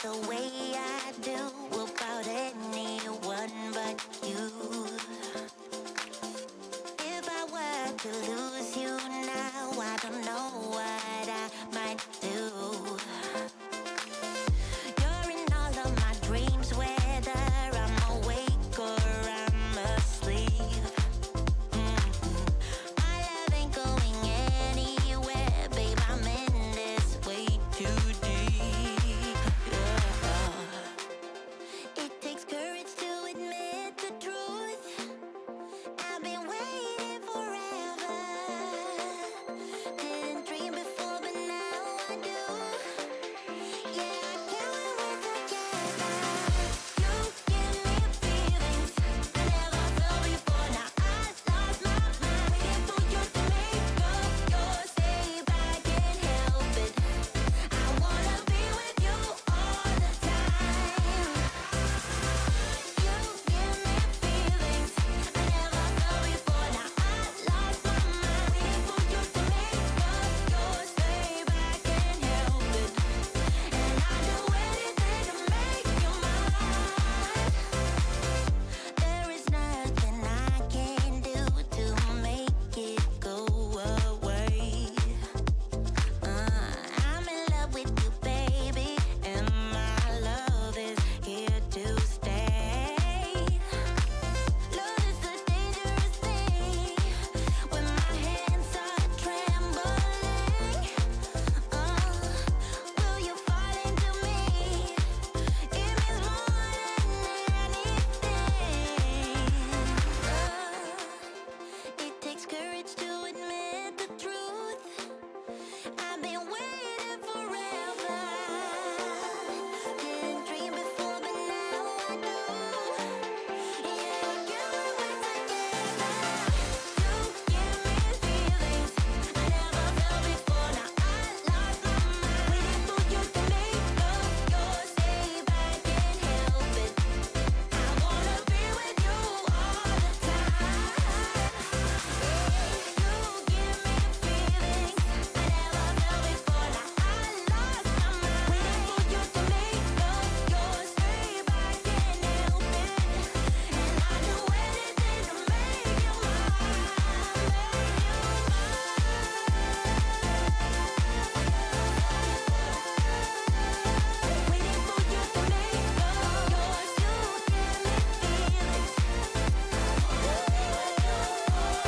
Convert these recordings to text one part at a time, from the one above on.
the way I do about anyone but you. If I were to lose you now, I don't know what I might do. You're in all of my dreams, whether I'm awake or I'm asleep. My love ain't going anywhere, babe, I'm in this way too deep. It takes courage to admit the truth. I've been waiting forever. Didn't dream before, but now I do. Yeah, I can't wait we're together. You give me feelings I never felt before. Now I lost my mind, waiting for you to make up your save. I can't help it. I wanna be with you all the time. You give me feelings I never felt before. Now I lost my mind, waiting for you to make up your save. I can't help it, and I do anything to make you mine. There is nothing I can do to make it go away. I'm in love with you, baby, and my love is here to stay. Love is a dangerous thing when my hands are trembling. Will you fall into me? It means more than anything. It takes courage to admit the truth. I've been waiting forever. Didn't dream before, but now I do. Yeah, I can't wait we're together. You give me feelings I never felt before. Now I lost my mind, waiting for you to make up your save. I can't help it. I wanna be with you all the time. You give me feelings I never felt before. Now I lost my mind, waiting for you to make up your save. I can't help it, and I do anything to make you mine, make you mine. Waiting for you to make up yours. You give me feelings I wanna be with you all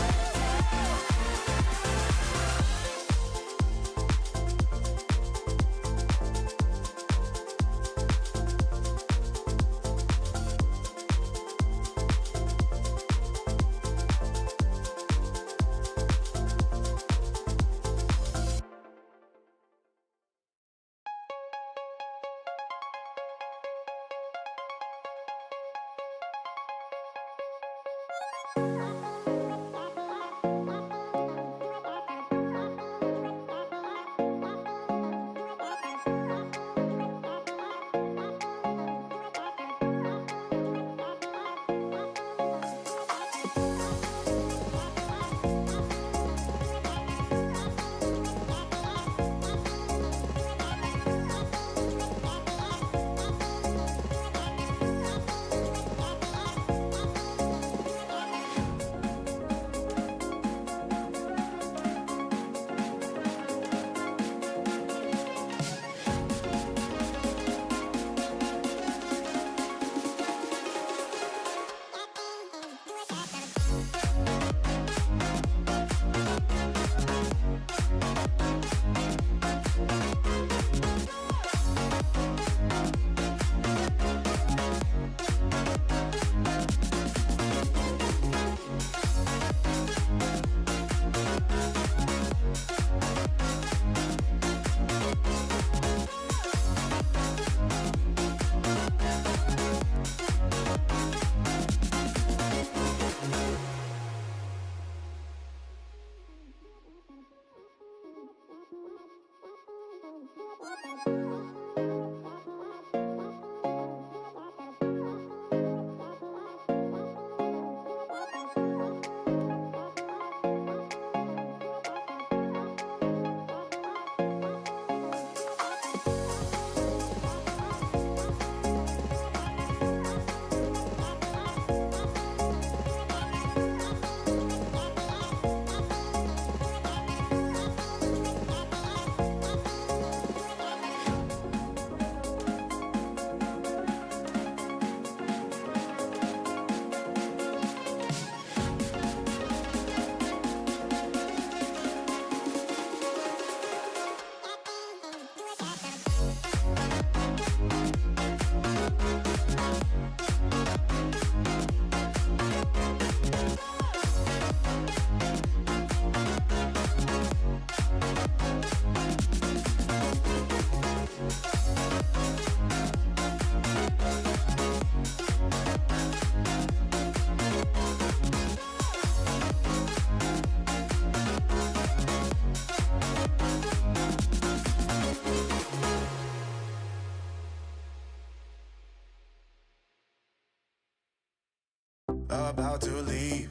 About to leave,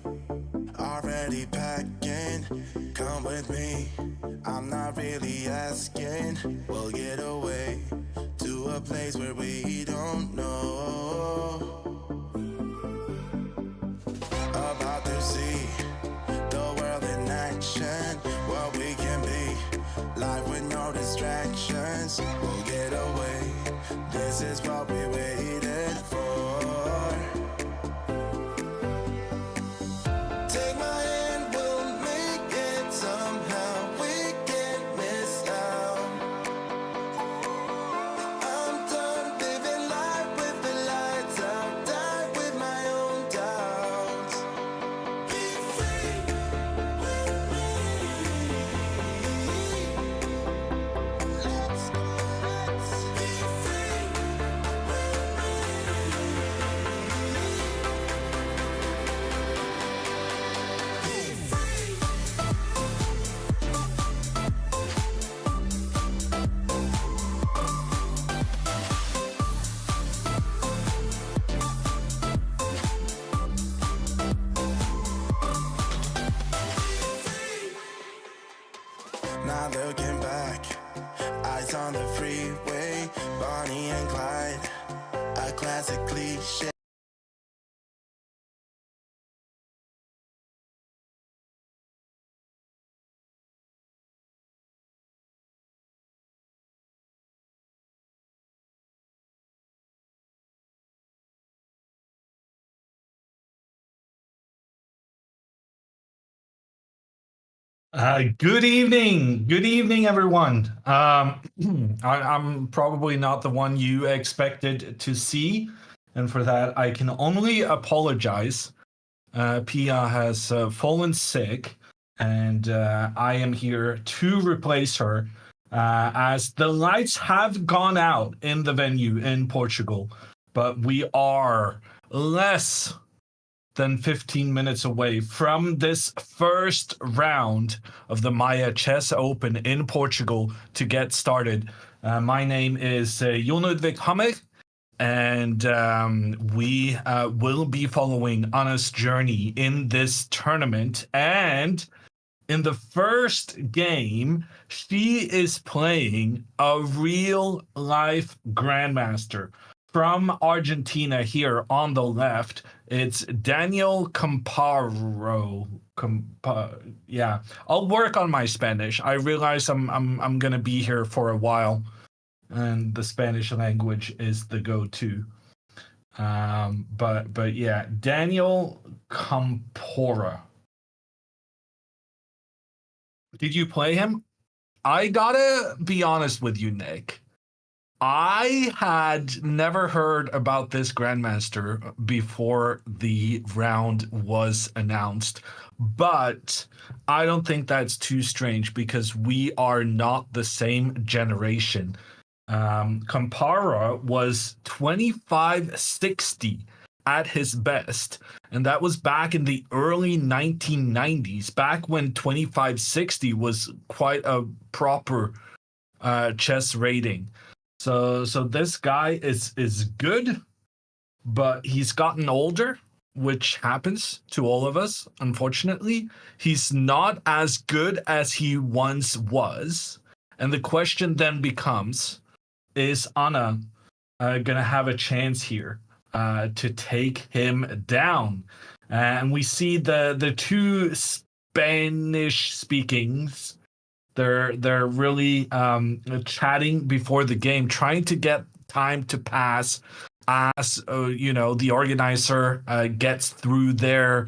already packing. Come with me, I'm not really asking. We'll get away to a place where we don't know. About to see the world in action, what we can be, life with no distractions. We'll get away, this is what we waited for. Take my hand, we'll make it somehow. We can't miss out. I'm done living life with the lights out. Die with my own doubts. Be free with me. Let's be free with Not looking back, eyes on the freeway, Bonnie and Clyde, a classic cliche. Good evening. Good evening, everyone. I'm probably not the one you expected to see, and for that, I can only apologize. Pia has fallen sick, and I am here to replace her as the lights have gone out in the venue in Portugal, but we are less than 15 minutes away from this first round of the Maia Chess Open in Portugal to get started. My name is Jon Ludvig Hammer, and we will be following Anna's journey in this tournament. And in the first game, she is playing a real life grandmaster from Argentina here on the left. It's Daniel Camparo. Yeah, I'll work on my Spanish. I realize I'm gonna be here for a while, and the Spanish language is the go-to. But yeah, Daniel Campora. Did you play him? I gotta be honest with you, Nick. I had never heard about this Grandmaster before the round was announced, but I don't think that's too strange because we are not the same generation. Campara was 2560 at his best, and that was back in the early 1990s, back when 2560 was quite a proper chess rating. So this guy is good, but he's gotten older, which happens to all of us, unfortunately. He's not as good as he once was. And the question then becomes, is Anna gonna have a chance here to take him down? And we see the two Spanish speakings. They're really chatting before the game, trying to get time to pass as the organizer gets through their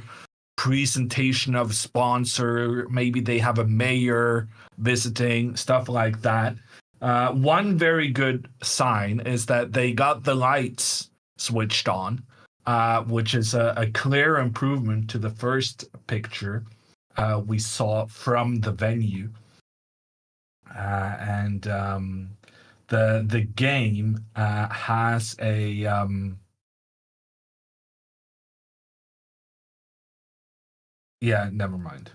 presentation of sponsor. Maybe they have a mayor visiting, stuff like that. One very good sign is that they got the lights switched on, which is a clear improvement to the first picture we saw from the venue. And the game has a yeah, never mind.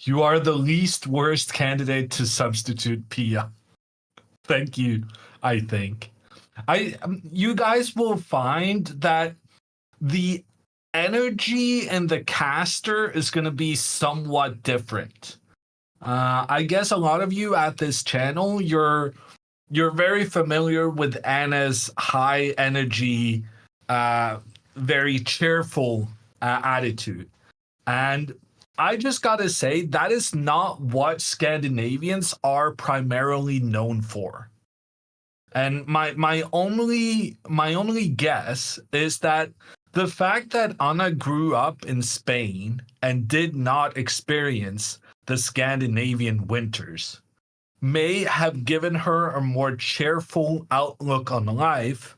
You are the least worst candidate to substitute Pia. Thank you, I think. You guys will find that the energy and the caster is going to be somewhat different. I guess a lot of you at this channel, you're very familiar with Anna's high energy, uh, very cheerful attitude, and I just gotta say that is not what Scandinavians are primarily known for. And my only guess is that the fact that Anna grew up in Spain and did not experience the Scandinavian winters may have given her a more cheerful outlook on life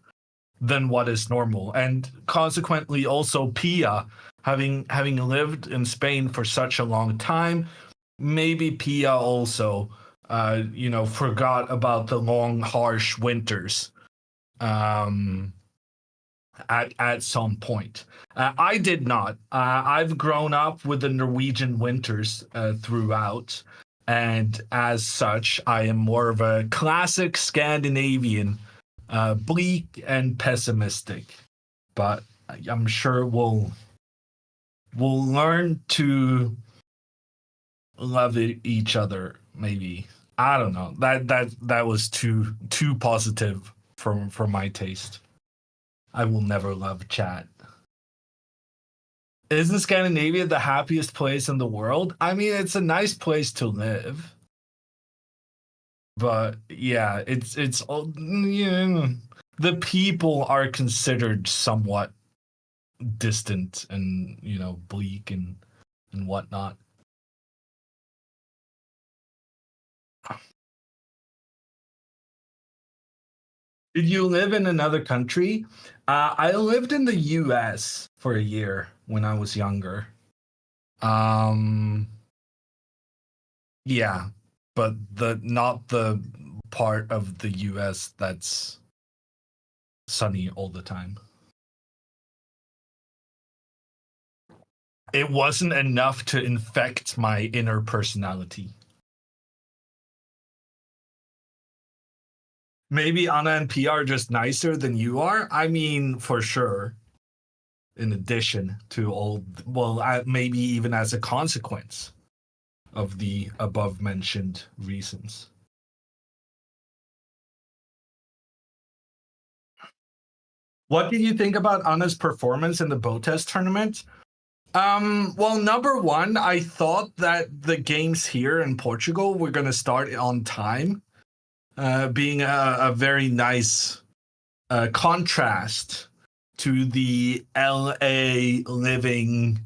than what is normal. And consequently also Pia, having lived in Spain for such a long time, maybe Pia also forgot about the long, harsh winters um, at some point. I did not. I've grown up with the Norwegian winters throughout, and as such, I am more of a classic Scandinavian, bleak and pessimistic. But I'm sure we'll learn to love each other. Maybe I don't know. That was too positive for my taste. I will never love chat. Isn't Scandinavia the happiest place in the world? I mean, it's a nice place to live, but yeah, it's all yeah, the people are considered somewhat distant and bleak and whatnot. Did you live in another country? I lived in the U.S. for a year when I was younger. Um, yeah, but the not the part of the U.S. that's sunny all the time. It wasn't enough to infect my inner personality. Maybe Anna and P are just nicer than you are. I mean, for sure. In addition to all, well, maybe even as a consequence of the above mentioned reasons. What did you think about Anna's performance in the Botes tournament? Well, number one, I thought that the games here in Portugal were going to start on time, being a very nice contrast to the LA living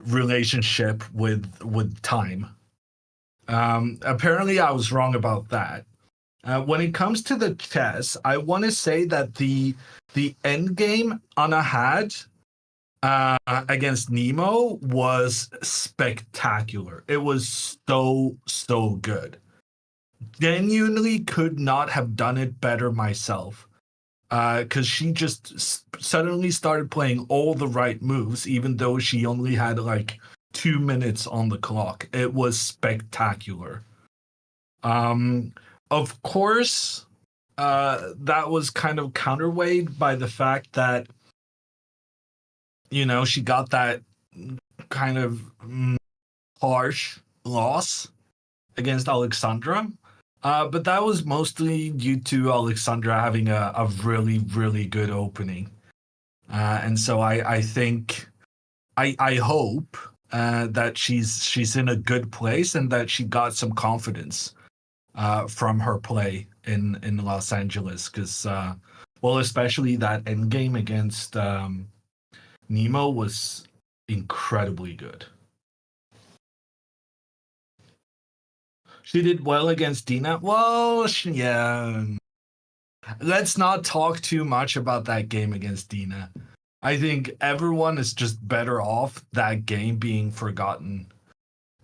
relationship with time. Apparently, I was wrong about that. When it comes to the chess, I want to say that the end game Anna had against Nemo was spectacular. It was so good. Genuinely could not have done it better myself. Because she just suddenly started playing all the right moves, even though she only had like 2 minutes on the clock. It was spectacular. Um, of course, that was kind of counterweighed by the fact that she got that kind of harsh loss against Alexandra. But that was mostly due to Alexandra having a really, really good opening. And so I think, I hope that she's in a good place and that she got some confidence from her play in Los Angeles. Because, well, especially that end game against Nemo was incredibly good. She did well against Dina. Well, yeah. Let's not talk too much about that game against Dina. I think everyone is just better off that game being forgotten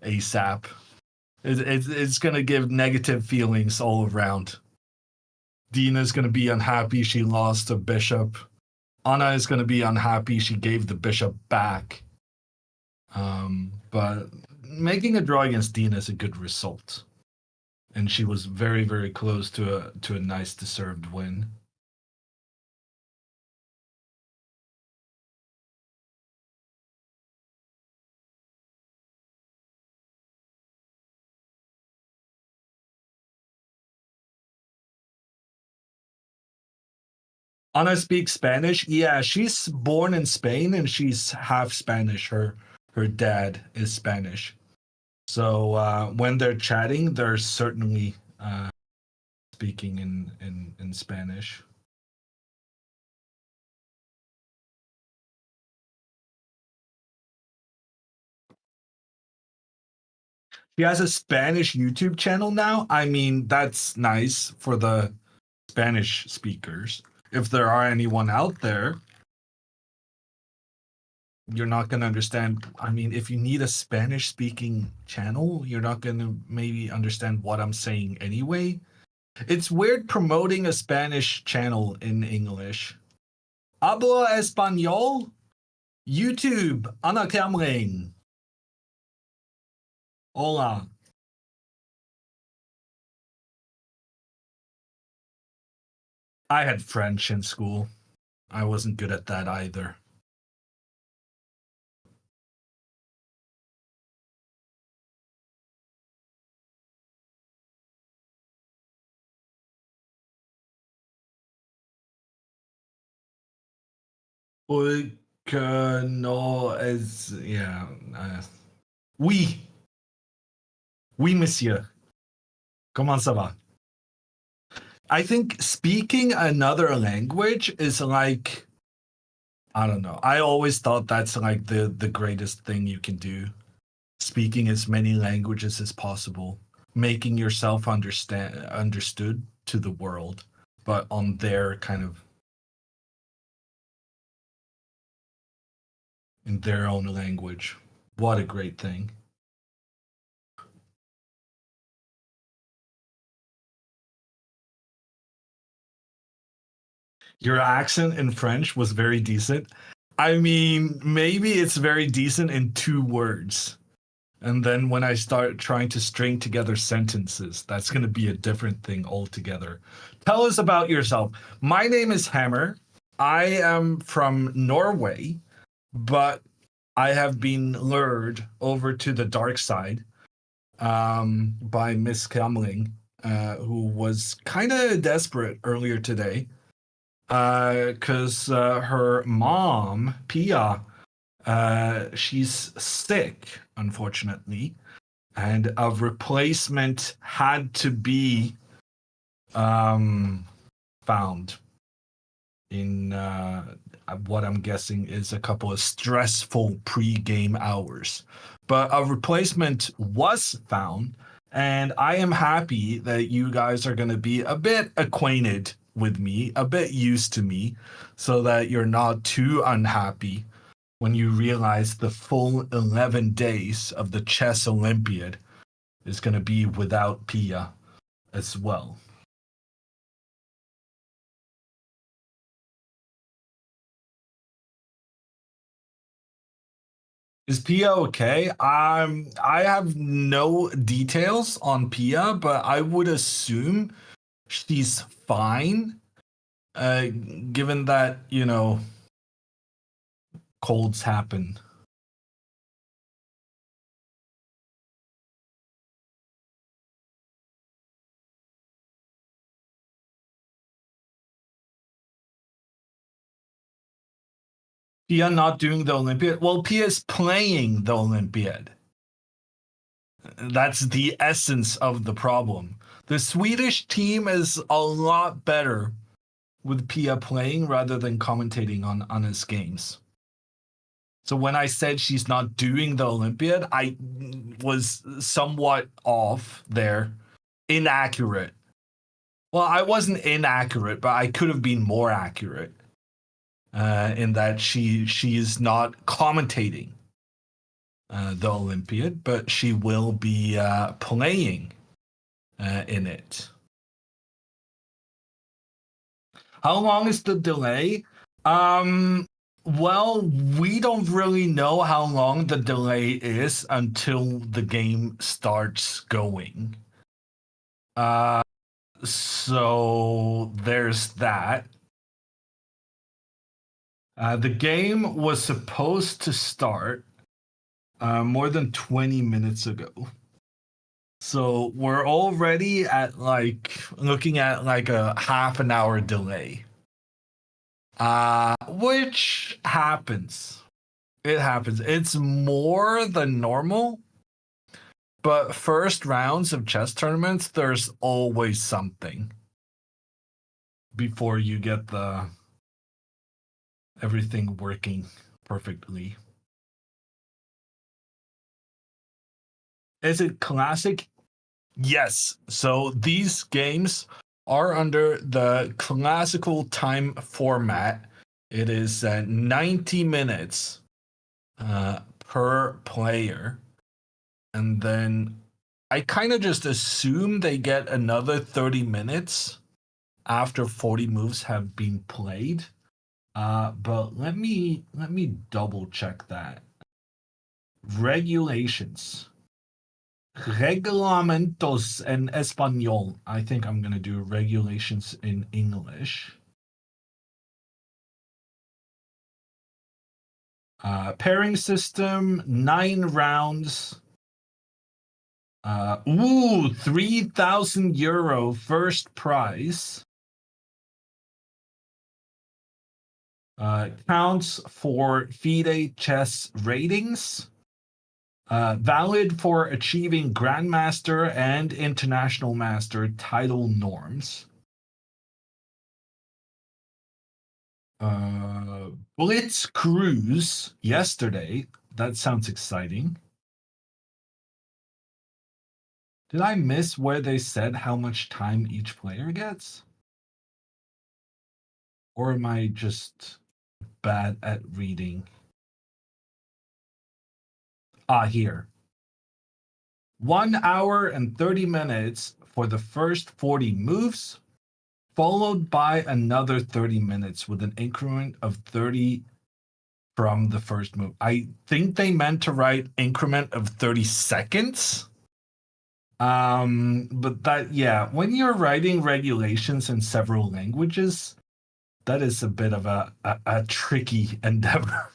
ASAP. It's going to give negative feelings all around. Dina's going to be unhappy she lost a bishop. Anna is going to be unhappy she gave the bishop back. But making a draw against Dina is a good result. And she was very, very close to a nice deserved win. Anna speaks Spanish. Yeah, she's born in Spain and she's half Spanish. Her dad is Spanish. So when they're chatting, they're certainly speaking in Spanish. She has a Spanish YouTube channel now. I mean, that's nice for the Spanish speakers. If there are anyone out there, you're not going to understand. I mean, if you need a Spanish speaking channel, you're not going to maybe understand what I'm saying anyway. It's weird promoting a Spanish channel in English. Hablo español? YouTube, Ana Camling. Hola. I had French in school. I wasn't good at that either. Que no es, yeah. Oui, oui, monsieur. Comment ça va? I think speaking another language is like, I don't know. I always thought that's like the greatest thing you can do. Speaking as many languages as possible, making yourself understood to the world, but on their kind of in their own language. What a great thing. Your accent in French was very decent. I mean, maybe it's very decent in 2 words. And then when I start trying to string together sentences, that's going to be a different thing altogether. Tell us about yourself. My name is Hammer. I am from Norway, but I have been lured over to the dark side by Miss Kamling, who was kind of desperate earlier today because her mom, Pia, she's sick, unfortunately, and a replacement had to be um, found in what I'm guessing is a couple of stressful pre-game hours. But a replacement was found, and I am happy that you guys are going to be a bit acquainted with me, a bit used to me, so that you're not too unhappy when you realize the full 11 days of the chess Olympiad is going to be without Pia as well. Is Pia okay? I have no details on Pia, but I would assume she's fine. Uh, Given that, colds happen. Pia not doing the Olympiad? Well, Pia is playing the Olympiad. That's the essence of the problem. The Swedish team is a lot better with Pia playing rather than commentating on his games. So when I said she's not doing the Olympiad, I was somewhat off there, inaccurate. Well, I wasn't inaccurate, but I could have been more accurate in that she is not commentating the Olympiad, but she will be playing in it. How long is the delay? Well, we don't really know how long the delay is until the game starts going. Uh, so there's that. The game was supposed to start more than 20 minutes ago. So we're already at like looking at like a half an hour delay. Which happens. It happens. It's more than normal, but first rounds of chess tournaments, there's always something before you get the everything working perfectly. Is it classic? Yes. So these games are under the classical time format. It is 90 minutes per player. And then I kind of just assume they get another 30 minutes after 40 moves have been played. But let me double check that. Regulations. Reglamentos en español. I think I'm gonna do regulations in English. Pairing system, 9 rounds. 3,000 euro first prize. Counts for FIDE chess ratings. Valid for achieving Grandmaster and International Master title norms. Blitz Cruise yesterday. That sounds exciting. Did I miss where they said how much time each player gets? Or am I just bad at reading? Here. 1 hour and 30 minutes for the first 40 moves, followed by another 30 minutes with an increment of 30 from the first move. I think they meant to write increment of 30 seconds. But that, yeah, when you're writing regulations in several languages, that is a bit of a tricky endeavor.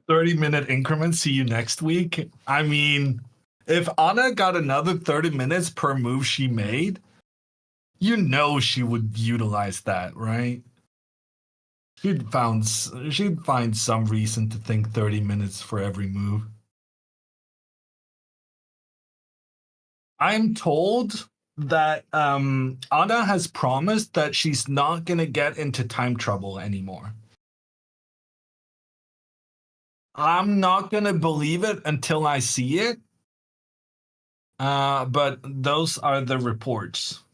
30-minute increments. See you next week. I mean, if Anna got another 30 minutes per move she made, you know she would utilize that, right? She'd find some reason to think 30 minutes for every move. I'm told that Anna has promised that she's not gonna get into time trouble anymore. I'm not gonna believe it until I see it. But those are the reports.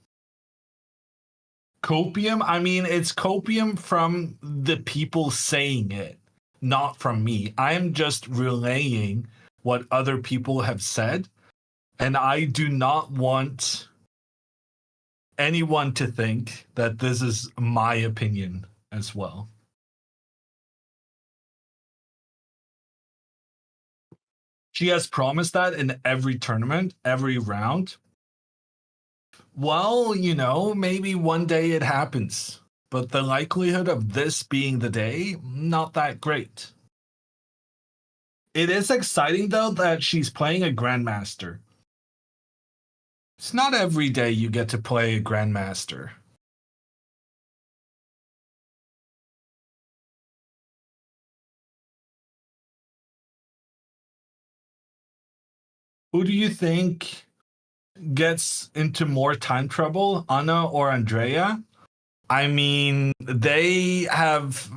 Copium, I mean, it's copium from the people saying it, not from me. I'm just relaying what other people have said, and I do not want anyone to think that this is my opinion as well. She has promised that in every tournament, every round. Well, maybe one day it happens, but the likelihood of this being the day, not that great. It is exciting though that she's playing a grandmaster. It's not every day you get to play a grandmaster. Who do you think gets into more time trouble, Anna or Andrea? I mean, they have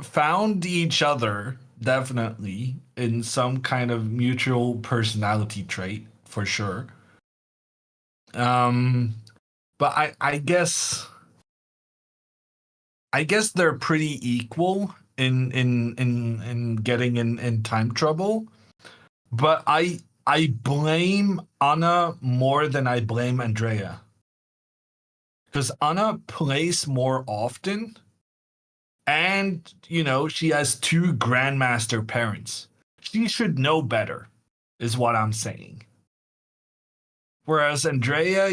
found each other definitely in some kind of mutual personality trait for sure. Um, but I guess they're pretty equal in getting in time trouble. But I blame Anna more than I blame Andrea. Because Anna plays more often, and she has two grandmaster parents. She should know better, is what I'm saying. Whereas Andrea,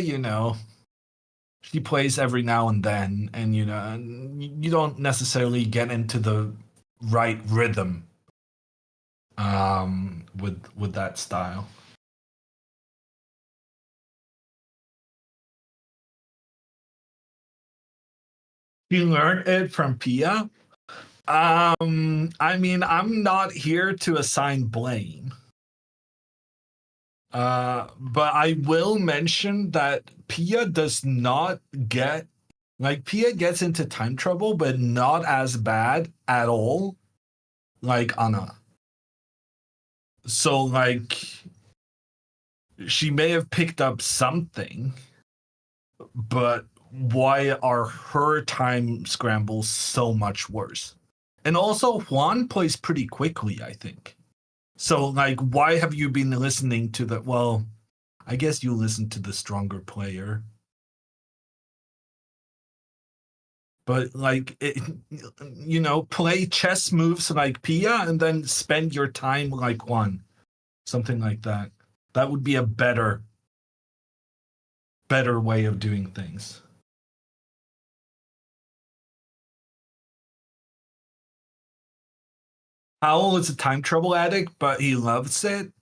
she plays every now and then, and you don't necessarily get into the right rhythm with that style. He learned it from Pia. I mean, I'm not here to assign blame. But I will mention that Pia does not get like Pia gets into time trouble, but not as bad at all like Anna. So like she may have picked up something, but why are her time scrambles so much worse? And also Juan plays pretty quickly, I think. So like why have you been listening to the well, I guess you listen to the stronger player. But like play chess moves like Pia and then spend your time like Juan. Something like that. That would be a better way of doing things. Howell is a time trouble addict, but he loves it.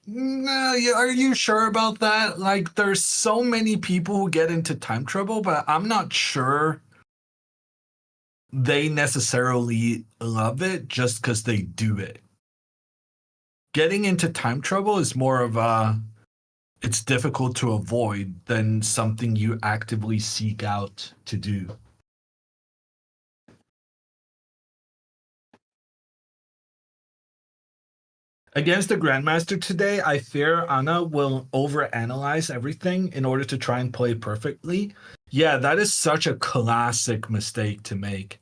No, are you sure about that? Like, there's so many people who get into time trouble, but I'm not sure they necessarily love it just because they do it. Getting into time trouble is more of a it's difficult to avoid than something you actively seek out to do. Against the Grandmaster today, I fear Anna will overanalyze everything in order to try and play perfectly. Yeah, that is such a classic mistake to make.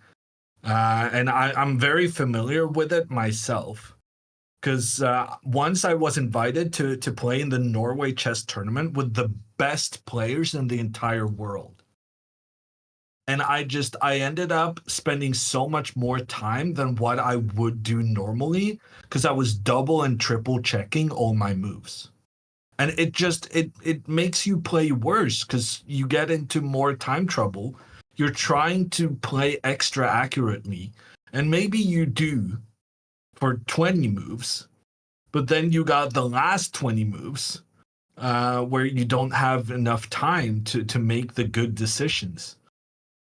And I'm very familiar with it myself. Because once I was invited to play in the Norway chess tournament with the best players in the entire world. And I ended up spending so much more time than what I would do normally because I was double and triple checking all my moves. And it makes you play worse because you get into more time trouble. You're trying to play extra accurately, and maybe you do for 20 moves, but then you got the last 20 moves where you don't have enough time to make the good decisions.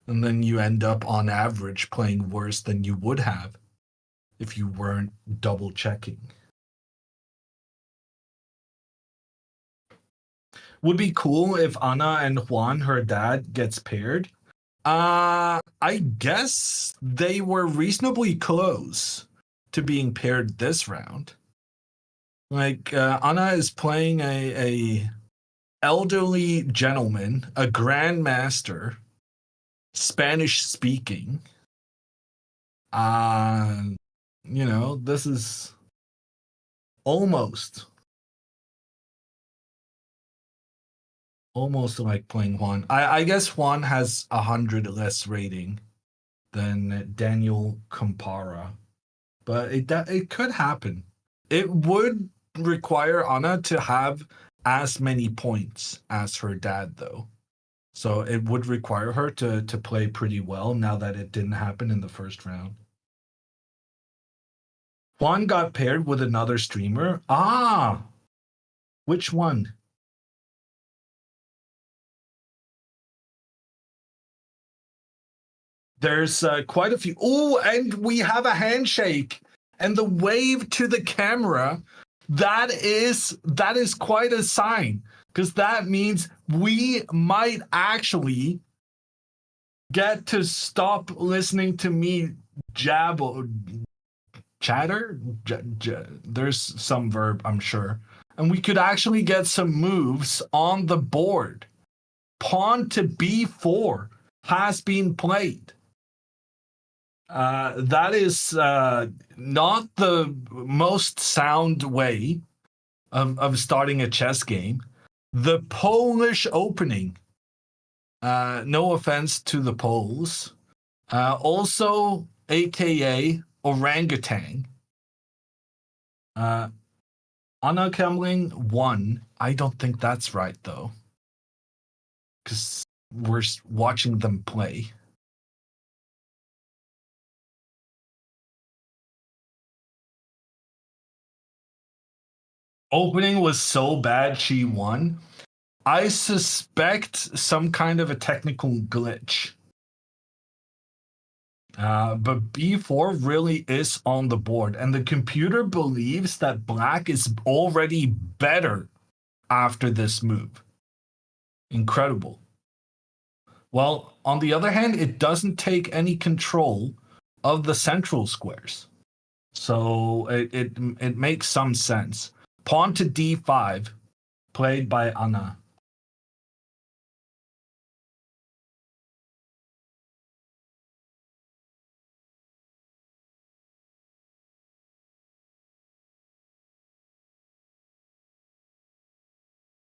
And then you end up on average playing worse than you would have if you weren't double checking. Would be cool if Anna and Juan, her dad, gets paired. I guess they were reasonably close to being paired this round. Like Anna is playing a elderly gentleman, a grandmaster, Spanish speaking. Uh, this is almost like playing Juan. I guess Juan has 100 less rating than Daniel Campara, but it could happen. It would require Anna to have as many points as her dad, though. So it would require her to play pretty well now that it didn't happen in the first round. Juan got paired with another streamer. Ah, which one? There's quite a few. Oh, and we have a handshake and the wave to the camera. That is quite a sign because that means we might actually get to stop listening to me jab or chatter. There's some verb, I'm sure, and we could actually get some moves on the board. Pawn to b4 has been played. That is not the most sound way of starting a chess game. The Polish opening. No offense to the Poles. Also, AKA orangutan. Anna Kemling won. I don't think that's right, though. Because we're watching them play. Opening was so bad she won. I suspect some kind of a technical glitch. But b4 really is on the board, and the computer believes that black is already better after this move. Incredible. Well, on the other hand, it doesn't take any control of the central squares. So it makes some sense. Pawn to d5, played by Anna.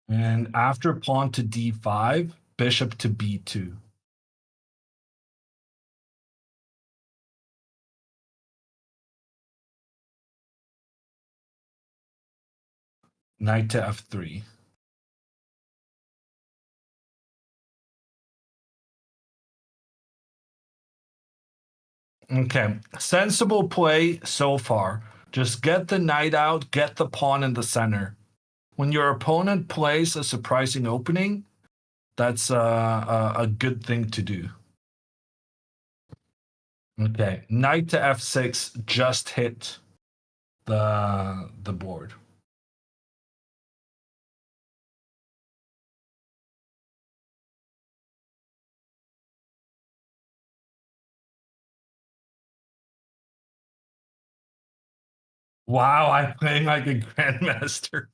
And after pawn to d5, bishop to b2. Knight to f3. Okay, sensible play so far. Just get the knight out, get the pawn in the center. When your opponent plays a surprising opening, that's a good thing to do. Okay, knight to f6 just hit the board. Wow, I'm playing like a grandmaster.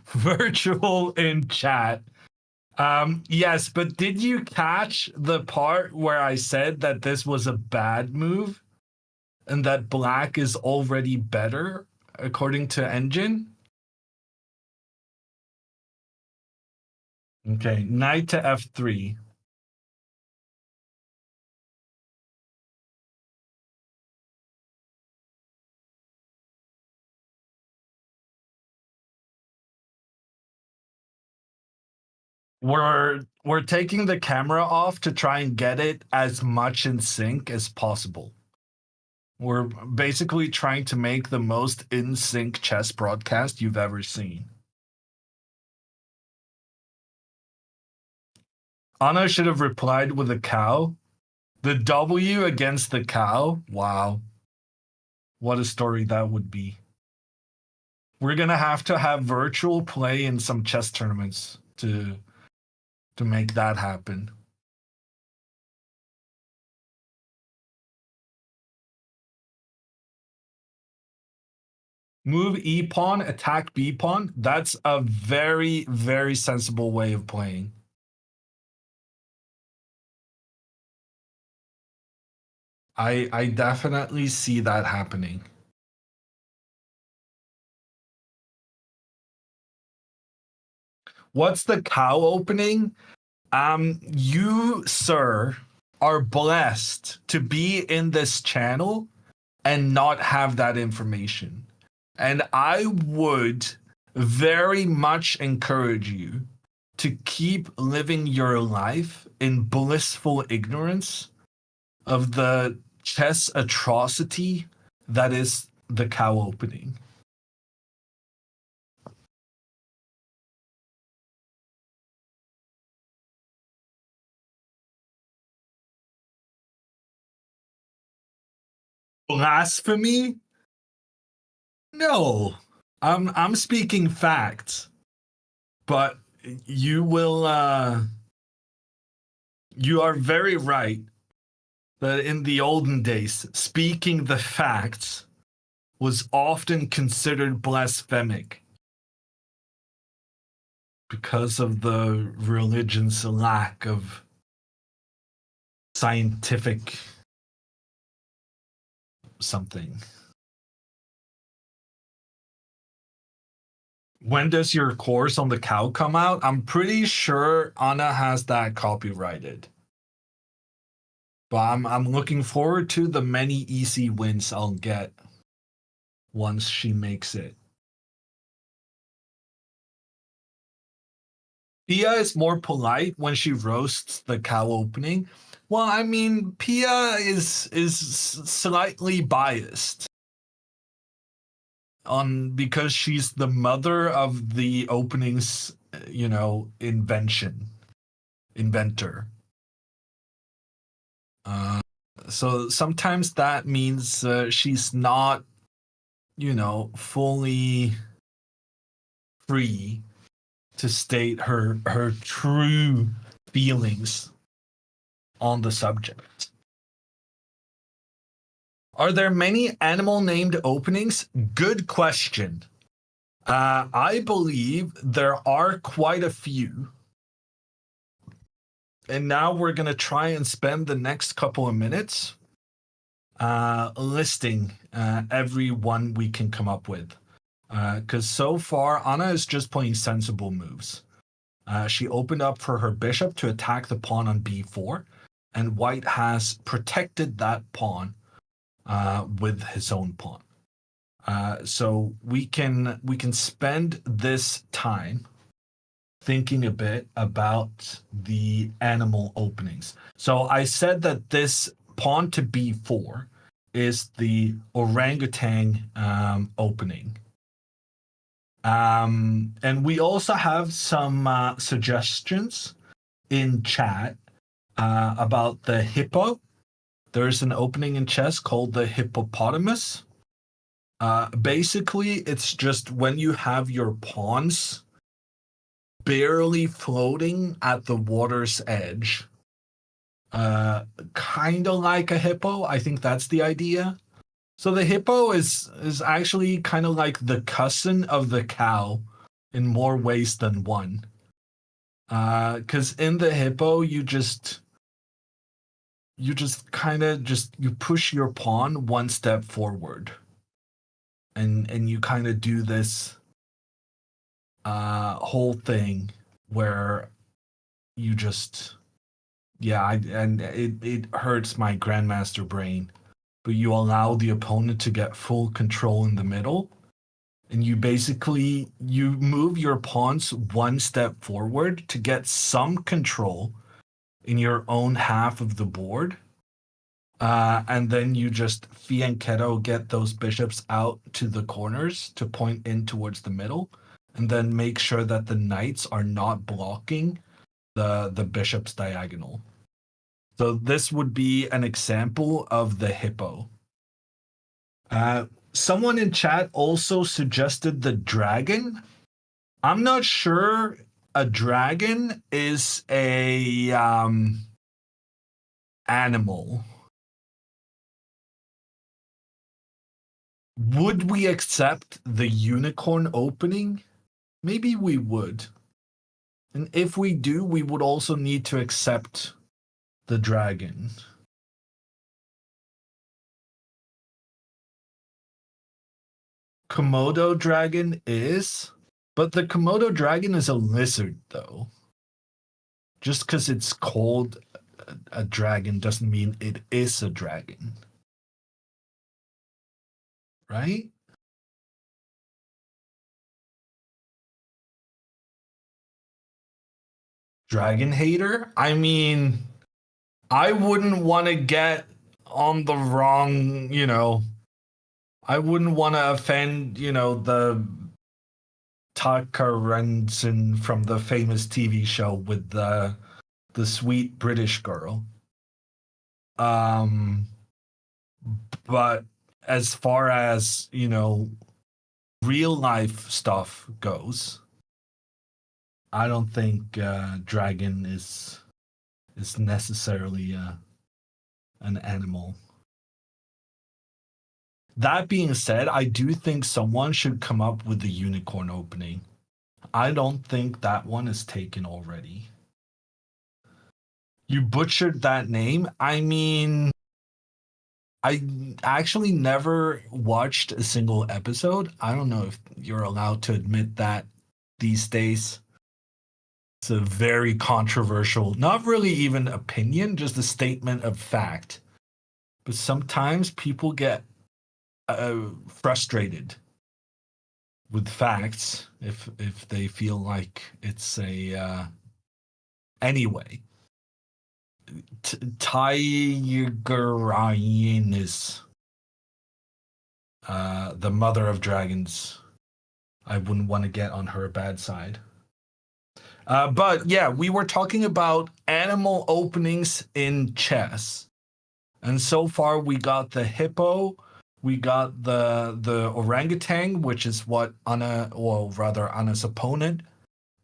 Virtual in chat. Yes, but did you catch the part where I said that this was a bad move and that black is already better according to Engine? Okay, knight to f3. We're taking the camera off to try and get it as much in sync as possible. We're basically trying to make the most in sync chess broadcast you've ever seen. Anna should have replied with a cow. The W against the cow. Wow. What a story that would be. We're gonna have to have virtual play in some chess tournaments to make that happen. Move E pawn, attack B pawn. That's a very, very sensible way of playing. I definitely see that happening. What's the cow opening? You, sir, are blessed to be in this channel and not have that information. And I would very much encourage you to keep living your life in blissful ignorance of the chess atrocity that is the cow opening. Blasphemy? No. I'm speaking facts. But you will you are very right that in the olden days, speaking the facts was often considered blasphemic because of the religion's lack of scientific something. When does your course on the cow come out? I'm pretty sure Anna has that copyrighted. But I'm looking forward to the many easy wins I'll get once she makes it. Pia is more polite when she roasts the cow opening. Well, I mean, Pia is slightly biased on because she's the mother of the opening's, inventor. So sometimes that means she's not, fully free to state her true feelings on the subject. Are there many animal named openings? Good question. I believe there are quite a few. And now we're going to try and spend the next couple of minutes listing every one we can come up with. Because so far, Anna is just playing sensible moves. She opened up for her bishop to attack the pawn on b4, and white has protected that pawn with his own pawn. So we can spend this time thinking a bit about the animal openings. So I said that this pawn to b4 is the orangutan opening. And we also have some suggestions in chat about the hippo. There's an opening in chess called the hippopotamus. Basically, it's just when you have your pawns barely floating at the water's edge, kind of like a hippo. I think that's the idea. So the hippo is actually kind of like the cousin of the cow in more ways than one. Because in the hippo, you kind of you push your pawn one step forward, and you kind of do this whole thing where you just and it hurts my grandmaster brain, but you allow the opponent to get full control in the middle, and you move your pawns one step forward to get some control in your own half of the board, and then you just fianchetto get those bishops out to the corners to point in towards the middle, and then make sure that the knights are not blocking the bishop's diagonal. So this would be an example of the hippo. Someone in chat also suggested the dragon. I'm not sure a dragon is a animal. Would we accept the unicorn opening? Maybe we would. And if we do, we would also need to accept the dragon. Komodo dragon is, but the Komodo dragon is a lizard, though. Just because it's called a dragon doesn't mean it is a dragon. Right? Dragon hater? I mean, I wouldn't want to get on the wrong, I wouldn't want to offend, the Takarensen from the famous TV show with the sweet British girl. But as far as, real life stuff goes, I don't think dragon is necessarily an animal. That being said, I do think someone should come up with the unicorn opening. I don't think that one is taken already. You butchered that name. I mean, I actually never watched a single episode. I don't know if you're allowed to admit that these days. It's a very controversial, not really even opinion, just a statement of fact. But sometimes people get frustrated with facts if they feel like it's a anyway. Tigerain is the mother of dragons. I wouldn't want to get on her bad side. But yeah, we were talking about animal openings in chess. And so far, we got the hippo, we got the orangutan, which is what Anna's opponent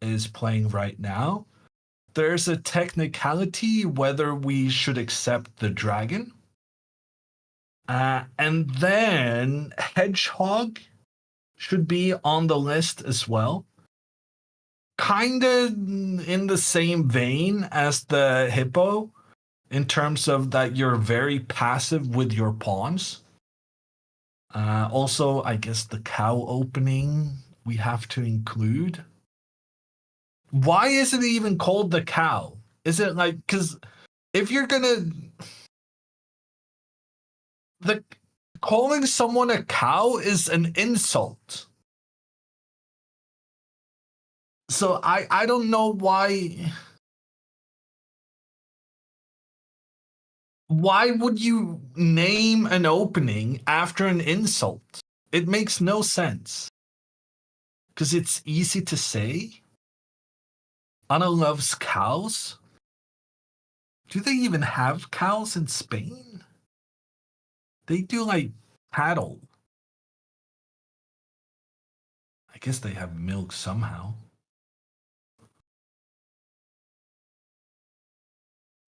is playing right now. There's a technicality whether we should accept the dragon. And then hedgehog should be on the list as well. Kind of in the same vein as the hippo, in terms of that you're very passive with your pawns. Also, I guess the cow opening we have to include. Why is it even called the cow? Is it like, because if you're gonna, the calling someone a cow is an insult. So I don't know why. Why would you name an opening after an insult? It makes no sense. Because it's easy to say. Anna loves cows. Do they even have cows in Spain? They do like cattle. I guess they have milk somehow.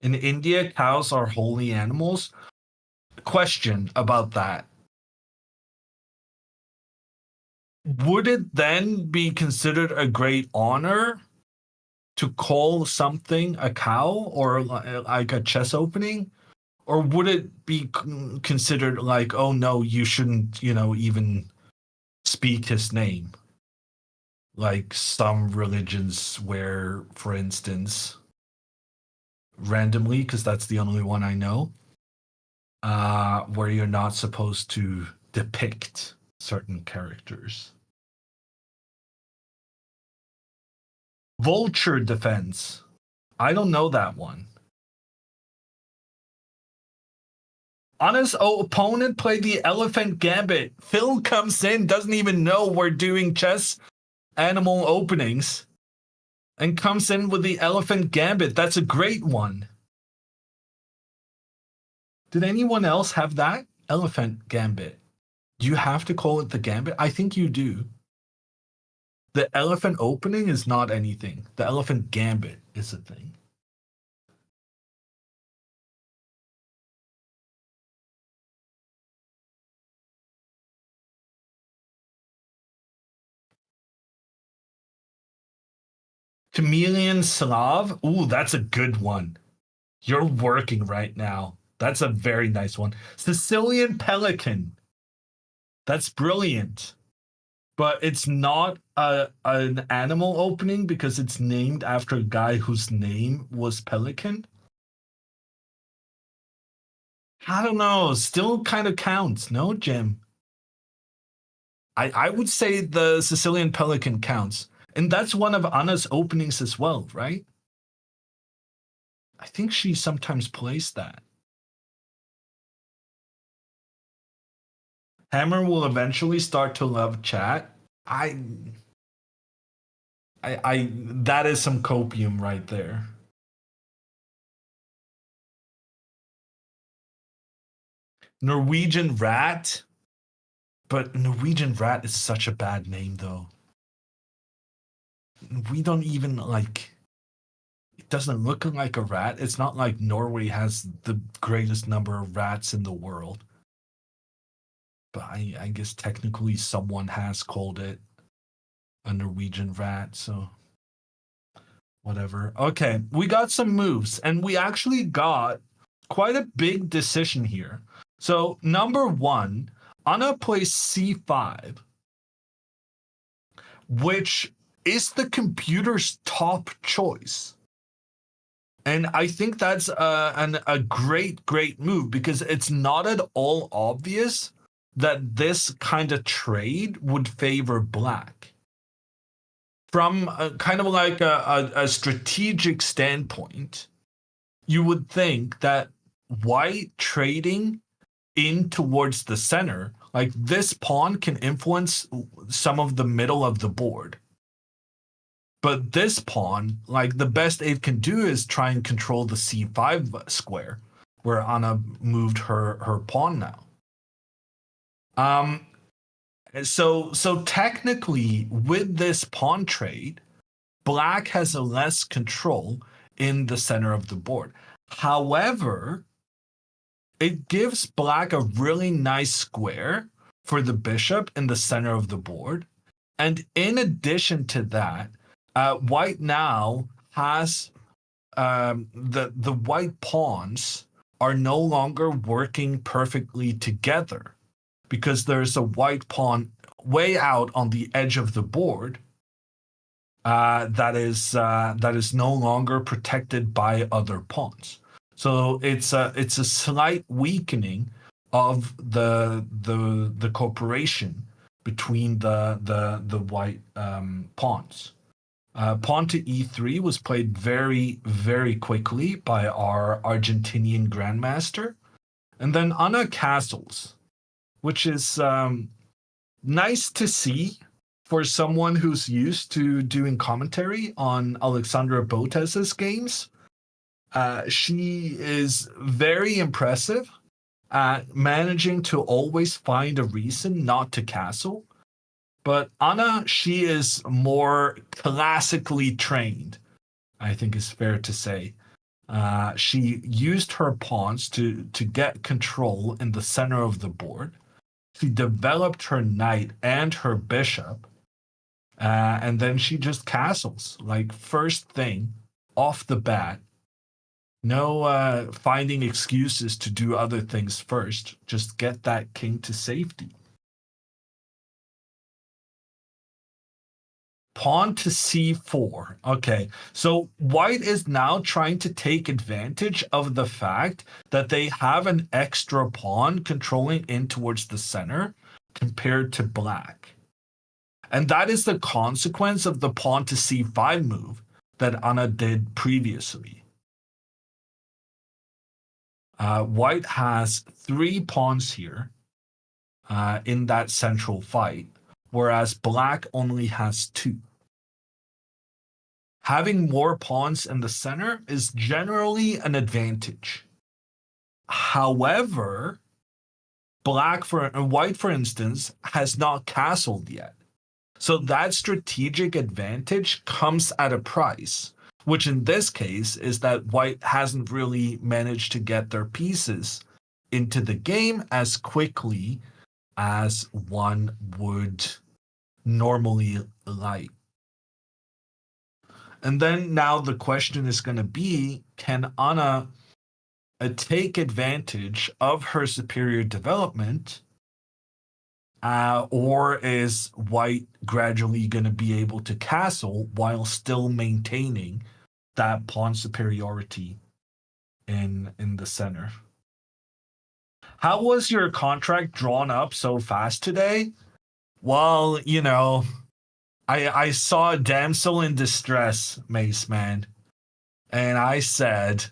In India, cows are holy animals. Question about that. Would it then be considered a great honor to call something a cow or like a chess opening? Or would it be considered like, oh no, you shouldn't, even speak his name? Like some religions where, for instance, randomly, because that's the only one I know, where you're not supposed to depict certain characters. Vulture defense. I don't know that one. Anna's opponent played the elephant gambit. Phil comes in, doesn't even know we're doing chess animal openings, and comes in with the elephant gambit. That's a great one. Did anyone else have that? Elephant gambit. Do you have to call it the gambit? I think you do. The elephant opening is not anything. The elephant gambit is a thing. Chameleon Slav. Ooh, that's a good one. You're working right now. That's a very nice one. Sicilian Pelican. That's brilliant. But it's not an animal opening because it's named after a guy whose name was Pelican. I don't know. Still kind of counts, no, Jim? I would say the Sicilian Pelican counts. And that's one of Anna's openings as well, right? I think she sometimes plays that. Hammer will eventually start to love chat. That is some copium right there. Norwegian rat. But Norwegian rat is such a bad name, though. We don't even like. It doesn't look like a rat. It's not like Norway has the greatest number of rats in the world. But I guess technically someone has called it a Norwegian rat, so whatever. Okay, we got some moves, and we actually got quite a big decision here. So, number one, Anna plays c5, which is the computer's top choice. And I think that's a great move because it's not at all obvious that this kind of trade would favor black. From kind of like a strategic standpoint, you would think that white trading in towards the center, like this pawn can influence some of the middle of the board. But this pawn, like the best it can do is try and control the c5 square, where Anna moved her pawn now. Um, so technically, with this pawn trade, Black has a less control in the center of the board. However, it gives Black a really nice square for the bishop in the center of the board. And in addition to that, White now has the white pawns are no longer working perfectly together because there's a white pawn way out on the edge of the board that is no longer protected by other pawns. So it's a slight weakening of the cooperation between the white pawns. Pawn to e3 was played very, very quickly by our Argentinian grandmaster. And then Anna castles, which is nice to see for someone who's used to doing commentary on Alexandra Botez's games. She is very impressive at managing to always find a reason not to castle. But Anna, she is more classically trained, I think is fair to say. She used her pawns to get control in the center of the board. She developed her knight and her bishop, and then she just castles. Like, first thing, off the bat, no finding excuses to do other things first. Just get that king to safety. Pawn to c4. Okay, so white is now trying to take advantage of the fact that they have an extra pawn controlling in towards the center compared to black. And that is the consequence of the pawn to c5 move that Anna did previously. White has 3 pawns here in that central fight, whereas black only has 2. Having more pawns in the center is generally an advantage. However, white, for instance, has not castled yet. So that strategic advantage comes at a price, which in this case is that white hasn't really managed to get their pieces into the game as quickly as one would normally like. And then now the question is going to be, can Anna take advantage of her superior development, or is white gradually going to be able to castle while still maintaining that pawn superiority in the center? How was your contract drawn up so fast today? Well, I saw a damsel in distress, Mace Man, and I said,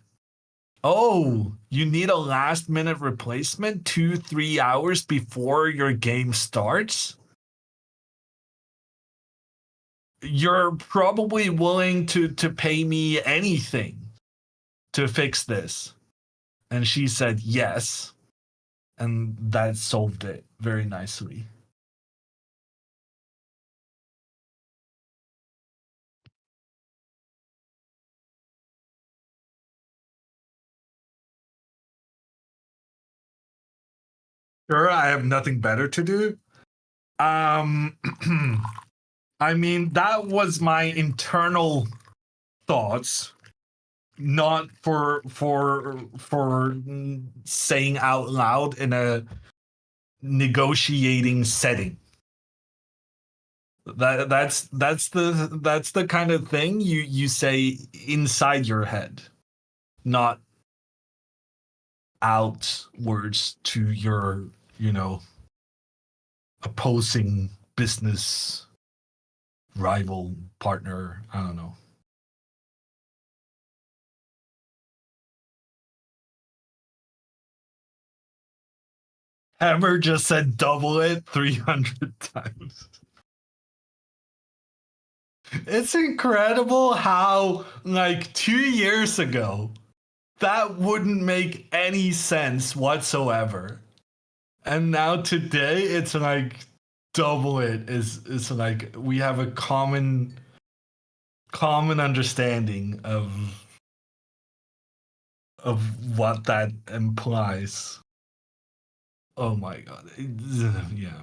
"Oh, you need a last minute replacement 2-3 hours before your game starts? You're probably willing to pay me anything to fix this." And she said yes, and that solved it very nicely. Sure, I have nothing better to do. Um, I mean, that was my internal thoughts, not for saying out loud in a negotiating setting. That's the kind of thing you say inside your head, not outwards to your, opposing business rival partner. I don't know. Hammer just said double it 300 times. It's incredible how, like, 2 years ago, That wouldn't make any sense whatsoever. And now today it's like double it is it's like we have a common understanding of what that implies. Oh my god. Yeah.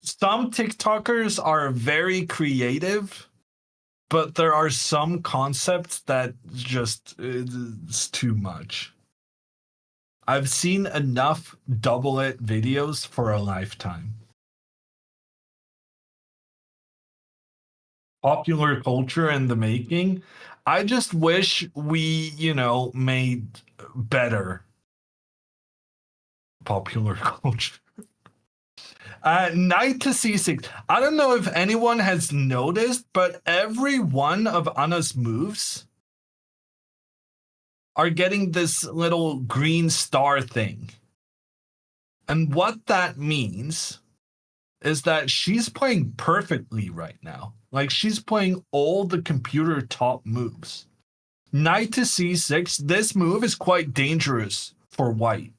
Some TikTokers are very creative, but there are some concepts that just it's too much. I've seen enough double it videos for a lifetime. Popular culture in the making. I just wish we, made better popular culture. Knight to c6. I don't know if anyone has noticed, but every one of Anna's moves are getting this little green star thing. And what that means is that she's playing perfectly right now. Like she's playing all the computer top moves. Knight to c6, this move is quite dangerous for white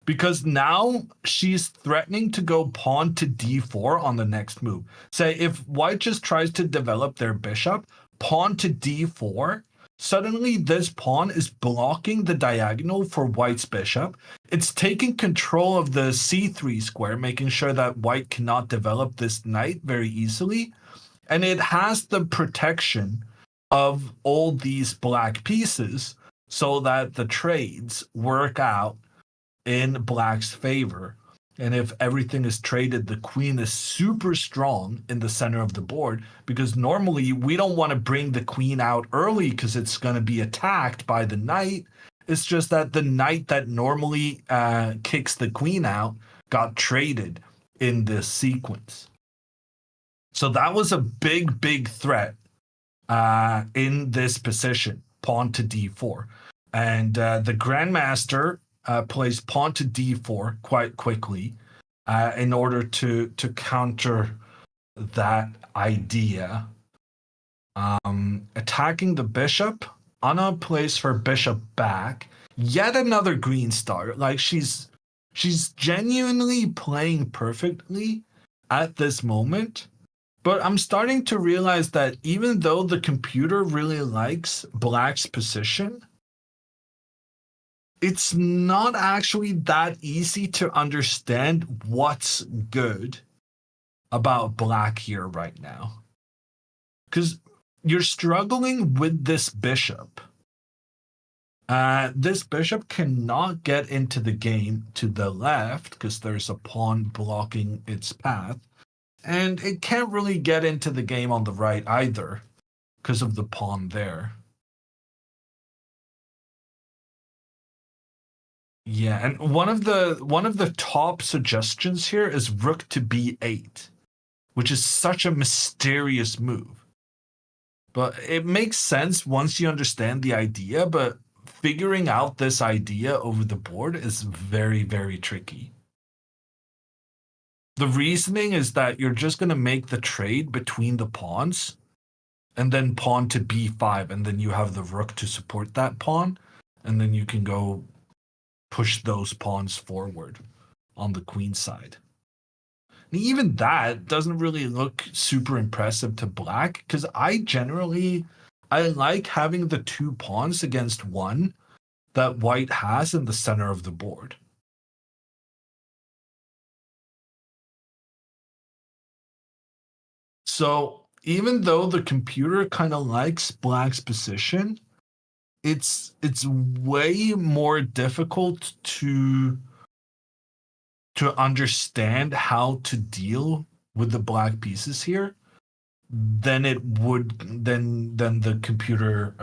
because now she's threatening to go pawn to d4 on the next move. Say if white just tries to develop their bishop, pawn to d4, suddenly this pawn is blocking the diagonal for white's bishop. It's taking control of the c3 square, making sure that white cannot develop this knight very easily. And it has the protection of all these black pieces so that the trades work out in black's favor. And if everything is traded, the queen is super strong in the center of the board because normally we don't want to bring the queen out early because it's going to be attacked by the knight. It's just that the knight that normally kicks the queen out got traded in this sequence. So that was a big, big threat in this position, pawn to d4. And the grandmaster plays pawn to d4 quite quickly in order to counter that idea. Attacking the bishop, Anna plays her bishop back. Yet another green star. Like she's genuinely playing perfectly at this moment. But I'm starting to realize that even though the computer really likes black's position, it's not actually that easy to understand what's good about black here right now. Because you're struggling with this bishop. This bishop cannot get into the game to the left because there's a pawn blocking its path. And it can't really get into the game on the right either because of the pawn there. Yeah, and one of the top suggestions here is rook to b8, which is such a mysterious move. But it makes sense once you understand the idea, but figuring out this idea over the board is very, very tricky. The reasoning is that you're just going to make the trade between the pawns and then pawn to b5, and then you have the rook to support that pawn, and then you can go push those pawns forward on the queen side. And even that doesn't really look super impressive to black because I like having the two pawns against one that white has in the center of the board. So even though the computer kind of likes black's position, it's way more difficult to understand how to deal with the black pieces here than it would than the computer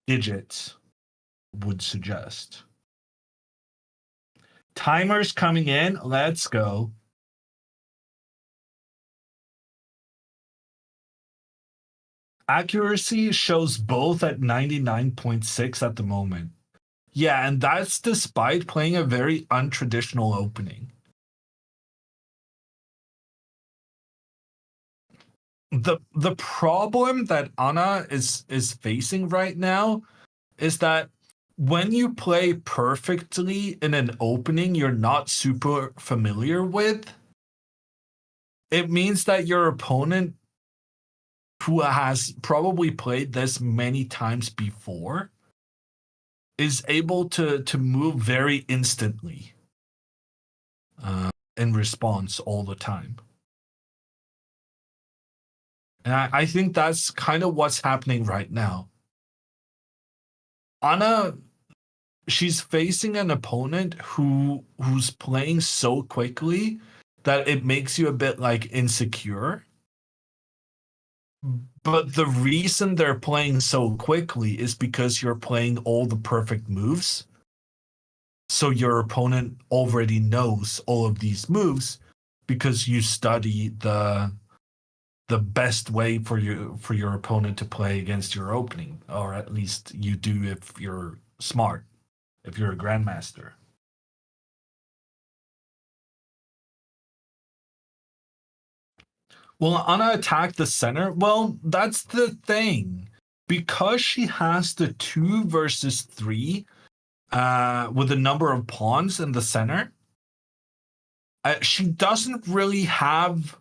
digits would suggest. Timers coming in. Let's go. Accuracy shows both at 99.6 at the moment. Yeah, and that's despite playing a very untraditional opening. the problem that Anna is facing right now is that when you play perfectly in an opening you're not super familiar with, it means that your opponent, who has probably played this many times before, is able to move very instantly in response all the time. And I think that's kind of what's happening right now. Anna, she's facing an opponent who's playing so quickly that it makes you a bit like insecure. But the reason they're playing so quickly is because you're playing all the perfect moves. So your opponent already knows all of these moves because you study the best way for your opponent to play against your opening, or at least you do if you're smart, if you're a grandmaster. Will Anna attack the center? Well, that's the thing. Because she has the 2 versus 3 with a number of pawns in the center, she doesn't really have.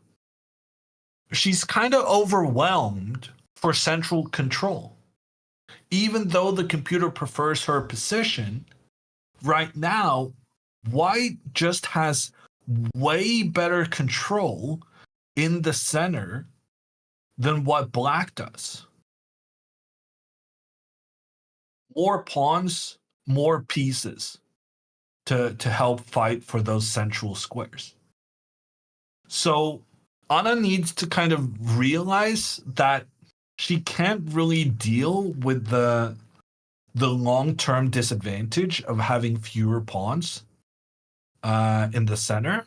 She's kind of overwhelmed for central control. Even though the computer prefers her position, right now, White just has way better control in the center than what Black does. More pawns, more pieces to help fight for those central squares. So Anna needs to kind of realize that she can't really deal with the long-term disadvantage of having fewer pawns in the center,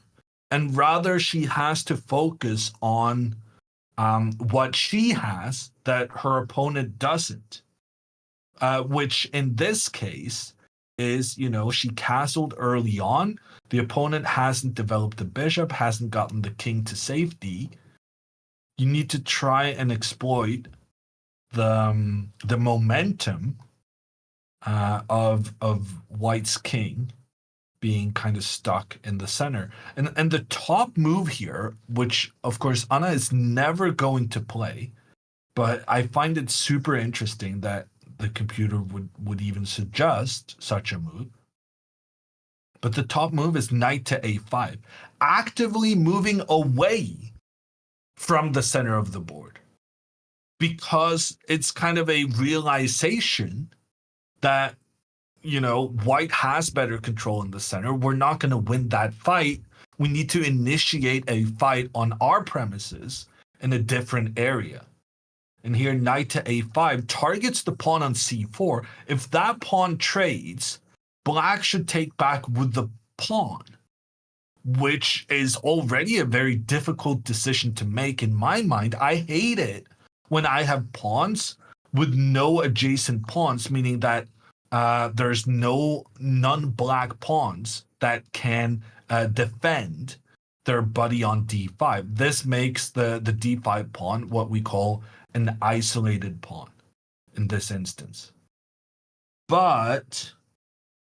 and rather she has to focus on what she has that her opponent doesn't, which in this case is, she castled early on. The opponent hasn't developed the bishop, hasn't gotten the king to safety. You need to try and exploit the momentum of White's king being kind of stuck in the center. And the top move here, which of course Anna is never going to play, but I find it super interesting that the computer would even suggest such a move. But the top move is knight to a5, actively moving away from the center of the board, because it's kind of a realization that, White has better control in the center. We're not going to win that fight. We need to initiate a fight on our premises in a different area. And here, knight to a5 targets the pawn on c4. If that pawn trades, Black should take back with the pawn, which is already a very difficult decision to make in my mind. I hate it when I have pawns with no adjacent pawns, meaning that there's none black pawns that can defend their buddy on d5. This makes the d5 pawn what we call an isolated pawn in this instance. But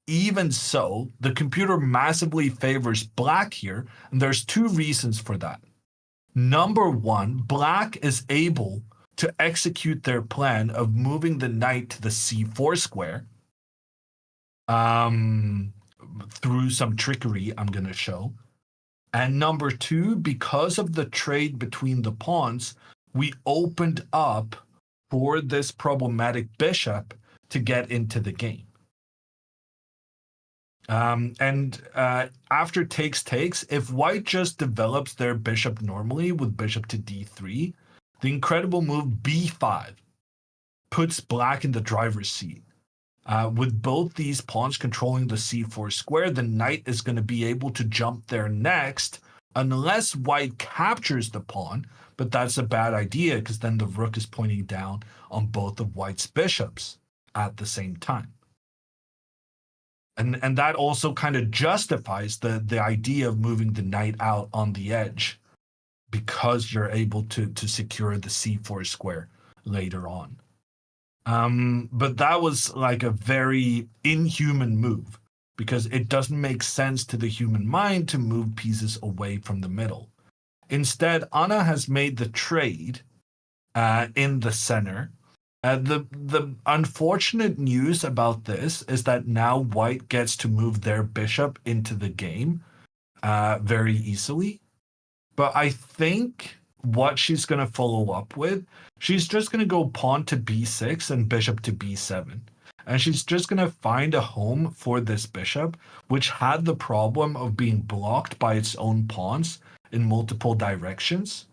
even so, the computer massively favors Black here, and there's 2 reasons for that. Number 1, Black is able to execute their plan of moving the knight to the c4 square through some trickery I'm going to show. And number 2, because of the trade between the pawns, we opened up for this problematic bishop to get into the game. After takes, if White just develops their bishop normally with bishop to d3, the incredible move b5 puts Black in the driver's seat. With both these pawns controlling the c4 square, the knight is going to be able to jump there next, unless White captures the pawn, but that's a bad idea because then the rook is pointing down on both of White's bishops at the same time. And that also kind of justifies the idea of moving the knight out on the edge because you're able to secure the c4 square later on. But that was like a very inhuman move because it doesn't make sense to the human mind to move pieces away from the middle. Instead, Anna has made the trade in the center. The unfortunate news about this is that now White gets to move their bishop into the game very easily. But I think what she's going to follow up with, she's just going to go pawn to b6 and bishop to b7. And she's just going to find a home for this bishop, which had the problem of being blocked by its own pawns in multiple directions.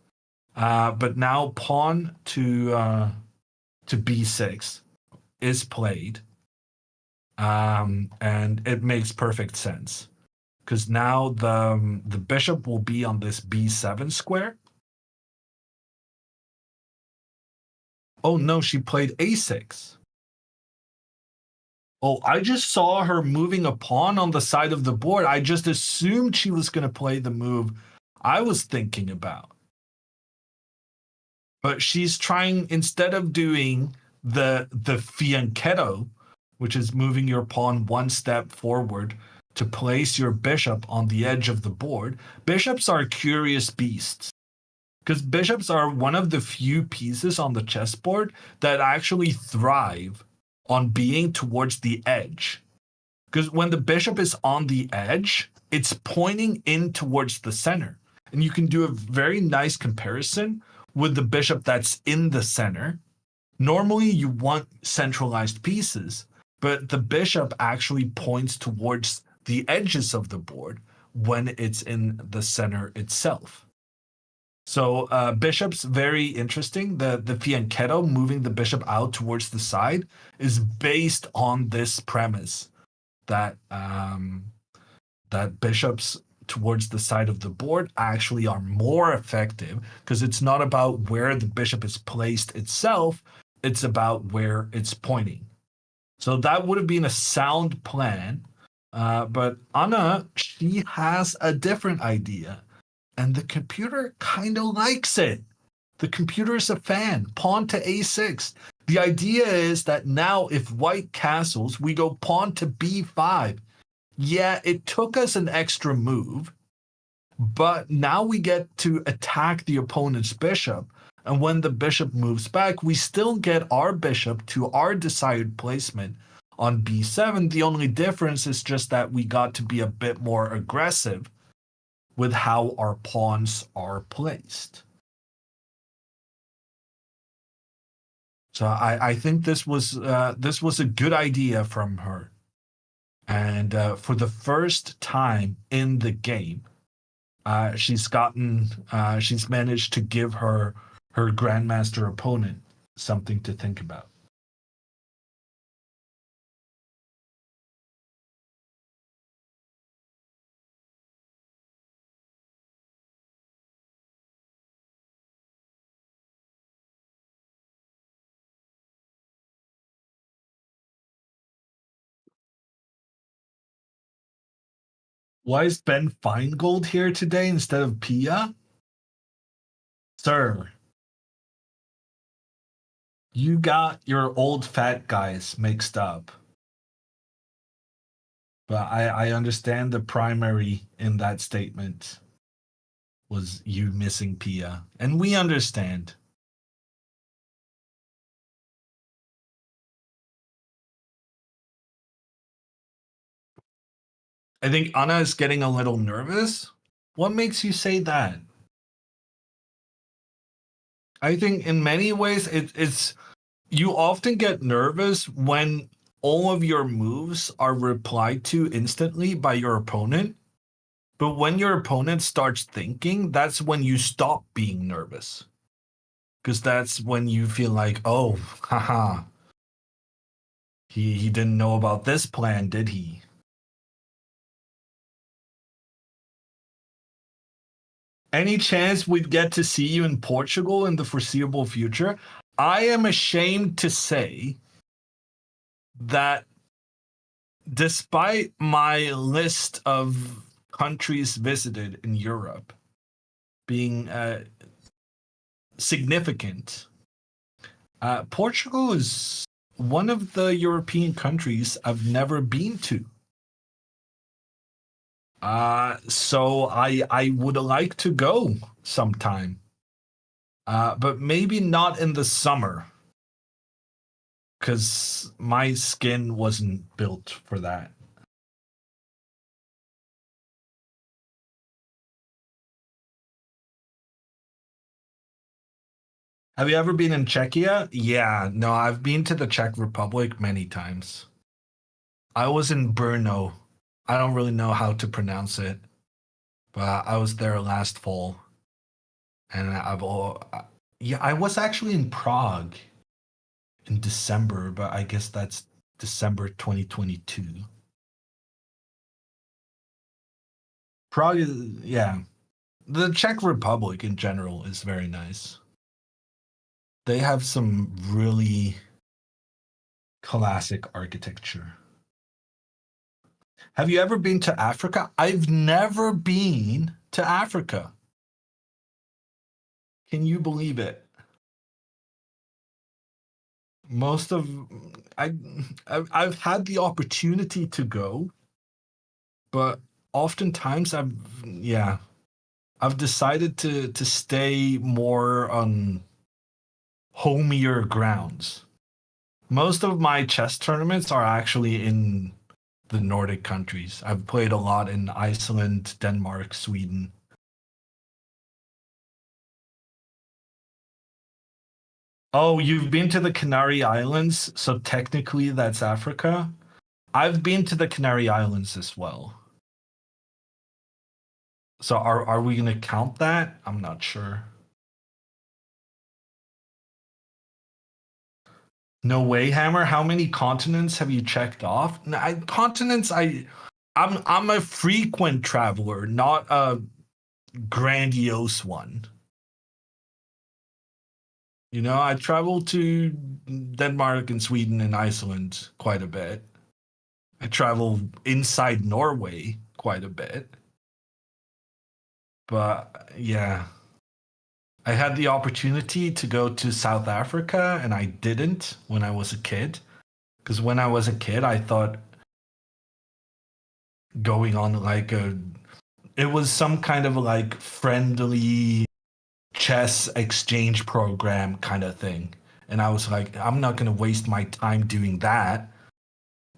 But now pawn to b6 is played, and it makes perfect sense because now the bishop will be on this b7 square. Oh no, she played a6. Oh, I just saw her moving a pawn on the side of the board. I just assumed she was going to play the move I was thinking about. But she's trying, instead of doing the fianchetto, which is moving your pawn one step forward to place your bishop on the edge of the board. Bishops are curious beasts because bishops are one of the few pieces on the chessboard that actually thrive on being towards the edge. Because when the bishop is on the edge, it's pointing in towards the center. And you can do a very nice comparison with the bishop that's in the center. Normally, you want centralized pieces, but the bishop actually points towards the edges of the board when it's in the center itself. So bishop's very interesting. The fianchetto, moving the bishop out towards the side, is based on this premise that that bishops towards the side of the board actually are more effective because it's not about where the bishop is placed itself, it's about where it's pointing. So that would have been a sound plan. But Anna, she has a different idea. And the computer kind of likes it. The computer is a fan. Pawn to a6. The idea is that now if white castles, we go pawn to b5. Yeah, it took us an extra move, but now we get to attack the opponent's bishop. And when the bishop moves back, we still get our bishop to our desired placement on b7. The only difference is just that we got to be a bit more aggressive with how our pawns are placed. So I think this was a good idea from her. And for the first time in the game, she's managed to give her grandmaster opponent something to think about. Why is Ben Feingold here today instead of Pia? Sir, you got your old fat guys mixed up. But I understand the primary in that statement was you missing Pia. And we understand. I think Anna is getting a little nervous. What makes you say that? I think in many ways it's you often get nervous when all of your moves are replied to instantly by your opponent. But when your opponent starts thinking, that's when you stop being nervous. Because that's when you feel like, oh, haha, he didn't know about this plan, did he? Any chance we'd get to see you in Portugal in the foreseeable future? I am ashamed to say that despite my list of countries visited in Europe, being significant. Portugal is one of the European countries I've never been to. So I would like to go sometime, but maybe not in the summer, because my skin wasn't built for that. Have you ever been in Czechia? Yeah, no, I've been to the Czech Republic many times. I was in Brno. I don't really know how to pronounce it, but I was there last fall, and yeah, I was actually in Prague in December, but I guess that's December 2022. Prague is, yeah. The Czech Republic in general is very nice. They have some really classic architecture. Have you ever been to Africa? I've never been to Africa. Can you believe it? Most of I I've had the opportunity to go, but oftentimes I've decided to stay more on homier grounds. Most of my chess tournaments are actually in the Nordic countries. I've played a lot in Iceland, Denmark, Sweden. Oh, you've been to the Canary Islands, so technically that's Africa. I've been to the Canary Islands as well. So are we gonna count that? I'm not sure. No way, Hammer. How many continents have you checked off? Continents. I'm a frequent traveler, not a grandiose one. You know, I travel to Denmark and Sweden and Iceland quite a bit. I travel inside Norway quite a bit. But yeah, I had the opportunity to go to South Africa and I didn't when I was a kid. Because when I was a kid, I thought going on like it was some kind of like friendly chess exchange program kind of thing. And I was like, I'm not going to waste my time doing that.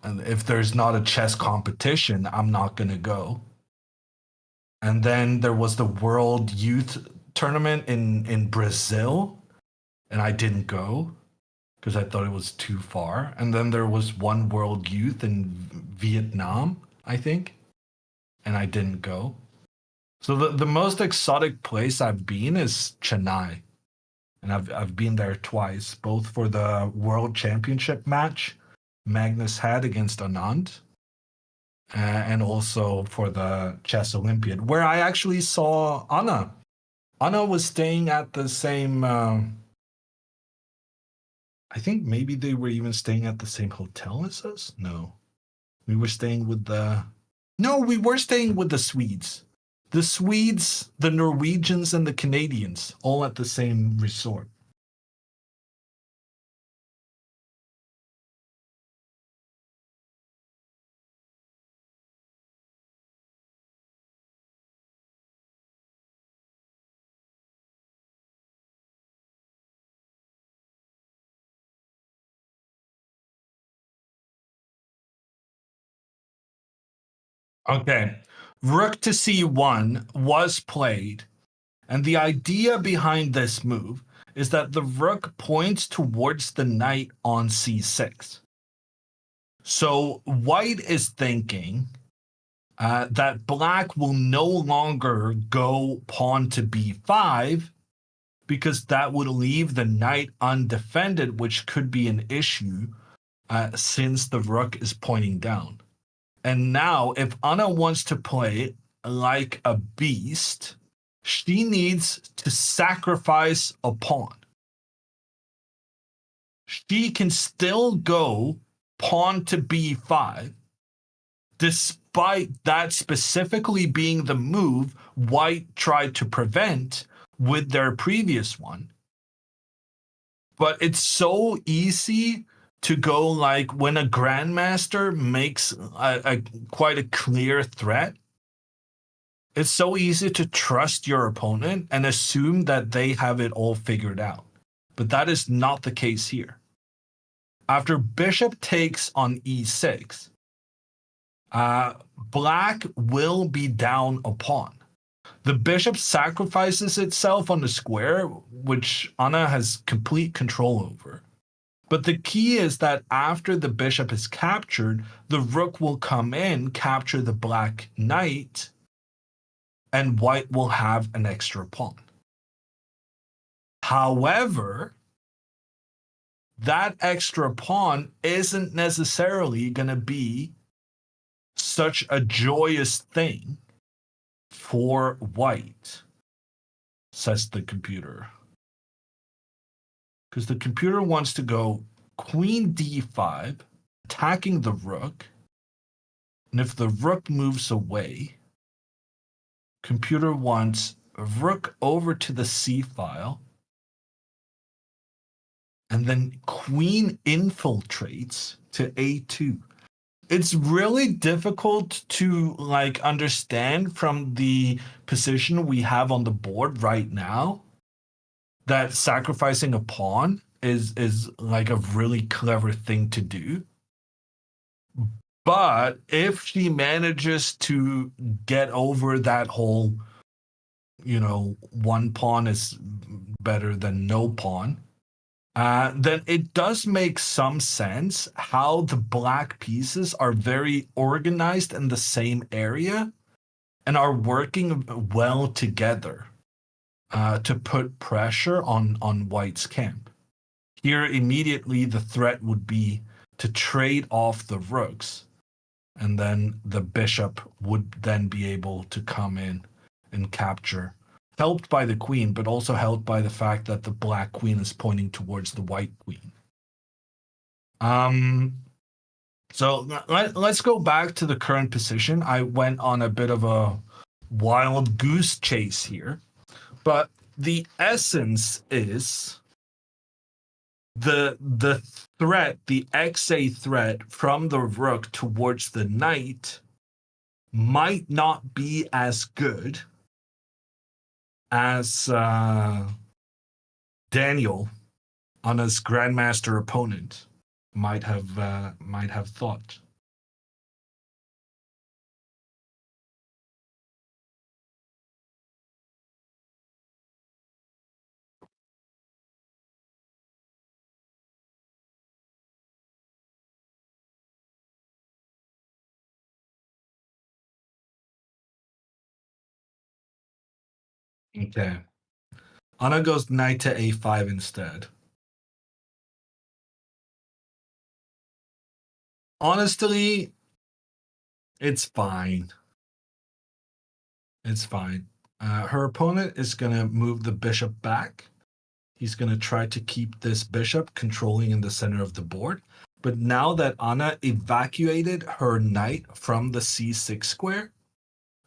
And if there's not a chess competition, I'm not going to go. And then there was the World Youth Tournament in Brazil, and I didn't go because I thought it was too far. And then there was one World Youth in Vietnam, I think, and I didn't go. So the most exotic place I've been is Chennai, and I've been there twice, both for the World Championship match Magnus had against Anand, and also for the Chess Olympiad, where I actually saw Anna. Anna was staying at the same. I think maybe they were even staying at the same hotel as us. No, we were staying with the. No, we were staying with the Swedes. The Swedes, the Norwegians, and the Canadians all at the same resort. Okay. Rook to c1 was played, and the idea behind this move is that the rook points towards the knight on c6. So white is thinking that black will no longer go pawn to b5 because that would leave the knight undefended, which could be an issue since the rook is pointing down. And now, if Anna wants to play like a beast, she needs to sacrifice a pawn. She can still go pawn to b5, despite that specifically being the move white tried to prevent with their previous one. But it's so easy to go like when a grandmaster makes a quite a clear threat. It's so easy to trust your opponent and assume that they have it all figured out. But that is not the case here. After bishop takes on e6, black will be down a pawn. The bishop sacrifices itself on the square, which Anna has complete control over. But the key is that after the bishop is captured, the rook will come in, capture the black knight, and white will have an extra pawn. However, that extra pawn isn't necessarily going to be such a joyous thing for white, says the computer. Because the computer wants to go queen d5, attacking the rook. And if the rook moves away, computer wants rook over to the c file, and then queen infiltrates to a2. It's really difficult to like understand from the position we have on the board right now that sacrificing a pawn is like a really clever thing to do. But if she manages to get over that whole, one pawn is better than no pawn, then it does make some sense how the black pieces are very organized in the same area and are working well together to put pressure on white's camp. Here, immediately, the threat would be to trade off the rooks, and then the bishop would then be able to come in and capture, helped by the queen, but also helped by the fact that the black queen is pointing towards the white queen. So let's go back to the current position. I went on a bit of a wild goose chase here, but the essence is the threat, the XA threat from the rook towards the knight might not be as good as Daniel, Anna's grandmaster opponent, might have thought. Okay. Anna goes knight to a5 instead. Honestly, it's fine. It's fine. Her opponent is going to move the bishop back. He's going to try to keep this bishop controlling in the center of the board. But now that Anna evacuated her knight from the c6 square,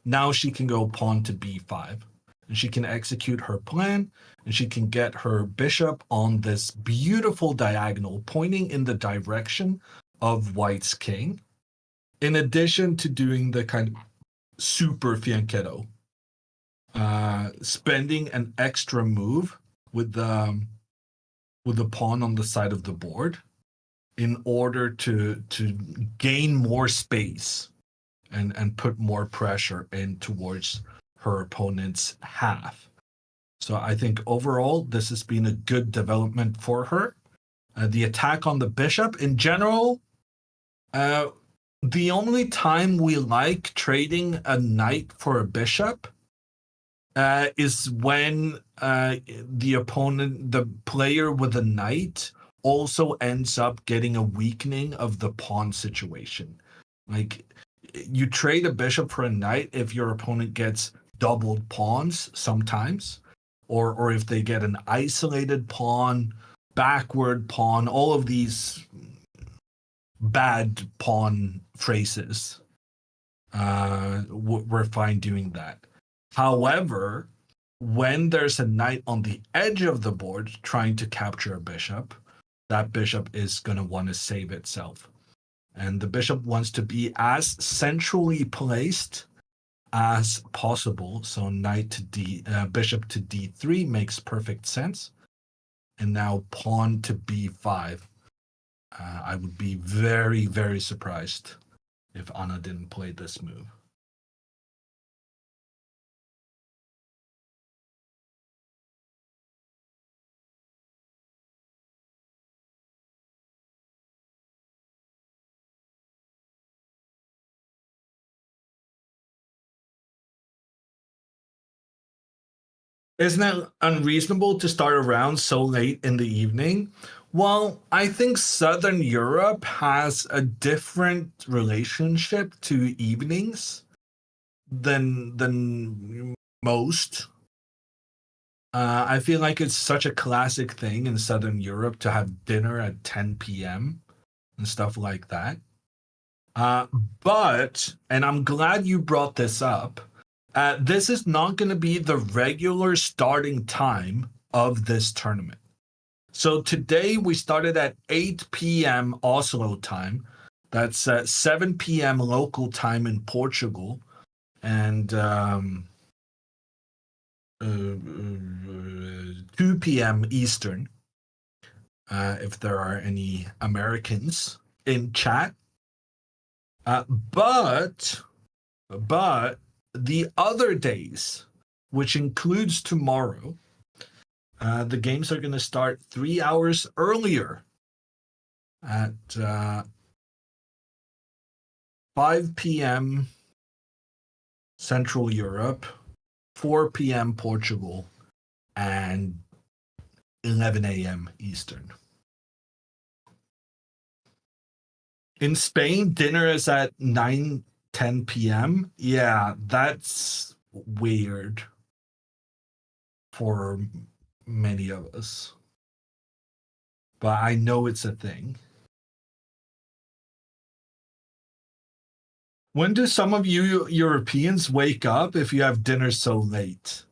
now she can go pawn to b5. And she can execute her plan, and she can get her bishop on this beautiful diagonal pointing in the direction of white's king, in addition to doing the kind of super fianchetto, spending an extra move with the pawn on the side of the board in order to gain more space and put more pressure in towards her opponent's half. So I think overall this has been a good development for her. The attack on the bishop in general, the only time we like trading a knight for a bishop is when the opponent, the player with a knight, also ends up getting a weakening of the pawn situation. Like, you trade a bishop for a knight if your opponent gets doubled pawns sometimes, or if they get an isolated pawn, backward pawn, all of these bad pawn phrases. We're fine doing that. However, when there's a knight on the edge of the board trying to capture a bishop, that bishop is going to want to save itself. And the bishop wants to be as centrally placed as possible. So bishop to d3 makes perfect sense. And now pawn to b5. I would be very, very surprised if Anna didn't play this move. Isn't it unreasonable to start a round so late in the evening? Well, I think Southern Europe has a different relationship to evenings than most. I feel like it's such a classic thing in Southern Europe to have dinner at 10 p.m. and stuff like that. Uh, but, and I'm glad you brought this up, this is not going to be the regular starting time of this tournament. So today we started at 8 p.m. Oslo time. That's 7 p.m. local time in Portugal. And 2 p.m. Eastern, if there are any Americans in chat. But the other days, which includes tomorrow, the games are going to start 3 hours earlier at 5 p.m. Central Europe, 4 p.m. Portugal, and 11 a.m. Eastern. In Spain, dinner is at 9:10 p.m. Yeah, that's weird for many of us. But I know it's a thing. When do some of you Europeans wake up if you have dinner so late?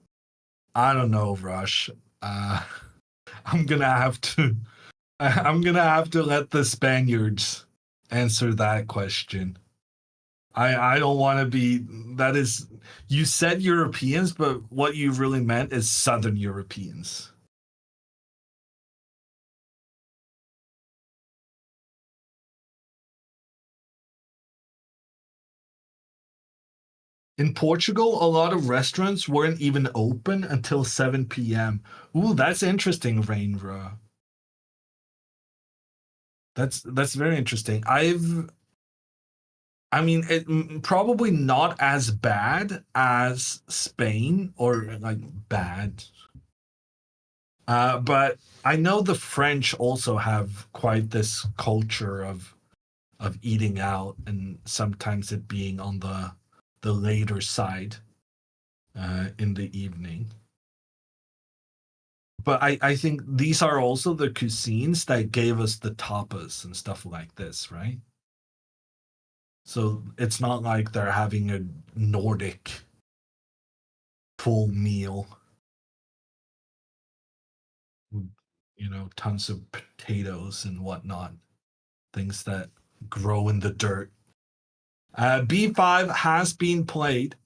I don't know, Rush. I'm gonna have to. I'm gonna have to let the Spaniards answer that question. I don't want to be. That is, you said Europeans, but what you really meant is Southern Europeans. In Portugal, a lot of restaurants weren't even open until 7 p.m. Ooh, that's interesting, Rainra. That's very interesting. I mean, probably not as bad as Spain or like bad. But I know the French also have quite this culture of eating out and sometimes it being on the later side in the evening. But I think these are also the cuisines that gave us the tapas and stuff like this, right? So it's not like they're having a Nordic full meal with, tons of potatoes and whatnot, things that grow in the dirt. B5 has been played.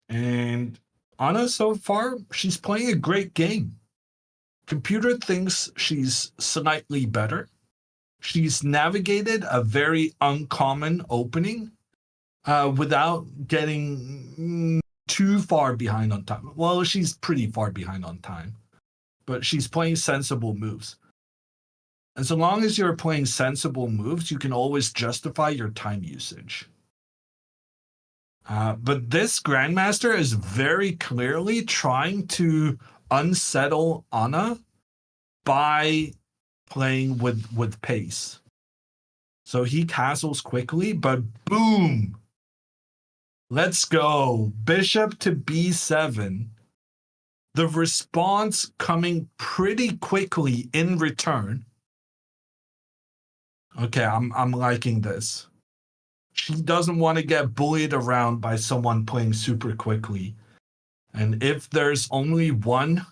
And Anna, so far, she's playing a great game. Computer thinks she's slightly better. She's navigated a very uncommon opening without getting too far behind on time. Well, she's pretty far behind on time, but she's playing sensible moves. And so long as you're playing sensible moves, you can always justify your time usage. But this Grandmaster is very clearly trying to unsettle Anna by playing with pace. So he castles quickly, but boom! Let's go. Bishop to b7. The response coming pretty quickly in return. Okay, I'm liking this. she doesn't want to get bullied around by someone playing super quickly. And if there's only one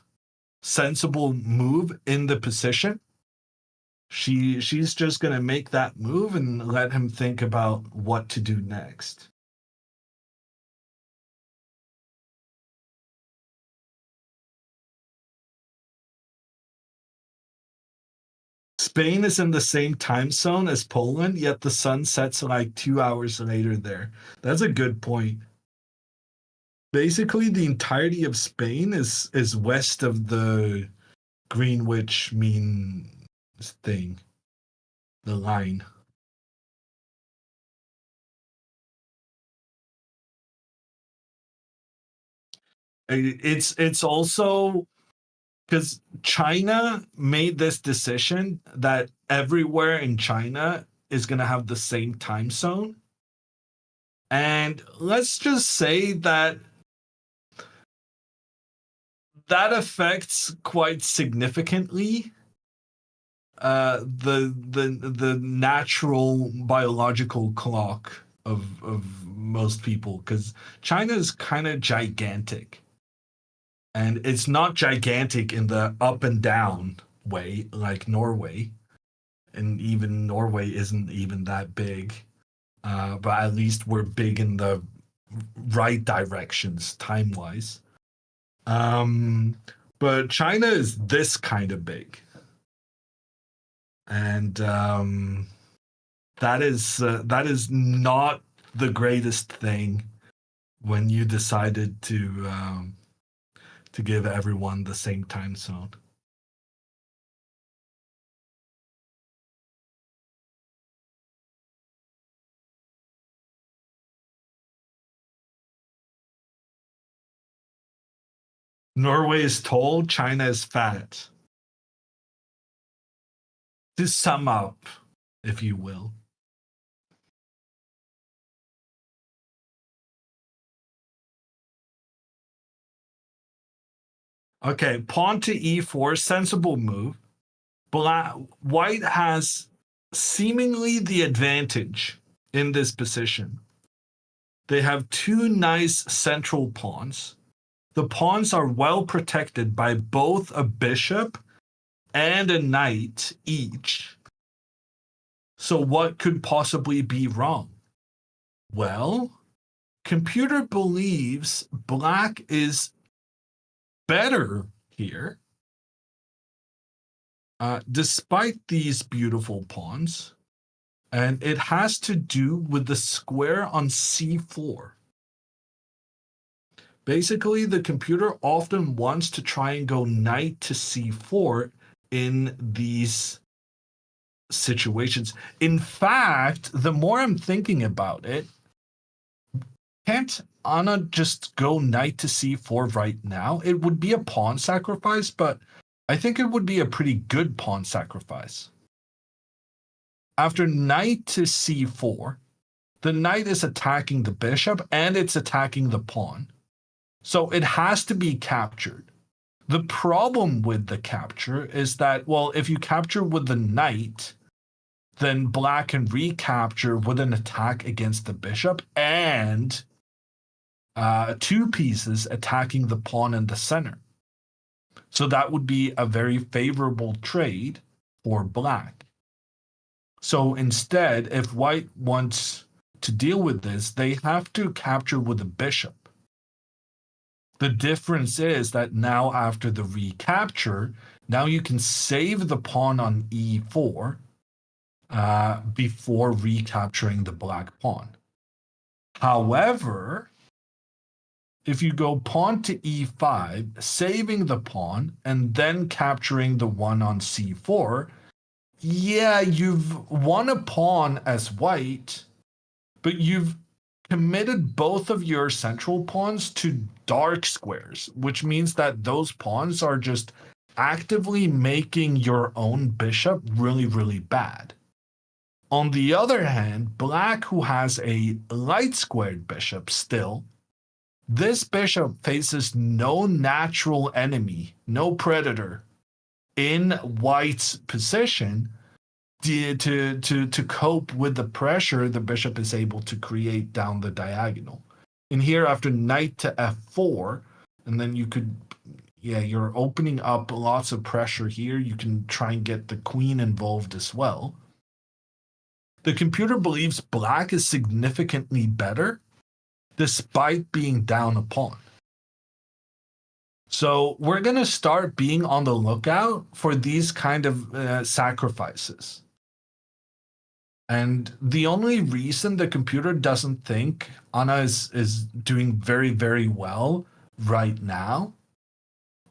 sensible move in the position, she's just gonna make that move and let him think about what to do next. Spain is in the same time zone as Poland, yet the sun sets like 2 hours later there. That's a good point. Basically, the entirety of Spain is west of the Greenwich Mean thing, the line. It's also because China made this decision that everywhere in China is going to have the same time zone. And let's just say that that affects quite significantly the natural biological clock of most people, because China is kind of gigantic, and it's not gigantic in the up and down way like Norway, and even Norway isn't even that big, but at least we're big in the right directions time wise. Um, but China is this kind of big, and that is not the greatest thing when you decided to give everyone the same time zone. Norway is tall, China is fat. To sum up, if you will. Okay, pawn to e4, sensible move. White has seemingly the advantage in this position. They have two nice central pawns. The pawns are well protected by both a bishop and a knight each. So, what could possibly be wrong? Well, computer believes black is better here, despite these beautiful pawns. And it has to do with the square on c4. Basically, the computer often wants to try and go knight to c4 in these situations. In fact, the more I'm thinking about it, can't Anna just go knight to c4 right now? It would be a pawn sacrifice, but I think it would be a pretty good pawn sacrifice. After knight to c4, the knight is attacking the bishop and it's attacking the pawn. So it has to be captured. The problem with the capture is that, well, if you capture with the knight, then black can recapture with an attack against the bishop and two pieces attacking the pawn in the center. So that would be a very favorable trade for black. So instead, if white wants to deal with this, they have to capture with a bishop. The difference is that now after the recapture, now you can save the pawn on e4 before recapturing the black pawn. However, if you go pawn to e5, saving the pawn, and then capturing the one on c4, yeah, you've won a pawn as white, but you've committed both of your central pawns to dark squares, which means that those pawns are just actively making your own bishop really, really bad. On the other hand, black, who has a light squared bishop still, this bishop faces no natural enemy, no predator in white's position. to cope with the pressure, the bishop is able to create down the diagonal. And here, after knight to f4, and then you could, yeah, you're opening up lots of pressure here. You can try and get the queen involved as well. The computer believes black is significantly better despite being down a pawn. So we're going to start being on the lookout for these kind of sacrifices. And the only reason the computer doesn't think Anna is doing very, very well right now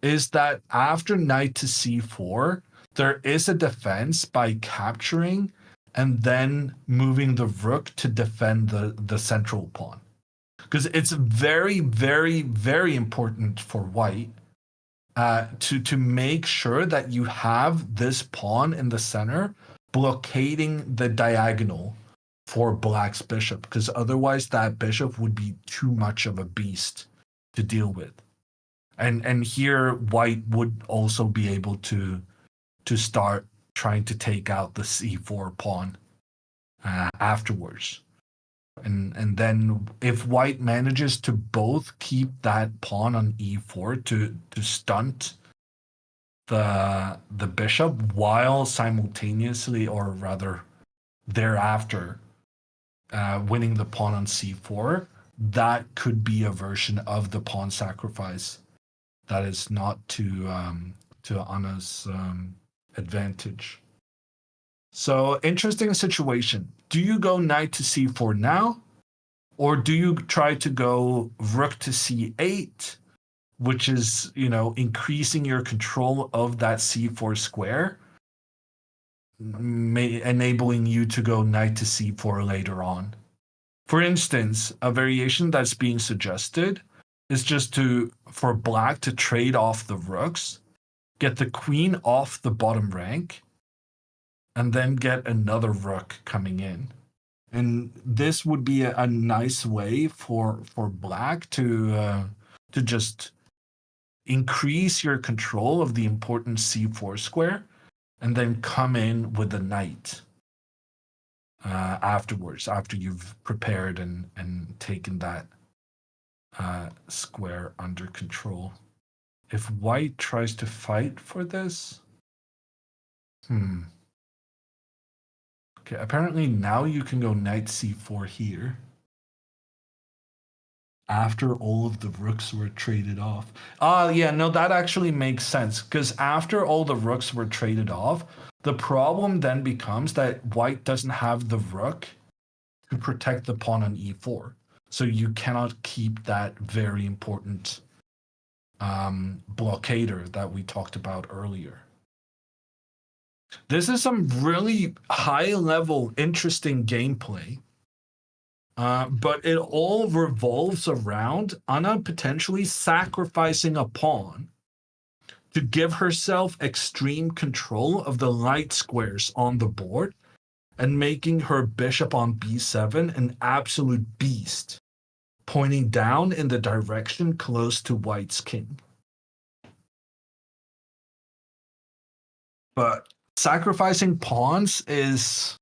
is that after knight to c4, there is a defense by capturing and then moving the rook to defend the central pawn. Because it's very, very, very important for white to make sure that you have this pawn in the center blockading the diagonal for black's bishop, because otherwise that bishop would be too much of a beast to deal with. And here white would also be able to start trying to take out the c4 pawn afterwards. And then if white manages to both keep that pawn on e4 to stunt the bishop while simultaneously, or rather thereafter, winning the pawn on c4, that could be a version of the pawn sacrifice that is not to Anna's advantage. So interesting situation. Do you go knight to c4 now? Or do you try to go rook to c8, which is, increasing your control of that c4 square, enabling you to go knight to c4 later on? For instance, a variation that's being suggested is just for black to trade off the rooks, get the queen off the bottom rank, and then get another rook coming in. And this would be a nice way for black to just increase your control of the important c4 square, and then come in with the knight afterwards, after you've prepared and taken that square under control. If white tries to fight for this, okay, apparently now you can go knight c4 here after all of the rooks were traded off. Yeah, no, that actually makes sense, because after all the rooks were traded off, the problem then becomes that white doesn't have the rook to protect the pawn on e4. So you cannot keep that very important blockader that we talked about earlier. This is some really high-level, interesting gameplay. But it all revolves around Anna potentially sacrificing a pawn to give herself extreme control of the light squares on the board and making her bishop on b7 an absolute beast, pointing down in the direction close to white's king. But sacrificing pawns is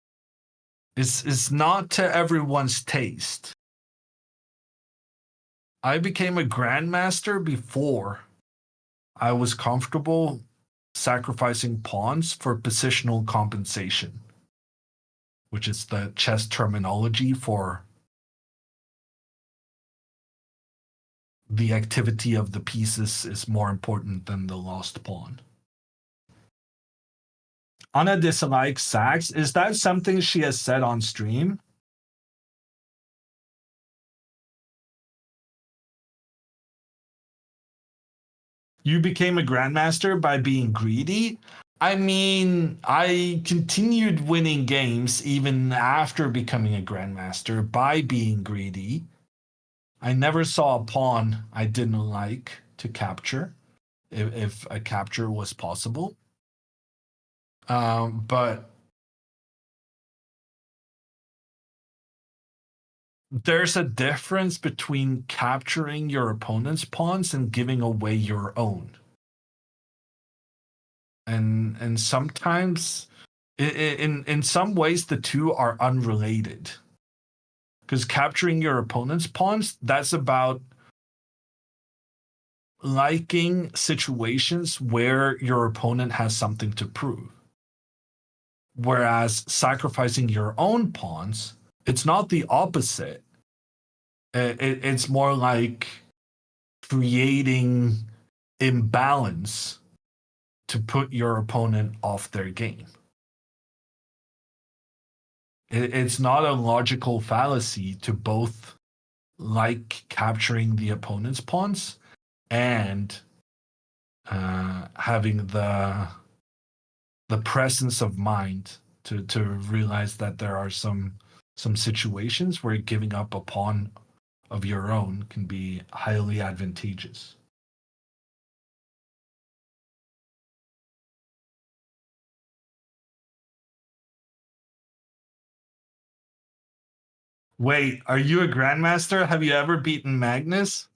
not to everyone's taste. I became a grandmaster before I was comfortable sacrificing pawns for positional compensation, which is the chess terminology for the activity of the pieces is more important than the lost pawn. Anna dislikes sacks. Is that something she has said on stream? You became a grandmaster by being greedy? I mean, I continued winning games even after becoming a grandmaster by being greedy. I never saw a pawn I didn't like to capture, if a capture was possible. But there's a difference between capturing your opponent's pawns and giving away your own. And sometimes In some ways, the two are unrelated. Because capturing your opponent's pawns, that's about liking situations where your opponent has something to prove. Whereas sacrificing your own pawns, it's not the opposite. It's more like creating imbalance to put your opponent off their game. It's not a logical fallacy to both like capturing the opponent's pawns and having the presence of mind to realize that there are some situations where giving up a pawn of your own can be highly advantageous. Wait, are you a grandmaster? Have you ever beaten Magnus?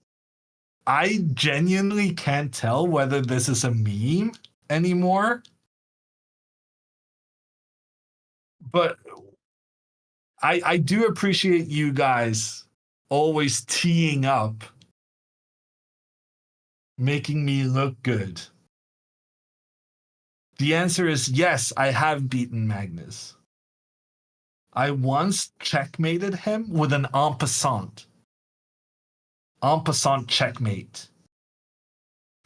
I genuinely can't tell whether this is a meme anymore, but I do appreciate you guys always teeing up, making me look good. The answer is yes, I have beaten Magnus. I once checkmated him with an en passant. En passant checkmate.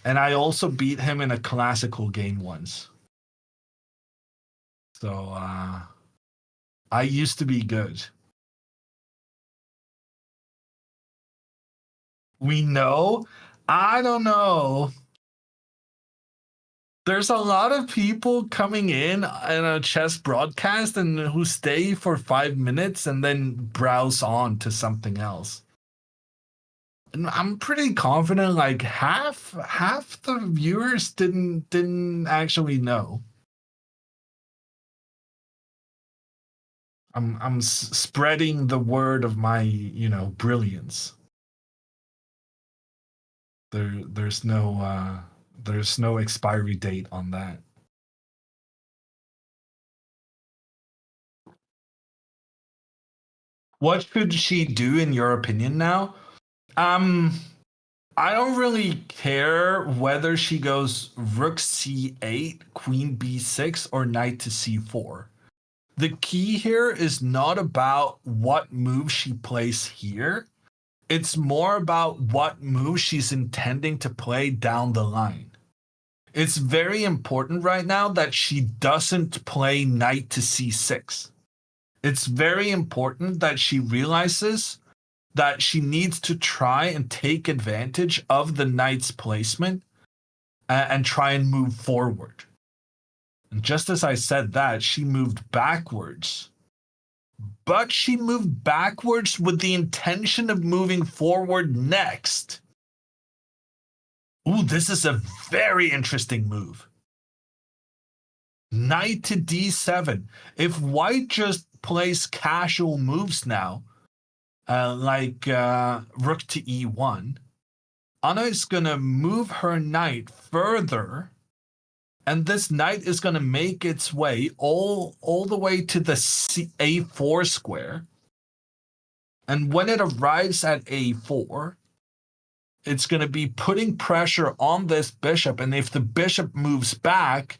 And I also beat him in a classical game once. So I used to be good. We know? I don't know. There's a lot of people coming in a chess broadcast and who stay for 5 minutes and then browse on to something else. And I'm pretty confident like half the viewers didn't actually know. I'm spreading the word of my, brilliance. There's no expiry date on that. What should she do in your opinion now? I don't really care whether she goes rook c8, queen b6, or knight to c4. The key here is not about what move she plays here. It's more about what move she's intending to play down the line. It's very important right now that she doesn't play knight to c6. It's very important that she realizes that she needs to try and take advantage of the knight's placement and try and move forward. And just as I said that, she moved backwards. But she moved backwards with the intention of moving forward next. Ooh, this is a very interesting move. Knight to d7. If white just plays casual moves now, like rook to e1, Anna is going to move her knight further, and this knight is going to make its way all the way to the a4 square. And when it arrives at a4, it's going to be putting pressure on this bishop, and if the bishop moves back,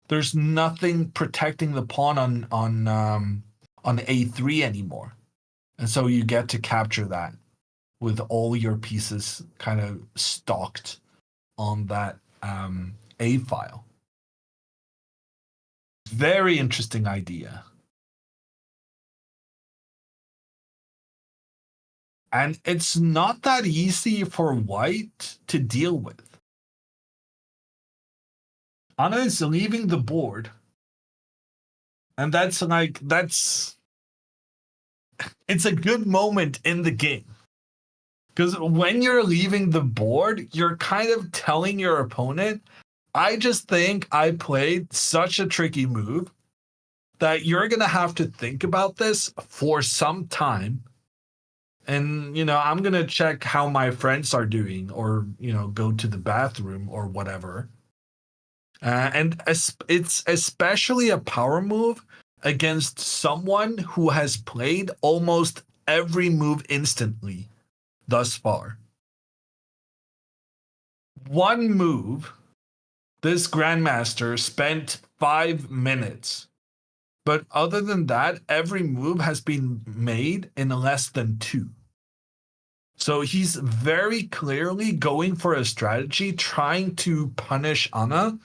there's nothing protecting the pawn on a3 anymore. And so you get to capture that with all your pieces kind of stocked on that A file. Very interesting idea. And it's not that easy for white to deal with. Anna is leaving the board. And it's a good moment in the game. Because when you're leaving the board, you're kind of telling your opponent, I just think I played such a tricky move that you're going to have to think about this for some time. And, I'm going to check how my friends are doing or, go to the bathroom or whatever. It's especially a power move against someone who has played almost every move instantly thus far. One move, this Grandmaster spent 5 minutes. But other than that, every move has been made in less than two. So he's very clearly going for a strategy trying to punish Anna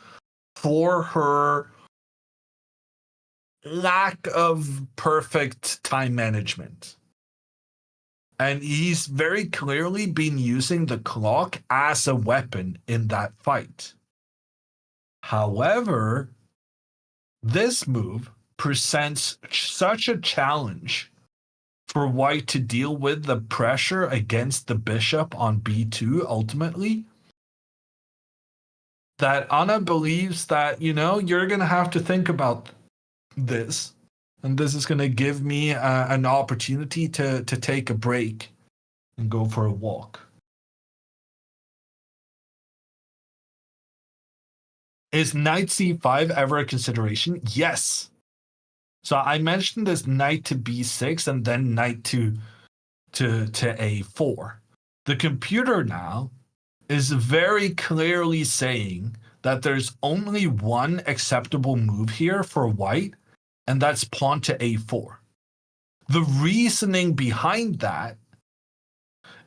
for her lack of perfect time management. And he's very clearly been using the clock as a weapon in that fight. However, this move presents such a challenge for white to deal with the pressure against the bishop on b2 ultimately, that Anna believes that, you're going to have to think about this. And this is going to give me an opportunity to take a break and go for a walk. Is knight c5 ever a consideration? Yes. So I mentioned this knight to b6 and then knight to a4. The computer now is very clearly saying that there's only one acceptable move here for white, and that's pawn to a4. The reasoning behind that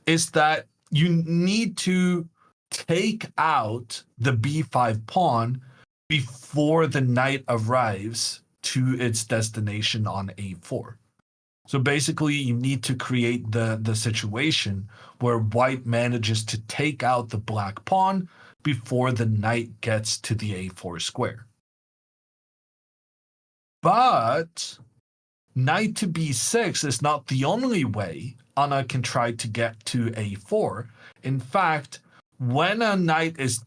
is that you need to take out the b5 pawn before the knight arrives to its destination on a4. So basically, you need to create the situation where white manages to take out the black pawn before the knight gets to the a4 square. But knight to b6 is not the only way Anna can try to get to a4. In fact, when a knight is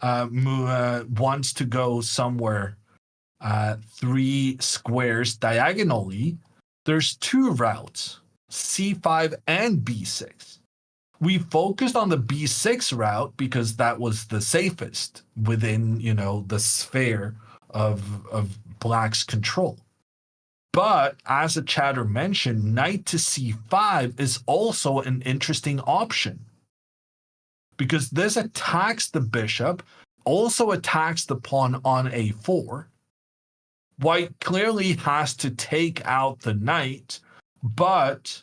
wants to go somewhere 3 squares diagonally, there's two routes, c5 and b6. We focused on the b6 route because that was the safest within, the sphere of black's control. But as a chatter mentioned, knight to c5 is also an interesting option because this attacks the bishop, also attacks the pawn on a4. White clearly has to take out the knight, but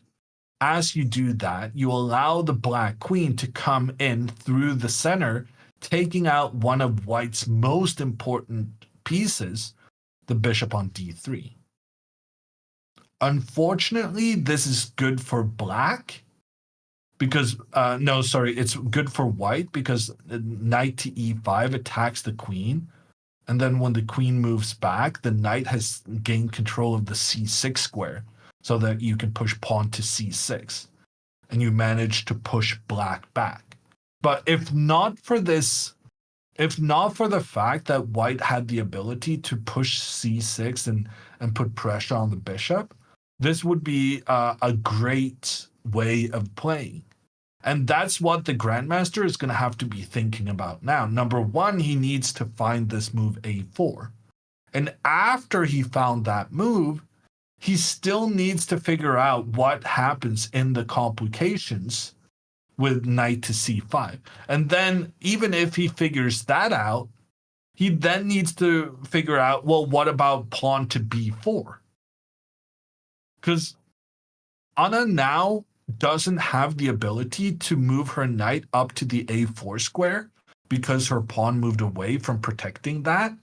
as you do that, you allow the black queen to come in through the center, taking out one of white's most important pieces, the bishop on d3. Unfortunately, this is good for black because, it's good for white because knight to e5 attacks the queen. And then when the queen moves back, the knight has gained control of the c6 square so that you can push pawn to c6 and you manage to push black back. But if not for the fact that white had the ability to push c6 and put pressure on the bishop, this would be a great way of playing. And that's what the Grandmaster is going to have to be thinking about now. Number one, he needs to find this move a4. And after he found that move, he still needs to figure out what happens in the complications with knight to c5. And then even if he figures that out, he then needs to figure out, well, what about pawn to b4? Because Anna now doesn't have the ability to move her knight up to the a4 square because her pawn moved away from protecting that.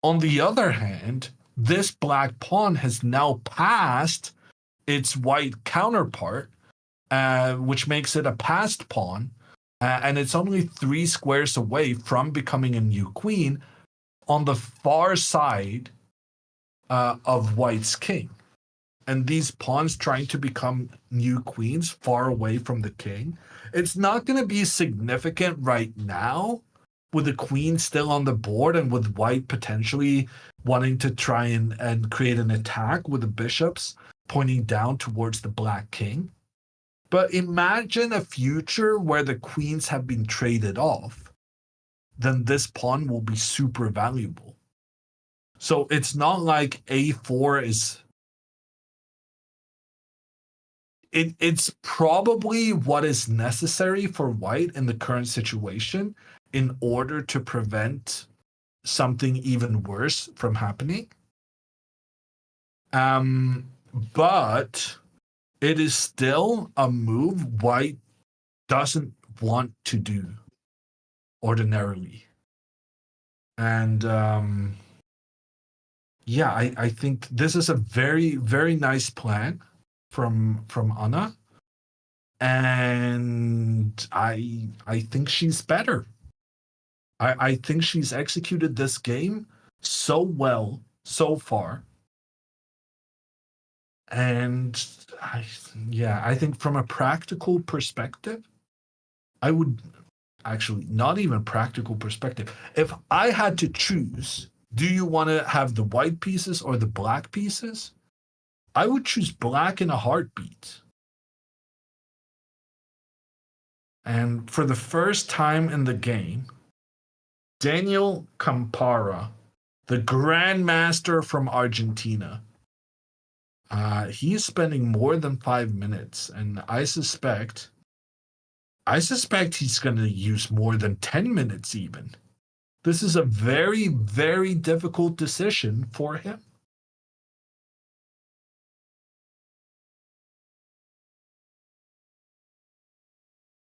On the other hand, this black pawn has now passed its white counterpart, which makes it a passed pawn, and it's only 3 squares away from becoming a new queen on the far side of white's king. And these pawns trying to become new queens far away from the king, it's not going to be significant right now with the queen still on the board and with white potentially wanting to try and create an attack with the bishops pointing down towards the black king. But imagine a future where the queens have been traded off then this pawn will be super valuable. So it's not like a4 is it's probably what is necessary for white in the current situation in order to prevent something even worse from happening. Um, but it is still a move white doesn't want to do ordinarily. And yeah, I think this is a very, very nice plan from Anna. And I think she's better. I think she's executed this game so well so far. And yeah, I think from a practical perspective, I would actually not even practical perspective. If I had to choose, do you want to have the white pieces or the black pieces? I would choose black in a heartbeat. And for the first time in the game, Daniel Campara, the Grandmaster from Argentina, he's spending more than 5 minutes, and I suspect he's going to use more than 10 minutes even. This is a very, very difficult decision for him.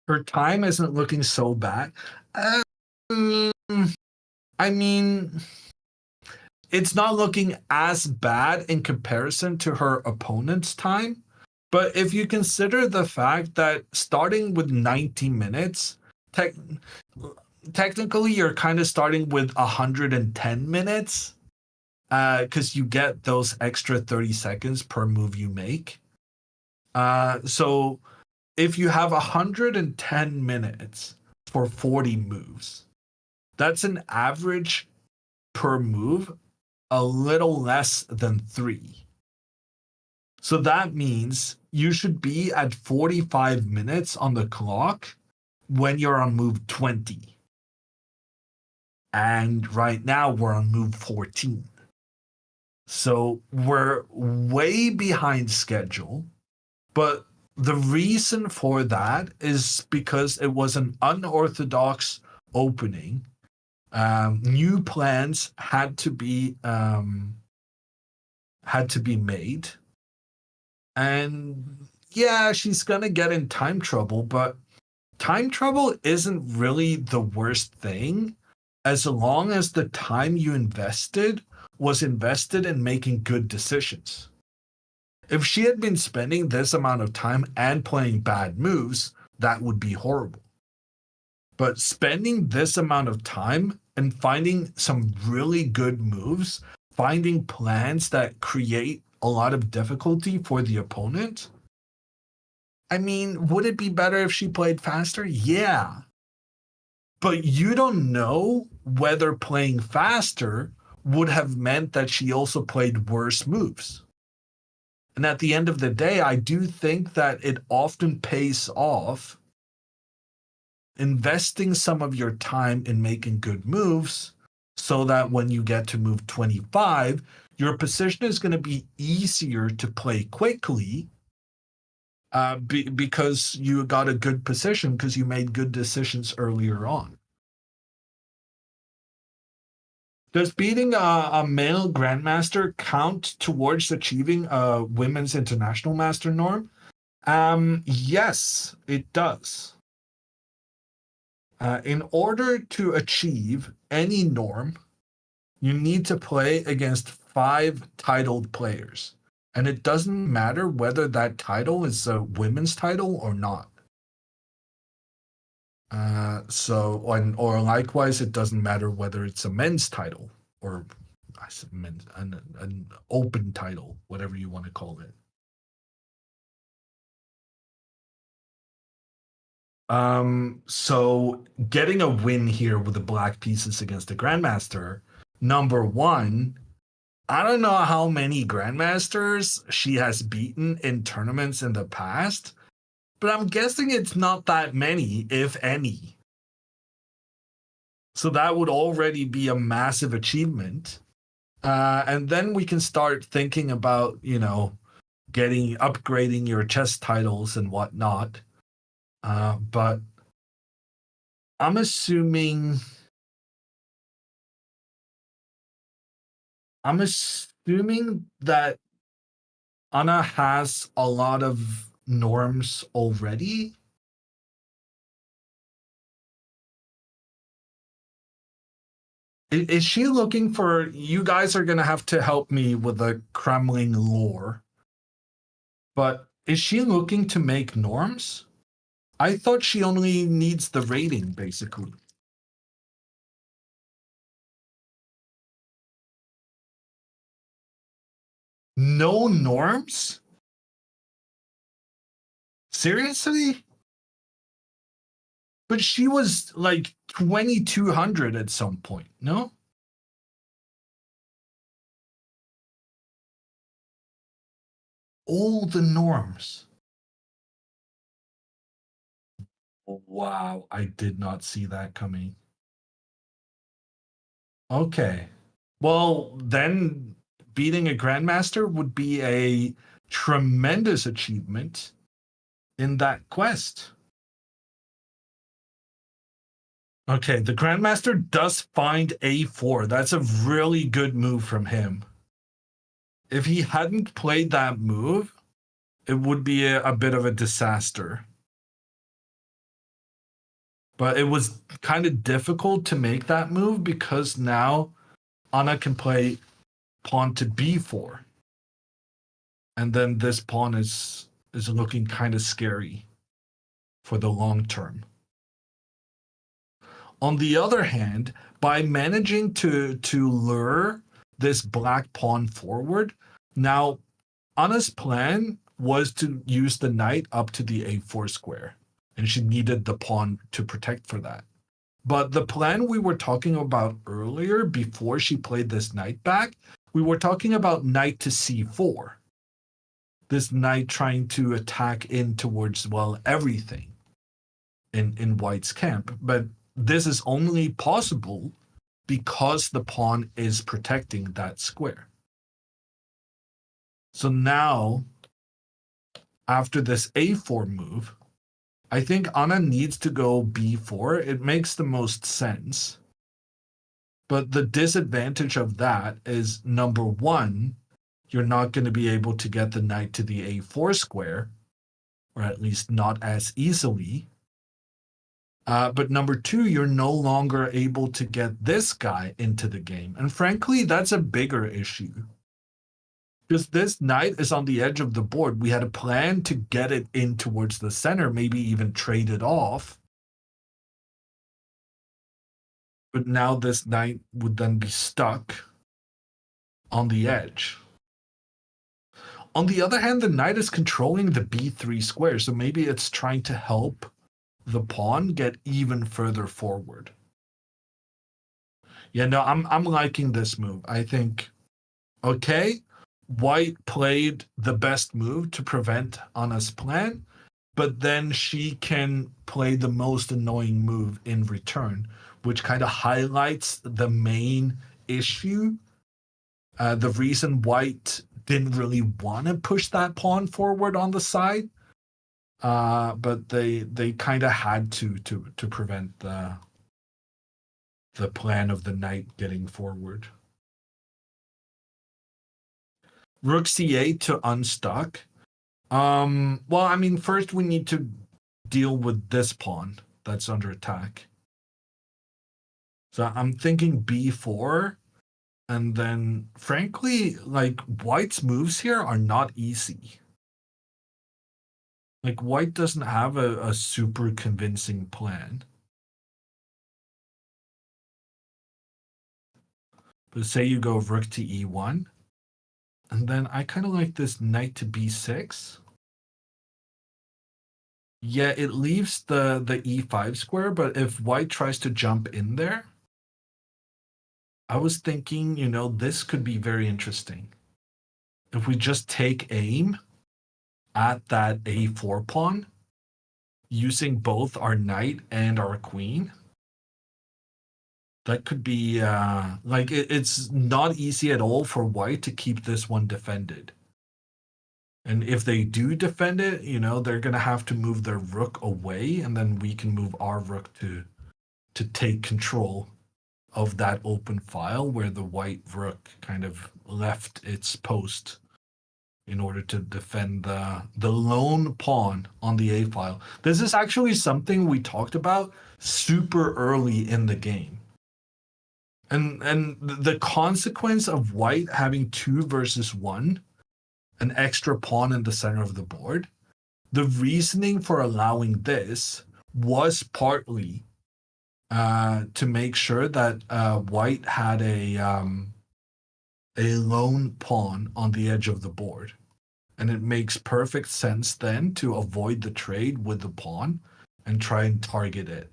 Her time isn't looking so bad. Um, I mean, it's not looking as bad in comparison to her opponent's time. But if you consider the fact that starting with 90 minutes, technically you're kind of starting with 110 minutes because you get those extra 30 seconds per move you make. So if you have 110 minutes for 40 moves, that's an average per move a little less than 3. So that means you should be at 45 minutes on the clock when you're on move 20. And right now we're on move 14. So we're way behind schedule. But the reason for that is because it was an unorthodox opening. New plans had to be made. And yeah, she's gonna get in time trouble, but time trouble isn't really the worst thing as long as the time you invested was invested in making good decisions. If she had been spending this amount of time and playing bad moves, that would be horrible. But spending this amount of time and finding some really good moves, finding plans that create a lot of difficulty for the opponent. I mean, would it be better if she played faster? Yeah. But you don't know whether playing faster would have meant that she also played worse moves. And at the end of the day, I do think that it often pays off investing some of your time in making good moves so that when you get to move 25, your position is going to be easier to play quickly because you got a good position because you made good decisions earlier on. Does beating a male grandmaster count towards achieving a women's international master norm? Yes, it does. In order to achieve any norm, you need to play against 5 titled players. And it doesn't matter whether that title is a women's title or not. Or likewise, it doesn't matter whether it's a men's title or I said men's, an open title, whatever you want to call it. So getting a win here with the black pieces against the Grandmaster, number one, I don't know how many Grandmasters she has beaten in tournaments in the past, but I'm guessing it's not that many, if any. So that would already be a massive achievement. And then we can start thinking about, upgrading your chess titles and whatnot. But I'm assuming that Anna has a lot of norms already. Is she looking for? You guys are gonna have to help me with the Kremlin lore. But is she looking to make norms? I thought she only needs the rating, basically. No norms? Seriously? But she was like 2200 at some point, no? All the norms. Wow, I did not see that coming. Okay. Well, then beating a grandmaster would be a tremendous achievement in that quest. Okay, the grandmaster does find a4. That's a really good move from him. If he hadn't played that move, it would be a bit of a disaster. But it was kind of difficult to make that move because now Anna can play pawn to b4. And then this pawn is looking kind of scary for the long term. On the other hand, by managing to lure this black pawn forward, now Anna's plan was to use the knight up to the a4 square, and she needed the pawn to protect for that. But the plan we were talking about earlier, before she played this knight back, we were talking about knight to c4. This knight trying to attack in towards, well, everything in White's camp. But this is only possible because the pawn is protecting that square. So now, after this a4 move, I think Anna needs to go b4. It makes the most sense. But the disadvantage of that is, number one, you're not going to be able to get the knight to the a4 square, or at least not as easily. But number two, you're no longer able to get this guy into the game. And frankly, that's a bigger issue. Because this knight is on the edge of the board. We had a plan to get it in towards the center, maybe even trade it off. But now this knight would then be stuck on the edge. On the other hand, the knight is controlling the b3 square, so maybe it's trying to help the pawn get even further forward. Yeah, no, I'm liking this move. I think, okay, White played the best move to prevent Anna's plan, but then she can play the most annoying move in return, which kind of highlights the main issue. The reason White didn't really want to push that pawn forward on the side, but they kind of had to prevent the plan of the knight getting forward. Rook c8 to unstuck. Well, I mean, first we need to deal with this pawn that's under attack. So I'm thinking b4, and then frankly, like, White's moves here are not easy. Like, White doesn't have a super convincing plan. But say you go rook to e1, and then I kind of like this knight to b6. Yeah, it leaves the e5 square, but if White tries to jump in there, I was thinking, this could be very interesting. If we just take aim at that a4 pawn, using both our knight and our queen, That could be like it's not easy at all for white to keep this one defended. And if they do defend it, they're gonna have to move their rook away, and then we can move our rook to take control of that open file where the white rook kind of left its post in order to defend the lone pawn on the A file. This is actually something we talked about super early in the game. And the consequence of white having 2 versus 1, an extra pawn in the center of the board, the reasoning for allowing this was partly to make sure that white had a lone pawn on the edge of the board. And it makes perfect sense then to avoid the trade with the pawn and try and target it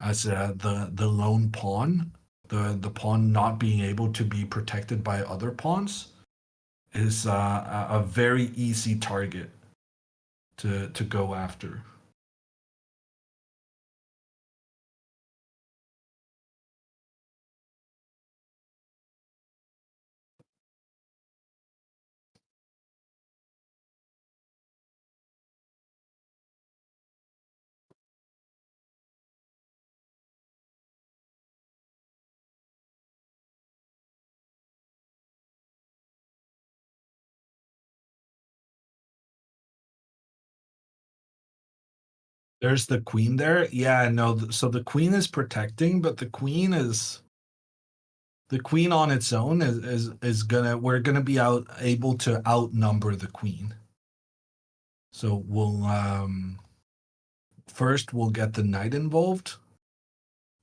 as the lone pawn, the pawn not being able to be protected by other pawns is a very easy target to go after. There's the queen there. Yeah, no. So the queen is protecting, but the queen on its own is gonna we're gonna be able to outnumber the queen. So we'll first we'll get the knight involved,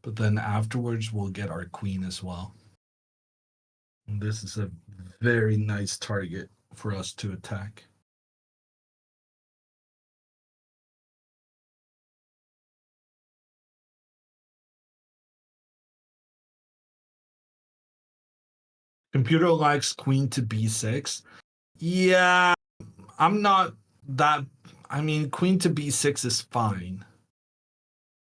but then afterwards we'll get our queen as well. And this is a very nice target for us to attack. Computer likes queen to b6. Yeah, I'm not that. I mean, queen to b6 is fine.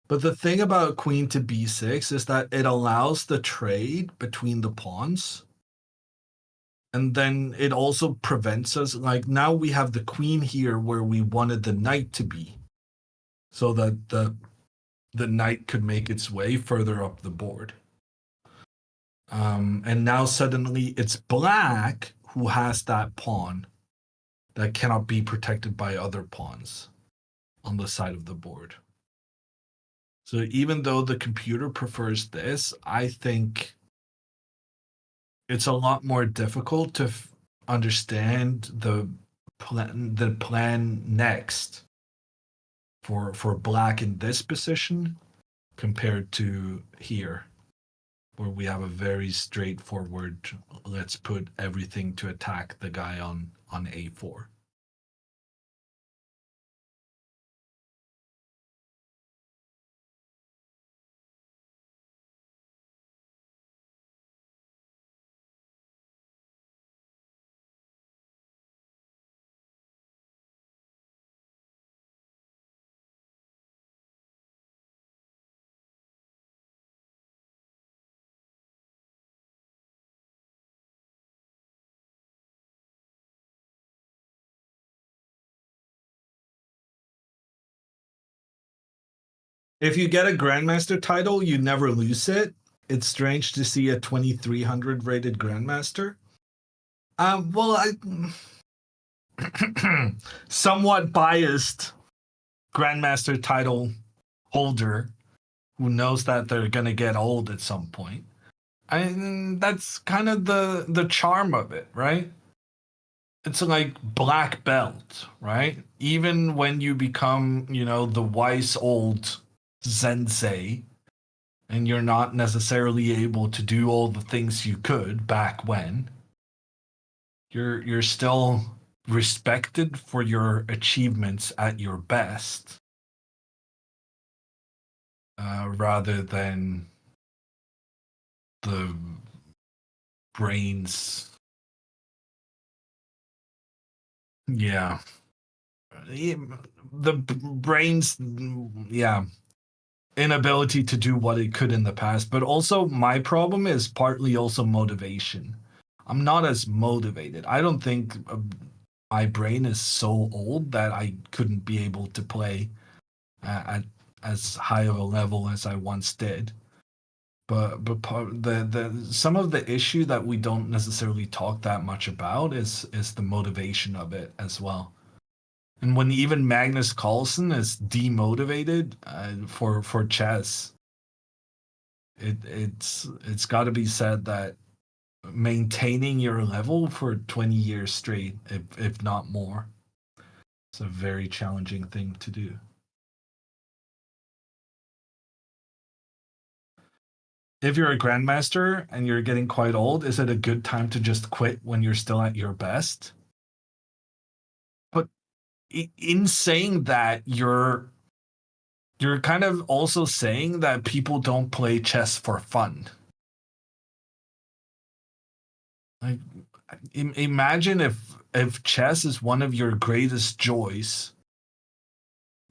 But the thing about queen to b6 is that it allows the trade between the pawns. And then it also prevents us, like now we have the queen here where we wanted the knight to be, so that the knight could make its way further up the board. And now suddenly it's black who has that pawn that cannot be protected by other pawns on the side of the board. So even though the computer prefers this, I think it's a lot more difficult to understand the plan next for black in this position compared to here, where we have a very straightforward, let's put everything to attack the guy on a4. If you get a grandmaster title, you never lose it. It's strange to see a 2300 rated grandmaster. Well, I somewhat biased grandmaster title holder who knows that they're gonna get old at some point. That's kind of the charm of it, right? It's like black belt, right? Even when you become, the wise old sensei, and you're not necessarily able to do all the things you could back when, you're still respected for your achievements at your best, rather than the brains. Yeah, the brains. Yeah, inability to do what it could in the past. But also, my problem is partly also motivation. I'm not as motivated. I don't think my brain is so old that I couldn't be able to play at as high of a level as I once did. But the some of the issue that we don't necessarily talk that much about is the motivation of it as well. And when even Magnus Carlsen is demotivated for chess, it's got to be said that maintaining your level for 20 years straight, if not more, it's a very challenging thing to do. If you're a grandmaster and you're getting quite old, is it a good time to just quit when you're still at your best? But in saying that, you're kind of also saying that people don't play chess for fun. Like, imagine if chess is one of your greatest joys,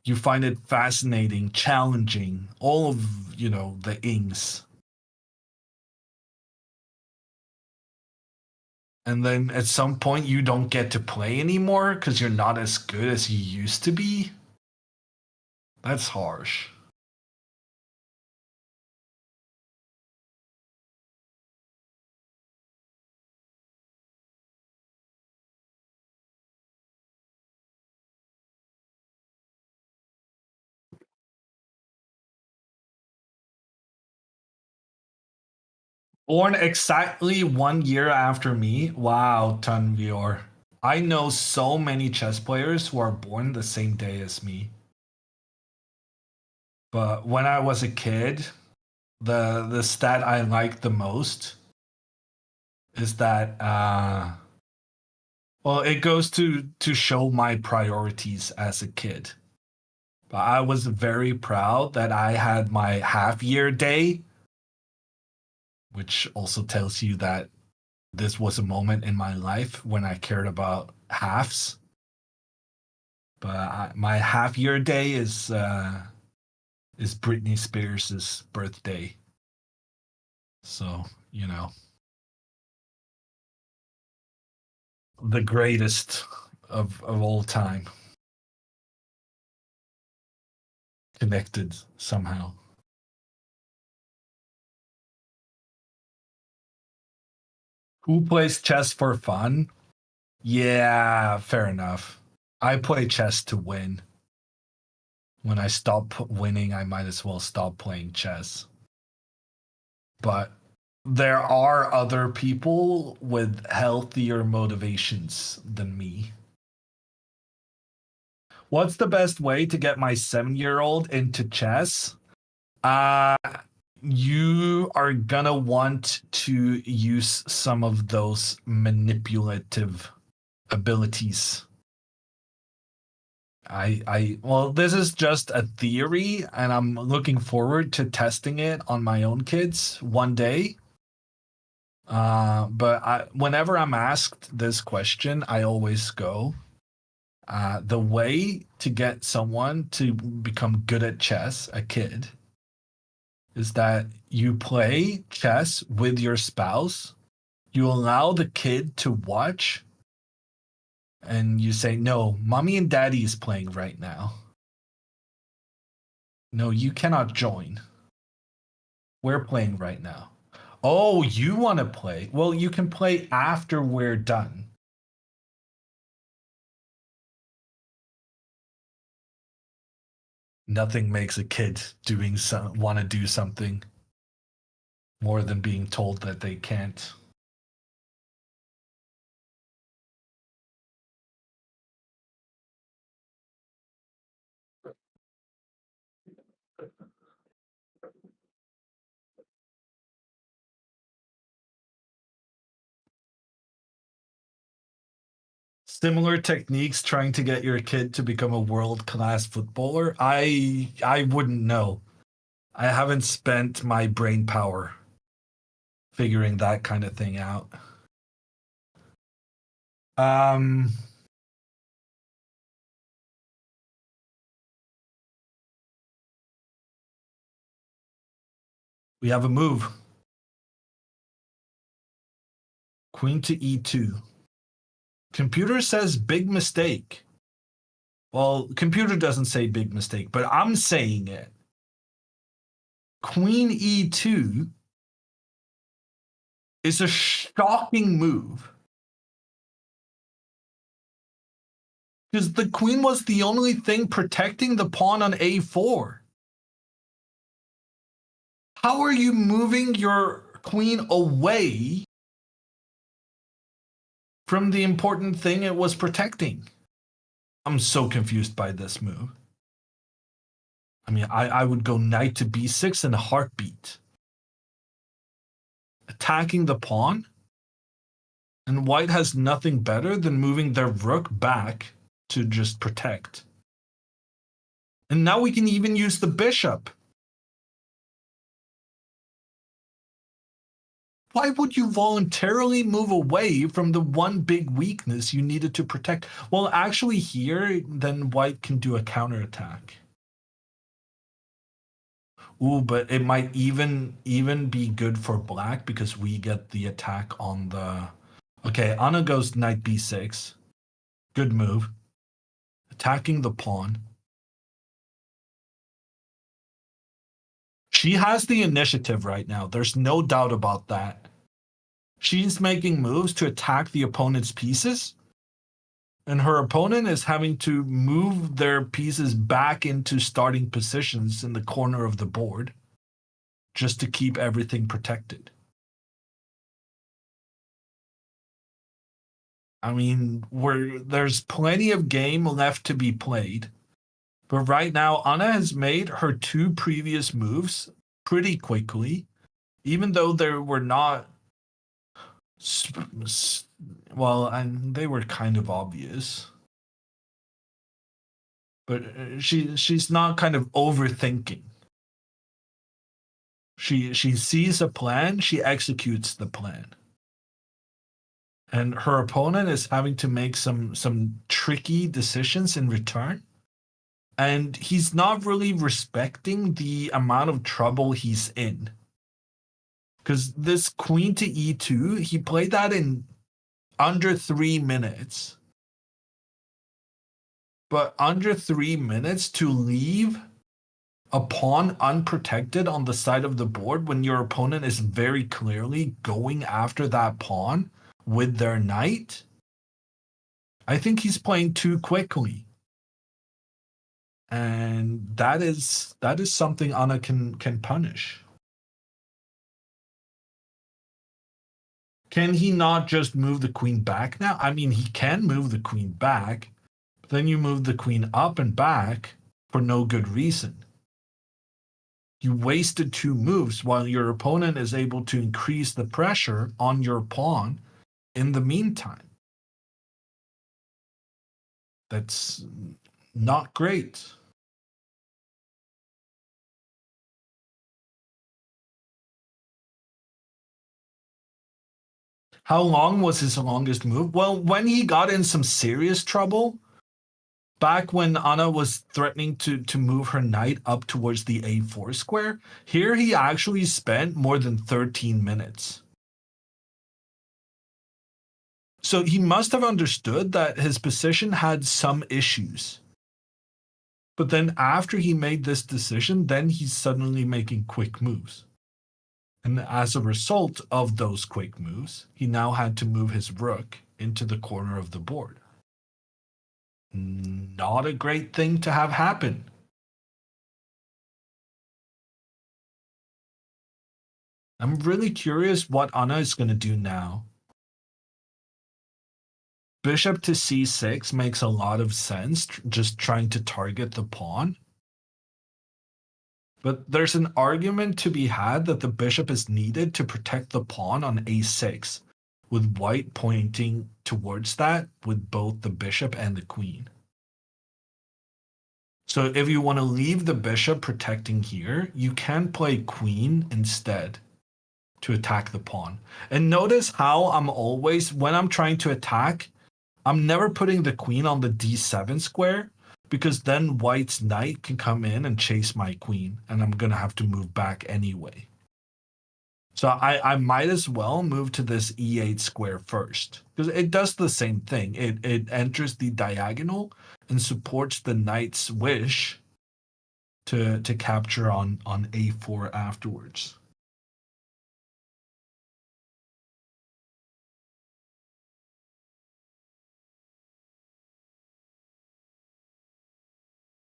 you find it fascinating, challenging, all of the ings, and then at some point you don't get to play anymore because you're not as good as you used to be. That's harsh. Born exactly 1 year after me. Wow, Tanvior. I know so many chess players who are born the same day as me. But when I was a kid, the stat I liked the most is that well, it goes to show my priorities as a kid. But I was very proud that I had my half year day, which also tells you that this was a moment in my life when I cared about halves. But my half year day is Britney Spears' birthday. So, the greatest of all time, connected somehow. Who plays chess for fun? Yeah, fair enough. I play chess to win. When I stop winning, I might as well stop playing chess. But there are other people with healthier motivations than me. What's the best way to get my 7-year-old into chess? Uh, you are gonna want to use some of those manipulative abilities. Well, this is just a theory, and I'm looking forward to testing it on my own kids one day. But whenever I'm asked this question, I always go, the way to get someone to become good at chess, a kid, is that you play chess with your spouse, you allow the kid to watch, and you say, no, mommy and daddy is playing right now. No, you cannot join. We're playing right now. Oh, you want to play? Well, you can play after we're done. Nothing makes a kid want to do something more than being told that they can't. Similar techniques trying to get your kid to become a world-class footballer. I wouldn't know. I haven't spent my brain power figuring that kind of thing out. Um We have a move. Queen to e2. Computer says big mistake. Well, computer doesn't say big mistake, but I'm saying it. Queen e2 is a shocking move. Because the queen was the only thing protecting the pawn on a4. How are you moving your queen away from the important thing it was protecting? I'm so confused by this move. I mean, I would go knight to b6 in a heartbeat. Attacking the pawn? And white has nothing better than moving their rook back to just protect. And now we can even use the bishop. Why would you voluntarily move away from the one big weakness you needed to protect? Well, actually here, then white can do a counterattack. Ooh, but it might even be good for black because we get the attack on the... Okay, Anna goes knight b6. Good move. Attacking the pawn. She has the initiative right now. There's no doubt about that. She's making moves to attack the opponent's pieces, and her opponent is having to move their pieces back into starting positions in the corner of the board just to keep everything protected. I mean, there's plenty of game left to be played. But right now, Anna has made her two previous moves pretty quickly, even though they were not... Well, and they were kind of obvious. But she's not kind of overthinking. She sees a plan, she executes the plan. And her opponent is having to make some tricky decisions in return. And he's not really respecting the amount of trouble he's in. Because this queen to e2, he played that in under 3 minutes. But under 3 minutes to leave a pawn unprotected on the side of the board when your opponent is very clearly going after that pawn with their knight, I think he's playing too quickly. And that is something Anna can punish. Can he not just move the queen back now? I mean, he can move the queen back, but then you move the queen up and back for no good reason. You wasted 2 moves while your opponent is able to increase the pressure on your pawn in the meantime. That's not great. How long was his longest move? Well, when he got in some serious trouble, back when Anna was threatening to move her knight up towards the a4 square, here he actually spent more than 13 minutes. So he must have understood that his position had some issues. But then after he made this decision, then he's suddenly making quick moves. And as a result of those quick moves, he now had to move his rook into the corner of the board. Not a great thing to have happen. I'm really curious what Anna is going to do now. Bishop to c6 makes a lot of sense, just trying to target the pawn. But there's an argument to be had that the bishop is needed to protect the pawn on a6, with white pointing towards that with both the bishop and the queen. So if you want to leave the bishop protecting here, you can play queen instead to attack the pawn. And notice how I'm always, when I'm trying to attack, I'm never putting the queen on the d7 square, because then white's knight can come in and chase my queen, and I'm going to have to move back anyway. So I might as well move to this e8 square first because it does the same thing. It enters the diagonal and supports the knight's wish to capture on a4 afterwards.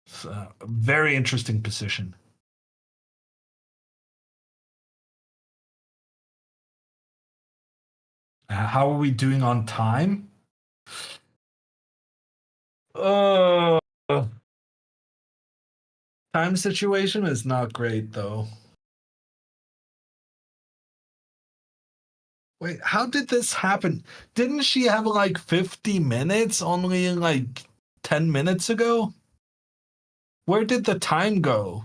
It's a very interesting position. How are we doing on time? Uh, time situation is not great though. Wait, how did this happen? Didn't she have like 50 minutes only like 10 minutes ago? Where did the time go?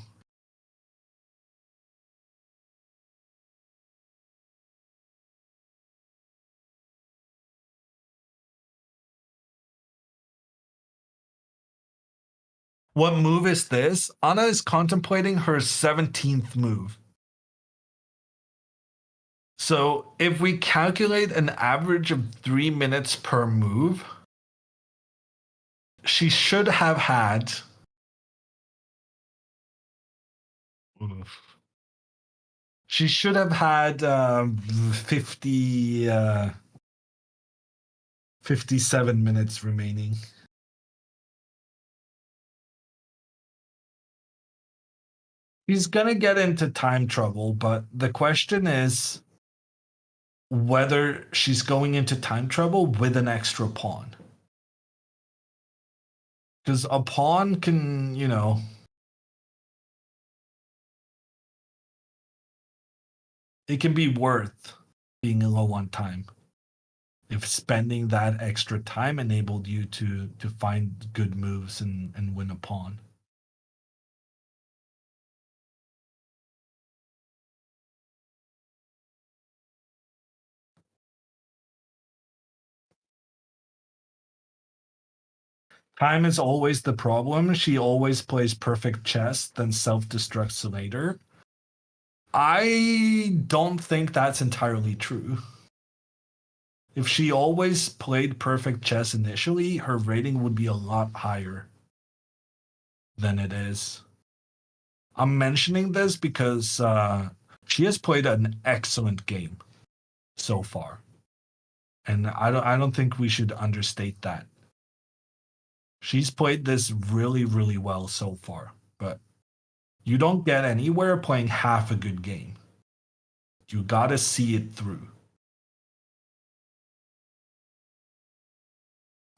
What move is this? Anna is contemplating her 17th move. So if we calculate an average of 3 minutes per move, she should have had. She should have had 50, 57 minutes remaining. He's gonna get into time trouble, but the question is whether she's going into time trouble with an extra pawn. Because a pawn can, it can be worth being low on time if spending that extra time enabled you to find good moves and win a pawn. Time is always the problem. She always plays perfect chess, then self destructs later. I don't think that's entirely true. If she always played perfect chess initially, her rating would be a lot higher than it is. I'm mentioning this because she has played an excellent game so far, and I don't think we should understate that. She's played this really really well so far, but you don't get anywhere playing half a good game. You gotta see it through.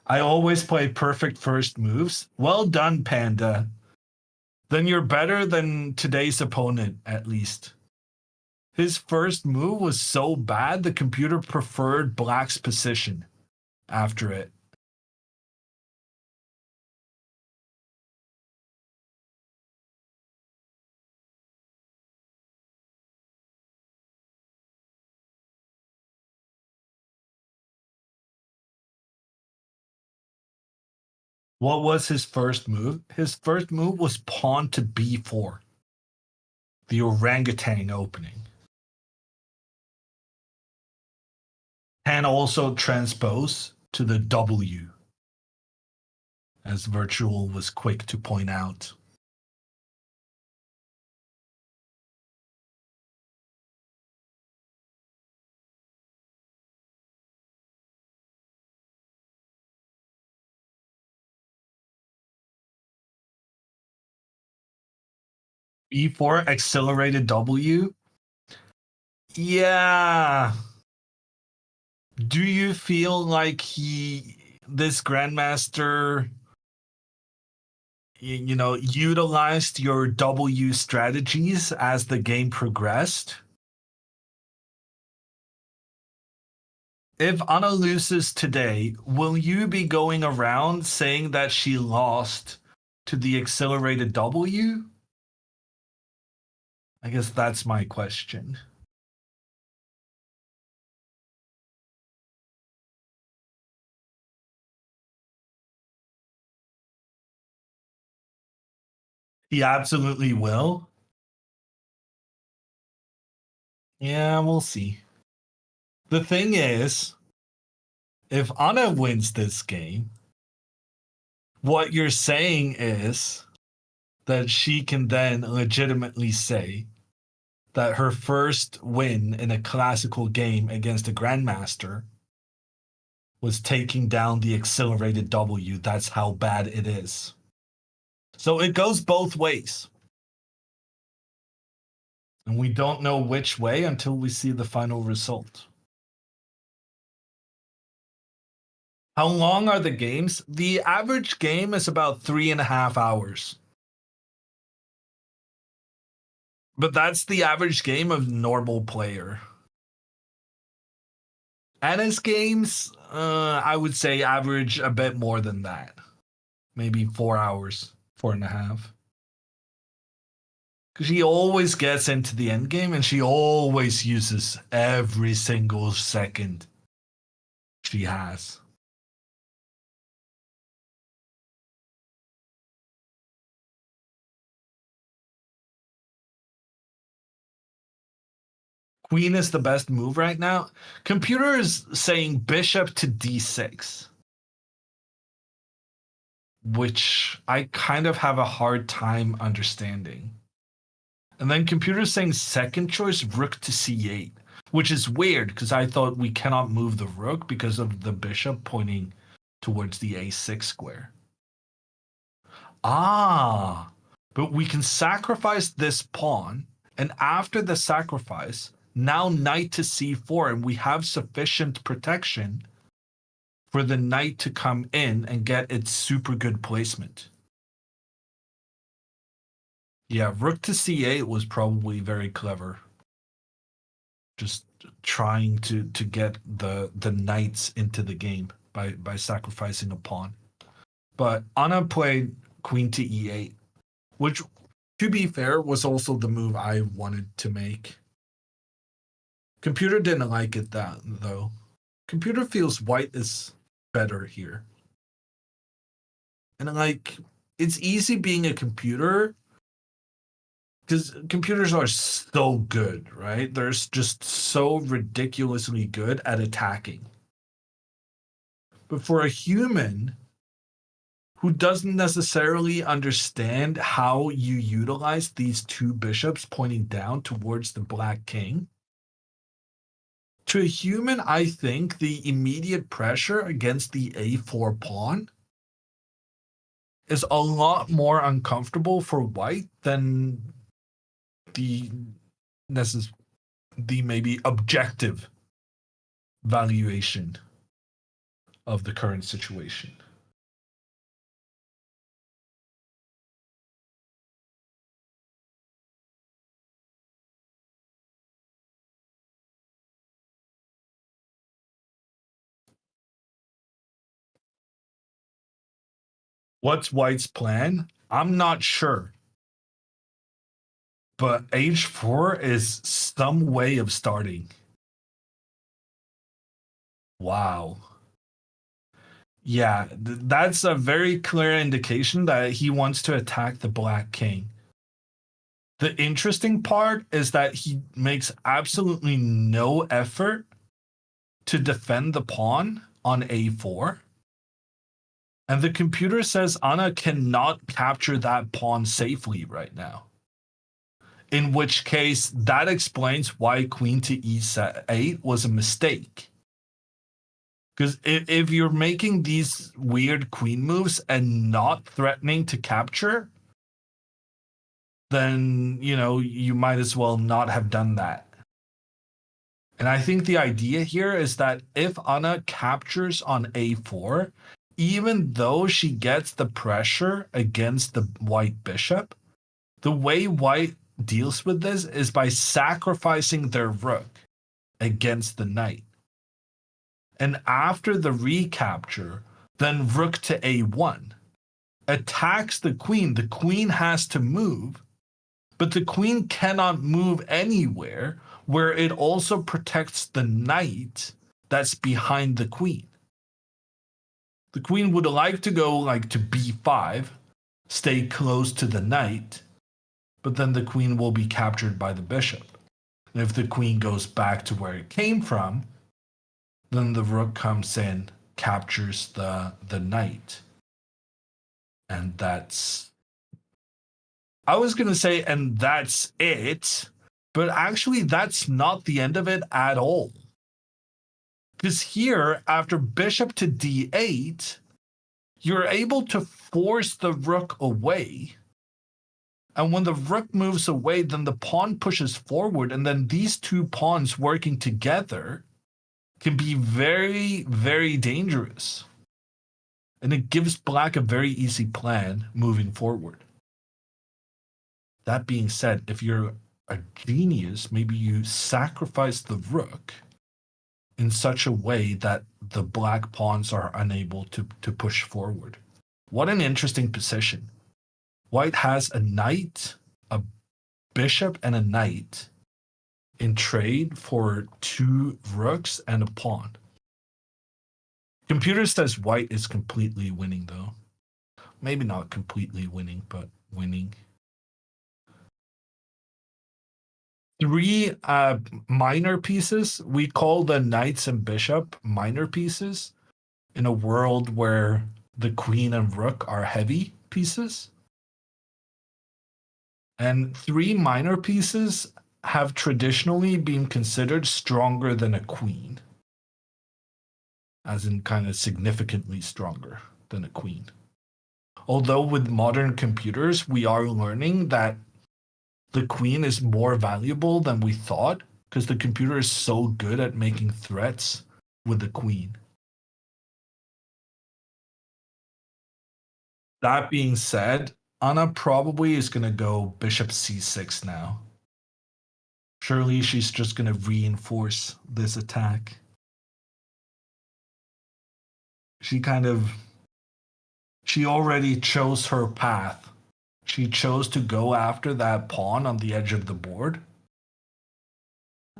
I always play perfect first moves. Well done, Panda. Then you're better than today's opponent, at least. His first move was so bad, the computer preferred Black's position after it. What was his first move? His first move was pawn to b4, the orangutan opening. Can also transpose to the W, as Virtual was quick to point out. B4 accelerated W. Yeah. Do you feel like this grandmaster, utilized your W strategies as the game progressed? If Anna loses today, will you be going around saying that she lost to the accelerated W? I guess that's my question. He absolutely will. Yeah, we'll see. The thing is, if Anna wins this game, what you're saying is that she can then legitimately say that her first win in a classical game against a grandmaster was taking down the accelerated W. That's how bad it is. So it goes both ways. And we don't know which way until we see the final result. How long are the games? The average game is about 3.5 hours. But that's the average game of normal player. Anna's games, I would say average a bit more than that. Maybe 4 hours, 4.5. Because she always gets into the end game and she always uses every single second she has. Queen is the best move right now. Computer is saying bishop to d6, which I kind of have a hard time understanding. And then computer is saying second choice rook to c8, which is weird because I thought we cannot move the rook because of the bishop pointing towards the a6 square. Ah, but we can sacrifice this pawn, and after the sacrifice, now knight to c4, and we have sufficient protection for the knight to come in and get its super good placement. Yeah, rook to c8 was probably very clever. Just trying to get the knights into the game by sacrificing a pawn. But Anna played queen to e8, which, to be fair, was also the move I wanted to make. Computer didn't like it that though. Computer feels white is better here. And like it's easy being a computer because computers are so good, right? They're just so ridiculously good at attacking. But for a human who doesn't necessarily understand how you utilize these two bishops pointing down towards the black king, to a human, I think the immediate pressure against the a4 pawn is a lot more uncomfortable for white than the the maybe objective valuation of the current situation. What's white's plan? I'm not sure. But h4 is some way of starting. Wow. Yeah, that's a very clear indication that he wants to attack the black king. The interesting part is that he makes absolutely no effort to defend the pawn on a4. And the computer says Anna cannot capture that pawn safely right now. In which case, that explains why queen to e8 was a mistake. Because if you're making these weird queen moves and not threatening to capture, then, you know, you might as well not have done that. And I think the idea here is that if Anna captures on a4, even though she gets the pressure against the white bishop, the way white deals with this is by sacrificing their rook against the knight. And after the recapture, then rook to a1 attacks the queen. The queen has to move, but the queen cannot move anywhere where it also protects the knight that's behind the queen. The queen would like to go like to b5, stay close to the knight, but then the queen will be captured by the bishop. And if the queen goes back to where it came from, then the rook comes in, captures the knight. And that's, I was going to say, and that's it. But actually, that's not the end of it at all. Because here, after bishop to d8, you're able to force the rook away. And when the rook moves away, then the pawn pushes forward. And then these two pawns working together can be very, very dangerous. And it gives black a very easy plan moving forward. That being said, if you're a genius, maybe you sacrifice the rook in such a way that the black pawns are unable to push forward. What an interesting position. White has a knight, a bishop, and a knight in trade for 2 rooks and a pawn. Computer says white is completely winning, though. Maybe not completely winning, but winning. 3 minor pieces. We call the knights and bishop minor pieces in a world where the queen and rook are heavy pieces. And 3 minor pieces have traditionally been considered stronger than a queen, as in kind of significantly stronger than a queen. Although with modern computers, we are learning that the queen is more valuable than we thought because the computer is so good at making threats with the queen. That being said, Anna probably is going to go bishop c6 now. Surely she's just going to reinforce this attack. She already chose her path. She chose to go after that pawn on the edge of the board.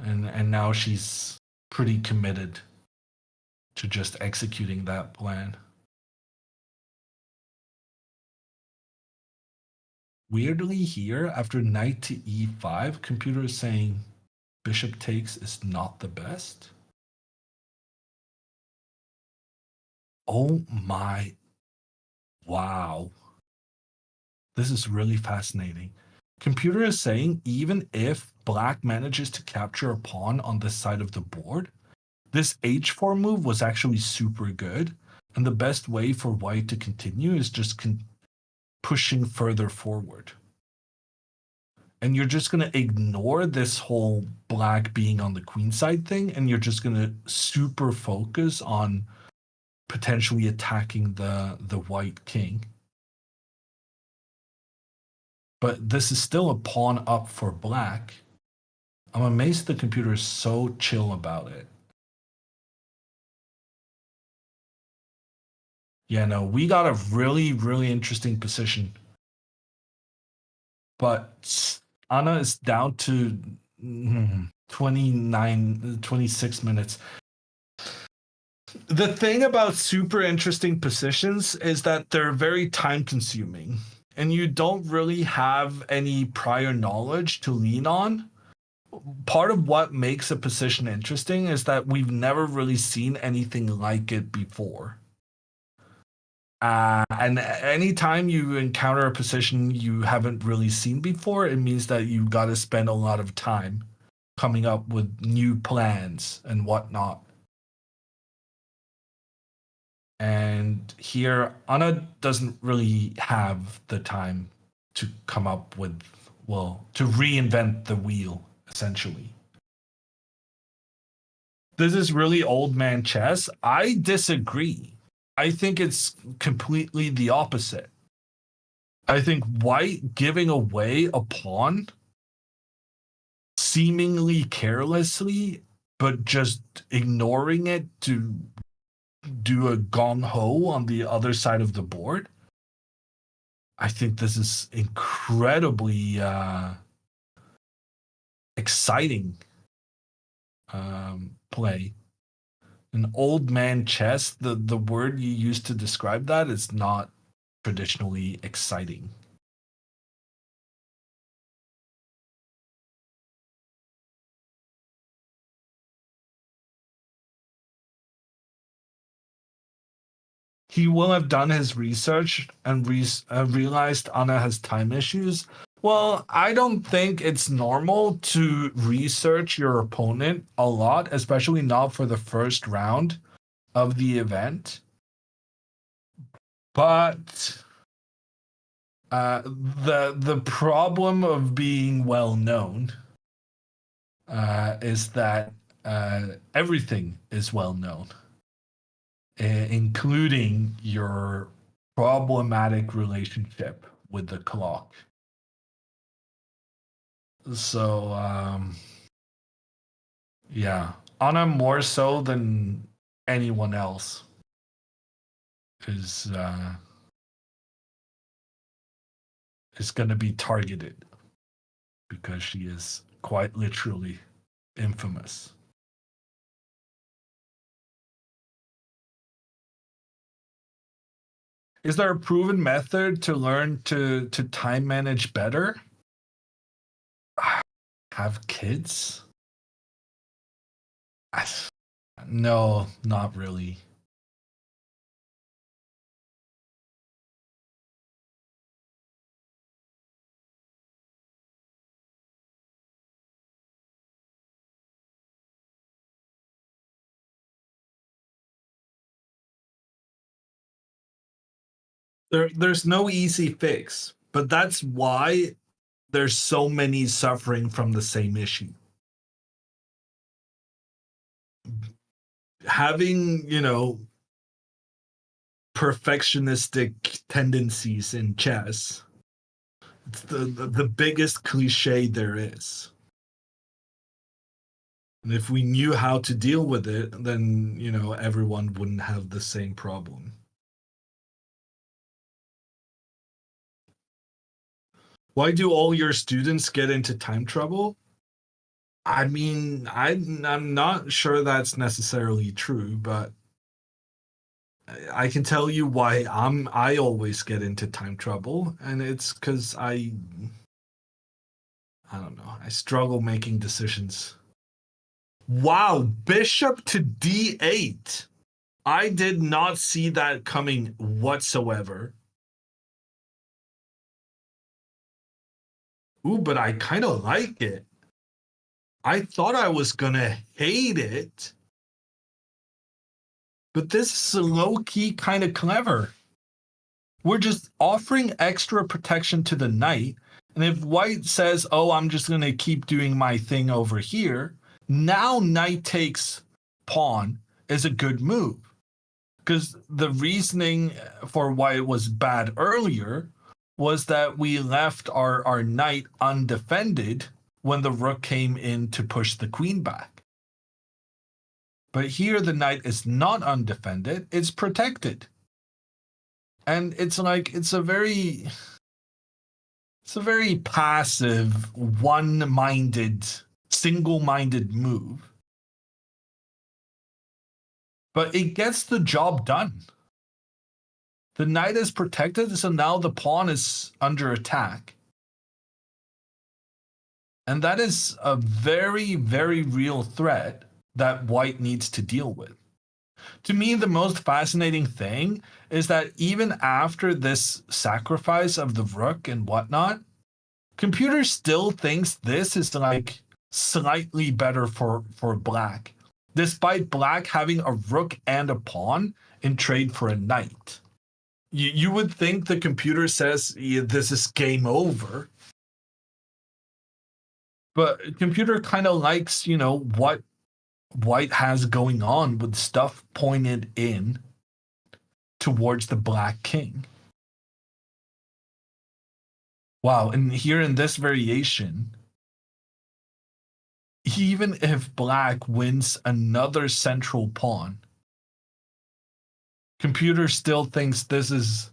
And now she's pretty committed to just executing that plan. Weirdly here, after knight to e5, computer is saying bishop takes is not the best. Oh my, wow. This is really fascinating. Computer is saying even if black manages to capture a pawn on this side of the board, this h4 move was actually super good. And the best way for white to continue is just pushing further forward. And you're just going to ignore this whole black being on the queen side thing, and you're just going to super focus on potentially attacking the white king. But this is still a pawn up for black. I'm amazed the computer is so chill about it. Yeah, no, we got a really, really interesting position. But Anna is down to 26 minutes. The thing about super interesting positions is that they're very time consuming and you don't really have any prior knowledge to lean on. Part of what makes a position interesting is that we've never really seen anything like it before. And anytime you encounter a position you haven't really seen before, it means that you got to spend a lot of time coming up with new plans and whatnot. And here, Anna doesn't really have the time to come up with, well, to reinvent the wheel, essentially. This is really old man chess. I disagree. I think it's completely the opposite. I think white giving away a pawn seemingly carelessly, but just ignoring it to do a gong ho on the other side of the board. I think this is incredibly exciting play. An old man chess, the word you use to describe that is not traditionally exciting. he will have done his research and realized Anna has time issues. Well, I don't think it's normal to research your opponent a lot, especially not for the first round of the event. But the problem of being well known is that everything is well known, including your problematic relationship with the clock. So, yeah, Anna more so than anyone else is going to be targeted because she is quite literally infamous. Is there a proven method to learn to time manage better? Have kids? No, not really. There's no easy fix, but that's why there's so many suffering from the same issue. Having, perfectionistic tendencies in chess, it's the biggest cliche there is. And if we knew how to deal with it, then, everyone wouldn't have the same problem. Why do all your students get into time trouble? I mean, I'm not sure that's necessarily true, but I can tell you why I always get into time trouble, and it's because I don't know, I struggle making decisions. Wow, bishop to d8. I did not see that coming whatsoever. Ooh, but I kind of like it. I thought I was gonna hate it, but this is low-key kind of clever. We're just offering extra protection to the knight, and if white says, oh, I'm just gonna keep doing my thing over here, now knight takes pawn is a good move. Because the reasoning for why it was bad earlier was that we left our knight undefended when the rook came in to push the queen back. But here the knight is not undefended, it's protected. And it's like it's a very passive, one-minded, single-minded move. But it gets the job done. The knight is protected, so now the pawn is under attack. And that is a very, very real threat that white needs to deal with. To me, the most fascinating thing is that even after this sacrifice of the rook and whatnot, computer still thinks this is like slightly better for black, despite black having a rook and a pawn in trade for a knight. You would think the computer says, yeah, this is game over. But computer kind of likes, what white has going on with stuff pointed in towards the black king. Wow, and here in this variation, even if black wins another central pawn, computer still thinks this is...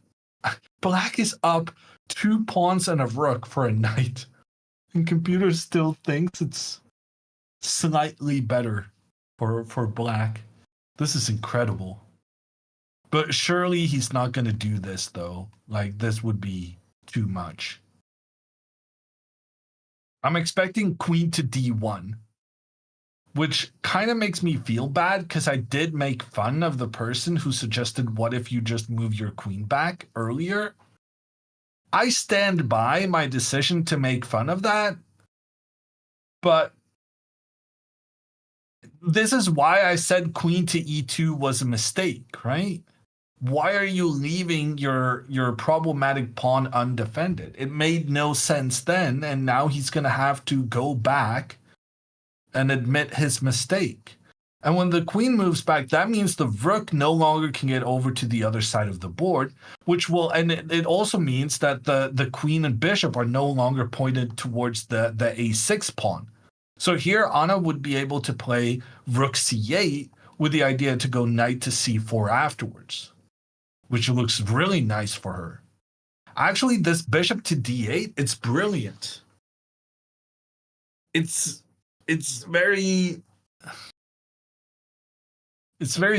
Black is up 2 pawns and a rook for a knight, and computer still thinks it's slightly better for black. This is incredible. But surely he's not going to do this, though. Like, this would be too much. I'm expecting queen to d1. which kind of makes me feel bad because I did make fun of the person who suggested, what if you just move your queen back earlier? I stand by my decision to make fun of that, but this is why I said queen to e2 was a mistake, right? Why are you leaving your problematic pawn undefended? It made no sense then, and now he's going to have to go back and admit his mistake. And when the queen moves back, that means the rook no longer can get over to the other side of the board, which will, and it also means that the queen and bishop are no longer pointed towards the a6 pawn. So here Anna would be able to play rook c8 with the idea to go knight to c4 afterwards, which looks really nice for her. Actually, this bishop to d8, it's brilliant. It's very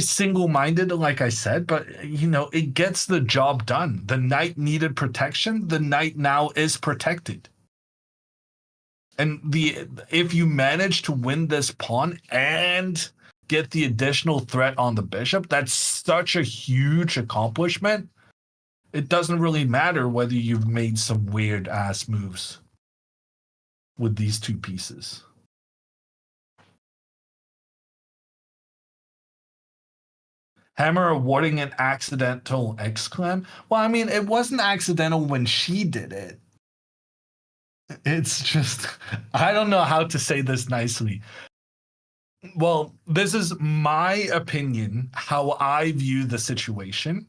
single-minded, like I said, but it gets the job done. The knight needed protection. The knight now is protected. And if you manage to win this pawn and get the additional threat on the bishop, that's such a huge accomplishment. It doesn't really matter whether you've made some weird ass moves with these two pieces. Hammer awarding an accidental exclam. Well, I mean, it wasn't accidental when she did it. It's just, I don't know how to say this nicely. Well, this is my opinion, how I view the situation.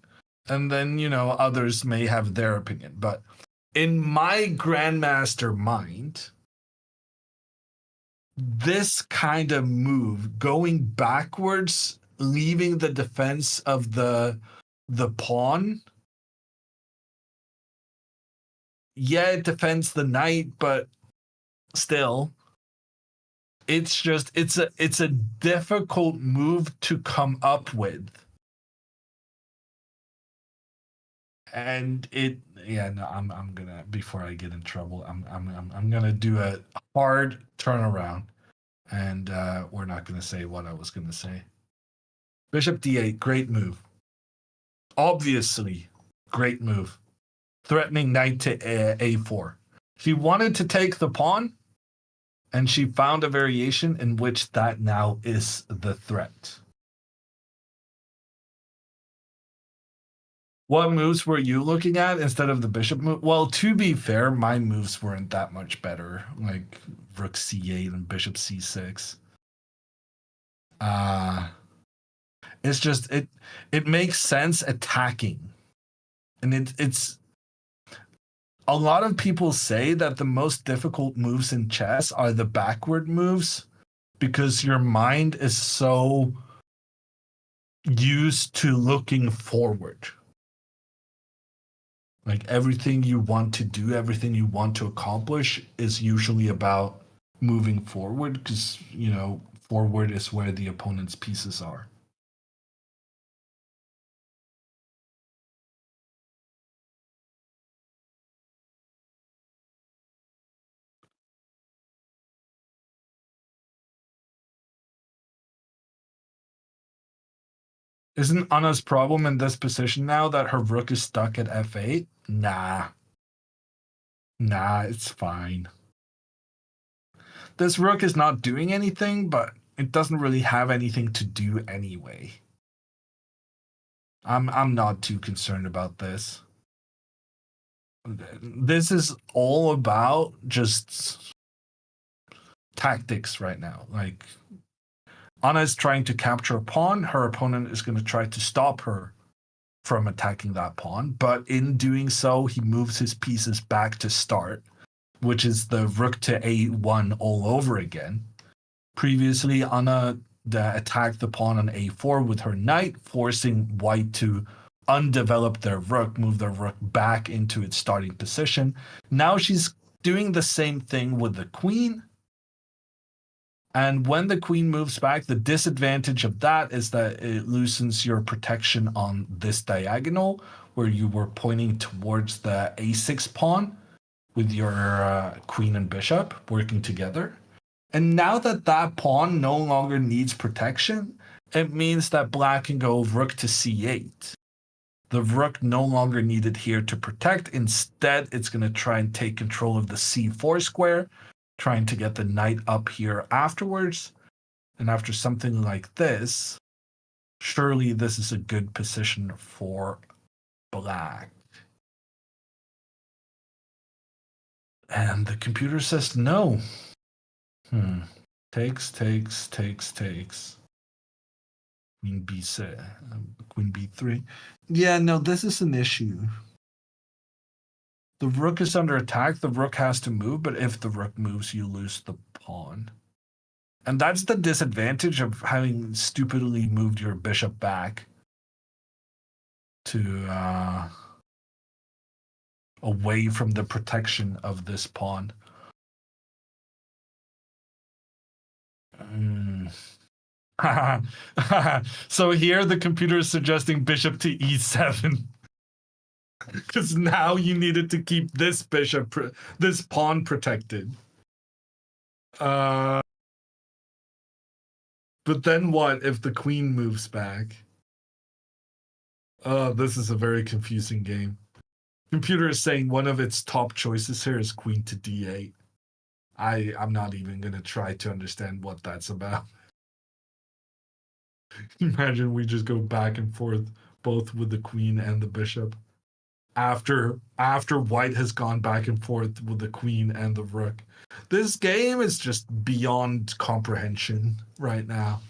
And then, others may have their opinion. But in my grandmaster mind, this kind of move, going backwards, leaving the defense of the pawn, yeah, it defends the knight, but still, it's a difficult move to come up with. And I'm gonna, before I get in trouble, I'm gonna do a hard turnaround, and we're not gonna say what I was gonna say. Bishop d8, great move. Obviously, great move. Threatening knight to a4. She wanted to take the pawn, and she found a variation in which that now is the threat. What moves were you looking at instead of the bishop move? Well, to be fair, my moves weren't that much better, like rook c8 and bishop c6. It's just it makes sense attacking, and it's a lot of people say that the most difficult moves in chess are the backward moves because your mind is so used to looking forward. Like everything you want to do, everything you want to accomplish is usually about moving forward because, forward is where the opponent's pieces are. Isn't Anna's problem in this position now that her rook is stuck at f8? Nah, it's fine. This rook is not doing anything, but it doesn't really have anything to do anyway. I'm not too concerned about this. This is all about just tactics right now. Like, Anna is trying to capture a pawn. Her opponent is going to try to stop her from attacking that pawn. But in doing so, he moves his pieces back to start, which is the rook to a1 all over again. Previously, Anna attacked the pawn on a4 with her knight, forcing white to undevelop their rook, move their rook back into its starting position. Now she's doing the same thing with the queen. And when the queen moves back, the disadvantage of that is that it loosens your protection on this diagonal where you were pointing towards the a6 pawn with your queen and bishop working together. And now that that pawn no longer needs protection, it means that black can go rook to c8. The rook no longer needed here to protect. Instead, it's going to try and take control of the c4 square, trying to get the knight up here afterwards. And after something like this, surely this is a good position for black. And the computer says no. Takes. Queen b6, queen b3. Yeah, no, this is an issue. The rook is under attack. The rook has to move, but if the rook moves, you lose the pawn. And that's the disadvantage of having stupidly moved your bishop back to away from the protection of this pawn. So here the computer is suggesting bishop to e7. Because now you needed to keep this bishop, this pawn protected. But then what if the queen moves back? This is a very confusing game. Computer is saying one of its top choices here is queen to d8. I'm not even going to try to understand what that's about. Imagine we just go back and forth both with the queen and the bishop. After white has gone back and forth with the queen and the rook. This game is just beyond comprehension right now.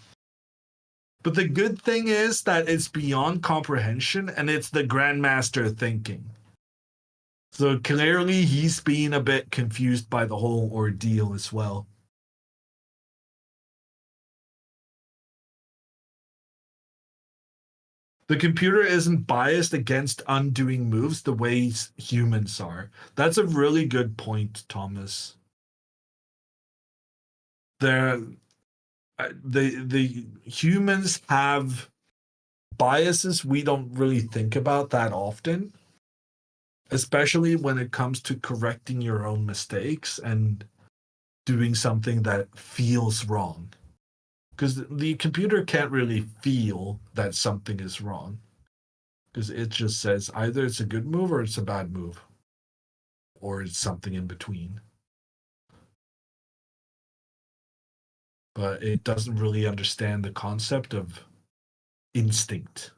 But the good thing is that it's beyond comprehension and it's the grandmaster thinking. So clearly he's being a bit confused by the whole ordeal as well. The computer isn't biased against undoing moves the way humans are. That's a really good point, Thomas. The humans have biases we don't really think about that often, especially when it comes to correcting your own mistakes and doing something that feels wrong. Because the computer can't really feel that something is wrong. Because it just says either it's a good move or it's a bad move. Or it's something in between. But it doesn't really understand the concept of instinct,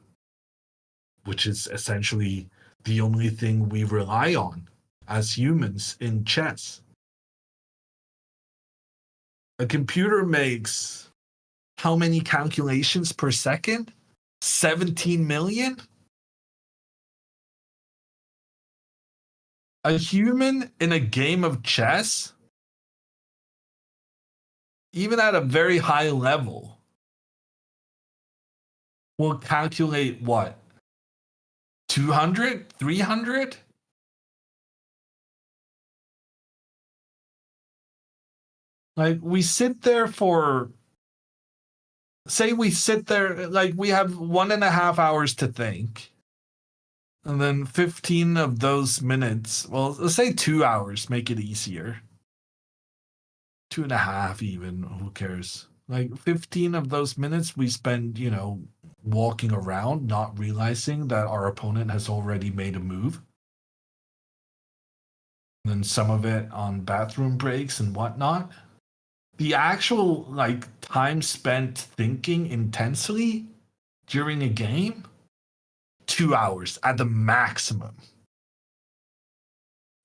which is essentially the only thing we rely on as humans in chess. A computer makes how many calculations per second? 17 million? A human in a game of chess, even at a very high level, will calculate what? 200? 300? Like, we sit there for, say we sit there, like we have 1.5 hours to think. And then 15 of those minutes, well, let's say 2 hours, make it easier. 2.5 even, who cares? Like 15 of those minutes we spend, walking around, not realizing that our opponent has already made a move. And then some of it on bathroom breaks and whatnot. The actual time spent thinking intensely during a game, 2 hours at the maximum.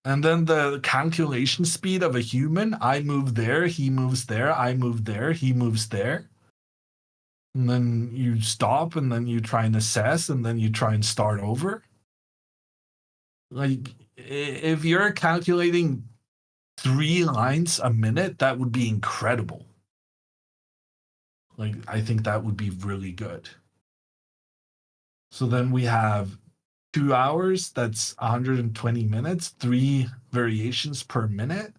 And then the calculation speed of a human, I move there, he moves there, I move there, he moves there. And then you stop and then you try and assess and then you try and start over. Like, if you're calculating 3 lines a minute, that would be incredible. Like, I think that would be really good. So then we have 2 hours, that's 120 minutes, 3 variations per minute.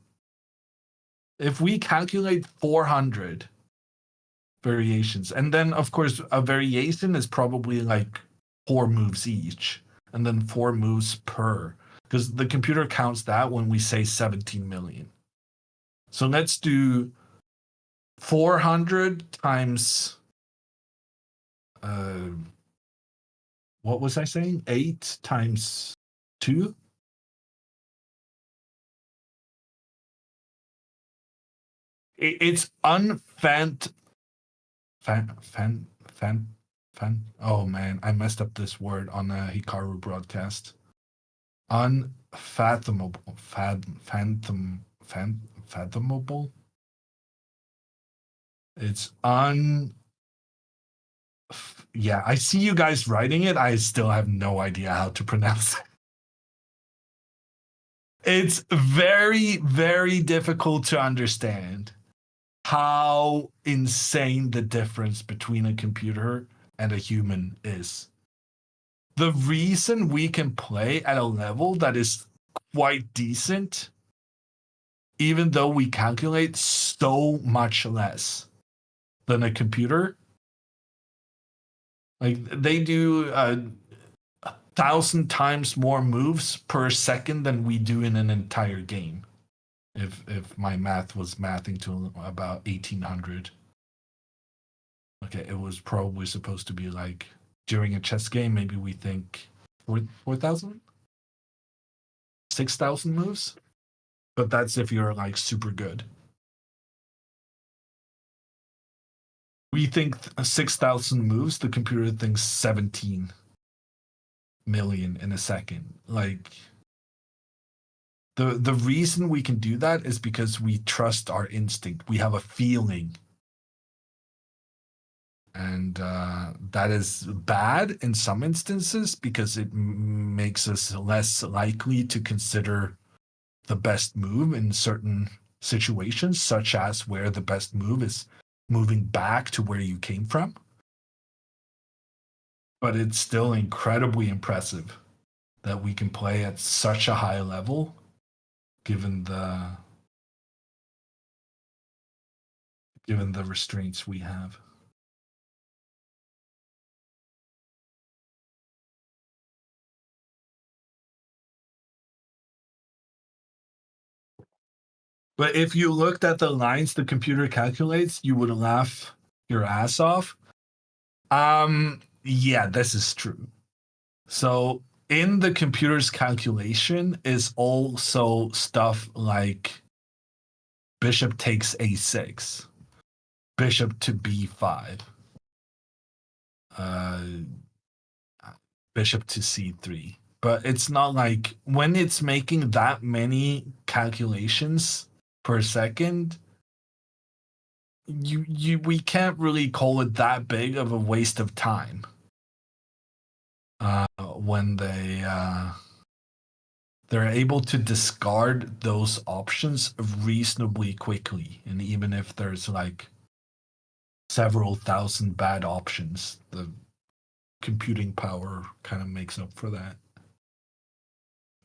If we calculate 400 variations, and then of course a variation is probably like 4 moves each, and then 4 moves per, because the computer counts that when we say 17 million. So let's do 400 times what was I saying? 8 times 2? It's unfant fan. Oh man, I messed up this word on a Hikaru broadcast. Unfathomable. Fathomable. It's yeah, I see you guys writing it. I still have no idea how to pronounce it. It's very, very difficult to understand how insane the difference between a computer and a human is. The reason we can play at a level that is quite decent, even though we calculate so much less than a computer, like they do 1,000 times more moves per second than we do in an entire game. If my math was mathing to about 1,800. Okay, it was probably supposed to be like during a chess game, maybe we think 4,000? 6,000 moves? But that's if you're like super good. We think 6,000 moves, the computer thinks 17 million in a second. Like the reason we can do that is because we trust our instinct. We have a feeling. And that is bad in some instances because it makes us less likely to consider the best move in certain situations, such as where the best move is moving back to where you came from. But it's still incredibly impressive that we can play at such a high level given the restraints we have. But if you looked at the lines the computer calculates, you would laugh your ass off. Yeah, this is true. So in the computer's calculation is also stuff like bishop takes a6, bishop to b5, bishop to c3. But it's not like when it's making that many calculations per second, we can't really call it that big of a waste of time when they're able to discard those options reasonably quickly. And even if there's like several thousand bad options, the computing power kind of makes up for that.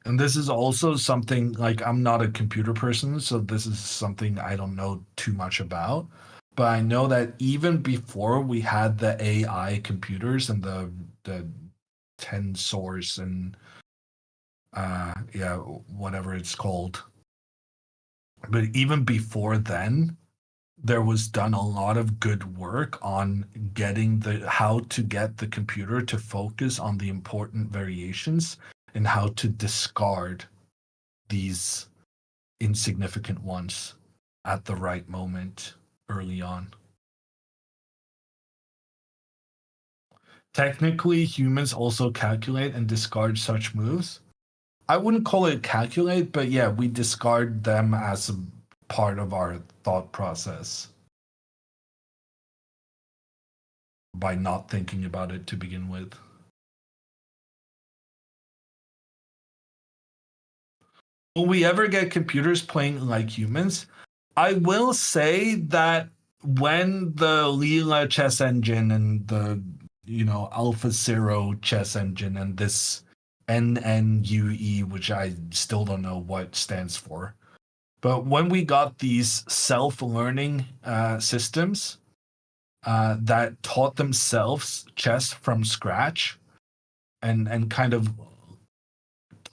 And this is also something like I'm not a computer person, so this is something I don't know too much about. But I know that even before we had the AI computers and the tensors and yeah, whatever it's called. But even before then, there was done a lot of good work on getting how to get the computer to focus on the important variations and how to discard these insignificant ones at the right moment early on. Technically, humans also calculate and discard such moves. I wouldn't call it calculate, but yeah, we discard them as a part of our thought process by not thinking about it to begin with. Will we ever get computers playing like humans? I will say that when the Leela chess engine and the Alpha Zero chess engine and this NNUE, which I still don't know what stands for, but when we got these self-learning systems that taught themselves chess from scratch and kind of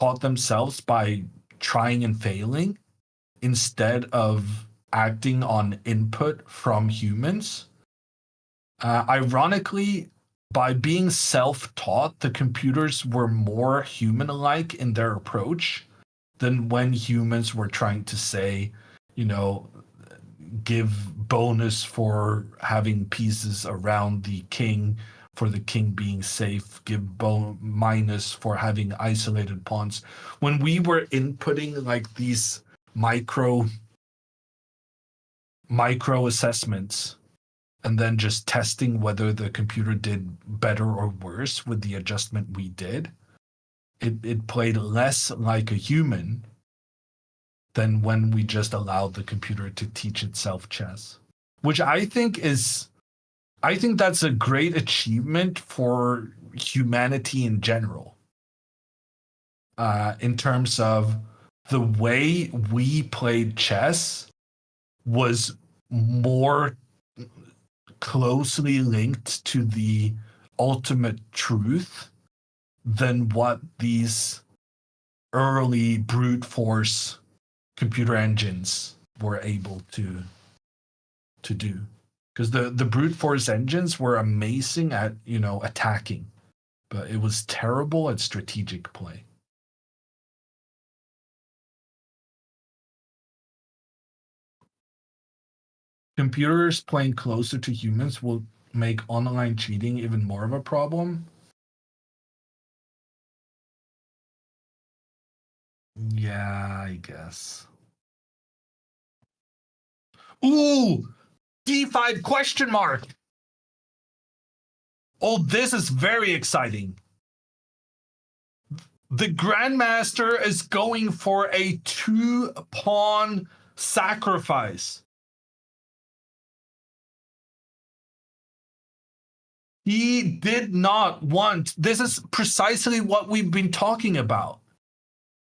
taught themselves by trying and failing instead of acting on input from humans. Ironically, by being self taught, the computers were more human like in their approach than when humans were trying to say, you know, give bonus for having pieces around the king for the king being safe, give minus for having isolated pawns. When we were inputting like these micro assessments and then just testing whether the computer did better or worse with the adjustment we did, it played less like a human than when we just allowed the computer to teach itself chess, which I think that's a great achievement for humanity in general, in terms of the way we played chess was more closely linked to the ultimate truth than what these early brute force computer engines were able to do. Because the brute force engines were amazing at, attacking, but it was terrible at strategic play. Computers playing closer to humans will make online cheating even more of a problem. Yeah, I guess. Ooh, D5 question mark. Oh, this is very exciting. The Grandmaster is going for a 2-pawn sacrifice. He did not want. This is precisely what we've been talking about.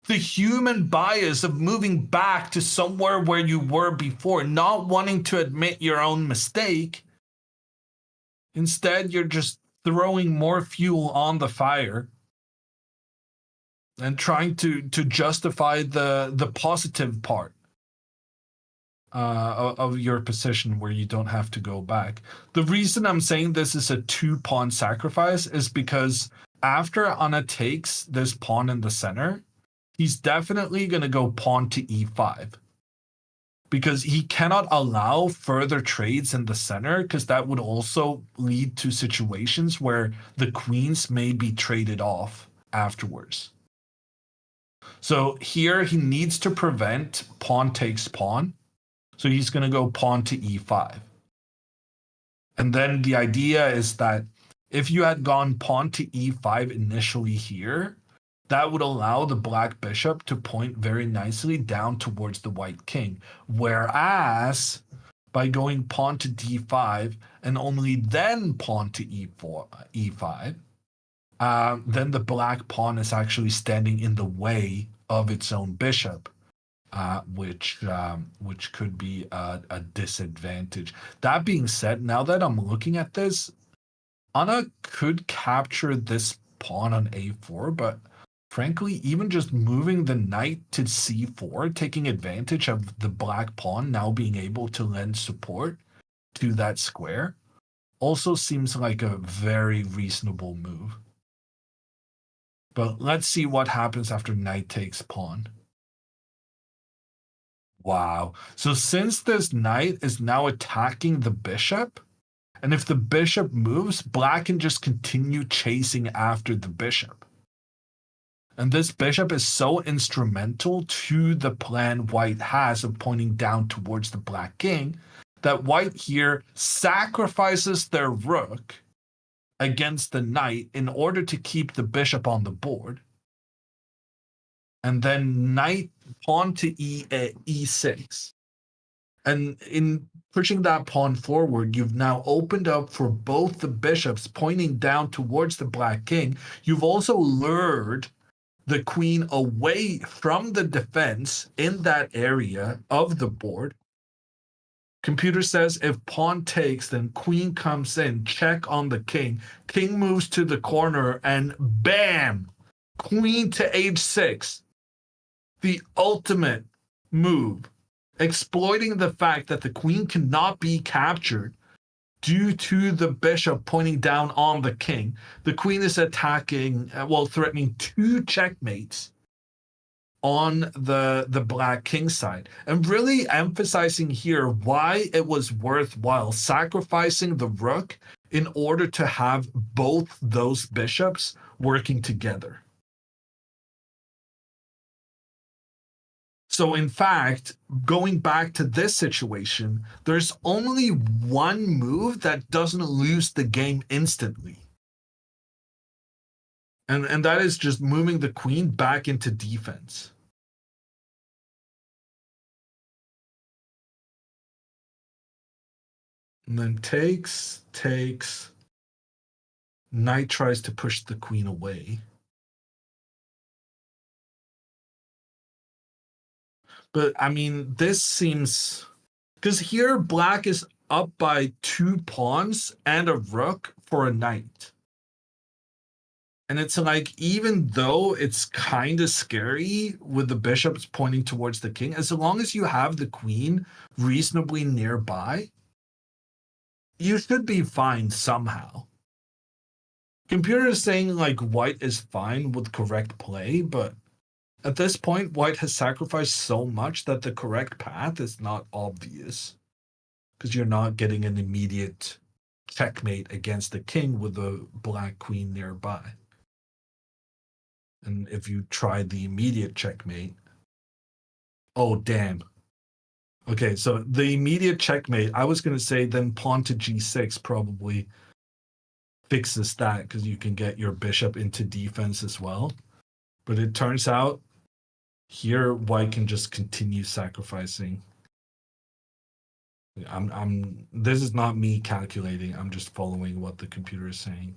The human bias of moving back to somewhere where you were before, not wanting to admit your own mistake. Instead, you're just throwing more fuel on the fire and trying to justify the positive part of your position where you don't have to go back. The reason I'm saying this is a 2-pawn sacrifice is because after Anna takes this pawn in the center, he's definitely going to go pawn to e5 because he cannot allow further trades in the center, because that would also lead to situations where the queens may be traded off afterwards. So here he needs to prevent pawn takes pawn. So he's going to go pawn to e5. And then the idea is that if you had gone pawn to e5 initially here, that would allow the black bishop to point very nicely down towards the white king. Whereas by going pawn to d5 and only then pawn to e5, then the black pawn is actually standing in the way of its own bishop, which could be a disadvantage. That being said, now that I'm looking at this, Anna could capture this pawn on a4, but frankly, even just moving the knight to c4, taking advantage of the black pawn now being able to lend support to that square, also seems like a very reasonable move. But let's see what happens after knight takes pawn. Wow. So since this knight is now attacking the bishop, and if the bishop moves, black can just continue chasing after the bishop. And this bishop is so instrumental to the plan white has of pointing down towards the black king that white here sacrifices their rook against the knight in order to keep the bishop on the board. And then knight pawn to e6. And in pushing that pawn forward, you've now opened up for both the bishops pointing down towards the black king. You've also lured the queen away from the defense in that area of the board. Computer says if pawn takes, then queen comes in, check on the king. King moves to the corner, and bam! Queen to h6. The ultimate move exploiting the fact that the queen cannot be captured due to the bishop pointing down on the king. The queen is attacking, threatening two checkmates on the black king side, and really emphasizing here why it was worthwhile sacrificing the rook in order to have both those bishops working together. So, in fact, going back to this situation, there's only one move that doesn't lose the game instantly. And that is just moving the queen back into defense. And then takes. Knight tries to push the queen away. But I mean, this seems, because here black is up by 2 pawns and a rook for a knight. And it's like, even though it's kind of scary with the bishops pointing towards the king, as long as you have the queen reasonably nearby, you should be fine somehow. Computer is saying like white is fine with correct play, but at this point, white has sacrificed so much that the correct path is not obvious, because you're not getting an immediate checkmate against the king with the black queen nearby. And if you try the immediate checkmate, oh, damn. Okay, so the immediate checkmate, I was going to say then pawn to g6 probably fixes that, because you can get your bishop into defense as well. But it turns out here white can just continue sacrificing. This is not me calculating, I'm just following what the computer is saying.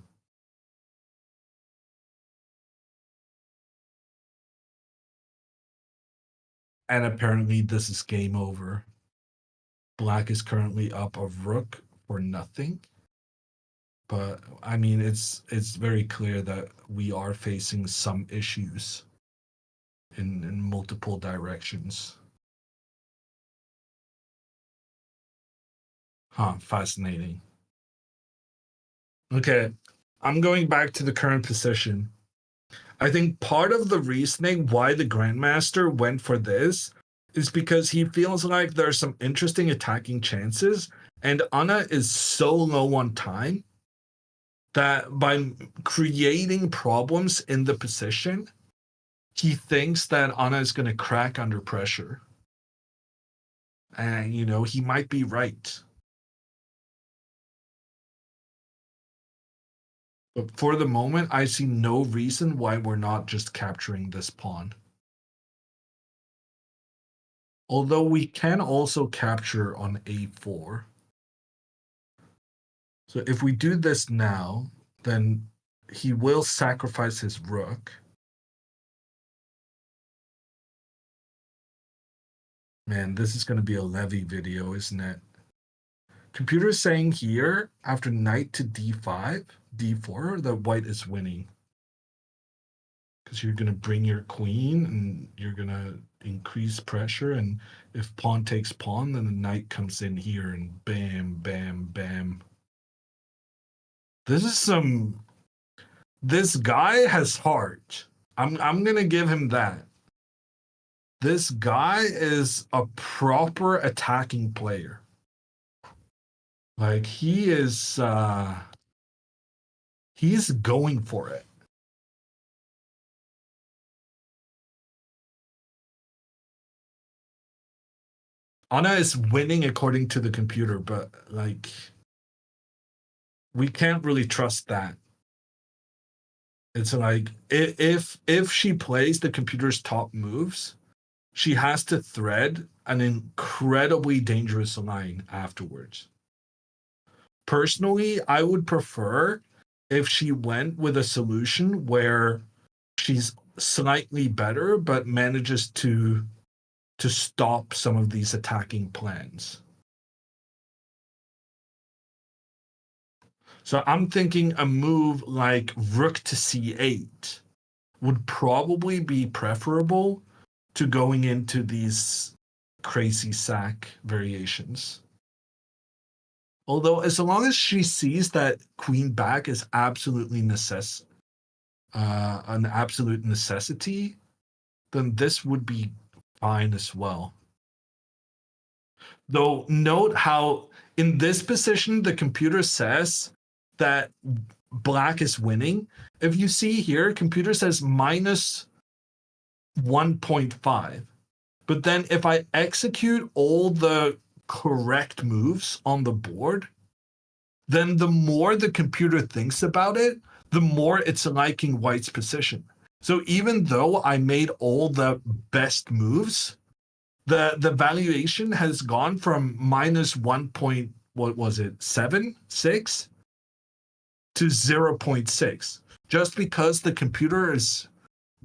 And apparently this is game over. Black is currently up a rook for nothing. But I mean, it's very clear that we are facing some issues in multiple directions. Huh, fascinating. Okay, I'm going back to the current position. I think part of the reasoning why the Grandmaster went for this is because he feels like there's some interesting attacking chances, and Anna is so low on time that by creating problems in the position, he thinks that Anna is going to crack under pressure. And, he might be right. But for the moment, I see no reason why we're not just capturing this pawn. Although we can also capture on a4. So if we do this now, then he will sacrifice his rook. Man, this is going to be a Levy video, isn't it? Computer is saying here, after knight to d5, d4, that white is winning. Because you're going to bring your queen and you're going to increase pressure. And if pawn takes pawn, then the knight comes in here and bam, bam, bam. This guy has heart. I'm going to give him that. This guy is a proper attacking player. Like, he's going for it. Anna is winning according to the computer, but like, we can't really trust that. It's like, if she plays the computer's top moves, she has to thread an incredibly dangerous line afterwards. Personally, I would prefer if she went with a solution where she's slightly better but manages to stop some of these attacking plans. So I'm thinking a move like rook to c8 would probably be preferable to going into these crazy sack variations. Although, as long as she sees that queen back is absolutely an absolute necessity, then this would be fine as well. Though, note how in this position the computer says that black is winning. If you see here, computer says minus 1.5. But then if I execute all the correct moves on the board, then the more the computer thinks about it, the more it's liking white's position. So even though I made all the best moves, the valuation has gone from minus 1 point, what was it, 6 to 0.6, just because the computer is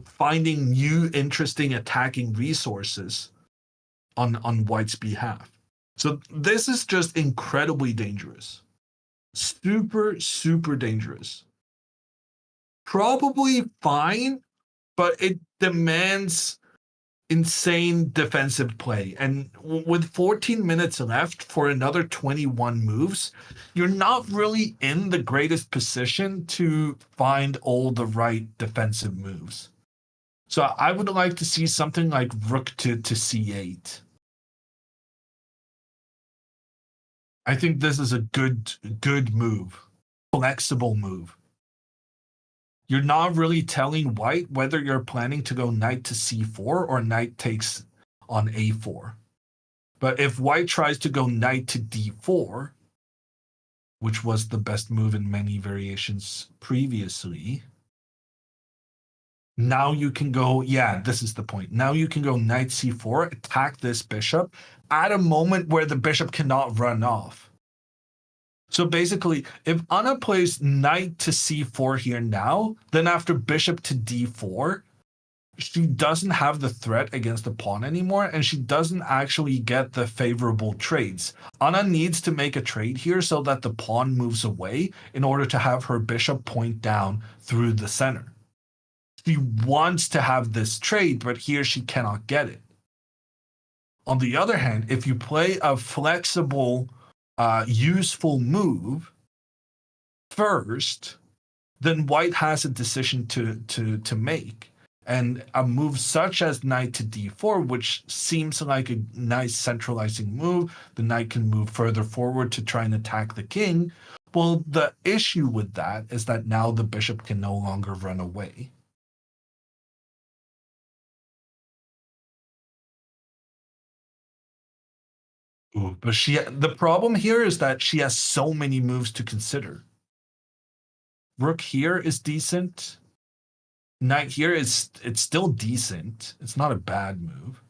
finding new interesting attacking resources on white's behalf. So this is just incredibly dangerous. Super, super dangerous. Probably fine, but it demands insane defensive play. And with 14 minutes left for another 21 moves, you're not really in the greatest position to find all the right defensive moves. So I would like to see something like rook to c8. I think this is a good move, flexible move. You're not really telling white whether you're planning to go knight to c4 or knight takes on a4. But if white tries to go knight to d4, which was the best move in many variations previously, now you can go, yeah, this is the point. Now you can go knight c4, attack this bishop at a moment where the bishop cannot run off. So basically, if Anna plays knight to c4 here now, then after bishop to d4, she doesn't have the threat against the pawn anymore, and she doesn't actually get the favorable trades. Anna needs to make a trade here so that the pawn moves away in order to have her bishop point down through the center. She wants to have this trade, but here she cannot get it. On the other hand, if you play a flexible, useful move first, then white has a decision to make. And a move such as knight to d4, which seems like a nice centralizing move, the knight can move further forward to try and attack the king. Well, the issue with that is that now the bishop can no longer run away. Ooh, but the problem here is that she has so many moves to consider. Rook here is decent. Knight here it's still decent. It's not a bad move.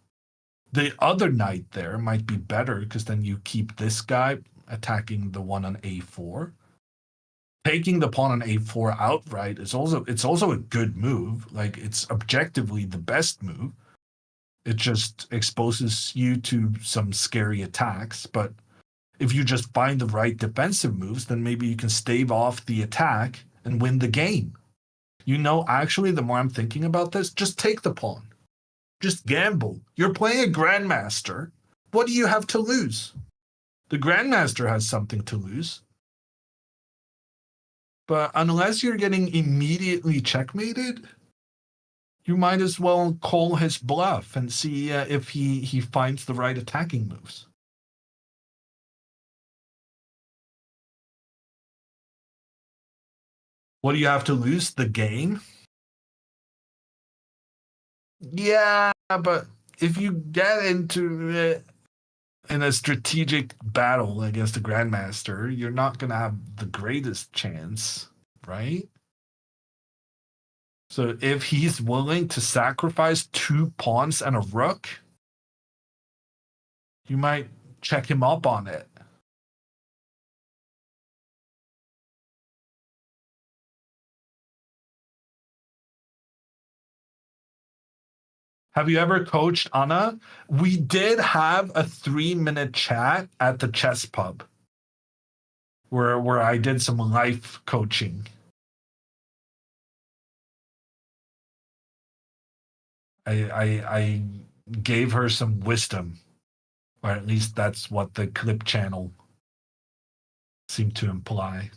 The other knight there might be better because then you keep this guy attacking the one on a4. Taking the pawn on a4 outright is also a good move. Like, it's objectively the best move. It just exposes you to some scary attacks. But if you just find the right defensive moves, then maybe you can stave off the attack and win the game. You know, actually, the more I'm thinking about this, just take the pawn. Just gamble. You're playing a grandmaster. What do you have to lose? The grandmaster has something to lose. But unless you're getting immediately checkmated, you might as well call his bluff and see if he finds the right attacking moves. What do you have to lose? The game? Yeah, but if you get into it in a strategic battle against the grandmaster, you're not going to have the greatest chance, right? So if he's willing to sacrifice 2 pawns and a rook, you might check him up on it. Have you ever coached Anna? We did have a 3-minute chat at the chess pub where I did some life coaching. I gave her some wisdom. Or at least that's what the clip channel seemed to imply.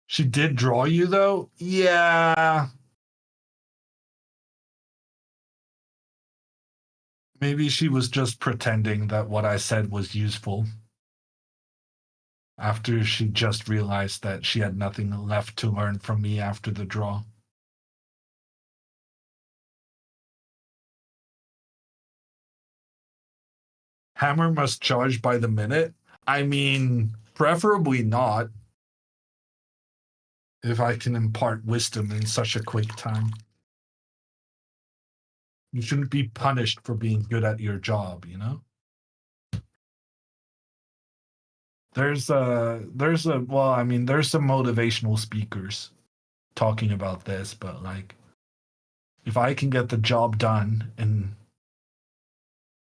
She did draw you though? Yeah. Maybe she was just pretending that what I said was useful after she just realized that she had nothing left to learn from me after the draw. Hammer must charge by the minute. I mean, preferably not, if I can impart wisdom in such a quick time. You shouldn't be punished for being good at your job, you know? Well, I mean, there's some motivational speakers talking about this, but like, if I can get the job done in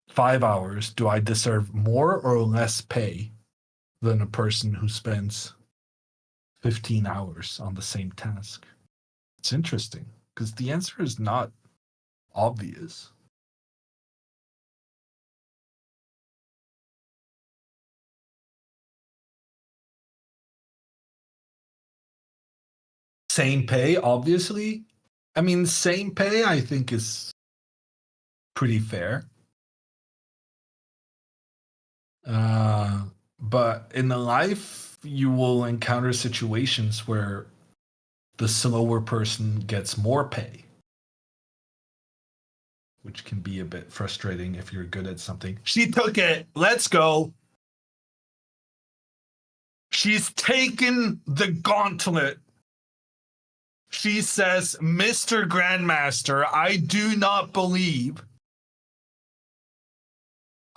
5 hours, do I deserve more or less pay than a person who spends 15 hours on the same task? It's interesting because the answer is not obvious. Same pay, obviously. I mean, same pay, I think, is pretty fair. Uh, but in the life, you will encounter situations where the slower person gets more pay, which can be a bit frustrating if you're good at something. She took it. Let's go. She's taken the gauntlet. She says, Mr. Grandmaster, I do not believe.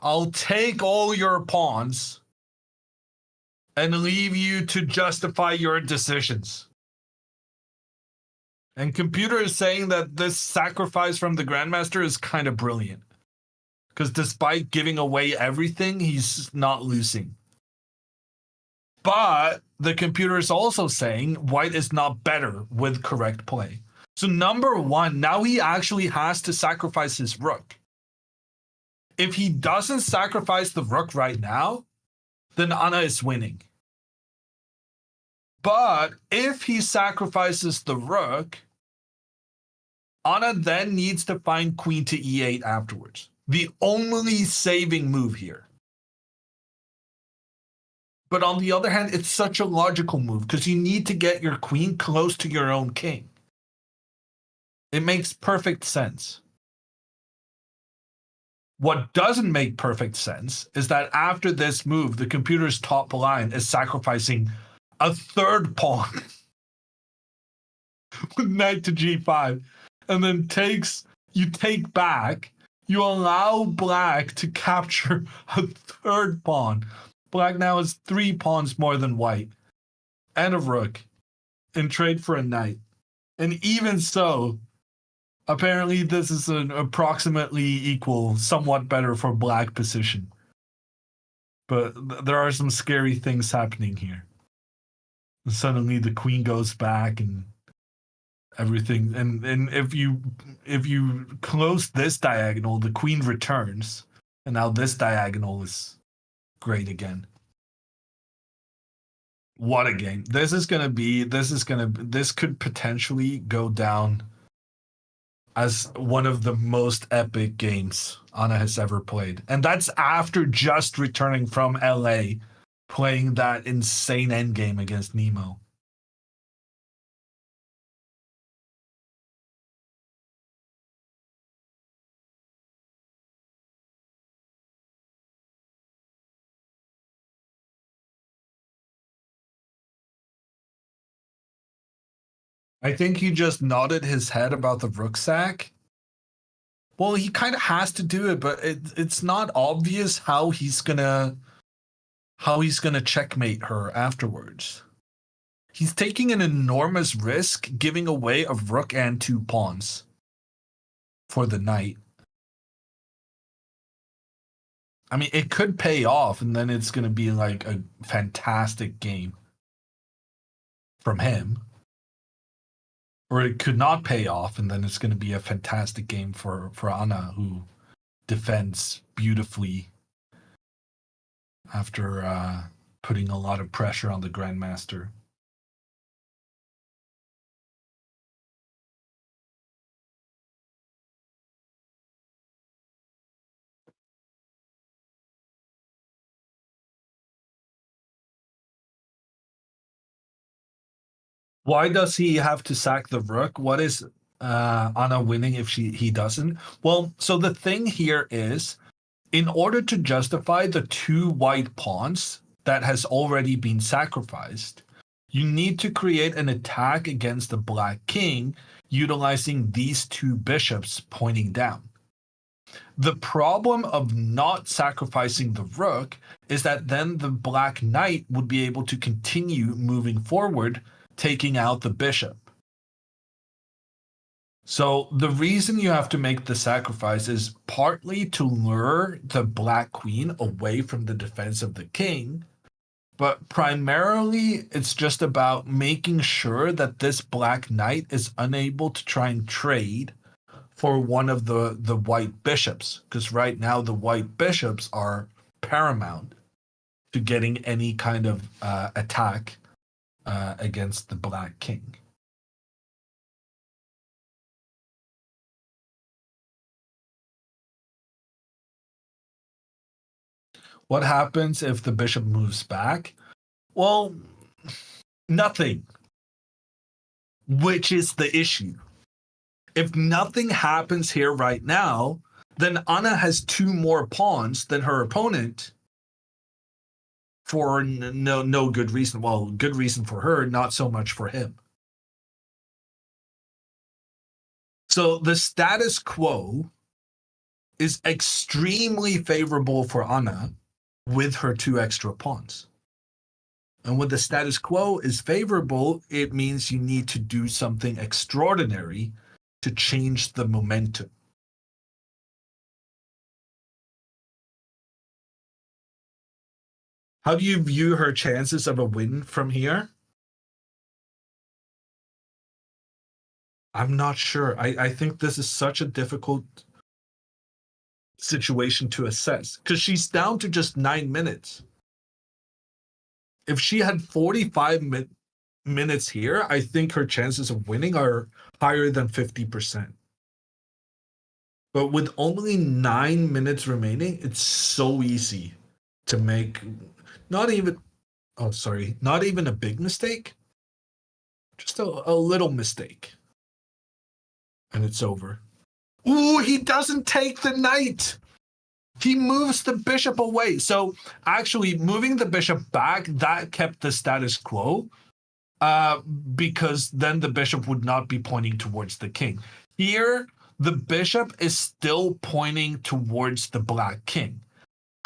I'll take all your pawns and leave you to justify your decisions. And Computer is saying that this sacrifice from the Grandmaster is kind of brilliant. Because despite giving away everything, he's not losing. But the computer is also saying white is not better with correct play. So number one, now he actually has to sacrifice his rook. If he doesn't sacrifice the rook right now, then Anna is winning. But if he sacrifices the rook, Anna then needs to find queen to e8 afterwards. The only saving move here. But on the other hand, it's such a logical move because you need to get your queen close to your own king. It makes perfect sense. What doesn't make perfect sense is that after this move, the computer's top line is sacrificing a third pawn with knight to g5, and then you take back, you allow black to capture a third pawn. Black now has 3 pawns more than white and a rook in trade for a knight. And even so, apparently this is an approximately equal, somewhat better for black position. But there are some scary things happening here. Suddenly the queen goes back and everything, and if you close this diagonal, the queen returns, and now this diagonal is great again. What a game. This could potentially go down as one of the most epic games Anna has ever played. And that's after just returning from LA, playing that insane endgame against Nemo. I think he just nodded his head about the rucksack. Well, he kind of has to do it, but it's not obvious how he's gonna checkmate her afterwards. He's taking an enormous risk giving away a rook and 2 pawns for the knight. I mean, it could pay off, and then it's going to be like a fantastic game from him. or it could not pay off, and then it's going to be a fantastic game for Anna, who defends beautifully after putting a lot of pressure on the Grandmaster. Why does he have to sack the rook? What is Anna winning if he doesn't? Well, so the thing here is, in order to justify the 2 white pawns that has already been sacrificed, you need to create an attack against the black king utilizing these 2 bishops pointing down. The problem of not sacrificing the rook is that then the black knight would be able to continue moving forward, taking out the bishop. So the reason you have to make the sacrifice is partly to lure the black queen away from the defense of the king, but primarily it's just about making sure that this black knight is unable to try and trade for one of the white bishops, because right now the white bishops are paramount to getting any kind of attack against the black king. What happens if the bishop moves back? Well, nothing, which is the issue. If nothing happens here right now, then Anna has 2 more pawns than her opponent for no good reason. Well, good reason for her, not so much for him. So the status quo is extremely favorable for Anna with her 2 extra pawns. And when the status quo is favorable, it means you need to do something extraordinary to change the momentum. How do you view her chances of a win from here? I'm not sure. I think this is such a difficult situation to assess because she's down to just 9 minutes. If she had 45 minutes here, I think her chances of winning are higher than 50%. But with only 9 minutes remaining, it's so easy to make not even a big mistake, just a little mistake. And it's over. Ooh, he doesn't take the knight. He moves the bishop away. So actually moving the bishop back, that kept the status quo because then the bishop would not be pointing towards the king. Here, the bishop is still pointing towards the black king.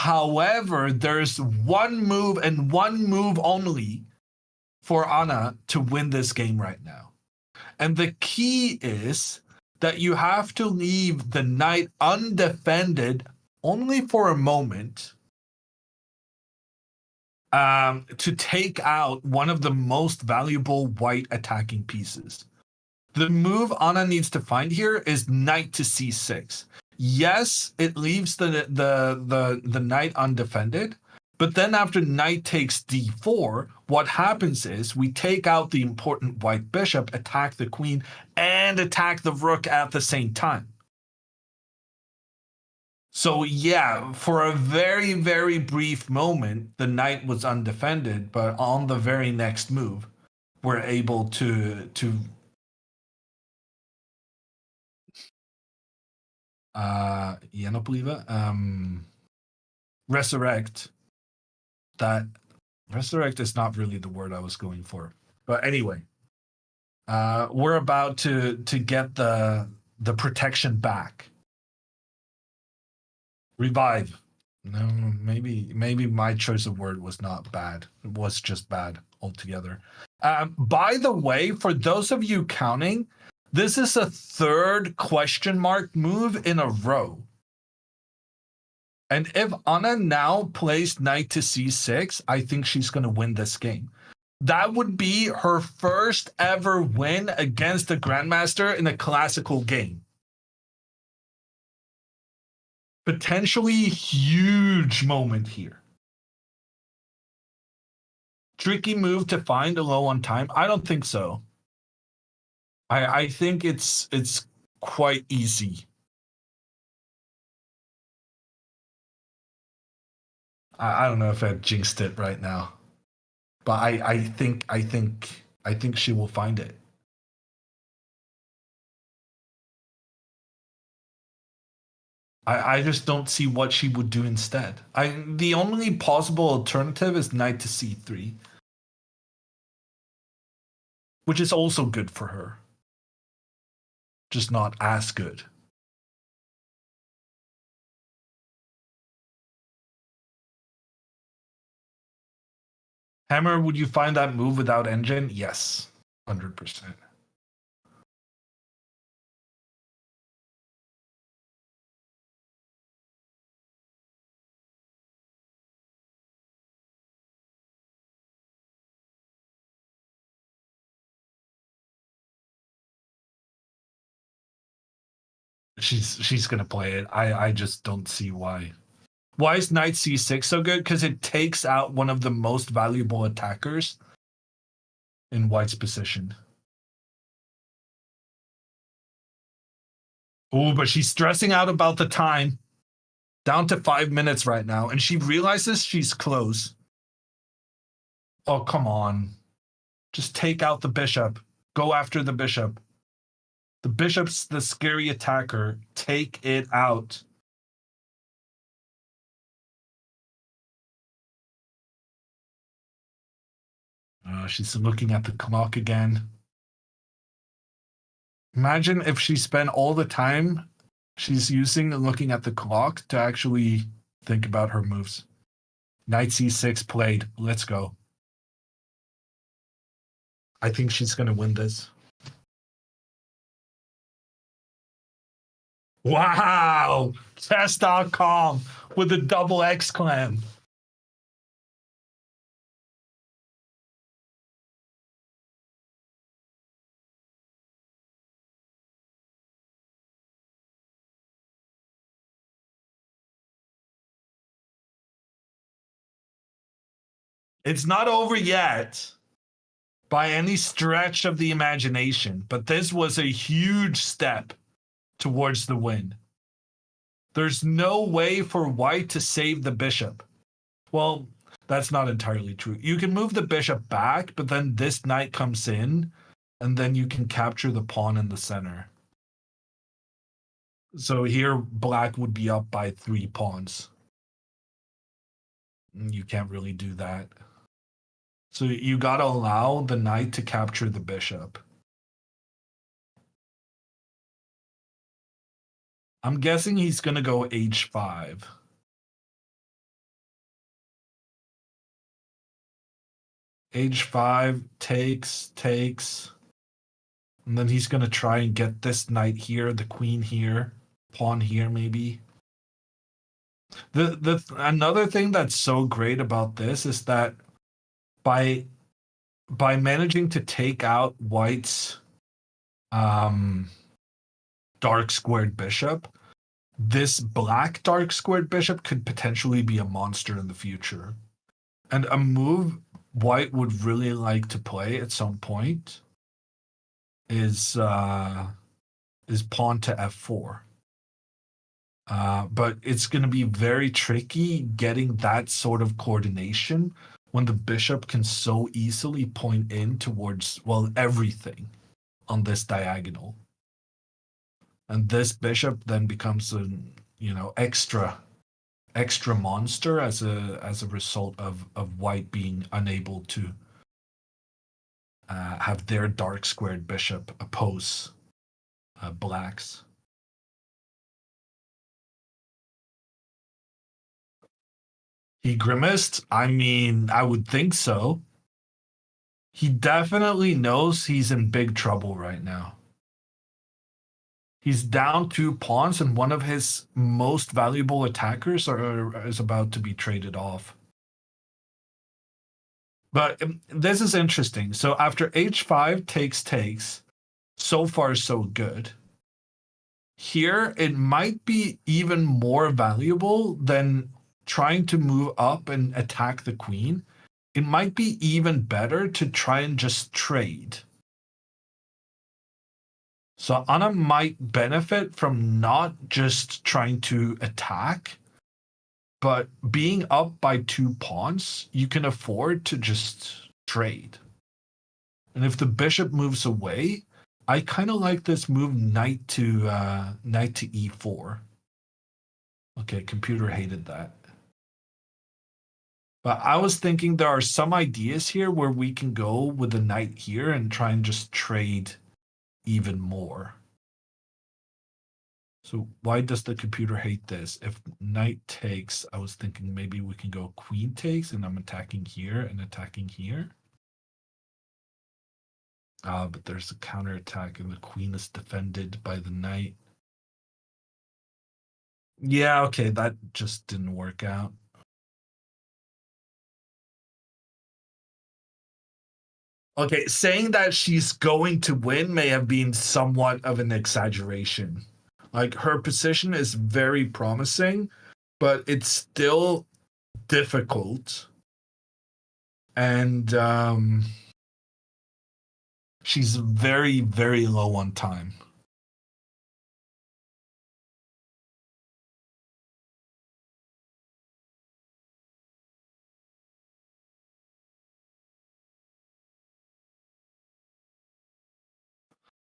However, there's one move and one move only for Anna to win this game right now. And the key is that you have to leave the knight undefended only for a moment to take out one of the most valuable white attacking pieces. The move Anna needs to find here is knight to c6. Yes, it leaves the knight undefended, but then after knight takes d4, what happens is we take out the important white bishop, attack the queen, and attack the rook at the same time. So yeah, for a very, very brief moment, the knight was undefended, but on the very next move, we're able to resurrect that. Resurrect is not really the word I was going for, but anyway, we're about to get the protection back. Revive. No, maybe my choice of word was not bad. It was just bad altogether. By the way, for those of you counting, this is a 3rd question mark move in a row. And if Anna now plays knight to c6, I think she's going to win this game. That would be her first ever win against a grandmaster in a classical game. Potentially huge moment here. Tricky move to find a low on time. I don't think so. I think it's quite easy. I don't know if I jinxed it right now, but I think she will find it. I just don't see what she would do instead. The only possible alternative is knight to c3, which is also good for her, just not as good. Hammer, would you find that move without engine? Yes, 100%. She's gonna play it. I just don't see why. Why is knight c6 so good? Because it takes out one of the most valuable attackers in white's position. Oh, but she's stressing out about the time. Down to 5 minutes right now, and she realizes she's close. Oh, come on. Just take out the bishop. Go after the bishop. The bishop's the scary attacker. Take it out. She's looking at the clock again. Imagine if she spent all the time she's using looking at the clock to actually think about her moves. Knight c6 played. Let's go. I think she's going to win this. Wow! Chess.com with a double exclam. It's not over yet by any stretch of the imagination, but this was a huge step towards the win. There's no way for white to save the bishop. Well, that's not entirely true. You can move the bishop back, but then this knight comes in, and then you can capture the pawn in the center. So here, black would be up by 3 pawns. You can't really do that. So you gotta allow the knight to capture the bishop. I'm guessing he's gonna go h5. h5 takes, and then he's gonna try and get this knight here, the queen here, pawn here maybe. The another thing that's so great about this is that by managing to take out white's dark squared bishop, this black dark squared bishop could potentially be a monster in the future. And a move white would really like to play at some point is pawn to f4. But it's going to be very tricky getting that sort of coordination when the bishop can so easily point in towards, well, everything on this diagonal. And this bishop then becomes an, extra monster as a result of white being unable to have their dark squared bishop oppose black's. He grimaced? I mean, I would think so. He definitely knows he's in big trouble right now. He's down 2 pawns, and one of his most valuable attackers is about to be traded off. But this is interesting. So after h5 takes, so far so good. Here, it might be even more valuable than trying to move up and attack the queen. It might be even better to try and just trade. So Anna might benefit from not just trying to attack, but being up by 2 pawns, you can afford to just trade. And if the bishop moves away, I kind of like this move knight to e4. Okay, computer hated that. But I was thinking there are some ideas here where we can go with the knight here and try and just trade even more. So why does the computer hate this? If knight takes, I was thinking maybe we can go queen takes and I'm attacking here and attacking here. But there's a counterattack and the queen is defended by the knight. Yeah, okay, that just didn't work out. Okay, saying that she's going to win may have been somewhat of an exaggeration. Like her position is very promising, but it's still difficult. And she's very, very low on time.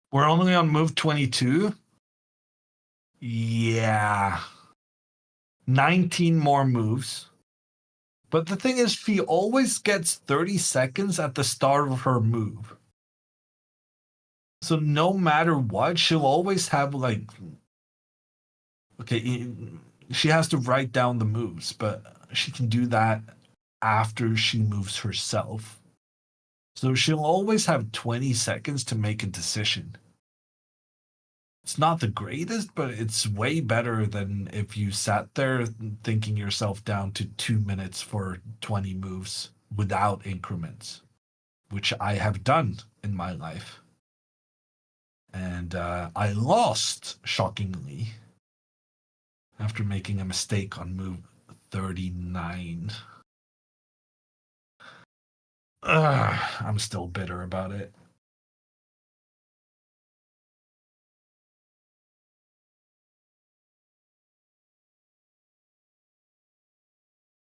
We're only on move 22. Yeah. 19 more moves. But the thing is, she always gets 30 seconds at the start of her move. So no matter what, she'll always have like, okay, she has to write down the moves, but she can do that after she moves herself. So she'll always have 20 seconds to make a decision. It's not the greatest, but it's way better than if you sat there thinking yourself down to 2 minutes for 20 moves without increments, which I have done in my life. And I lost, shockingly, after making a mistake on move 39. I'm still bitter about it.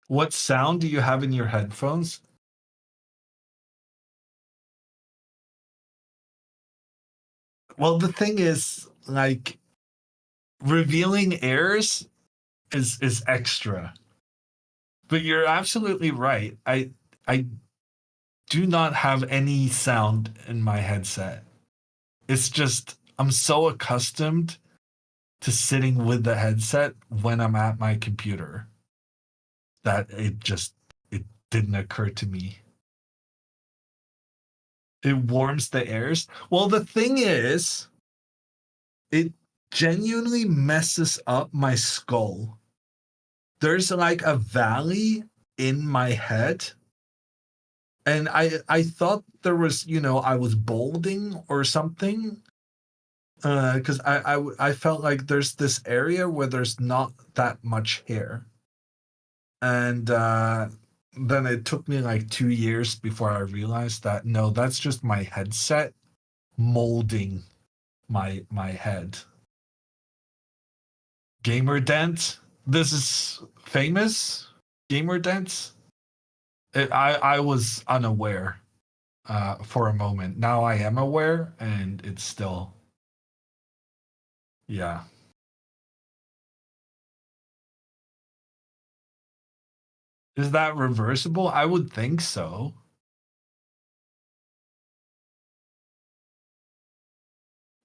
What sound do you have in your headphones? Well, the thing is, like, revealing errors is extra. But you're absolutely right. I do not have any sound in my headset. It's just I'm so accustomed to sitting with the headset when I'm at my computer that it didn't occur to me. It warms the ears. Well, the thing is, it genuinely messes up my skull. There's like a valley in my head, and I thought there was, I was balding or something, because I felt like there's this area where there's not that much hair, and then it took me like 2 years before I realized that no, that's just my headset molding my head. Gamer dent. This is famous. Gamer dent. I was unaware for a moment. Now I am aware, and it's still, yeah. Is that reversible? I would think so.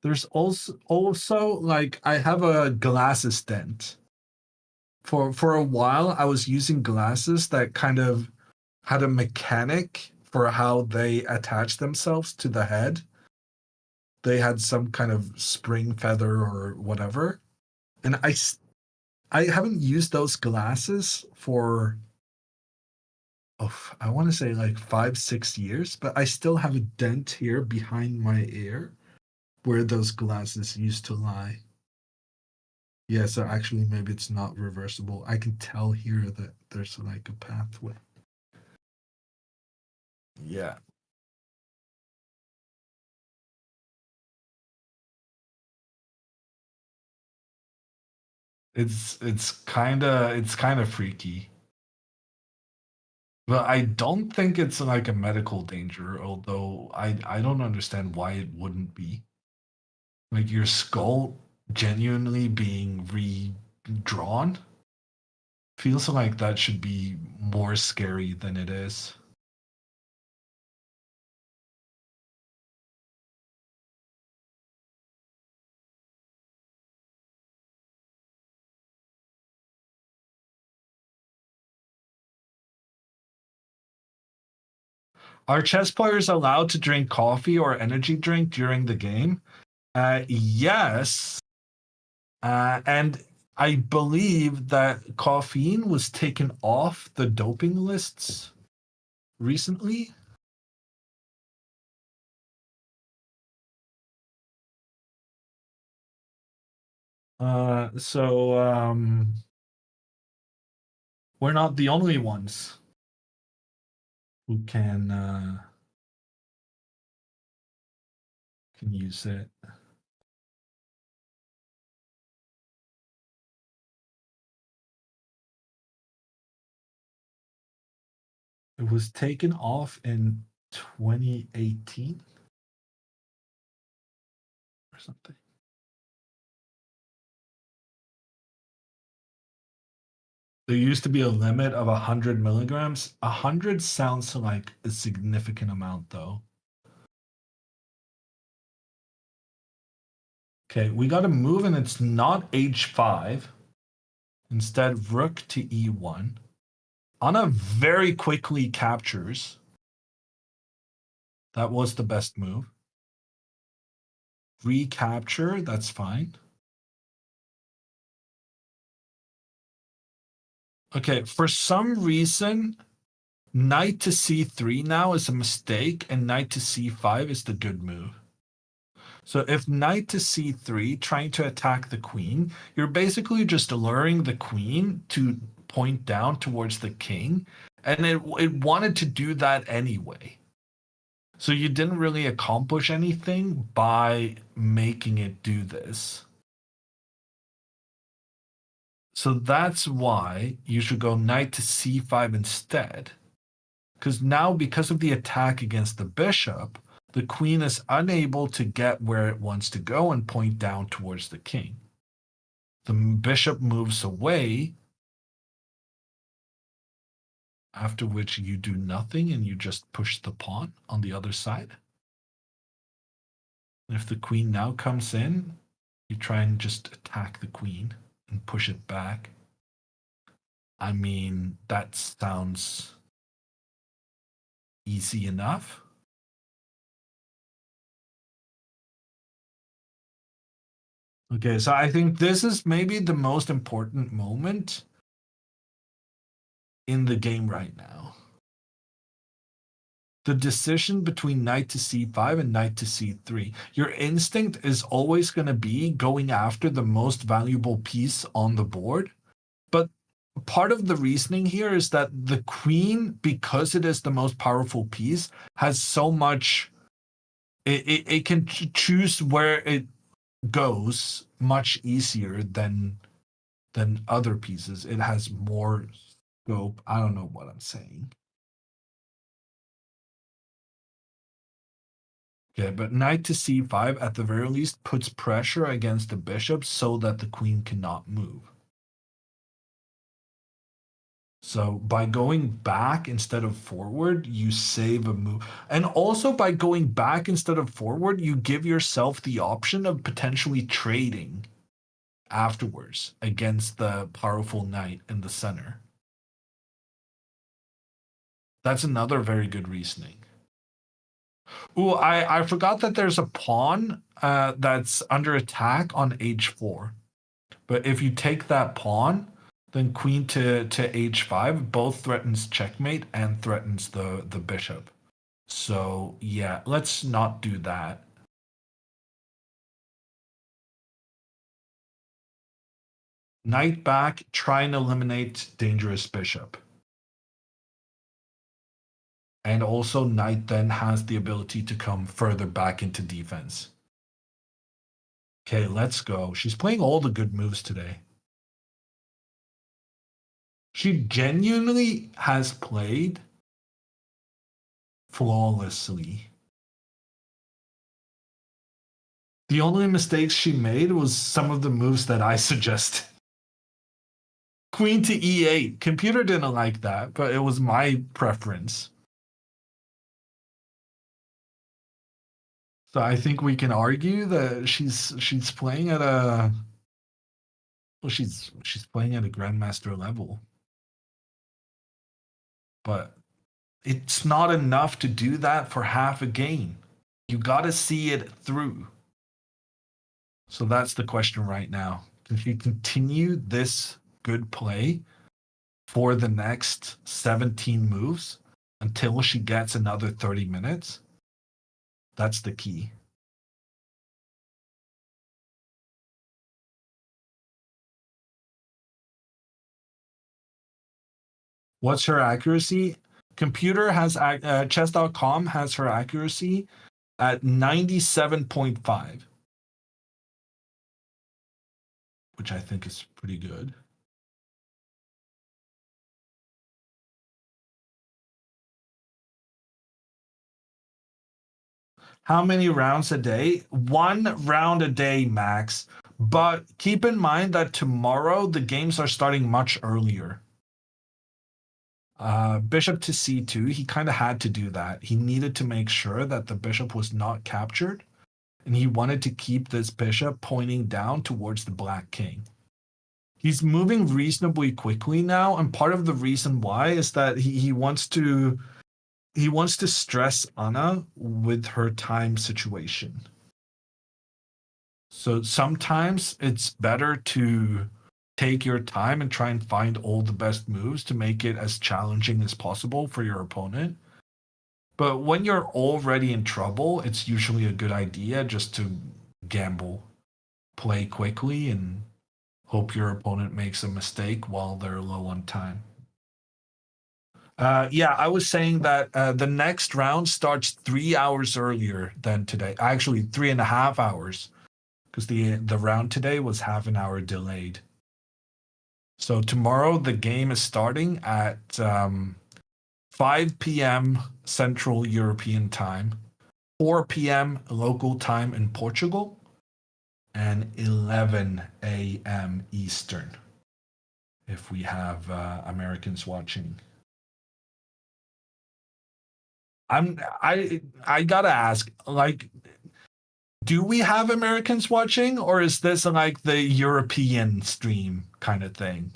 There's also like I have a glasses dent. For a while, I was using glasses that kind of had a mechanic for how they attach themselves to the head. They had some kind of spring feather or whatever, and I haven't used those glasses for I want to say like 5, 6 years, but I still have a dent here behind my ear where those glasses used to lie. Yeah, so actually maybe it's not reversible. I can tell here that there's like a pathway. Yeah. It's kind of freaky. But I don't think it's like a medical danger, although I don't understand why it wouldn't be. Like your skull genuinely being redrawn feels like that should be more scary than it is. Are chess players allowed to drink coffee or energy drink during the game? Yes. And I believe that caffeine was taken off the doping lists recently. So we're not the only ones who can use it. It was taken off in 2018 or something. There used to be a limit of 100 milligrams. 100 sounds like a significant amount, though. Okay, we got a move, and it's not h5. Instead, rook to e1. Anna very quickly captures. That was the best move. Recapture, that's fine. Okay, for some reason, knight to c3 now is a mistake, and knight to c5 is the good move. So if knight to c3, trying to attack the queen, you're basically just luring the queen to point down towards the king, and it wanted to do that anyway. So you didn't really accomplish anything by making it do this. So that's why you should go knight to c5 instead. Because now, because of the attack against the bishop, the queen is unable to get where it wants to go and point down towards the king. The bishop moves away, after which you do nothing and you just push the pawn on the other side. If the queen now comes in, you try and just attack the queen and push it back. I mean, that sounds easy enough. Okay, so I think this is maybe the most important moment in the game right now. The decision between knight to c5 and knight to c3. Your instinct is always going to be going after the most valuable piece on the board. But part of the reasoning here is that the queen, because it is the most powerful piece, has so much. It can choose where it goes much easier than other pieces. It has more scope. I don't know what I'm saying. Okay, but knight to c5 at the very least puts pressure against the bishop so that the queen cannot move. So by going back instead of forward, you save a move. And also by going back instead of forward, you give yourself the option of potentially trading afterwards against the powerful knight in the center. That's another very good reasoning. Ooh, I forgot that there's a pawn that's under attack on h4. But if you take that pawn, Then queen to h5 both threatens checkmate and threatens the bishop. So yeah, let's not do that. Knight back, try and eliminate dangerous bishop. And also knight then has the ability to come further back into defense. Okay, let's go. She's playing all the good moves today. She genuinely has played flawlessly. The only mistakes she made was some of the moves that I suggested. Queen to e8. Computer didn't like that, but it was my preference. So I think we can argue that she's playing at a well, she's playing at a grandmaster level. But it's not enough to do that for half a game. You got to see it through. So that's the question right now. Can she continue this good play for the next 17 moves until she gets another 30 minutes? That's the key. What's her accuracy? Computer has chess.com has her accuracy at 97.5, which I think is pretty good. How many rounds a day? 1 round a day max. But keep in mind that tomorrow the games are starting much earlier. Bishop to c2, he kind of had to do that. He needed to make sure that the bishop was not captured, and he wanted to keep this bishop pointing down towards the black king. He's moving reasonably quickly now, and part of the reason why is that he wants to stress Anna with her time situation. So sometimes it's better to take your time and try and find all the best moves to make it as challenging as possible for your opponent. But when you're already in trouble, it's usually a good idea just to gamble, play quickly, and hope your opponent makes a mistake while they're low on time. Yeah, I was saying that the next round starts 3 hours earlier than today. Actually, 3.5 hours, because the round today was half an hour delayed. So tomorrow the game is starting at 5 p.m. Central European Time, 4 p.m. local time in Portugal, and 11 a.m. Eastern, if we have Americans watching. I gotta ask, like, do we have Americans watching, or is this like the European stream kind of thing?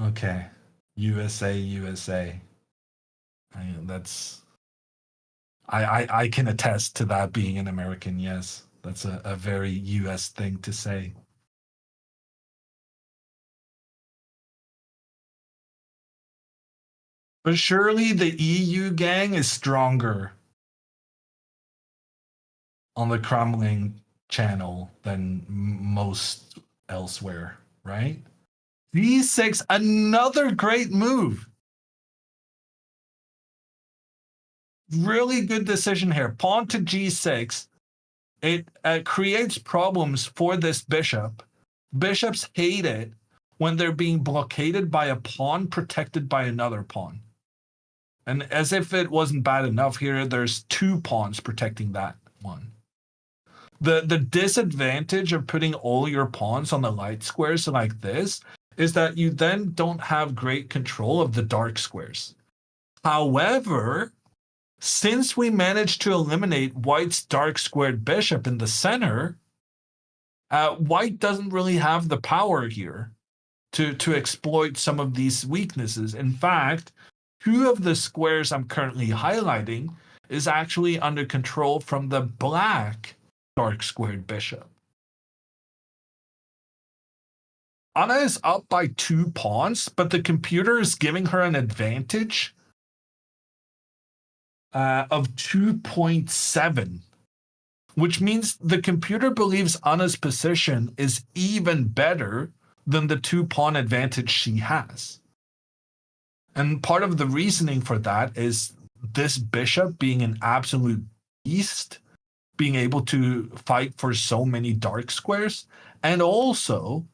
Okay, USA, USA. That's I can attest to that being an American. Yes, that's a very US thing to say. But surely the EU gang is stronger on the crumbling channel than most elsewhere, right? D6, another great move. Really good decision here. Pawn to G6. It creates problems for this bishop. Bishops hate it when they're being blockaded by a pawn protected by another pawn. And as if it wasn't bad enough here, there's 2 pawns protecting that one. The disadvantage of putting all your pawns on the light squares like this is that you then don't have great control of the dark squares. However, since we managed to eliminate white's dark squared bishop in the center, white doesn't really have the power here to exploit some of these weaknesses. In fact, 2 of the squares I'm currently highlighting is actually under control from the black dark squared bishop. Anna is up by 2 pawns, but the computer is giving her an advantage of 2.7, which means the computer believes Anna's position is even better than the 2 pawn advantage she has. And part of the reasoning for that is this bishop being an absolute beast, being able to fight for so many dark squares, and also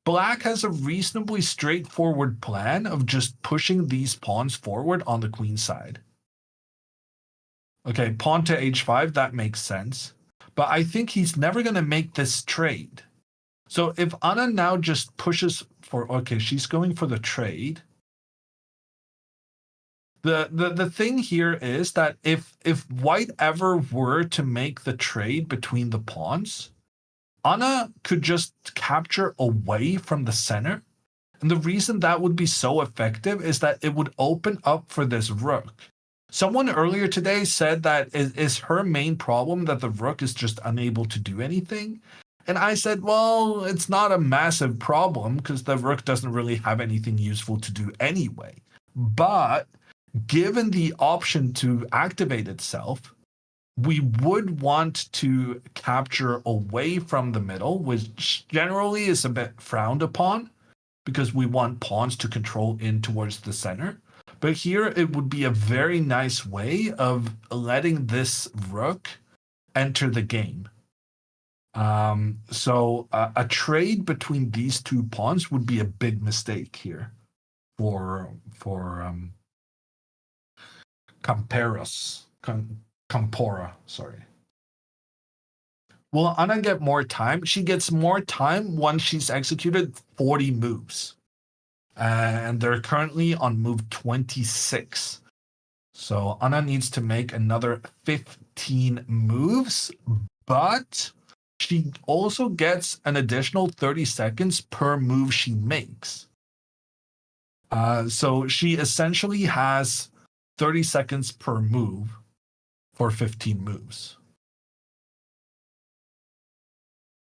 Black has a reasonably straightforward plan of just pushing these pawns forward on the queen side. Okay, pawn to h5, that makes sense. But I think he's never going to make this trade. So if Anna now just pushes for, okay, she's going for the trade. The thing here is that if white ever were to make the trade between the pawns, Anna could just capture away from the center. And the reason that would be so effective is that it would open up for this rook. Someone earlier today said that is her main problem that the rook is just unable to do anything. And I said, well, it's not a massive problem because the rook doesn't really have anything useful to do anyway. But given the option to activate itself, we would want to capture away from the middle, which generally is a bit frowned upon because we want pawns to control in towards the center. But here it would be a very nice way of letting this rook enter the game. So a trade between these 2 pawns would be a big mistake here for Campora, sorry. Will Anna get more time? She gets more time once she's executed 40 moves. And they're currently on move 26. So Anna needs to make another 15 moves, but she also gets an additional 30 seconds per move she makes. So she essentially has 30 seconds per move for 15 moves.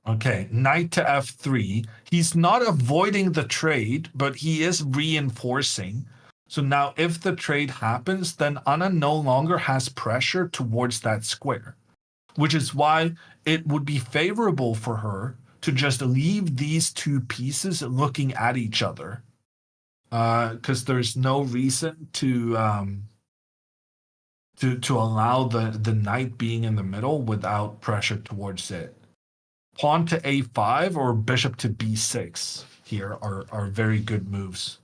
Okay, knight to f3. He's not avoiding the trade, but he is reinforcing. So now if the trade happens, then Anna no longer has pressure towards that square, which is why it would be favorable for her to just leave these 2 pieces looking at each other, because there's no reason to allow the knight being in the middle without pressure towards it. Pawn to a5 or bishop to b6 here are very good moves.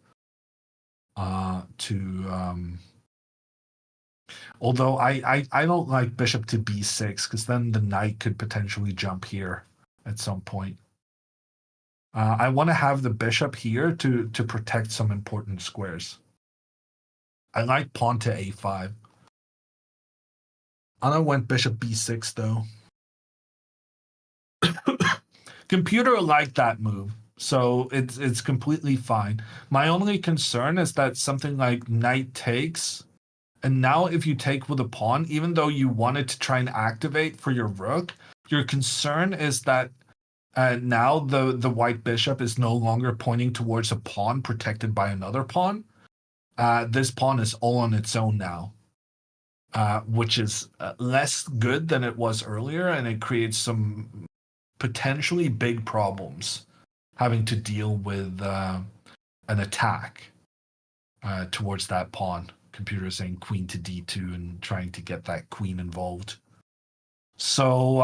Although I don't like bishop to b6 because then the knight could potentially jump here at some point. I want to have the bishop here to protect some important squares. I like pawn to a5. Anna went bishop b6 though. Computer liked that move, so it's completely fine. My only concern is that something like knight takes, and now if you take with a pawn, even though you wanted to try and activate for your rook, your concern is that now the white bishop is no longer pointing towards a pawn protected by another pawn. This pawn is all on its own now, which is less good than it was earlier, and it creates some potentially big problems having to deal with an attack towards that pawn. Computer saying queen to d2 and trying to get that queen involved. So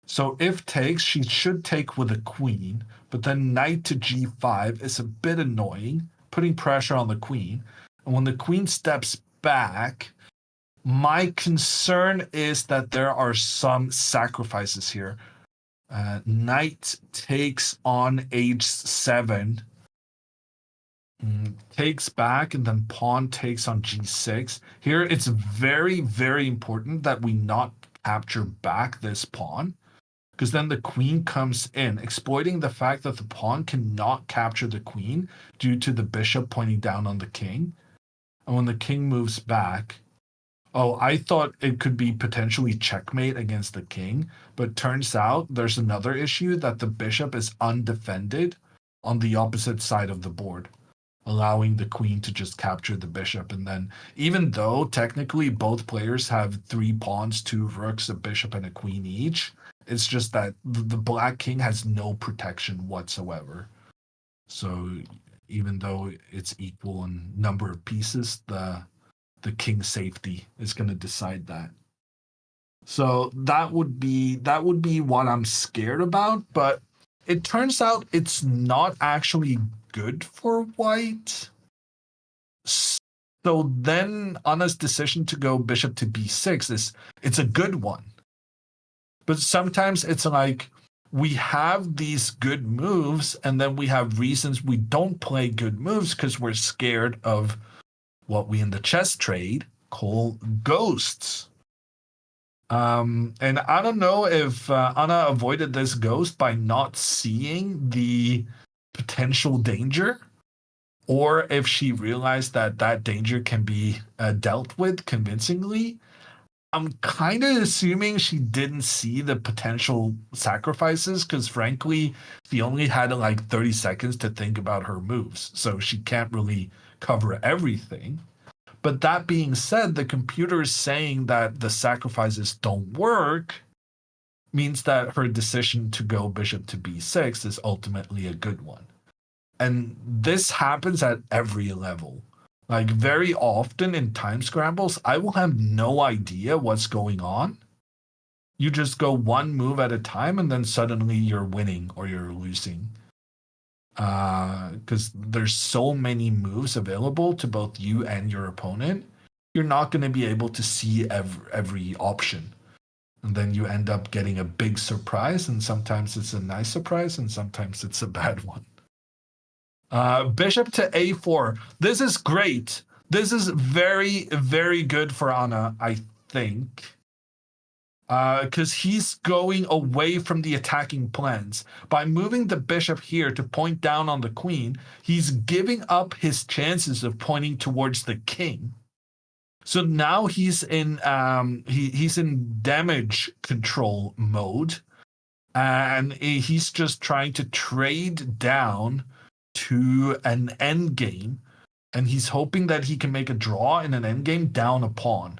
so if takes, she should take with a queen, but then knight to g5 is a bit annoying, putting pressure on the queen. And when the queen steps back, my concern is that there are some sacrifices here. Knight takes on h7, takes back, and then pawn takes on g6. Here, it's very, very important that we not capture back this pawn, because then the queen comes in, exploiting the fact that the pawn cannot capture the queen due to the bishop pointing down on the king. And when the king moves back, oh, I thought it could be potentially checkmate against the king, but turns out there's another issue that the bishop is undefended on the opposite side of the board, allowing the queen to just capture the bishop. And then, even though technically both players have 3 pawns, 2 rooks, a bishop, and a queen each, it's just that the black king has no protection whatsoever. So even though it's equal in number of pieces, the king's safety is going to decide that. So that would be what I'm scared about, but it turns out it's not actually good for white. So then Anna's decision to go bishop to b6 it's a good one. But sometimes it's like we have these good moves and then we have reasons we don't play good moves because we're scared of what we in the chess trade call ghosts. And I don't know if Anna avoided this ghost by not seeing the potential danger, or if she realized that that danger can be dealt with convincingly. I'm kind of assuming she didn't see the potential sacrifices because, frankly, she only had like 30 seconds to think about her moves, so she can't really cover everything. But that being said, the computer is saying that the sacrifices don't work, means that her decision to go bishop to b6 is ultimately a good one. And this happens at every level. Like, very often in time scrambles, I will have no idea what's going on. You just go one move at a time and then suddenly you're winning or you're losing. Because there's so many moves available to both you and your opponent, you're not going to be able to see every option. And then you end up getting a big surprise, and sometimes it's a nice surprise, and sometimes it's a bad one. Bishop to a4. This is great. This is very, very good for Anna, I think. Because he's going away from the attacking plans. By moving the bishop here to point down on the queen, he's giving up his chances of pointing towards the king. So now he's in he's in damage control mode, and he's just trying to trade down to an endgame, and he's hoping that he can make a draw in an endgame down a pawn.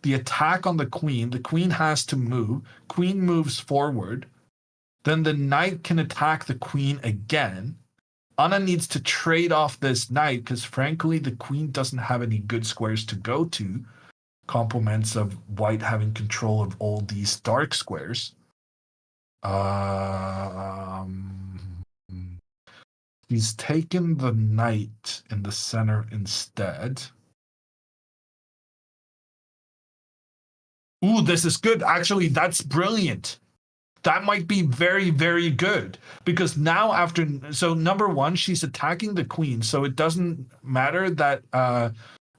The attack on the queen has to move. Queen moves forward. Then the knight can attack the queen again. Anna needs to trade off this knight because, frankly, the queen doesn't have any good squares to go to. Compliments of white having control of all these dark squares. He's taken the knight in the center instead. Ooh, this is good. Actually, that's brilliant. That might be very, very good because now so number one, she's attacking the queen. So it doesn't matter that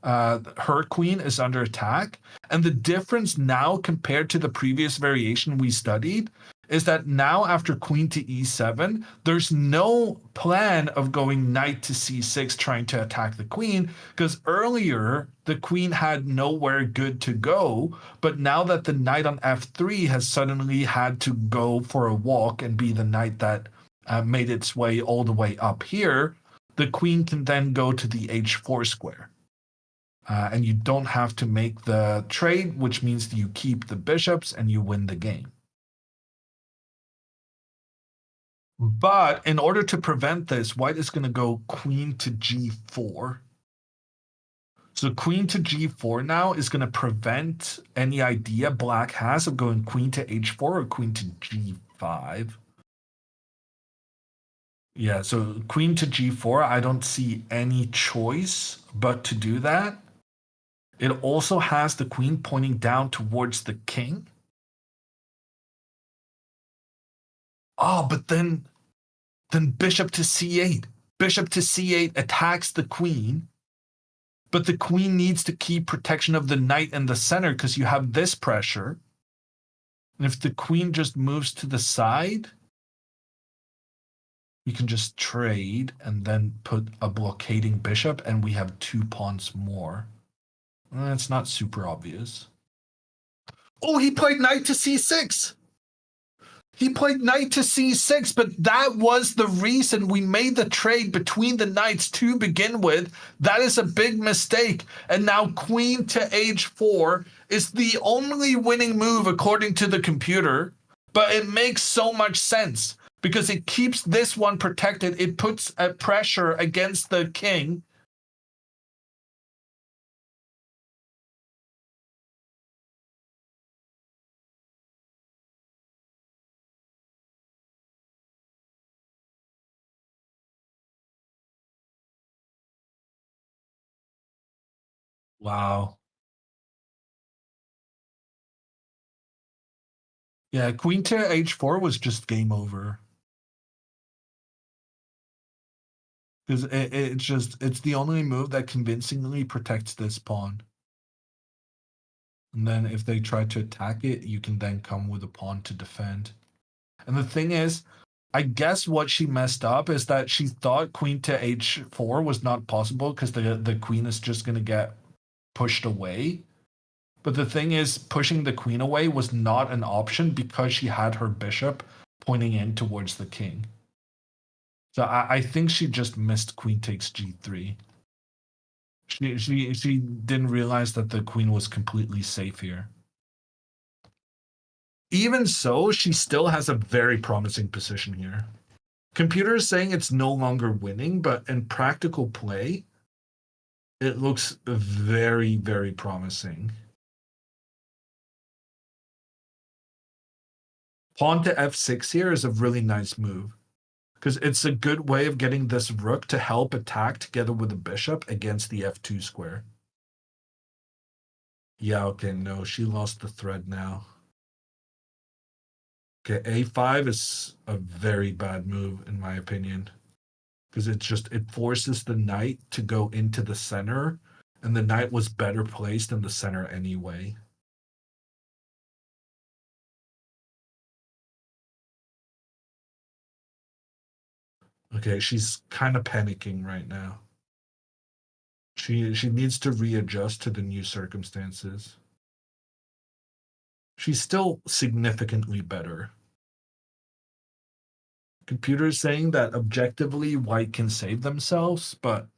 her queen is under attack. And the difference now compared to the previous variation we studied is that now after queen to e7, there's no plan of going knight to c6 trying to attack the queen, because earlier the queen had nowhere good to go, but now that the knight on f3 has suddenly had to go for a walk and be the knight that made its way all the way up here, the queen can then go to the h4 square. And you don't have to make the trade, which means that you keep the bishops and you win the game. But in order to prevent this, white is going to go queen to g4. So queen to g4 now is going to prevent any idea black has of going queen to h4 or queen to g5. Yeah, so queen to g4, I don't see any choice but to do that. It also has the queen pointing down towards the king. Oh, but then bishop to c8. Bishop to c8 attacks the queen, but the queen needs to keep protection of the knight in the center because you have this pressure. And if the queen just moves to the side, you can just trade and then put a blockading bishop, and we have 2 pawns more. It's not super obvious. Oh, he played knight to c6. He played knight to c6, but that was the reason we made the trade between the knights to begin with. That is a big mistake. And now queen to h4 is the only winning move according to the computer, but it makes so much sense because it keeps this one protected. It puts a pressure against the king. Wow. Yeah, queen to h4 was just game over. Because it's the only move that convincingly protects this pawn. And then if they try to attack it, you can then come with a pawn to defend. And the thing is, I guess what she messed up is that she thought queen to h4 was not possible because the queen is just going to get pushed away. But the thing is, pushing the queen away was not an option because she had her bishop pointing in towards the king. So I think she just missed queen takes g3. She didn't realize that the queen was completely safe here. Even so, she still has a very promising position here. Computer is saying it's no longer winning, but in practical play, it looks very, very promising. Pawn to f6 here is a really nice move because it's a good way of getting this rook to help attack together with the bishop against the f2 square. Yeah, okay, no, she lost the thread now. Okay, a5 is a very bad move in my opinion because it forces the knight to go into the center, and the knight was better placed in the center anyway. Okay, she's kind of panicking right now. She needs to readjust to the new circumstances. She's still significantly better. Computer's saying that objectively white can save themselves, but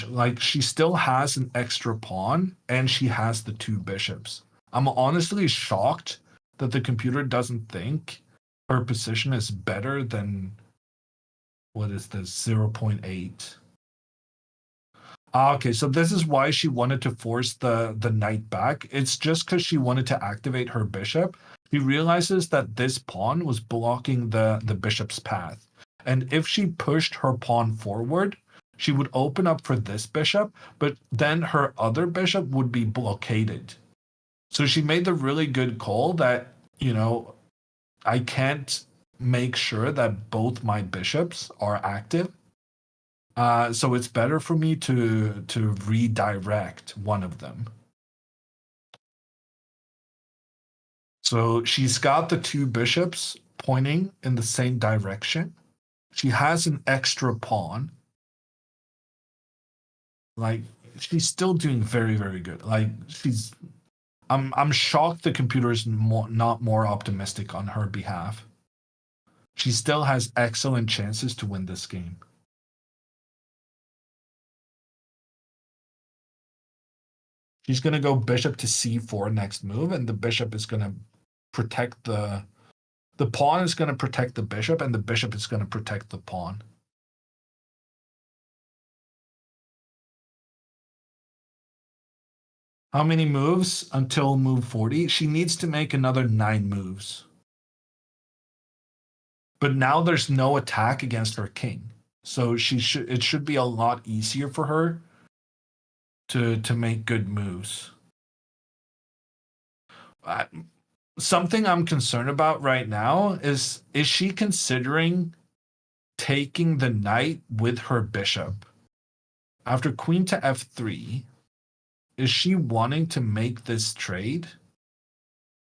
like she still has an extra pawn and she has the two bishops. I'm honestly shocked that the computer doesn't think her position is better than what is this 0.8. Okay, so this is why she wanted to force the knight back. It's just because she wanted to activate her bishop. She realizes that this pawn was blocking the bishop's path. And if she pushed her pawn forward, she would open up for this bishop, but then her other bishop would be blockaded. So she made the really good call that, I can't make sure that both my bishops are active. So it's better for me to redirect one of them. So she's got the two bishops pointing in the same direction. She has an extra pawn. Like she's still doing very, very good. Like I'm shocked the computer is not more optimistic on her behalf. She still has excellent chances to win this game. She's going to go bishop to c4 next move, and the bishop is going to protect the pawn is going to protect the bishop, and the bishop is going to protect the pawn. How many moves until move 40? She needs to make another 9 moves. But now there's no attack against her king. So it should be a lot easier for her to make good moves. Something I'm concerned about right now is she considering taking the knight with her bishop? After queen to f3, is she wanting to make this trade?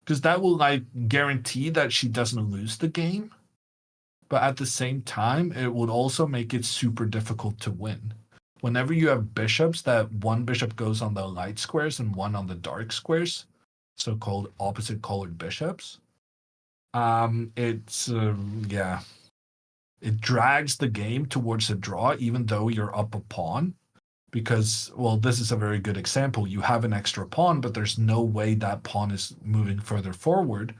Because that will guarantee that she doesn't lose the game. But at the same time, it would also make it super difficult to win. Whenever you have bishops, that one bishop goes on the light squares and one on the dark squares, so-called opposite colored bishops, It's yeah, it drags the game towards a draw, even though you're up a pawn. Because, well, this is a very good example. You have an extra pawn, but there's no way that pawn is moving further forward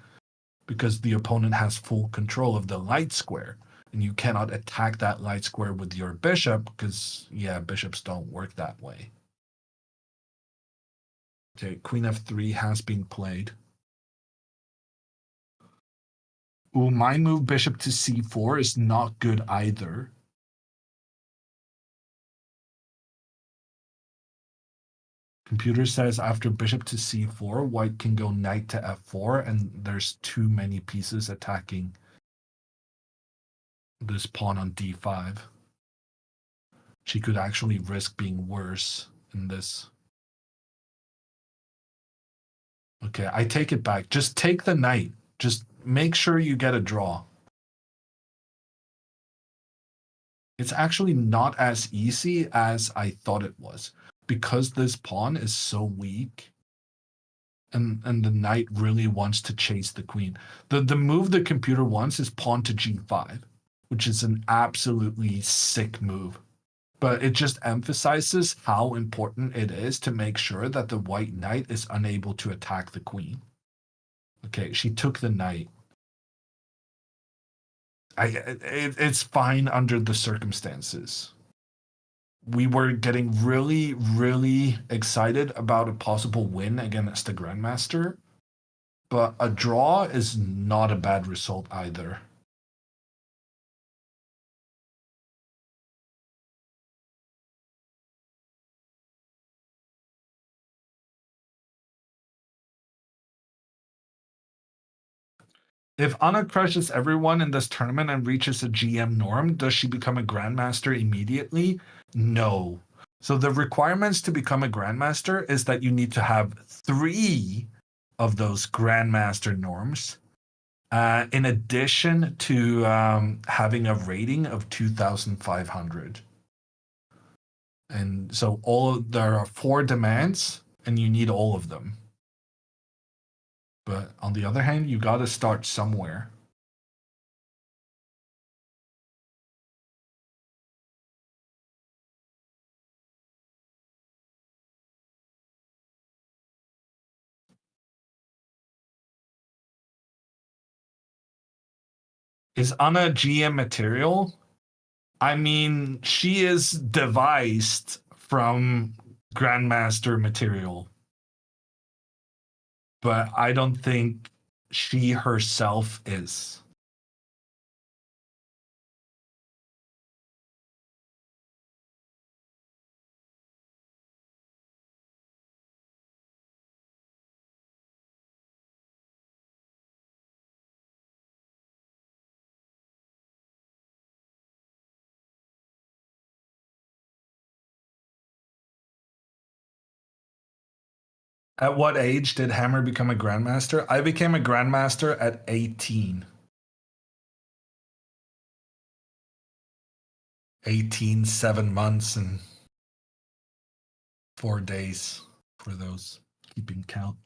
because the opponent has full control of the light square. And you cannot attack that light square with your bishop because, yeah, bishops don't work that way. Okay, queen f3 has been played. Ooh, my move bishop to c4 is not good either. Computer says after bishop to c4, white can go knight to f4, and there's too many pieces attacking this pawn on d5. She could actually risk being worse in this. Okay, I take it back. Just take the knight. Just make sure you get a draw. It's actually not as easy as I thought it was because this pawn is so weak. And the knight really wants to chase the queen. The move the computer wants is pawn to g5, which is an absolutely sick move. But it just emphasizes how important it is to make sure that the white knight is unable to attack the queen. Okay, she took the knight. It's fine under the circumstances. We were getting really, really excited about a possible win against the Grandmaster, but a draw is not a bad result either. If Anna crushes everyone in this tournament and reaches a GM norm, does she become a Grandmaster immediately? No. So the requirements to become a Grandmaster is that you need to have 3 of those Grandmaster norms, in addition to having a rating of 2,500. And so there are 4 demands, and you need all of them. But on the other hand, you got to start somewhere. Is Anna GM material? I mean, she is devised from Grandmaster material, but I don't think she herself is. At what age did Hammer become a Grandmaster? I became a Grandmaster at 18. 18, 7 months, and 4 days for those keeping count.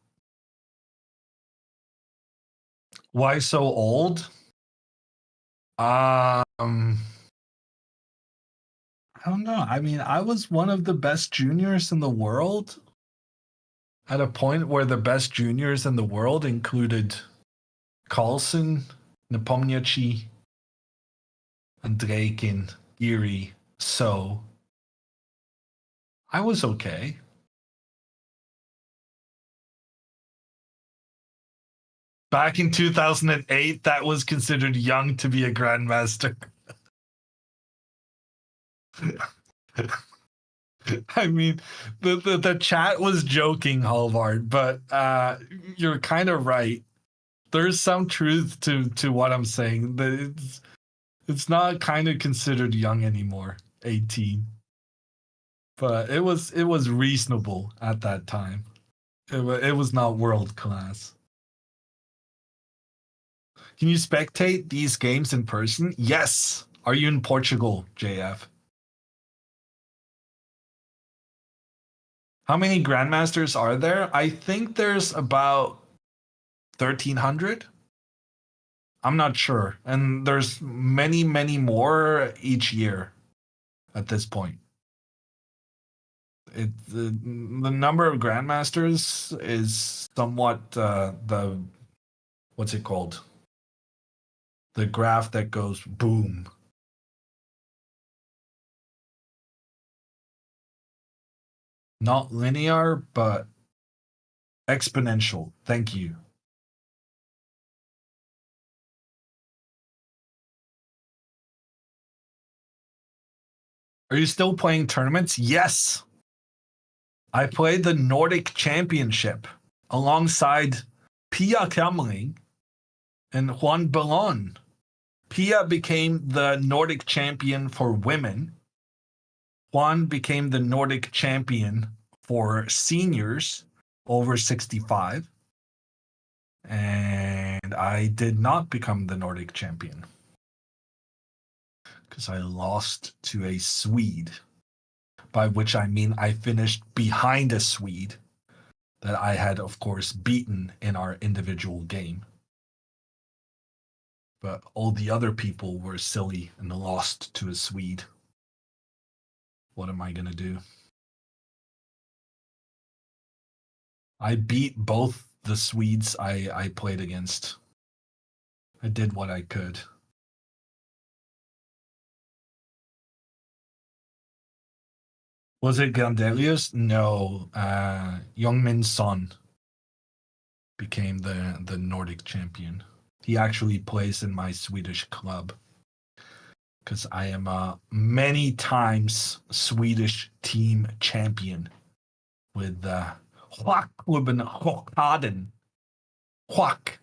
Why so old? I don't know. I mean, I was one of the best juniors in the world at a point where the best juniors in the world included Carlsen, Nepomniachtchi, Andreikin, Geary. So I was okay. Back in 2008, that was considered young to be a grandmaster. I mean, the chat was joking, Halvard, but you're kind of right. There's some truth to what I'm saying. It's not kind of considered young anymore, 18. But it was reasonable at that time. It was not world class. Can you spectate these games in person? Yes. Are you in Portugal, JF? How many grandmasters are there? I think there's about 1,300. I'm not sure. And there's many, many more each year at this point. The number of grandmasters is somewhat the what's it called? The graph that goes boom. Not linear, but exponential. Thank you. Are you still playing tournaments? Yes. I played the Nordic Championship alongside Pia Kamling and Juan Ballon. Pia became the Nordic champion for women. Juan became the Nordic champion for seniors over 65. And I did not become the Nordic champion because I lost to a Swede, by which I mean I finished behind a Swede that I had, of course, beaten in our individual game. But all the other people were silly and lost to a Swede. What am I going to do? I beat both the Swedes I played against. I did what I could. Was it Gandelius? No. Youngmin's son became the Nordic champion. He actually plays in my Swedish club because I am a many times Swedish team champion with Hockklubben Hockhaden. Hock.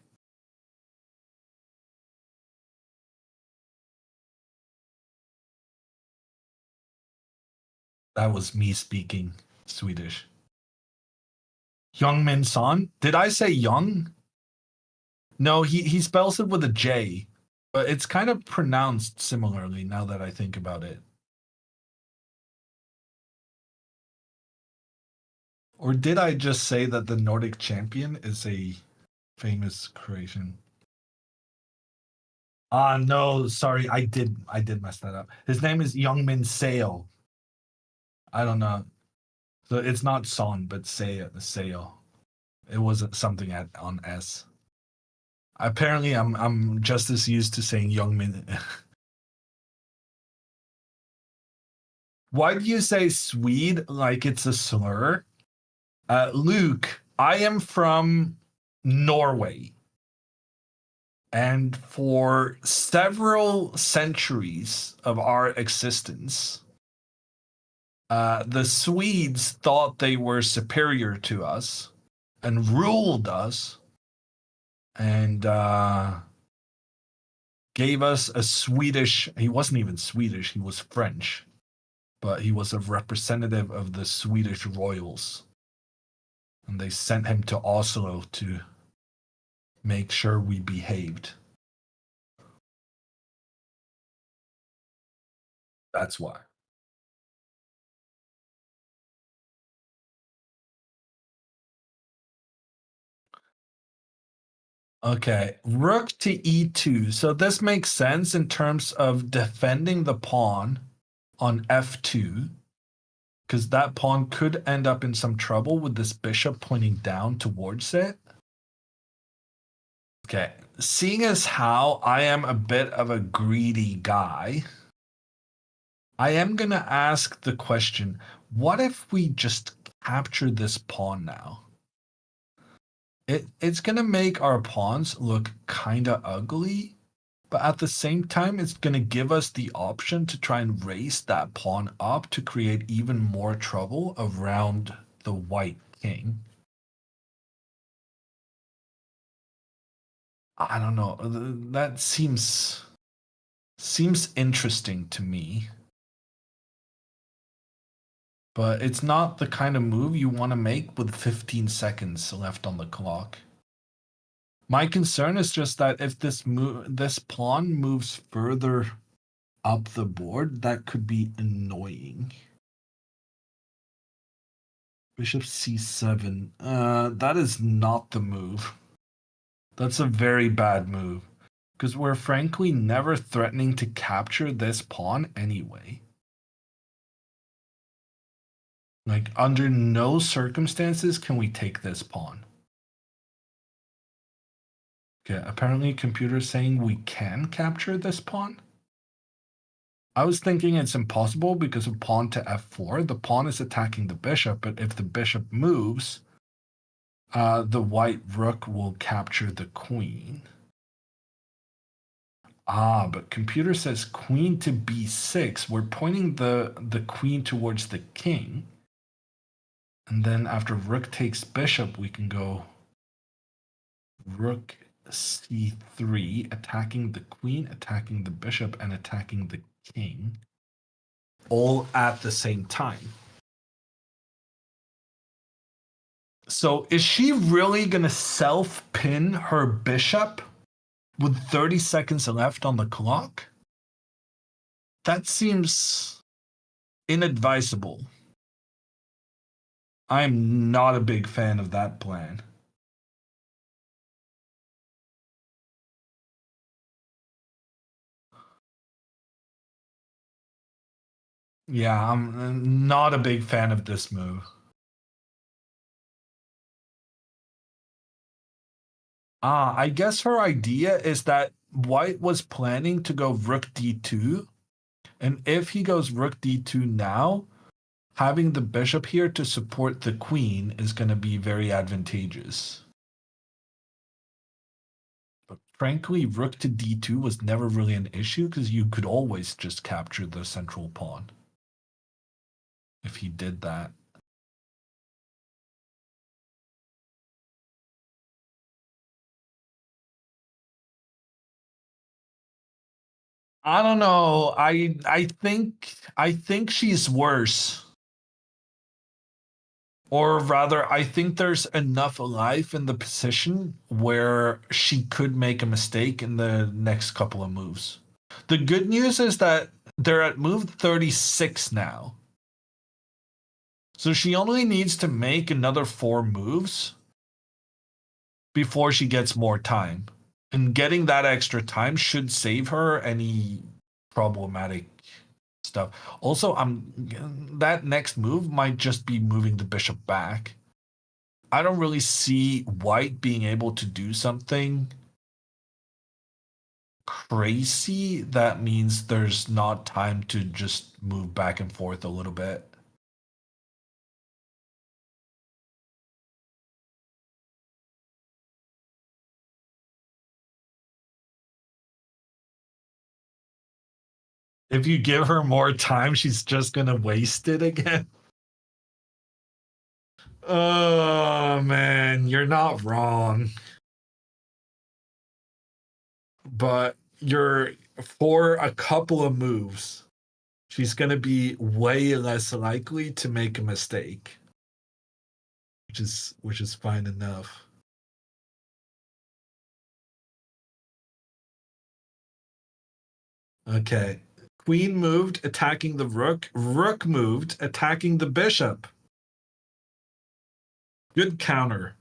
That was me speaking Swedish. Youngmin Son? Did I say young? No, he spells it with a J, but it's kind of pronounced similarly now that I think about it. Or did I just say that the Nordic champion is a famous Croatian? Ah, no, sorry, I did mess that up. His name is Youngmin Sale. I don't know. So it's not Son, but Sale. It wasn't something on S. Apparently, I'm just as used to saying Youngmin. Why do you say Swede like it's a slur? Luke, I am from Norway. And for several centuries of our existence, the Swedes thought they were superior to us and ruled us and gave us a Swedish, he wasn't even Swedish, he was French, but he was a representative of the Swedish royals. And they sent him to Oslo to make sure we behaved. That's why. Okay, rook to e2. So this makes sense in terms of defending the pawn on f2, because that pawn could end up in some trouble with this bishop pointing down towards it. Okay, seeing as how I am a bit of a greedy guy, I am going to ask the question, what if we just capture this pawn now? It's going to make our pawns look kind of ugly, but at the same time, it's going to give us the option to try and raise that pawn up to create even more trouble around the white king. I don't know. That seems interesting to me. But it's not the kind of move you want to make with 15 seconds left on the clock. My concern is just that if this pawn moves further up the board, that could be annoying. Bishop c7. That is not the move. That's a very bad move. Because we're frankly never threatening to capture this pawn anyway. Like, under no circumstances can we take this pawn. Okay, apparently computer's saying we can capture this pawn. I was thinking it's impossible because of pawn to f4. The pawn is attacking the bishop, but if the bishop moves, the white rook will capture the queen. Ah, but computer says queen to b6. We're pointing the queen towards the king. And then after rook takes bishop, we can go rook c3, attacking the queen, attacking the bishop, and attacking the king, all at the same time. So is she really going to self-pin her bishop with 30 seconds left on the clock? That seems inadvisable. I'm not a big fan of that plan. Yeah, I'm not a big fan of this move. I guess her idea is that white was planning to go rook d2. And if he goes rook d2 now, having the bishop here to support the queen is going to be very advantageous. But frankly, rook to d2 was never really an issue because you could always just capture the central pawn if he did that. I don't know. I think she's worse. Or rather, I think there's enough life in the position where she could make a mistake in the next couple of moves. The good news is that they're at move 36 now. So she only needs to make another 4 moves before she gets more time. And getting that extra time should save her any problematic stuff. Also, that next move might just be moving the bishop back. I don't really see white being able to do something crazy. That means there's not time to just move back and forth a little bit. If you give her more time, she's just gonna waste it again. Oh man, you're not wrong. But you're for a couple of moves, she's gonna be way less likely to make a mistake. Which is fine enough. Okay. Queen moved, attacking the rook. Rook moved, attacking the bishop. Good counter.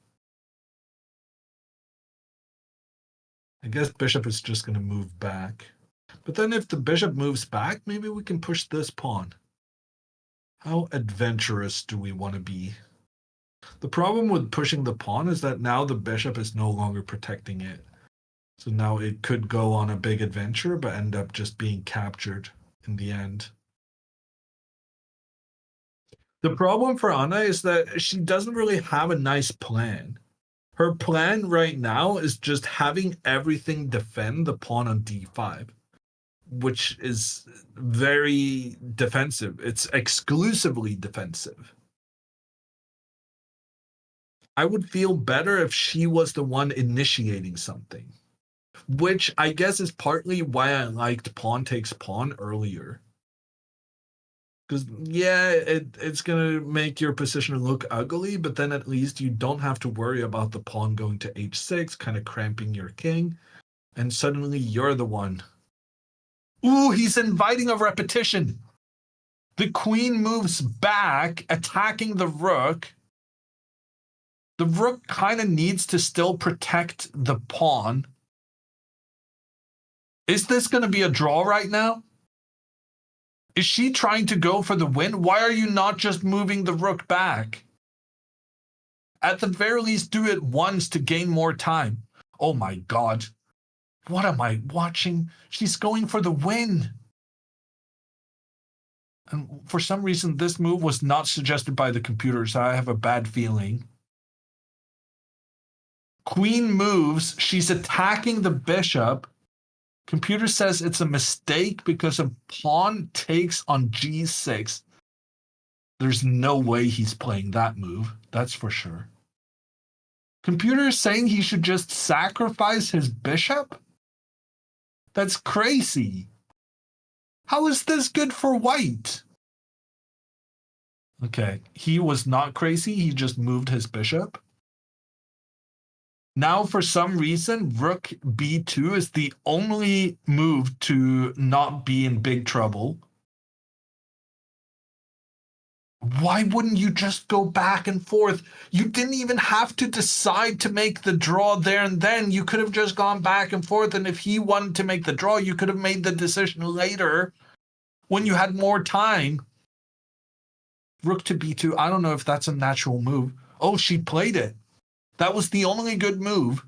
I guess bishop is just going to move back. But then if the bishop moves back, maybe we can push this pawn. How adventurous do we want to be? The problem with pushing the pawn is that now the bishop is no longer protecting it. So now it could go on a big adventure, but end up just being captured in the end. The problem for Anna is that she doesn't really have a nice plan. Her plan right now is just having everything defend the pawn on d5, which is very defensive. It's exclusively defensive. I would feel better if she was the one initiating something, which I guess is partly why I liked pawn takes pawn earlier. Because, yeah, it's going to make your position look ugly, but then at least you don't have to worry about the pawn going to h6, kind of cramping your king, and suddenly you're the one. Ooh, he's inviting a repetition. The queen moves back, attacking the rook. The rook kind of needs to still protect the pawn. Is this going to be a draw right now? Is she trying to go for the win? Why are you not just moving the rook back? At the very least, do it once to gain more time. Oh my god. What am I watching? She's going for the win. And for some reason, this move was not suggested by the computer, so I have a bad feeling. Queen moves. She's attacking the bishop. Computer says it's a mistake because a pawn takes on g6. There's no way he's playing that move. That's for sure. Computer is saying he should just sacrifice his bishop? That's crazy. How is this good for white? Okay, he was not crazy. He just moved his bishop. Now, for some reason, rook b2 is the only move to not be in big trouble. Why wouldn't you just go back and forth? You didn't even have to decide to make the draw there and then. You could have just gone back and forth, and if he wanted to make the draw, you could have made the decision later when you had more time. Rook to b2, I don't know if that's a natural move. Oh, she played it. That was the only good move,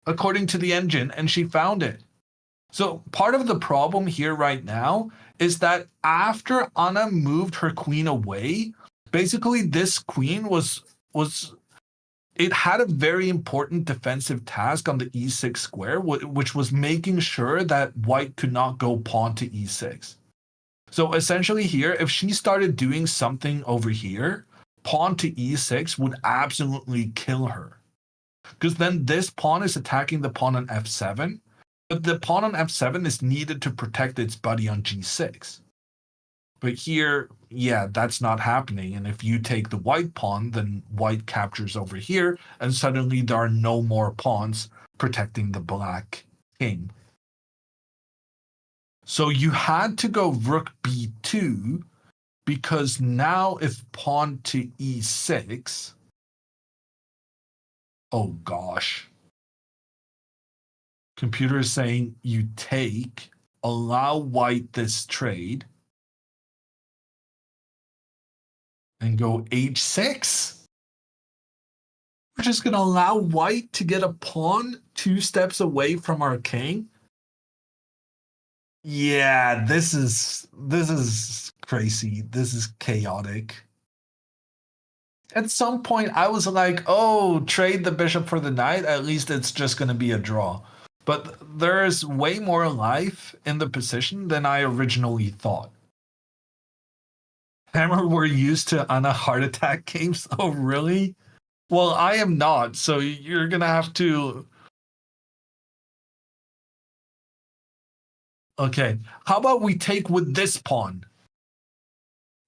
according to the engine, and she found it. So part of the problem here right now is that after Anna moved her queen away, basically this queen was it had a very important defensive task on the e6 square, which was making sure that white could not go pawn to e6. So essentially here, if she started doing something over here, pawn to e6 would absolutely kill her. Because then this pawn is attacking the pawn on f7, but the pawn on f7 is needed to protect its buddy on g6. But here, yeah, that's not happening. And if you take the white pawn, then white captures over here, and suddenly there are no more pawns protecting the black king. So you had to go rook b2, because now if pawn to e6, oh gosh. Computer is saying you take, allow white this trade, and go h6. We're just going to allow white to get a pawn 2 steps away from our king. Yeah, this is crazy. This is chaotic. At some point, I was like, oh, trade the bishop for the knight. At least it's just going to be a draw. But there's way more life in the position than I originally thought. Hammer, we're used to Anna heart attack games. Oh, really? Well, I am not. So you're going to have to. Okay. How about we take with this pawn?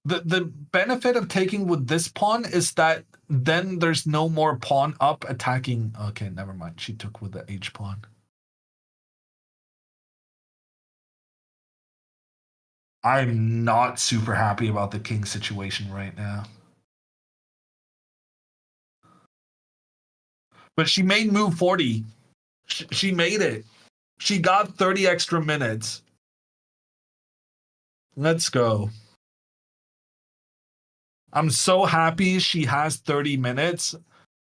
The benefit of taking with this pawn is that then there's no more pawn up attacking. Okay, never mind. She took with the h pawn. I'm not super happy about the king situation right now. But she made move 40. She made it. She got 30 extra minutes. Let's go. I'm so happy she has 30 minutes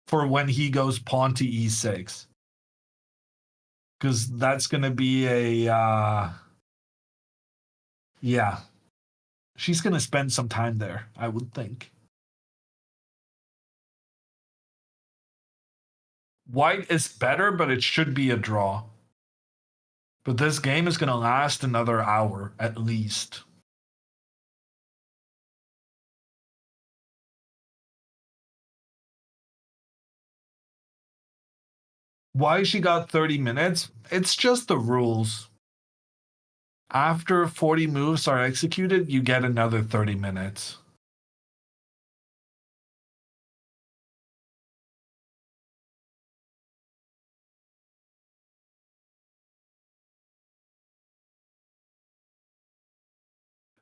for when he goes pawn to e6. Because that's going to be a... yeah. She's going to spend some time there, I would think. White is better, but it should be a draw. But this game is going to last another hour, at least. Why she got 30 minutes? It's just the rules. After 40 moves are executed, you get another 30 minutes.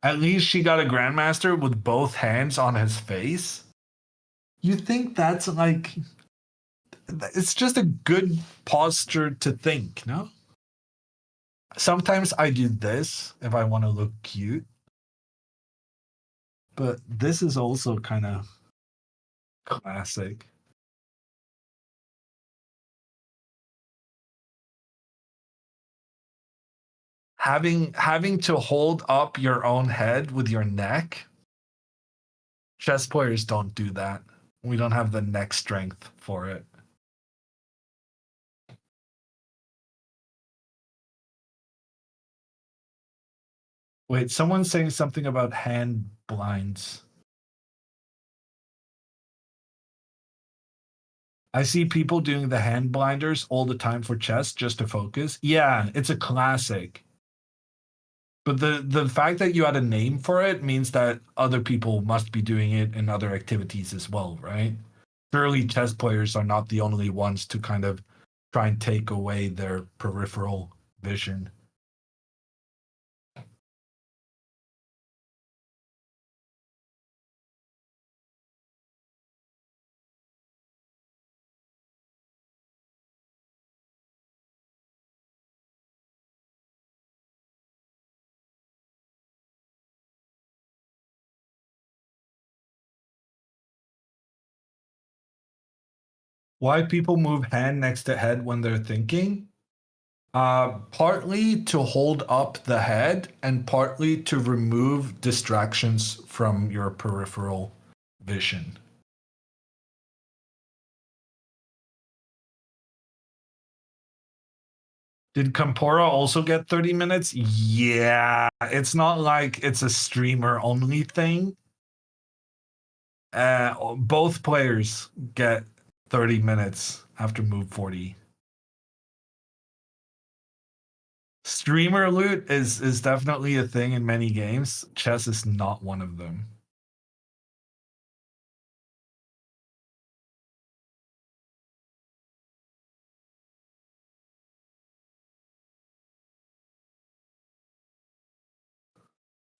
At least she got a grandmaster with both hands on his face. You think that's like... it's just a good posture to think, no? Sometimes I do this if I want to look cute, but this is also kind of classic. Having to hold up your own head with your neck. Chess players don't do that. We don't have the neck strength for it. Wait, someone's saying something about hand blinds. I see people doing the hand blinders all the time for chess just to focus. Yeah, it's a classic. But the fact that you had a name for it means that other people must be doing it in other activities as well, right? Surely chess players are not the only ones to kind of try and take away their peripheral vision. Why people move hand next to head when they're thinking? Partly to hold up the head and partly to remove distractions from your peripheral vision. Did Campora also get 30 minutes? Yeah, it's not like it's a streamer only thing. Both players get 30 minutes after move 40. Streamer loot is definitely a thing in many games. Chess is not one of them.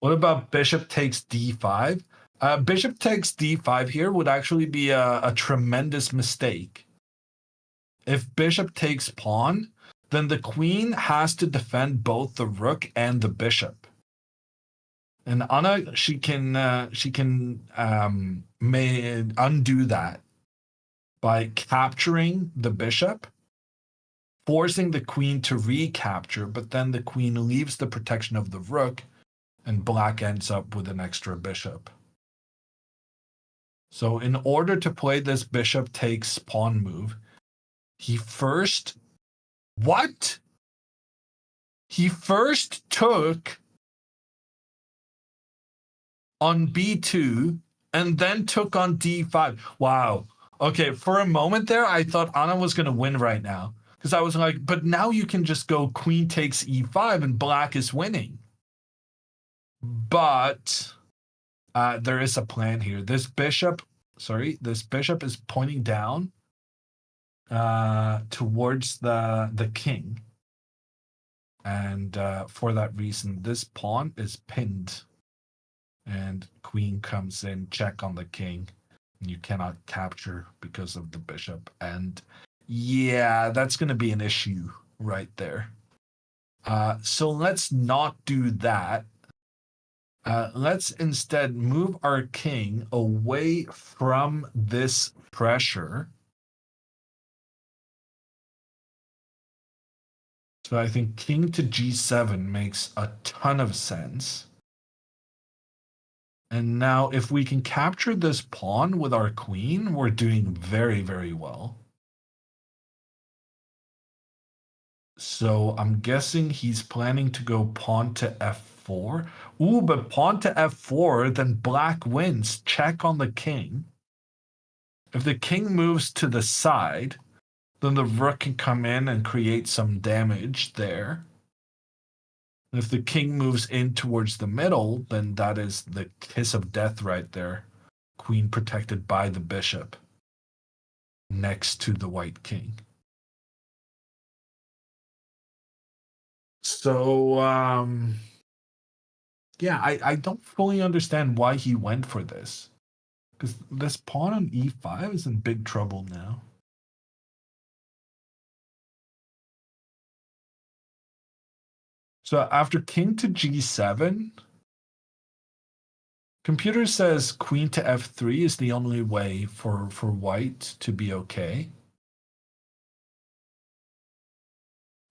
What about bishop takes d5? Bishop takes d5 here would actually be a tremendous mistake. If bishop takes pawn, then the queen has to defend both the rook and the bishop. And Anna, she can may undo that by capturing the bishop, forcing the queen to recapture, but then the queen leaves the protection of the rook, and black ends up with an extra bishop. So in order to play this bishop takes pawn move, he first what? He first took on b2 and then took on d5. Wow. Okay, for a moment there, I thought Anna was going to win right now. Because I was like, but now you can just go queen takes e5 and black is winning. But there is a plan here. This bishop is pointing down towards the king. And for that reason, this pawn is pinned. And queen comes in, check on the king. You cannot capture because of the bishop. And yeah, that's going to be an issue right there. So let's not do that. Let's instead move our king away from this pressure. So I think king to g7 makes a ton of sense. And now if we can capture this pawn with our queen, we're doing very, very well. So I'm guessing he's planning to go pawn to f4. Ooh, but pawn to f4, then black wins. Check on the king. If the king moves to the side, then the rook can come in and create some damage there. If the king moves in towards the middle, then that is the kiss of death right there. Queen protected by the bishop next to the white king. So, yeah, I don't fully understand why he went for this. Because this pawn on e5 is in big trouble now. So after king to g7, computer says queen to f3 is the only way for white to be okay.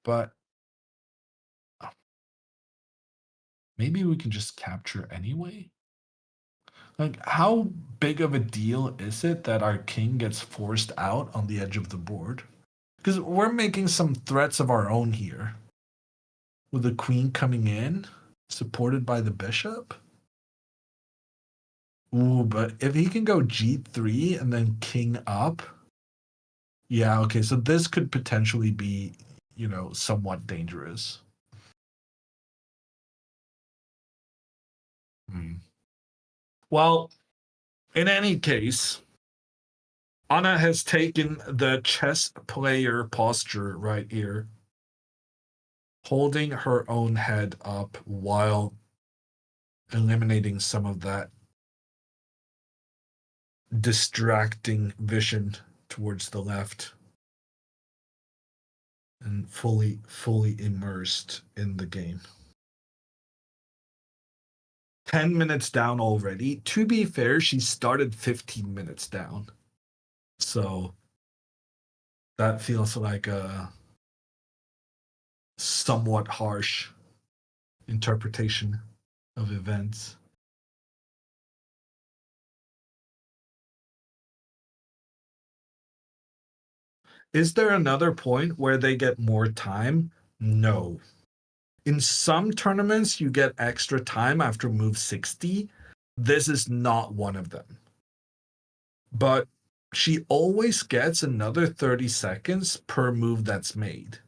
But maybe we can just capture anyway. Like, how big of a deal is it that our king gets forced out on the edge of the board? Because we're making some threats of our own here. With the queen coming in, supported by the bishop. Ooh, but if he can go g3 and then king up. Yeah, okay, so this could potentially be, somewhat dangerous. Well, in any case, Anna has taken the chess player posture right here, holding her own head up while eliminating some of that distracting vision towards the left and fully immersed in the game. 10 minutes down already. To be fair, she started 15 minutes down. So that feels like a somewhat harsh interpretation of events. Is there another point where they get more time? No. In some tournaments, you get extra time after move 60. This is not one of them. But she always gets another 30 seconds per move that's made.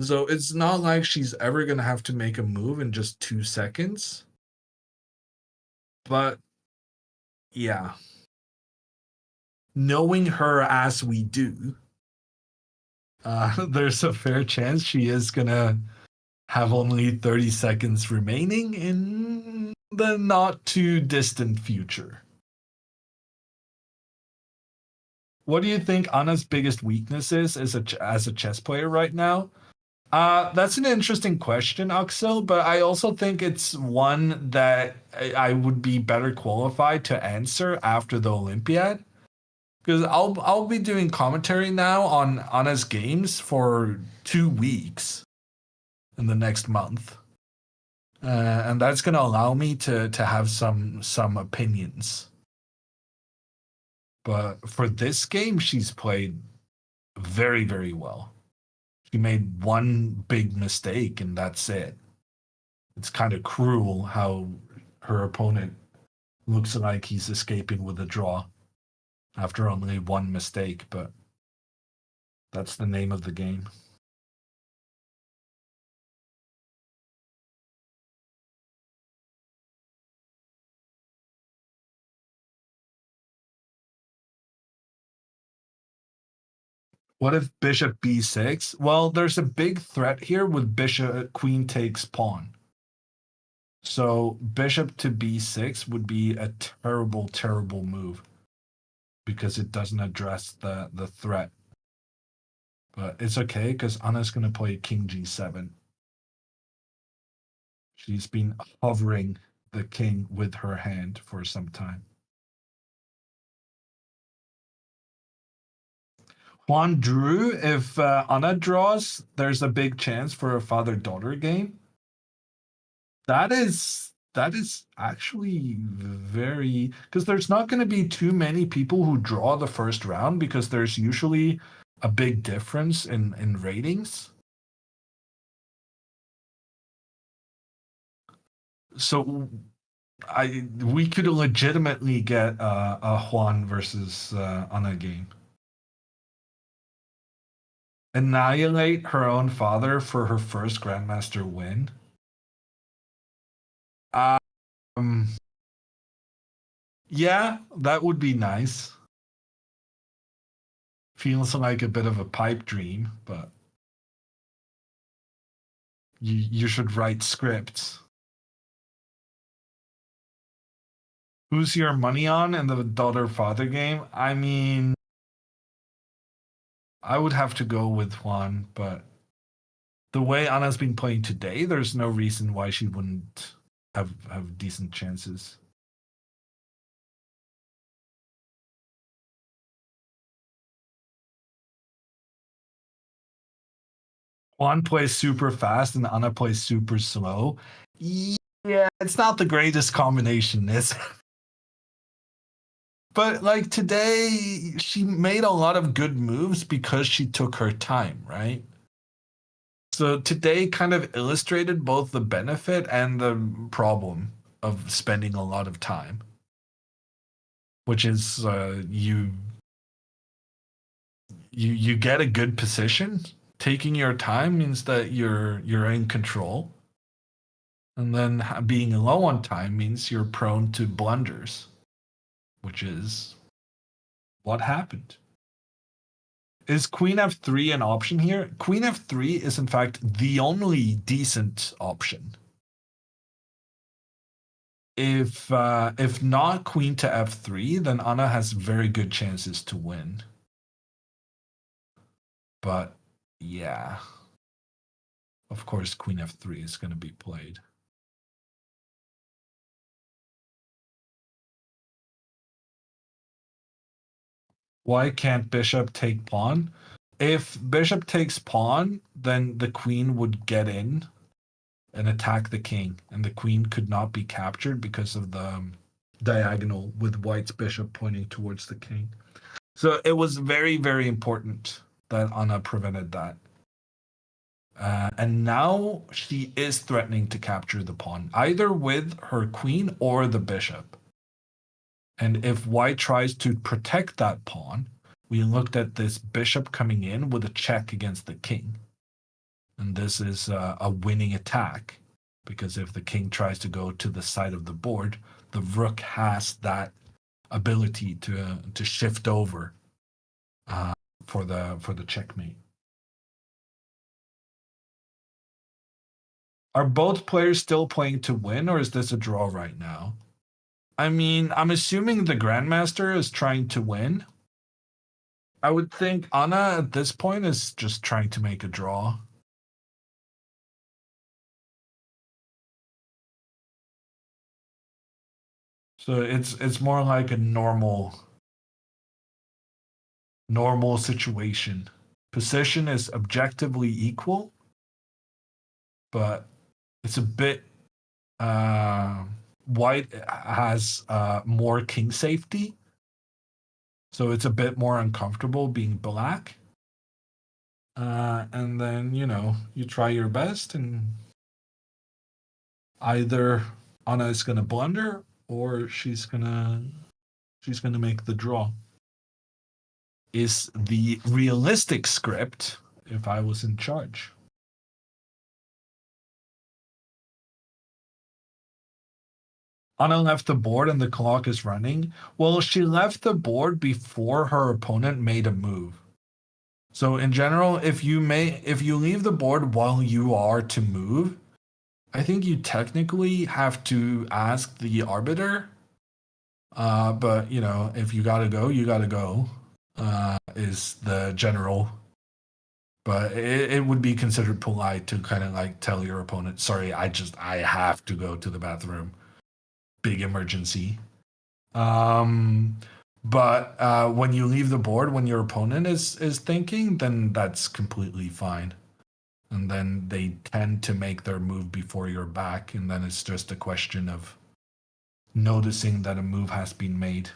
So it's not like she's ever going to have to make a move in just 2 seconds. But yeah, knowing her as we do, there's a fair chance she is going to have only 30 seconds remaining in the not too distant future. What do you think Anna's biggest weakness is as a chess player right now? That's an interesting question, Axel, but I also think it's one that I would be better qualified to answer after the Olympiad. Because I'll be doing commentary now on Anna's games for 2 weeks in the next month. And that's going to allow me to have some opinions. But for this game, she's played very, very well. She made one big mistake, and that's it. It's kind of cruel how her opponent looks like he's escaping with a draw after only one mistake, but that's the name of the game. What if bishop b6? Well, there's a big threat here with bishop queen takes pawn. So bishop to b6 would be a terrible, terrible move because it doesn't address the threat. But it's okay because Anna's going to play king g7. She's been hovering the king with her hand for some time. Juan drew. If Anna draws, there's a big chance for a father-daughter game. That is actually very, because there's not going to be too many people who draw the first round because there's usually a big difference in ratings. So we could legitimately get a Juan versus Anna game. Annihilate her own father for her first Grandmaster win. Yeah, that would be nice. Feels like a bit of a pipe dream, but you should write scripts. Who's your money on in the daughter-father game? I mean, I would have to go with Juan, but The way Anna's been playing today, there's no reason why she wouldn't have decent chances. Juan plays super fast and Anna plays super slow. Yeah, it's not the greatest combination, is it? But like today, she made a lot of good moves because she took her time, right? So today kind of illustrated both the benefit and the problem of spending a lot of time, which is you get a good position. Taking your time means that you're in control, and then being low on time means you're prone to blunders, which is what happened. Is Queen F3 an option here? Queen F3 is in fact the only decent option. If not Queen to F3, then Anna has very good chances to win. But yeah, of course Queen F3 is going to be played. Why can't Bishop take pawn? If Bishop takes pawn, then the Queen would get in and attack the King, and the Queen could not be captured because of the diagonal with White's Bishop pointing towards the King. So it was very, very important that Anna prevented that. And now she is threatening to capture the pawn, either with her queen or the bishop. And if White tries to protect that pawn, we looked at this bishop coming in with a check against the king. And this is a winning attack, because if the king tries to go to the side of the board, the rook has that ability to shift over for the checkmate. Are both players still playing to win, or is this a draw right now? I mean, I'm assuming the Grandmaster is trying to win. I would think Anna at this point is just trying to make a draw. So it's more like a normal situation. Position is objectively equal, but it's a bit White has more king safety, so it's a bit more uncomfortable being black. And then you try your best, and either Anna is gonna blunder or she's gonna make the draw. Is the realistic script if I was in charge. Anna left the board and the clock is running. Well, she left the board before her opponent made a move. So in general, if you leave the board while you are to move, I think you technically have to ask the arbiter. But if you gotta go, you gotta go. Is the general. But it would be considered polite to kind of like tell your opponent, sorry, I have to go to the bathroom. Big emergency. But when you leave the board, when your opponent is thinking, then that's completely fine. And then they tend to make their move before you're back, and then it's just a question of noticing that a move has been made.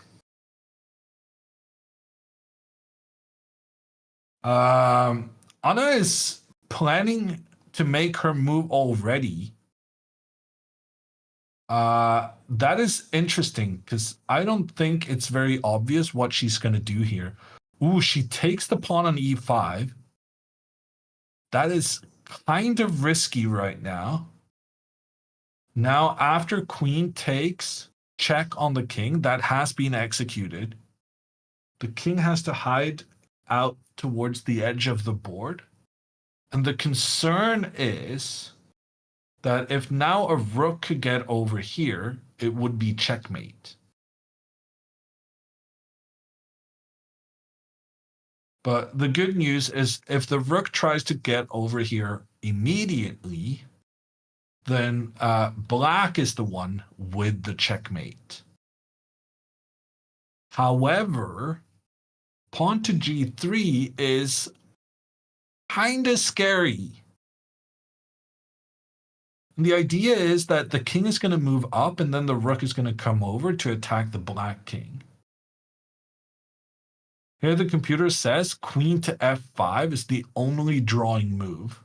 Anna is planning to make her move already. That is interesting because I don't think it's very obvious what she's going to do here. Ooh, she takes the pawn on e5. That is kind of risky right now. Now, after queen takes, check on the king, that has been executed. The king has to hide out towards the edge of the board. And the concern is that if now a rook could get over here, it would be checkmate. But the good news is if the rook tries to get over here immediately, then black is the one with the checkmate. However, pawn to g3 is kind of scary. And the idea is that the king is going to move up and then the rook is going to come over to attack the black king. Here the computer says queen to f5 is the only drawing move.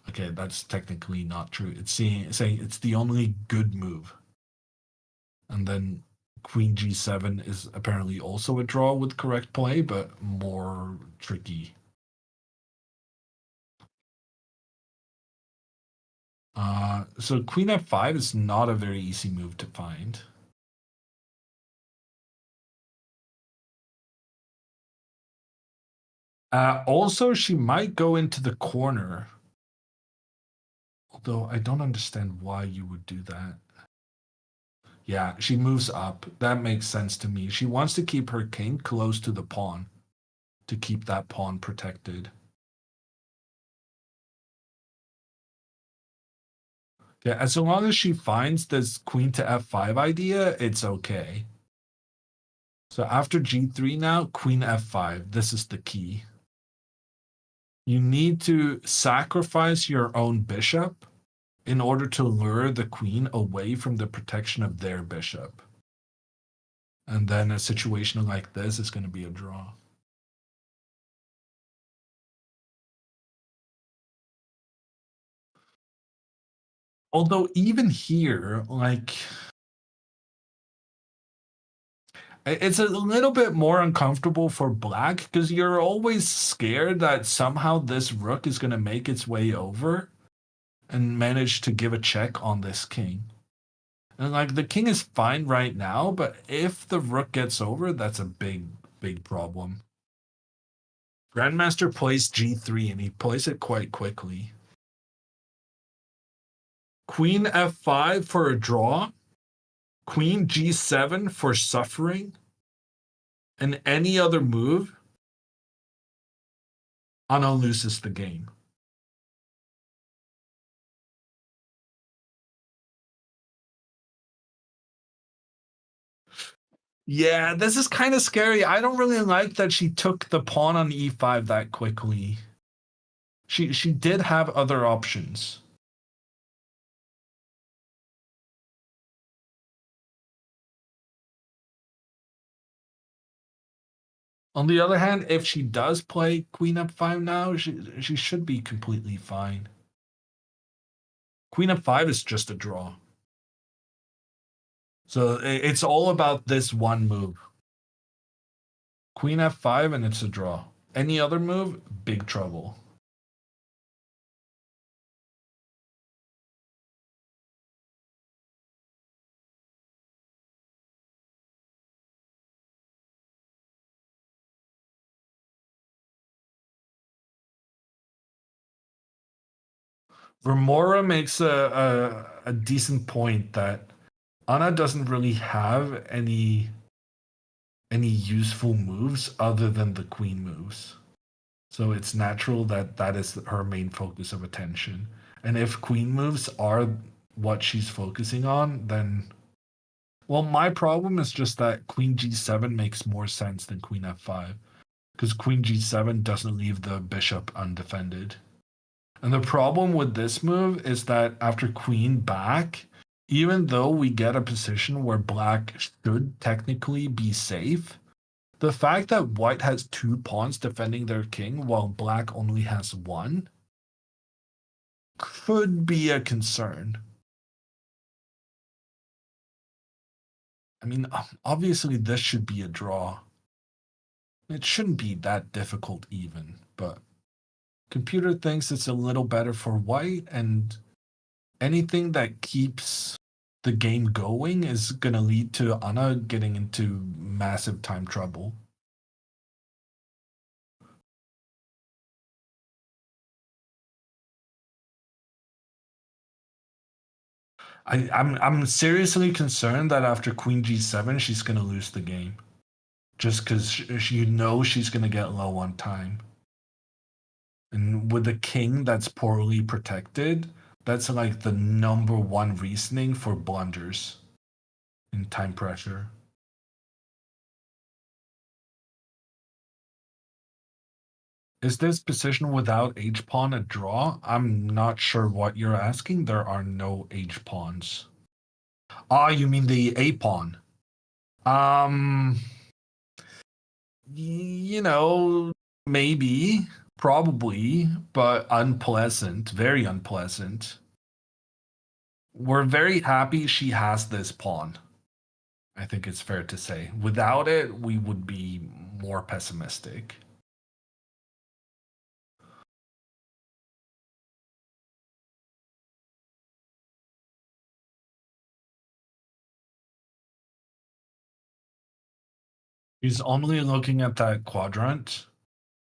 Okay, that's technically not true. It's saying it's the only good move. And then queen g7 is apparently also a draw with correct play, but more tricky. So queen f5 is not a very easy move to find. Also, she might go into the corner. Although I don't understand why you would do that. Yeah, she moves up. That makes sense to me. She wants to keep her king close to the pawn to keep that pawn protected. Yeah, as long as she finds this queen to f5 idea, it's okay. So after g3 now, queen f5. This is the key. You need to sacrifice your own bishop in order to lure the queen away from the protection of their bishop. And then a situation like this is going to be a draw. Although even here, like, it's a little bit more uncomfortable for black because you're always scared that somehow this rook is going to make its way over and manage to give a check on this king. And like the king is fine right now, but if the rook gets over, that's a big, big problem. Grandmaster plays g3 and he plays it quite quickly. Queen f5 for a draw, queen g7 for suffering, and any other move, Anna loses the game. Yeah, this is kind of scary. I don't really like that she took the pawn on e5 that quickly. She did have other options. On the other hand, if she does play queen f5 now, she should be completely fine. Queen f5 is just a draw. So it's all about this one move. Queen f5 and it's a draw. Any other move, big trouble. Remora makes a decent point that Anna doesn't really have any useful moves other than the queen moves. So it's natural that that is her main focus of attention. And if queen moves are what she's focusing on, then well, my problem is just that queen g7 makes more sense than queen f5 because queen g7 doesn't leave the bishop undefended. And the problem with this move is that after queen back, even though we get a position where black should technically be safe, the fact that white has two pawns defending their king while black only has one could be a concern. I mean, obviously this should be a draw. It shouldn't be that difficult even, but computer thinks it's a little better for white, and anything that keeps the game going is going to lead to Anna getting into massive time trouble. I'm seriously concerned that after queen g7 she's going to lose the game just because you know she's going to get low on time. And with a king that's poorly protected, that's like the number one reasoning for blunders in time pressure. Is this position without H pawn a draw? I'm not sure what you're asking. There are no H pawns. Ah, you mean the A pawn? Um, you know, maybe, probably, but unpleasant, very unpleasant. We're very happy she has this pawn. I think it's fair to say. Without it, we would be more pessimistic. He's only looking at that quadrant.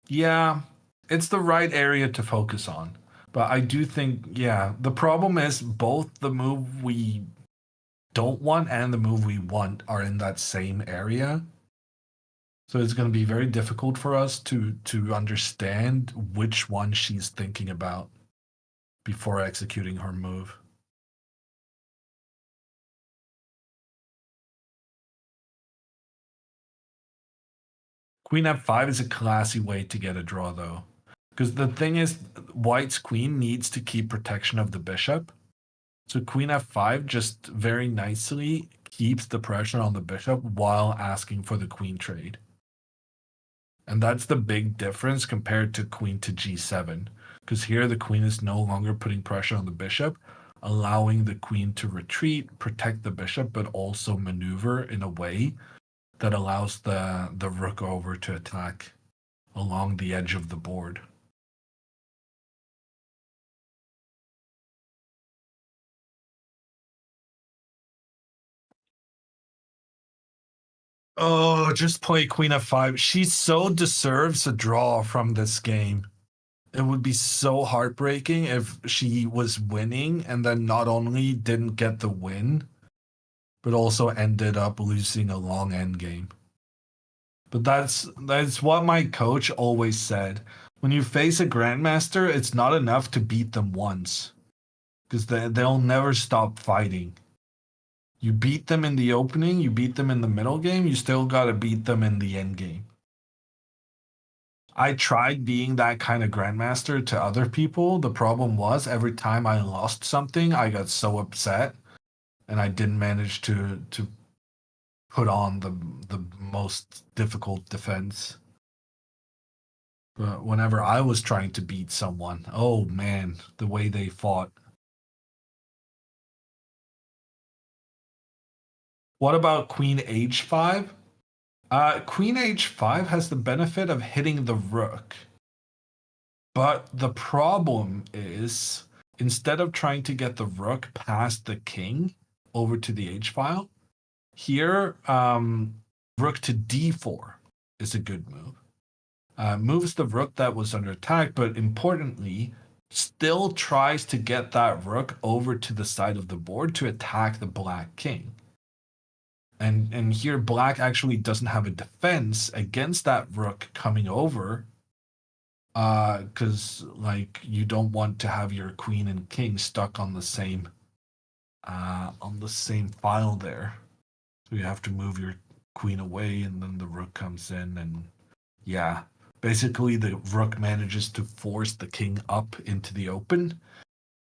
Yeah, it's the right area to focus on. But I do think, yeah, the problem is both the move we don't want and the move we want are in that same area. So it's going to be very difficult for us to understand which one she's thinking about before executing her move. Queen f5 is a classy way to get a draw, though. Because the thing is, white's queen needs to keep protection of the bishop. So queen f5 just very nicely keeps the pressure on the bishop while asking for the queen trade. And that's the big difference compared to queen to g7. Because here the queen is no longer putting pressure on the bishop, allowing the queen to retreat, protect the bishop, but also maneuver in a way that allows the rook over to attack along the edge of the board. Oh, just play queen f5. She so deserves a draw from this game. It would be so heartbreaking if she was winning and then not only didn't get the win, but also ended up losing a long end game. But that's what my coach always said. When you face a grandmaster, it's not enough to beat them once, because they'll never stop fighting. You beat them in the opening, you beat them in the middle game, you still got to beat them in the end game. I tried being that kind of grandmaster to other people. The problem was every time I lost something, I got so upset and I didn't manage to put on the most difficult defense. But whenever I was trying to beat someone, oh man, the way they fought. What about Queen H5? Queen H5 has the benefit of hitting the rook. But the problem is, instead of trying to get the rook past the king over to the H file, here, rook to D4 is a good move. Moves the rook that was under attack, but importantly, still tries to get that rook over to the side of the board to attack the black king. And here, black actually doesn't have a defense against that rook coming over, because like you don't want to have your queen and king stuck on the same file there. So you have to move your queen away, and then the rook comes in, and yeah, basically the rook manages to force the king up into the open,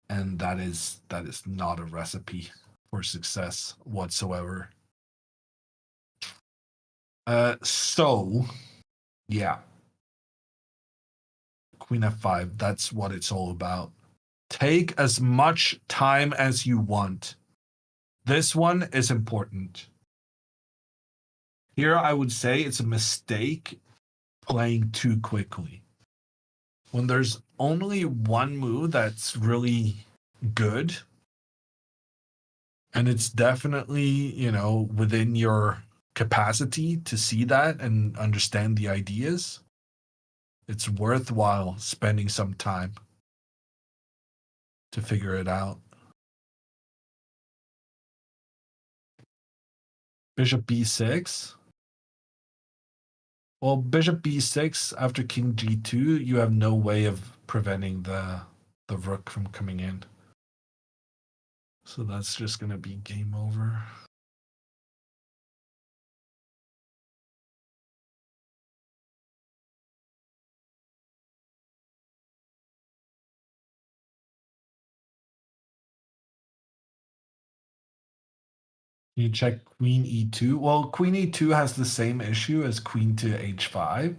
and that is not a recipe for success whatsoever. So yeah, queen f5. That's what it's all about. Take as much time as you want. This one is important. Here, I would say it's a mistake playing too quickly. When there's only one move that's really good, and it's definitely, within your capacity to see that and understand the ideas, it's worthwhile spending some time to figure it out. Bishop b6. Well, bishop b6 after king g2, you have no way of preventing the rook from coming in. So that's just going to be game over. You check queen e2. Well, queen e2 has the same issue as queen to h5,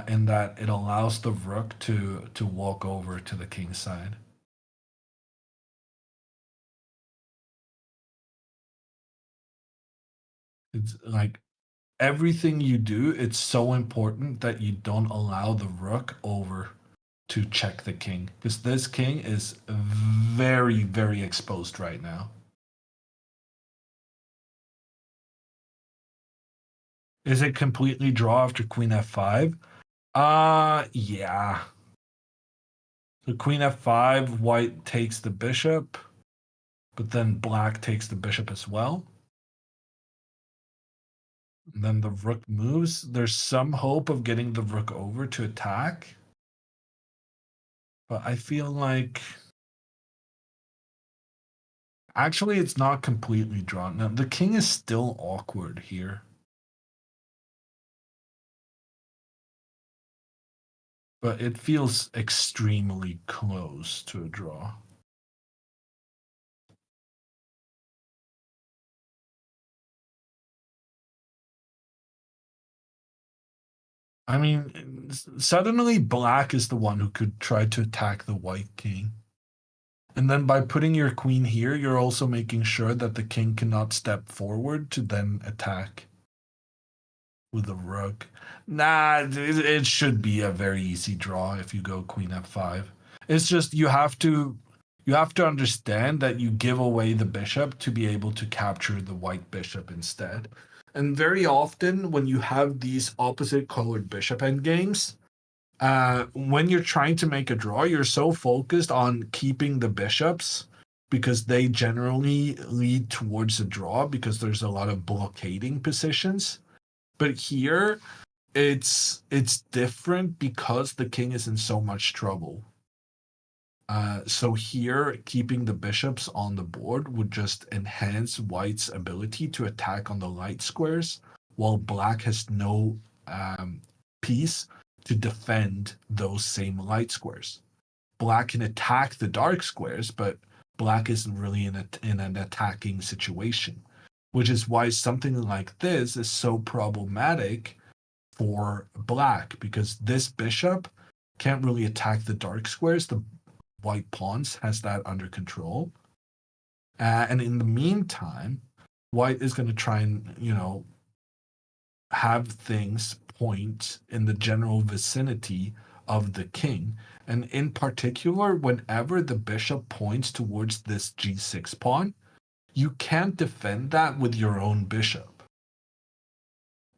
in that it allows the rook to walk over to the king side. It's like everything you do, it's so important that you don't allow the rook over to check the king, because this king is very, very exposed right now. Is it completely draw after queen f5? Yeah. So queen f5, white takes the bishop, but then black takes the bishop as well. And then the rook moves. There's some hope of getting the rook over to attack. But I feel like actually it's not completely drawn. Now the king is still awkward here. But it feels extremely close to a draw. I mean, suddenly black is the one who could try to attack the white king. And then by putting your queen here, you're also making sure that the king cannot step forward to then attack with the rook. Nah, it should be a very easy draw if you go queen f5. It's just you have to understand that you give away the bishop to be able to capture the white bishop instead. And very often when you have these opposite colored bishop endgames, when you're trying to make a draw, you're so focused on keeping the bishops because they generally lead towards a draw because there's a lot of blockading positions. But here, it's different because the king is in so much trouble. So here, keeping the bishops on the board would just enhance white's ability to attack on the light squares, while black has no piece to defend those same light squares. Black can attack the dark squares, but black isn't really in an attacking situation, which is why something like this is so problematic for black, because this bishop can't really attack the dark squares. The white pawns has that under control. And in the meantime, white is going to try and, have things point in the general vicinity of the king. And in particular, whenever the bishop points towards this g6 pawn, you can't defend that with your own bishop.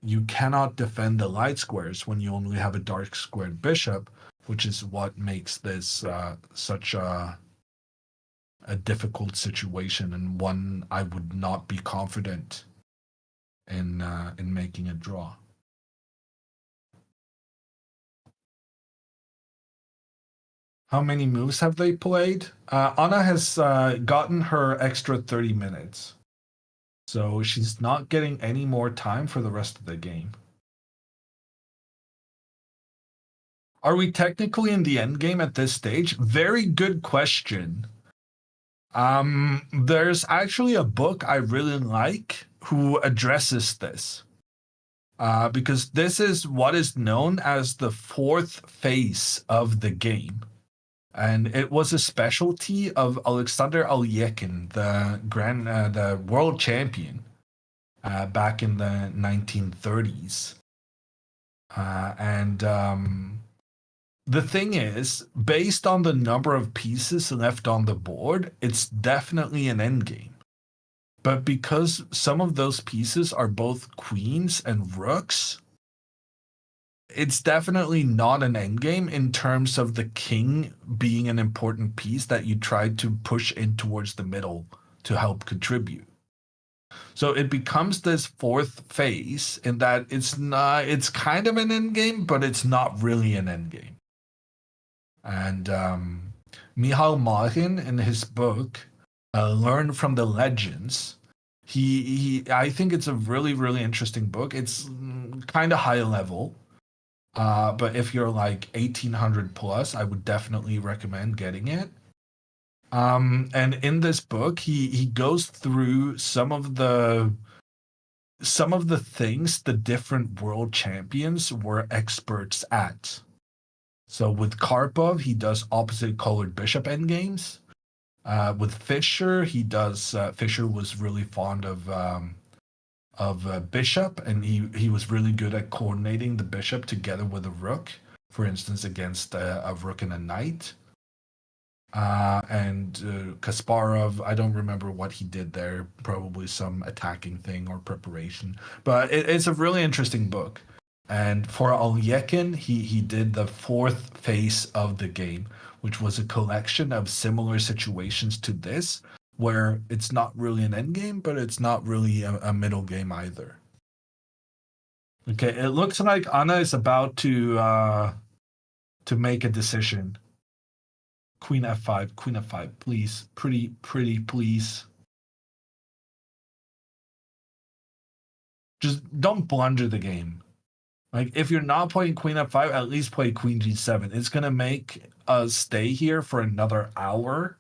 You cannot defend the light squares when you only have a dark squared bishop, which is what makes this such a difficult situation, and one I would not be confident in making a draw. How many moves have they played? Anna has gotten her extra 30 minutes. So she's not getting any more time for the rest of the game. Are we technically in the end game at this stage? Very good question. There's actually a book I really like who addresses this. Because this is what is known as the fourth phase of the game. And it was a specialty of Alexander Alyekin, the world champion, back in the 1930s. And the thing is, based on the number of pieces left on the board, it's definitely an endgame. But because some of those pieces are both queens and rooks, it's definitely not an endgame in terms of the king being an important piece that you tried to push in towards the middle to help contribute. So it becomes this fourth phase in that it's kind of an end game, but it's not really an end game. And Michal Marin in his book, Learn from the Legends, I think it's a really, really interesting book. It's kind of high level. But if you're like 1800 plus, I would definitely recommend getting it. And in this book, he goes through some of the things the different world champions were experts at. So with Karpov, he does opposite colored bishop endgames. With Fischer, Fischer was really fond of bishop, and he was really good at coordinating the bishop together with a rook. For instance, against a rook and a knight. And Kasparov, I don't remember what he did there. Probably some attacking thing or preparation. But it's a really interesting book. And for Alyekin, he did the fourth phase of the game, which was a collection of similar situations to this, where it's not really an end game, but it's not really a middle game either. Okay, it looks like Anna is about to make a decision. Queen f5, queen f5, please. Pretty, pretty, please. Just don't blunder the game. Like, if you're not playing queen f5, at least play queen g7. It's going to make us stay here for another hour.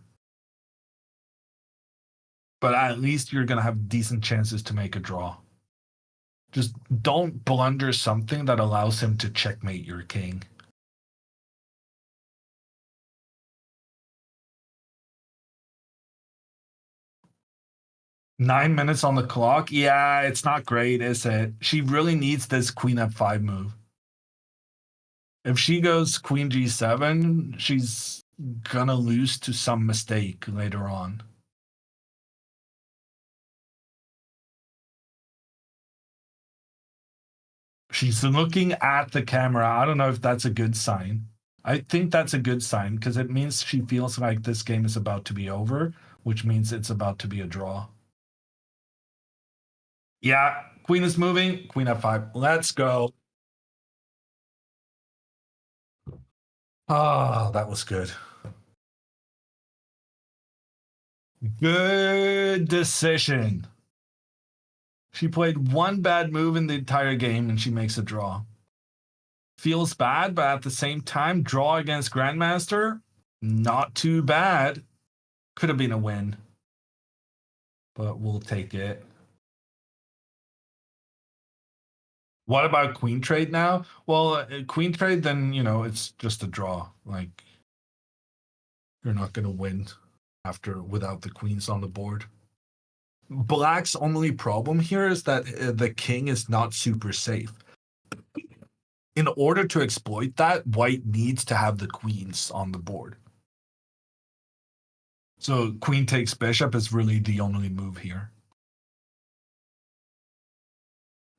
But at least you're going to have decent chances to make a draw. Just don't blunder something that allows him to checkmate your king. Nine minutes on the clock? Yeah, it's not great, is it? She really needs this queen f5 move. If she goes queen g7, she's gonna lose to some mistake later on. She's looking at the camera. I don't know if that's a good sign. I think that's a good sign because it means she feels like this game is about to be over, which means it's about to be a draw. Yeah, queen is moving. Queen f5. Let's go. Oh, that was good. Good decision. She played one bad move in the entire game and she makes a draw. Feels bad, but at the same time, draw against Grandmaster, not too bad. Could have been a win, but we'll take it. What about queen trade now? Well, queen trade, then, it's just a draw. Like, you're not going to win after without the queens on the board. Black's only problem here is that the king is not super safe. In order to exploit that, white needs to have the queens on the board. So queen takes bishop is really the only move here.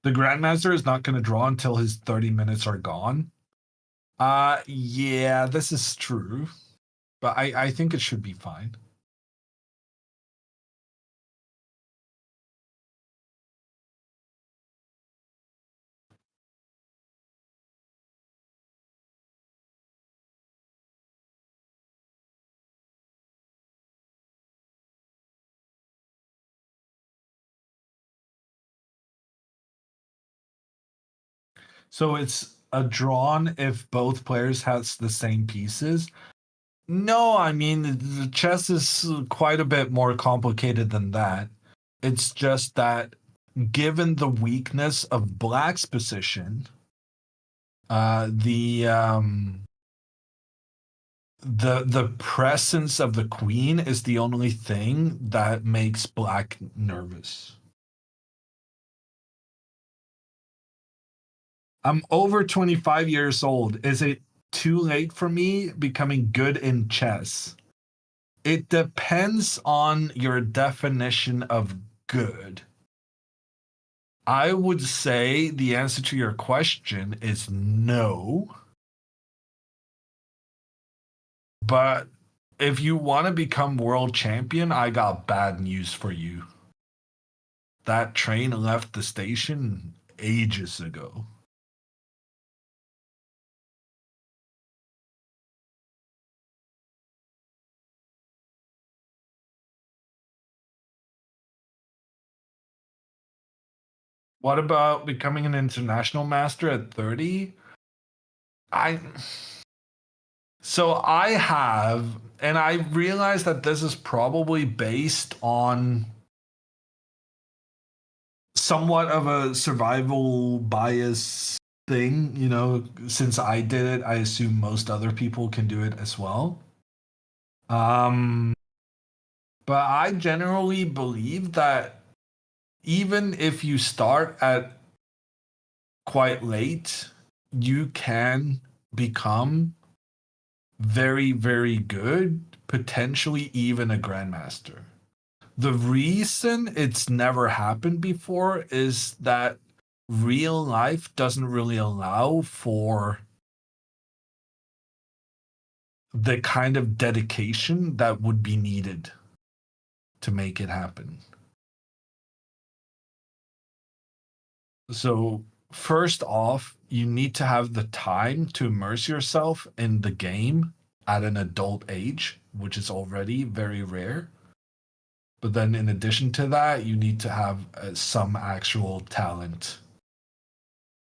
The Grandmaster is not going to draw until his 30 minutes are gone. Yeah, this is true. But I think it should be fine. So it's a drawn if both players has the same pieces. No, I mean the chess is quite a bit more complicated than that. It's just that given the weakness of Black's position, the presence of the queen is the only thing that makes Black nervous. I'm over 25 years old. Is it too late for me becoming good in chess? It depends on your definition of good. I would say the answer to your question is no. But if you want to become world champion, I got bad news for you. That train left the station ages ago. What about becoming an international master at 30? I so I have, and I realize that this is probably based on somewhat of a survival bias thing, you know, since I did it, I assume most other people can do it as well. Um but I generally believe that even if you start at quite late, you can become very, very good, potentially even a grandmaster. The reason it's never happened before is that real life doesn't really allow for the kind of dedication that would be needed to make it happen. So, first off, you need to have the time to immerse yourself in the game at an adult age, which is already very rare. But then, in addition to that, you need to have some actual talent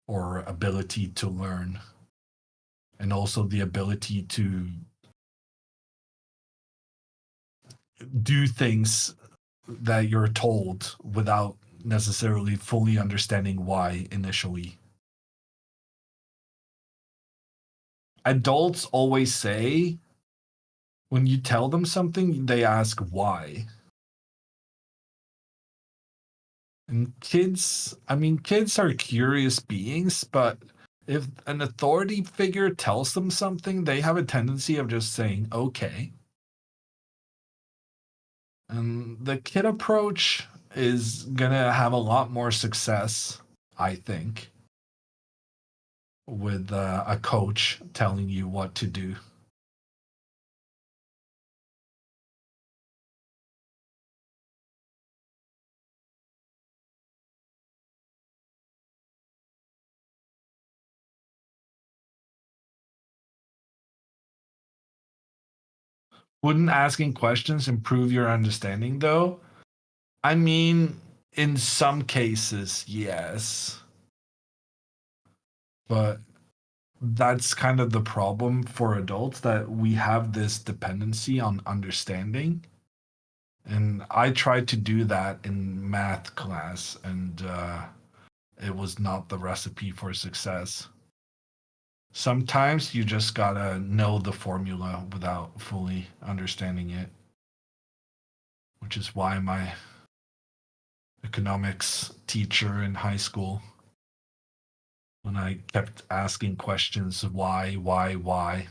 or ability to learn, and also the ability to do things that you're told without necessarily fully understanding why initially. Adults always say when you tell them something, they ask why. And kids, I mean, kids are curious beings, but if an authority figure tells them something, they have a tendency of just saying, okay. And the kid approach is gonna have a lot more success, I think, with a coach telling you what to do. Wouldn't asking questions improve your understanding, though? I mean, in some cases, yes. But that's kind of the problem for adults that we have this dependency on understanding. And I tried to do that in math class, and it was not the recipe for success. Sometimes you just gotta know the formula without fully understanding it, which is why my economics teacher in high school, when I kept asking questions, why,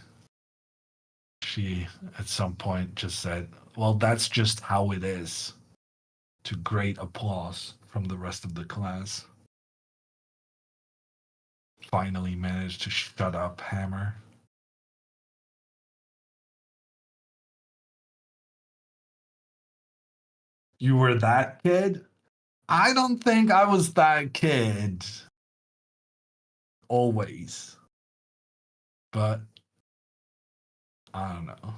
she at some point just said, well, that's just how it is, to great applause from the rest of the class. Finally managed to shut up Hammer. You were that kid? I don't think I was that kid always, but I don't know.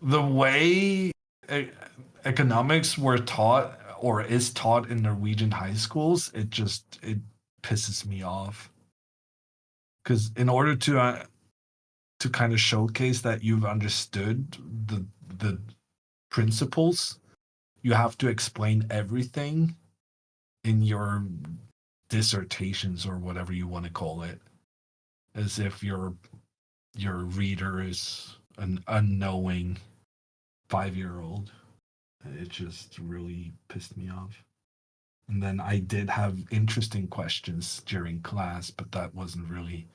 The way e- economics were taught or is taught in Norwegian high schools, it pisses me off. Because in order to kind of showcase that you've understood the principles, you have to explain everything in your dissertations or whatever you want to call it, as if your reader is an unknowing 5-year old. It just really pissed me off. And then I did have interesting questions during class, but that wasn't really.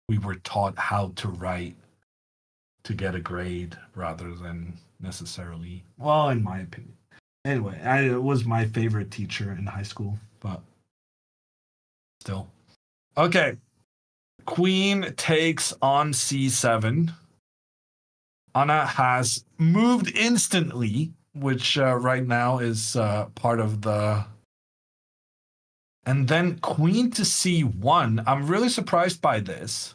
We were taught how to write to get a grade rather than necessarily, well, in my opinion. Anyway, it was my favorite teacher in high school, but still. Okay. Queen takes on c7. Anna has moved instantly, which right now is part of the And then queen to c1. I'm really surprised by this.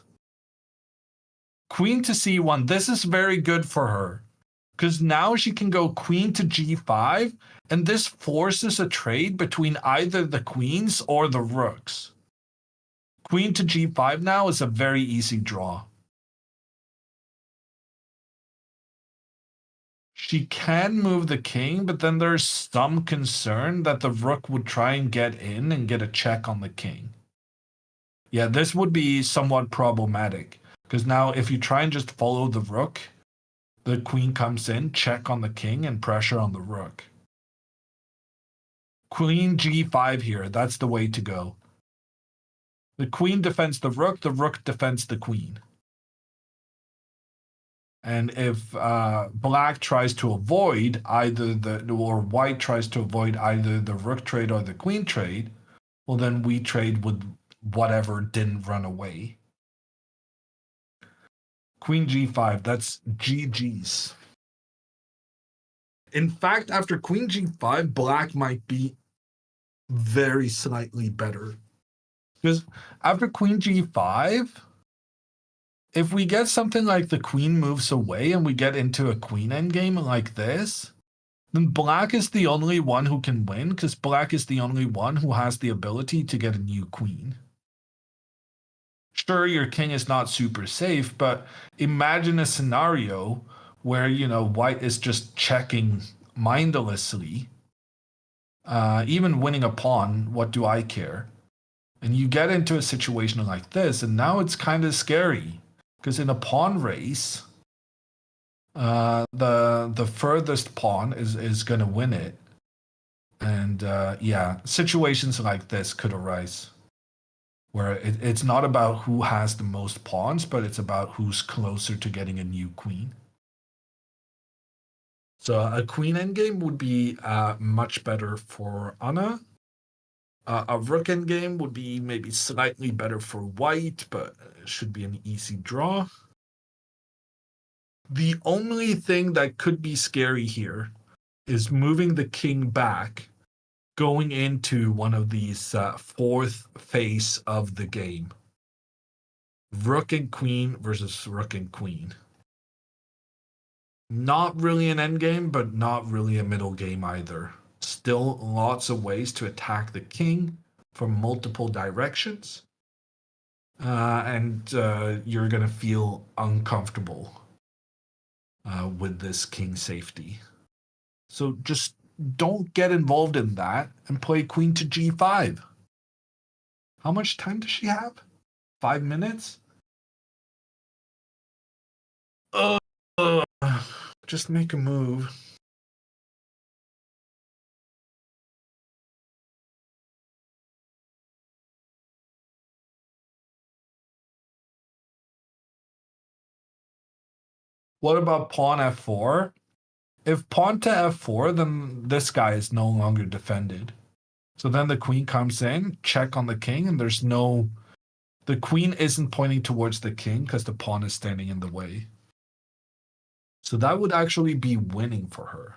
Queen to c1. This is very good for her. Because now she can go queen to g5. And this forces a trade between either the queens or the rooks. Queen to g5 now is a very easy draw. She can move the king, but then there's some concern that the rook would try and get in and get a check on the king. Yeah, this would be somewhat problematic. Because now if you try and just follow the rook, the queen comes in, check on the king, and pressure on the rook. Queen g5 here, that's the way to go. The queen defends the rook defends the queen. And if black tries to avoid or white tries to avoid either the rook trade or the queen trade, well, then we trade with whatever didn't run away. Queen g5, that's GG's. In fact, after queen g5, black might be very slightly better. Because after queen g5, if we get something like the queen moves away and we get into a queen endgame like this, then black is the only one who can win because black is the only one who has the ability to get a new queen. Sure, your king is not super safe, but imagine a scenario where, white is just checking mindlessly, even winning a pawn, what do I care? And you get into a situation like this, and now it's kind of scary. Because in a pawn race, the furthest pawn is going to win it. And yeah, situations like this could arise. Where it's not about who has the most pawns, but it's about who's closer to getting a new queen. So a queen endgame would be much better for Anna. A rook endgame would be maybe slightly better for white, but it should be an easy draw. The only thing that could be scary here is moving the king back, going into one of these fourth phase of the game. Rook and queen versus rook and queen. Not really an endgame, but not really a middle game either. Still lots of ways to attack the king from multiple directions. And you're going to feel uncomfortable with this king safety. So just don't get involved in that and play queen to g5. How much time does she have? 5 minutes? Just make a move. What about pawn f4? If pawn to f4, then this guy is no longer defended. So then the queen comes in, check on the king, and the queen isn't pointing towards the king because the pawn is standing in the way. So that would actually be winning for her.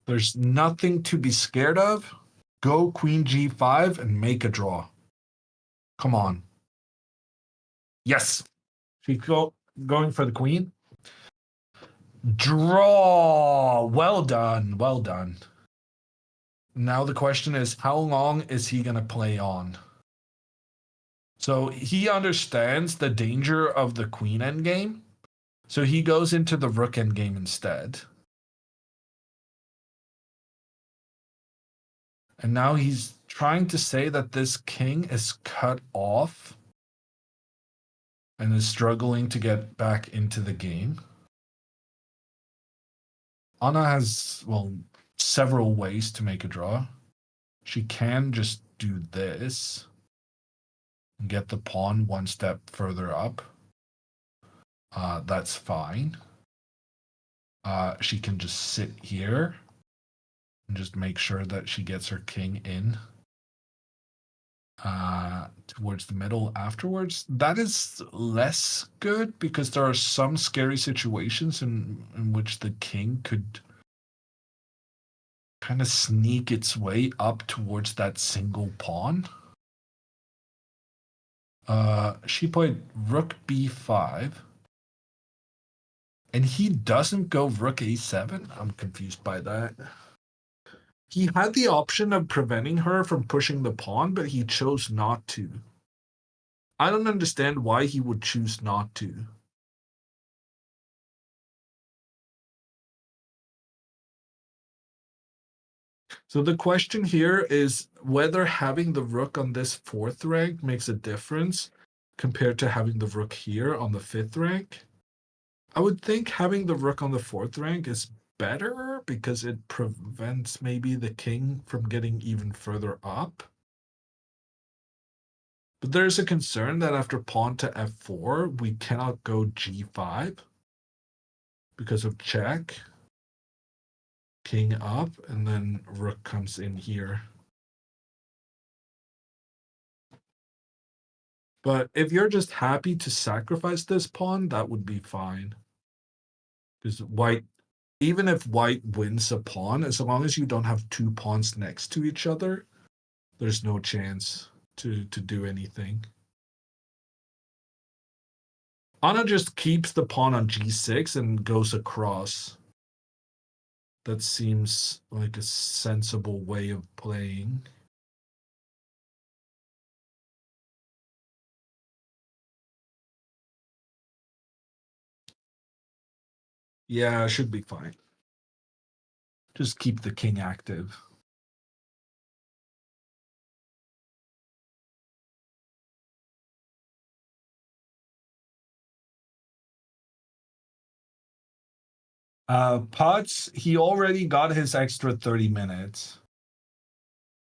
There's nothing to be scared of. Go queen g5 and make a draw. Come on. Yes. She's going for the queen. Draw. Well done. Well done. Now the question is, how long is he going to play on? So he understands the danger of the queen endgame. So he goes into the rook endgame instead. And now he's trying to say that this king is cut off and is struggling to get back into the game. Anna has, several ways to make a draw. She can just do this and get the pawn one step further up. That's fine. She can just sit here and just make sure that she gets her king in towards the middle afterwards. That is less good because there are some scary situations in which the king could kind of sneak its way up towards that single pawn. She played rook b5. And he doesn't go rook a7? I'm confused by that. He had the option of preventing her from pushing the pawn, but he chose not to. I don't understand why he would choose not to. So the question here is whether having the rook on this fourth rank makes a difference compared to having the rook here on the fifth rank. I would think having the rook on the fourth rank is better because it prevents maybe the king from getting even further up. But there's a concern that after pawn to f4, we cannot go g5 because of check. King up, and then rook comes in here. But if you're just happy to sacrifice this pawn, that would be fine. Because white, even if white wins a pawn, as long as you don't have two pawns next to each other, there's no chance to do anything. Anna just keeps the pawn on g6 and goes across. That seems like a sensible way of playing. Yeah, should be fine. Just keep the king active. Potts, he already got his extra 30 minutes.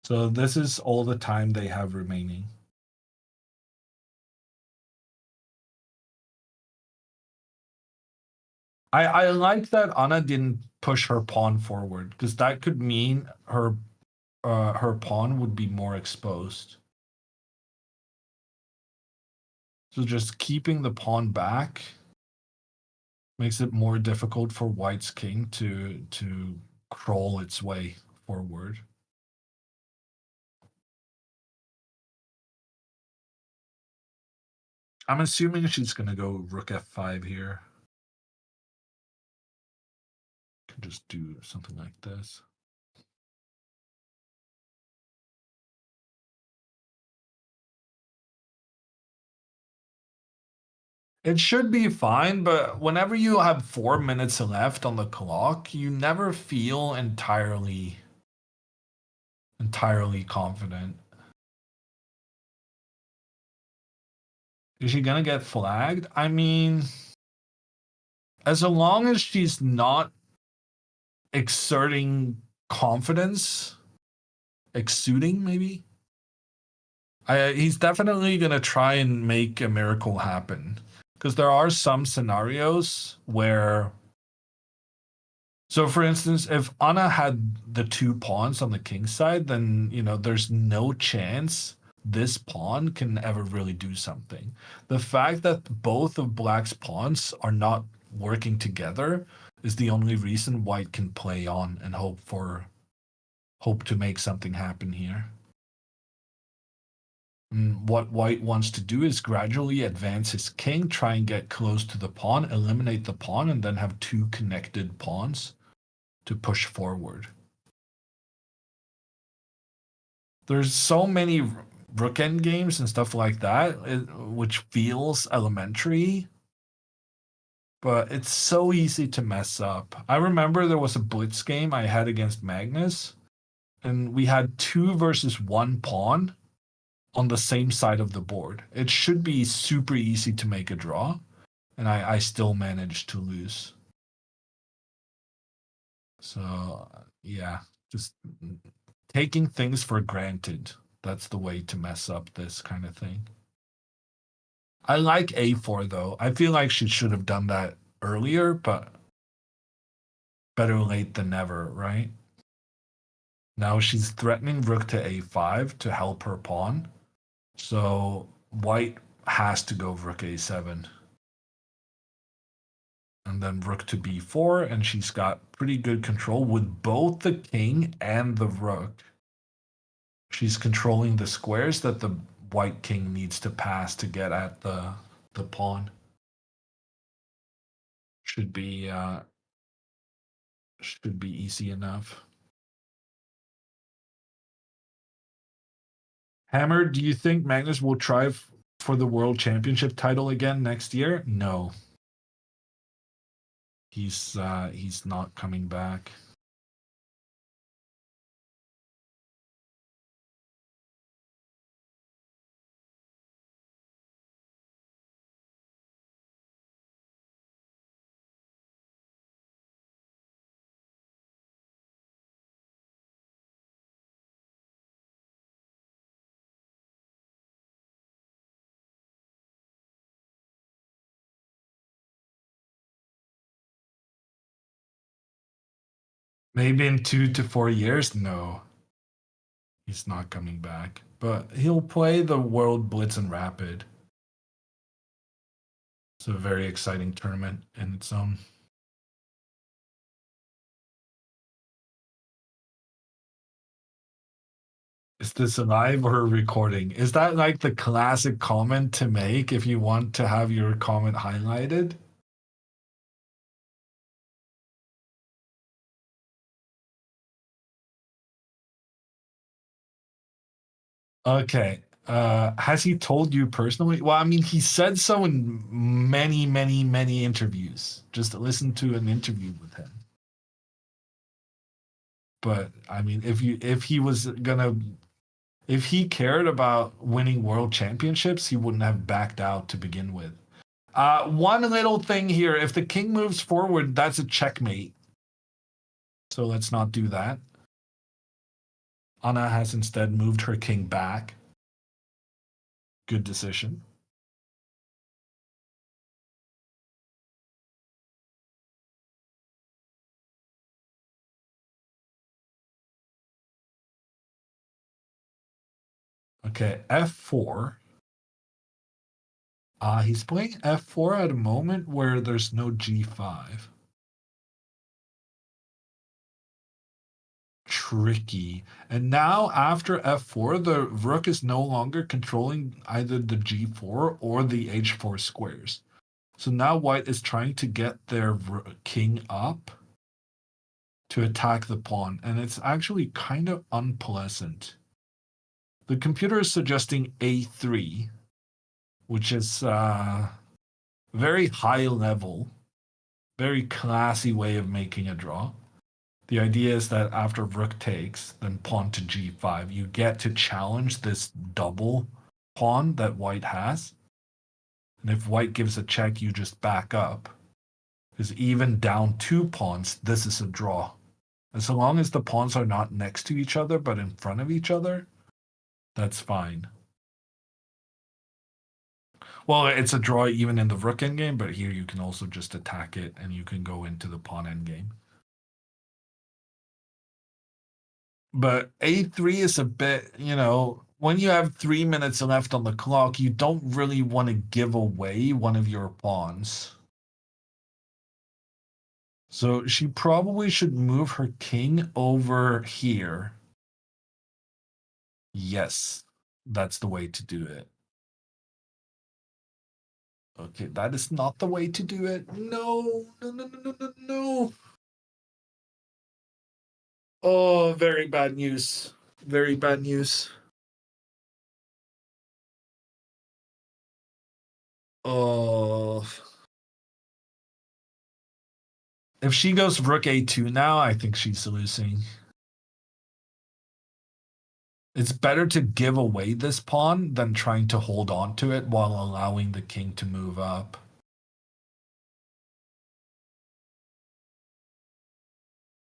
So this is all the time they have remaining. I like that Anna didn't push her pawn forward because that could mean her pawn would be more exposed. So just keeping the pawn back makes it more difficult for White's king to crawl its way forward. I'm assuming she's going to go rook f5 here. Can just do something like this. It should be fine, but whenever you have 4 minutes left on the clock, you never feel entirely confident. Is she gonna get flagged? I mean, as long as she's not exerting confidence, exuding maybe. He's definitely gonna try and make a miracle happen because there are some scenarios where. So, for instance, if Anna had the two pawns on the king side, then there's no chance this pawn can ever really do something. The fact that both of Black's pawns are not working together is the only reason White can play on and hope to make something happen here. And what White wants to do is gradually advance his king, try and get close to the pawn, eliminate the pawn, and then have two connected pawns to push forward. There's so many rook end games and stuff like that, which feels elementary, but it's so easy to mess up. I remember there was a blitz game I had against Magnus, and we had 2 versus 1 pawn on the same side of the board. It should be super easy to make a draw, and I still managed to lose. So, yeah, just taking things for granted. That's the way to mess up this kind of thing. I like a4 though. I feel like she should have done that earlier, but better late than never, right? Now she's threatening rook to a5 to help her pawn. So white has to go rook a7. And then rook to b4, and she's got pretty good control with both the king and the rook. She's controlling the squares that the white king needs to pass to get at the pawn. Should be easy enough. Hammer, do you think Magnus will try for the world championship title again next year? No. He's not coming back. Maybe in 2 to 4 years? No. He's not coming back. But he'll play the World Blitz and Rapid. It's a very exciting tournament in its own. Is this a live or a recording? Is that like the classic comment to make if you want to have your comment highlighted? Okay. Has he told you personally? Well, I mean, he said so in many, many, many interviews. Just listen to an interview with him. But I mean, if he was gonna if he cared about winning world championships, he wouldn't have backed out to begin with. One little thing here: if the king moves forward, that's a checkmate. So let's not do that. Anna has instead moved her king back. Good decision. Okay, f4. He's playing f4 at a moment where there's no g5. Tricky. And now after f4, the rook is no longer controlling either the g4 or the h4 squares. So now white is trying to get their king up to attack the pawn, and it's actually kind of unpleasant. The computer is suggesting a3, which is very high level, very classy way of making a draw. The idea is that after rook takes, then pawn to g5, you get to challenge this double pawn that white has. And if white gives a check, you just back up. Because even down 2 pawns, this is a draw. And so long as the pawns are not next to each other, but in front of each other, that's fine. Well, it's a draw even in the rook endgame, but here you can also just attack it and you can go into the pawn endgame. But a3 is a bit, when you have 3 minutes left on the clock, you don't really want to give away one of your pawns. So she probably should move her king over here. Yes, that's the way to do it. Okay, that is not the way to do it. No, no, no, no, no, no, no. Oh, very bad news. Very bad news. Oh. If she goes rook a2 now, I think she's losing. It's better to give away this pawn than trying to hold on to it while allowing the king to move up.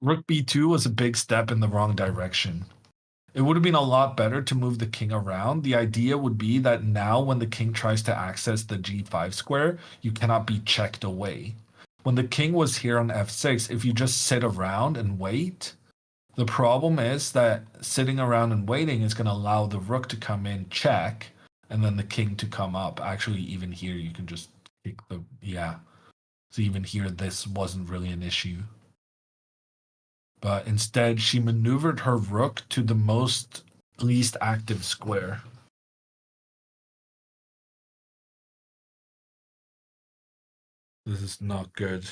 Rook b2 was a big step in the wrong direction. It would have been a lot better to move the king around. The idea would be that now when the king tries to access the g5 square, you cannot be checked away. When the king was here on f6, if you just sit around and wait, the problem is that sitting around and waiting is going to allow the rook to come in, check, and then the king to come up. Actually, even here, you can just kick the, yeah. So even here, this wasn't really an issue. But instead, she maneuvered her rook to the most least active square. This is not good.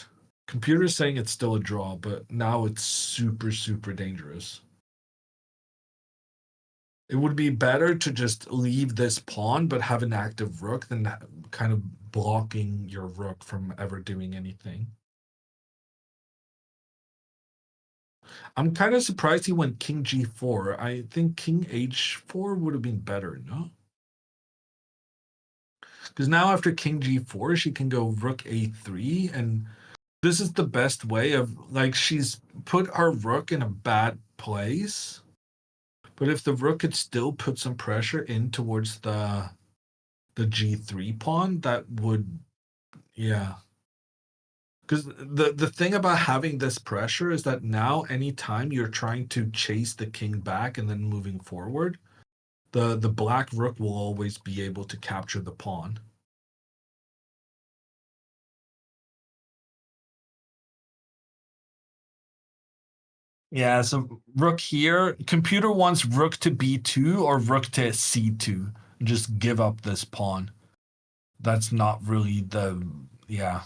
Computer's saying it's still a draw, but now it's super, super dangerous. It would be better to just leave this pawn but have an active rook than kind of blocking your rook from ever doing anything. I'm kind of surprised he went king g4. I think king h4 would have been better, no? Because now after king g4, she can go rook a3, and this is the best way of, like, she's put her rook in a bad place, but if the rook could still put some pressure in towards the g3 pawn, that would, yeah. Because the thing about having this pressure is that now anytime you're trying to chase the king back and then moving forward, the black rook will always be able to capture the pawn. Yeah, so rook here. Computer wants rook to b2 or rook to c2. Just give up this pawn. That's not really the, yeah.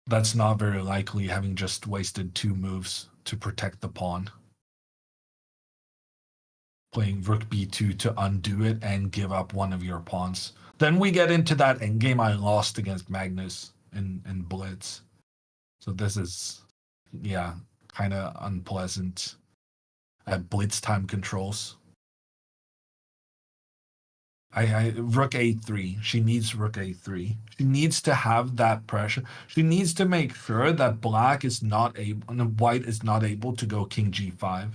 That's not very likely, having just wasted 2 moves to protect the pawn. Playing rook b2 to undo it and give up one of your pawns. Then we get into that endgame I lost against Magnus in Blitz. So this is, yeah, kind of unpleasant at Blitz time controls. I rook a3. She needs rook a3. She needs to have that pressure. She needs to make sure that black is not able, and white is not able to go king g5.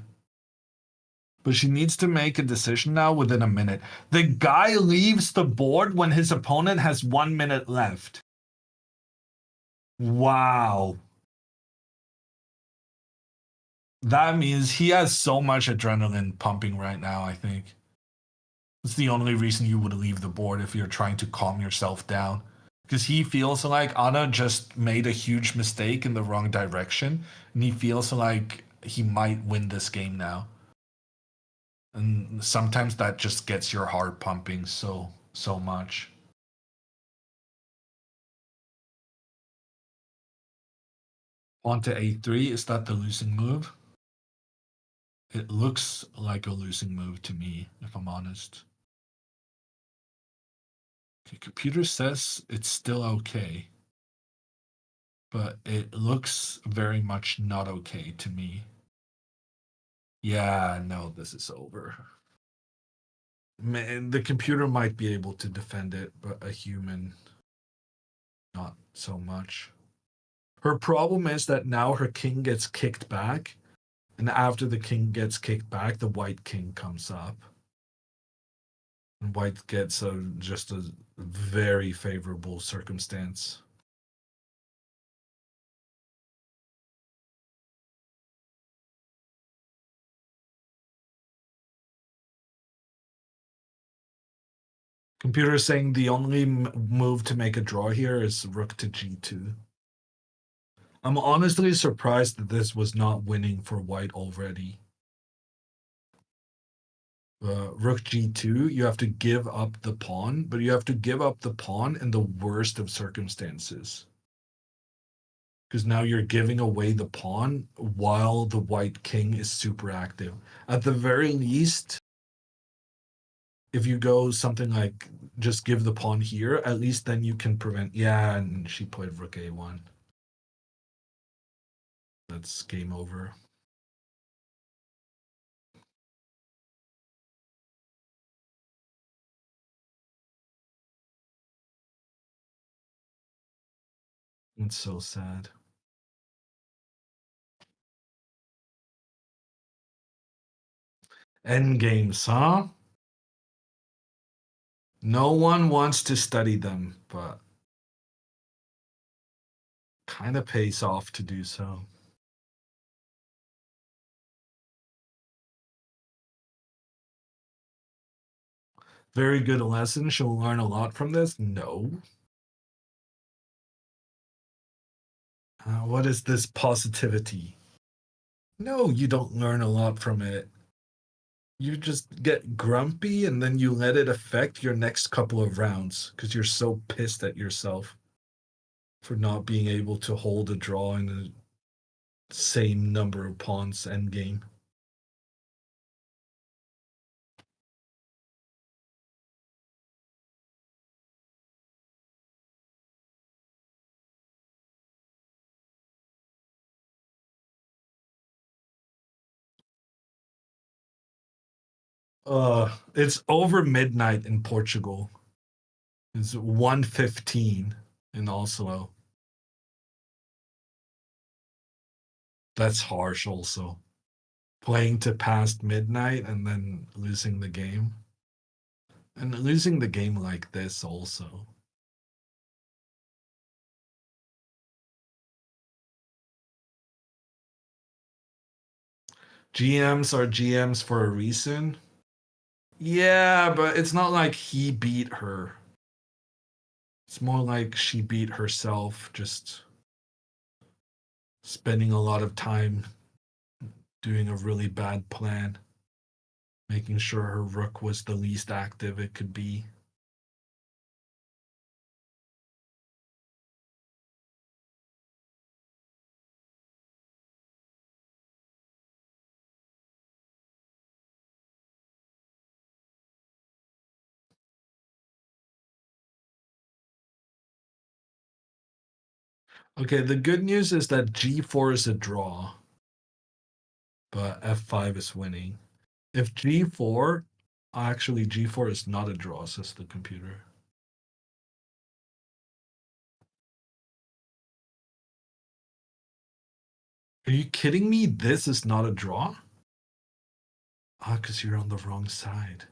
But she needs to make a decision now within a minute. The guy leaves the board when his opponent has 1 minute left. Wow. That means he has so much adrenaline pumping right now, I think. It's the only reason you would leave the board, if you're trying to calm yourself down. Because he feels like Anna just made a huge mistake in the wrong direction, and he feels like he might win this game now. And sometimes that just gets your heart pumping so much. On to a3, is that the losing move? It looks like a losing move to me, if I'm honest. Okay, computer says it's still okay, but it looks very much not okay to me. Yeah, no, this is over. Man, the computer might be able to defend it, but a human, not so much. Her problem is that now her king gets kicked back, and after the king gets kicked back, the white king comes up. And white gets just a very favorable circumstance. Computer is saying the only move to make a draw here is rook to g2. I'm honestly surprised that this was not winning for white already. Rook g2, you have to give up the pawn, but you have to give up the pawn in the worst of circumstances. Because now you're giving away the pawn while the white king is super active. At the very least, if you go something like just give the pawn here, at least then you can prevent. Yeah, and she played rook a1. That's game over. It's so sad. Endgames, huh? No one wants to study them, but kind of pays off to do so. Very good lesson. She'll learn a lot from this. No. What is this positivity? No, you don't learn a lot from it. You just get grumpy and then you let it affect your next couple of rounds because you're so pissed at yourself for not being able to hold a draw in the same number of pawns endgame. It's over midnight in Portugal. It's 1:15 in Oslo. That's harsh also. Playing to past midnight and then losing the game. And losing the game like this also. GMs are GMs for a reason. Yeah, but it's not like he beat her. It's more like she beat herself, just spending a lot of time doing a really bad plan, making sure her rook was the least active it could be. Okay, the good news is that g4 is a draw, but f5 is winning. If g4, actually g4 is not a draw, says the computer. Are you kidding me? This is not a draw? Ah, because you're on the wrong side.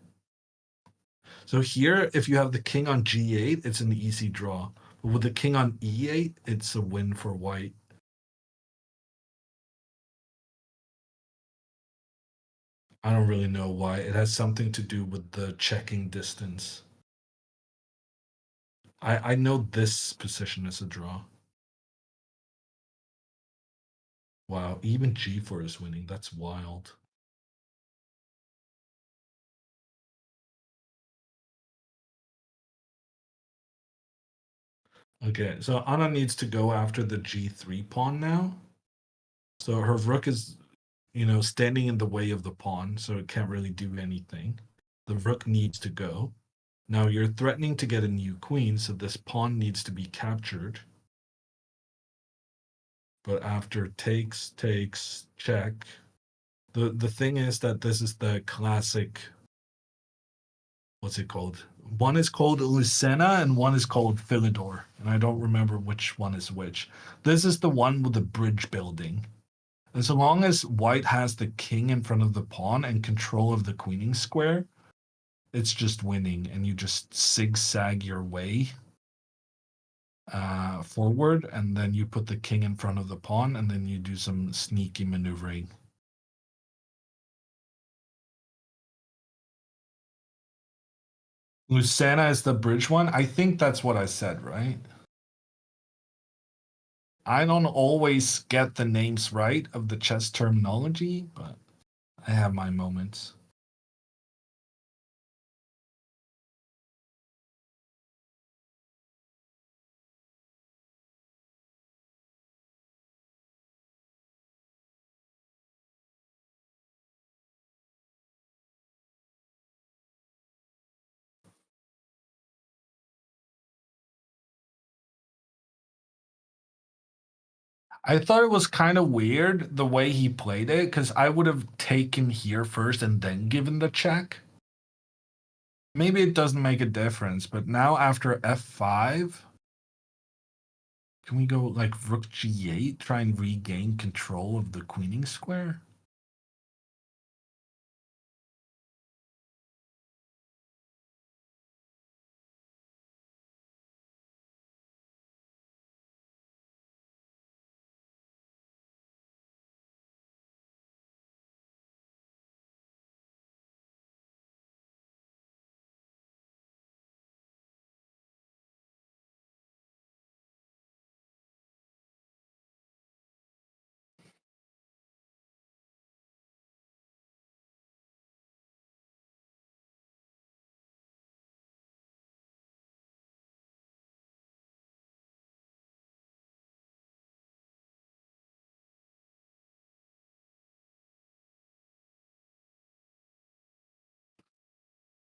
So here, if you have the king on g8, it's an easy draw. But with the king on e8, it's a win for white. I don't really know why. It has something to do with the checking distance. I know this position is a draw. Wow, even g4 is winning. That's wild. Okay, so Anna needs to go after the g3 pawn now. So her rook is, standing in the way of the pawn, so it can't really do anything. The rook needs to go. Now you're threatening to get a new queen, so this pawn needs to be captured. But after takes, check. The thing is that this is the classic, what's it called? One is called Lucena and one is called Philidor, and I don't remember which one is which. This is the one with the bridge building. And so long as white has the king in front of the pawn and control of the queening square, it's just winning, and you just zigzag your way forward, and then you put the king in front of the pawn, and then you do some sneaky maneuvering. Lucena is the bridge one. I think that's what I said, right? I don't always get the names right of the chess terminology, but I have my moments. I thought it was kind of weird the way he played it because I would have taken here first and then given the check. Maybe it doesn't make a difference, but now after f5, can we go like rook g8, try and regain control of the queening square?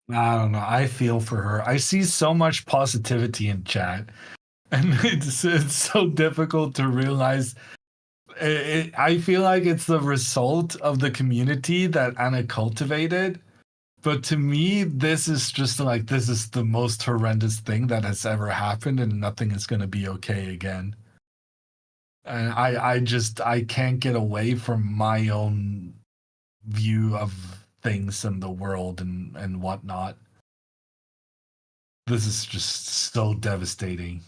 I don't know. I feel for her. I see so much positivity in chat, and it's so difficult to realize. I feel like it's the result of the community that Anna cultivated. But to me, this is just like this is the most horrendous thing that has ever happened, and nothing is going to be okay again. And I can't get away from my own view of things and the world and whatnot. This is just so devastating.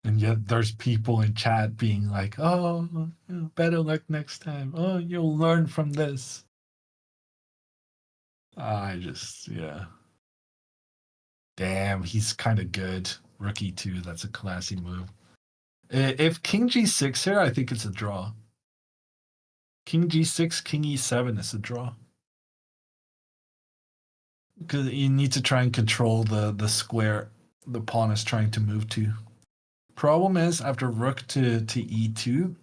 And yet there's people in chat being like, "Oh, better luck next time. Oh, you'll learn from this." I just, yeah. Damn, he's kind of good. Rookie too. That's a classy move. If King G6 here, I think it's a draw. King G6, King E7 is a draw. Because you need to try and control the square the pawn is trying to move to. Problem is, after Rook to E2,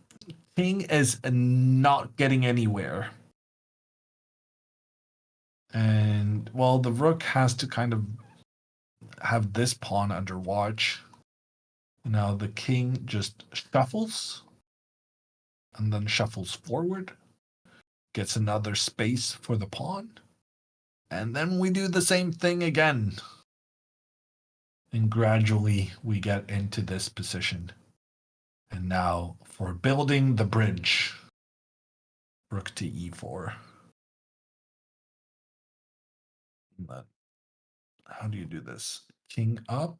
King is not getting anywhere. And, well, the Rook has to kind of have this pawn under watch. Now the King just shuffles and then shuffles forward, gets another space for the pawn, and then we do the same thing again. And gradually we get into this position. And now for building the bridge, Rook to E4. But how do you do this? King up,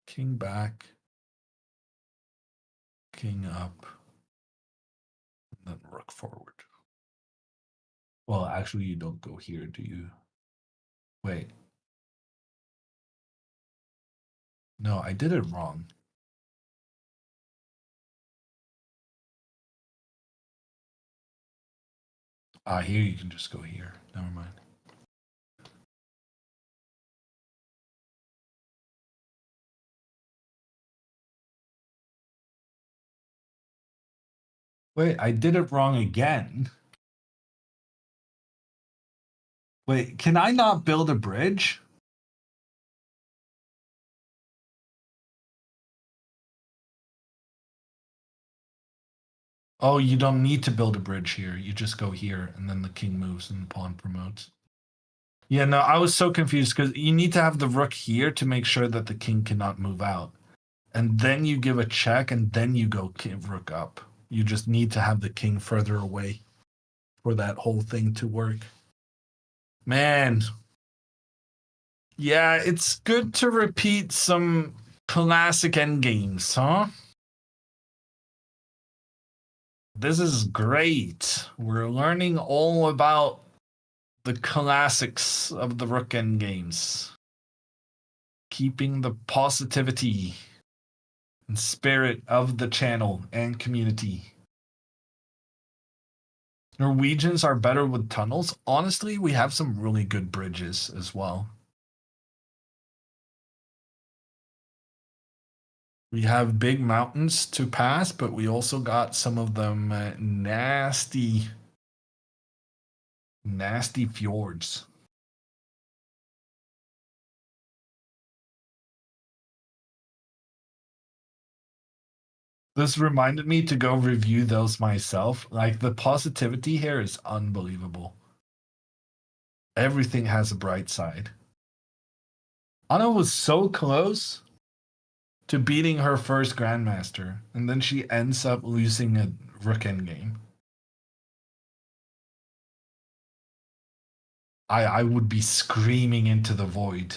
king back, king up, and then rook forward. Well, actually, you don't go here, do you? Wait. No, I did it wrong. Here you can just go here. Never mind. Wait, I did it wrong again. Wait, can I not build a bridge? Oh, you don't need to build a bridge here. You just go here, and then the king moves and the pawn promotes. Yeah, no, I was so confused because you need to have the rook here to make sure that the king cannot move out. And then you give a check, and then you go rook up. You just need to have the king further away for that whole thing to work. Man. Yeah, it's good to repeat some classic endgames, huh? This is great. We're learning all about the classics of the Rook endgames. Keeping the positivity and spirit of the channel and community. Norwegians are better with tunnels. Honestly, we have some really good bridges as well. We have big mountains to pass, but we also got some of them nasty fjords. This reminded me to go review those myself. Like the positivity here is unbelievable. Everything has a bright side. Anna was so close to beating her first grandmaster, and then she ends up losing a Rook endgame. I would be screaming into the void.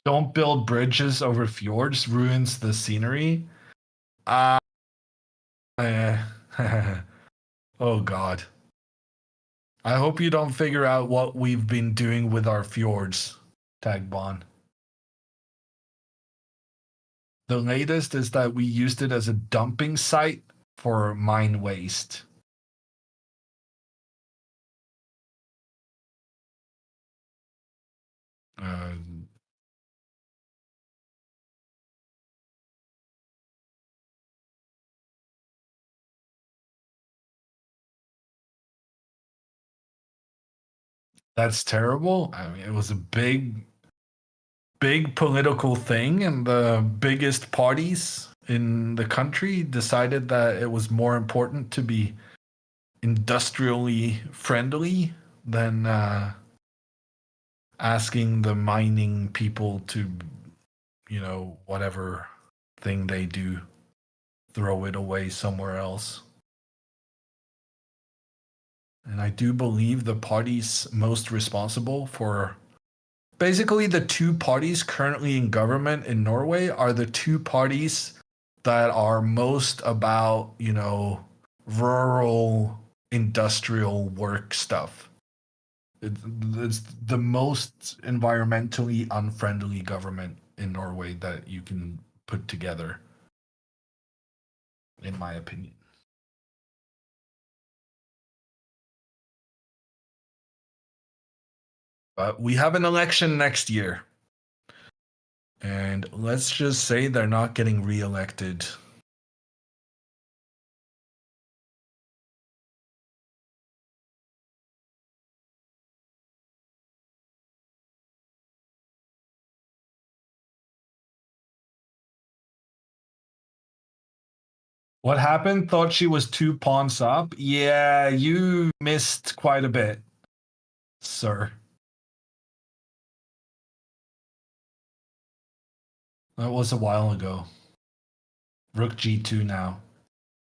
Don't build bridges over fjords, ruins the scenery. Uh, oh god. I hope you don't figure out what we've been doing with our fjords, Tagbon. The latest is that we used it as a dumping site for mine waste. Uh, That's terrible. I mean, it was a big political thing, and the biggest parties in the country decided that it was more important to be industrially friendly than asking the mining people to, whatever thing they do, throw it away somewhere else. And I do believe the parties most responsible for basically the two parties currently in government in Norway are the two parties that are most about, rural industrial work stuff. It's the most environmentally unfriendly government in Norway that you can put together, in my opinion. But we have an election next year. And let's just say they're not getting reelected. What happened? Thought she was two pawns up? Yeah, you missed quite a bit, sir. That was a while ago. Rook G2 now.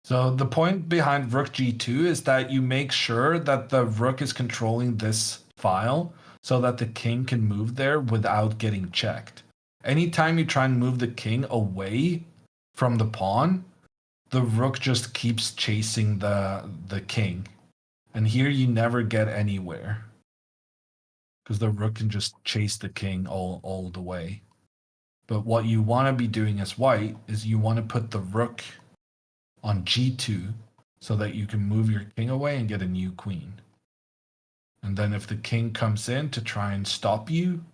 So the point behind Rook G2 is that you make sure that the rook is controlling this file so that the king can move there without getting checked. Anytime you try and move the king away from the pawn, the rook just keeps chasing the king. And here you never get anywhere because the rook can just chase the king all the way. But what you want to be doing as white is you want to put the rook on g2 so that you can move your king away and get a new queen. And then if the king comes in to try and stop you,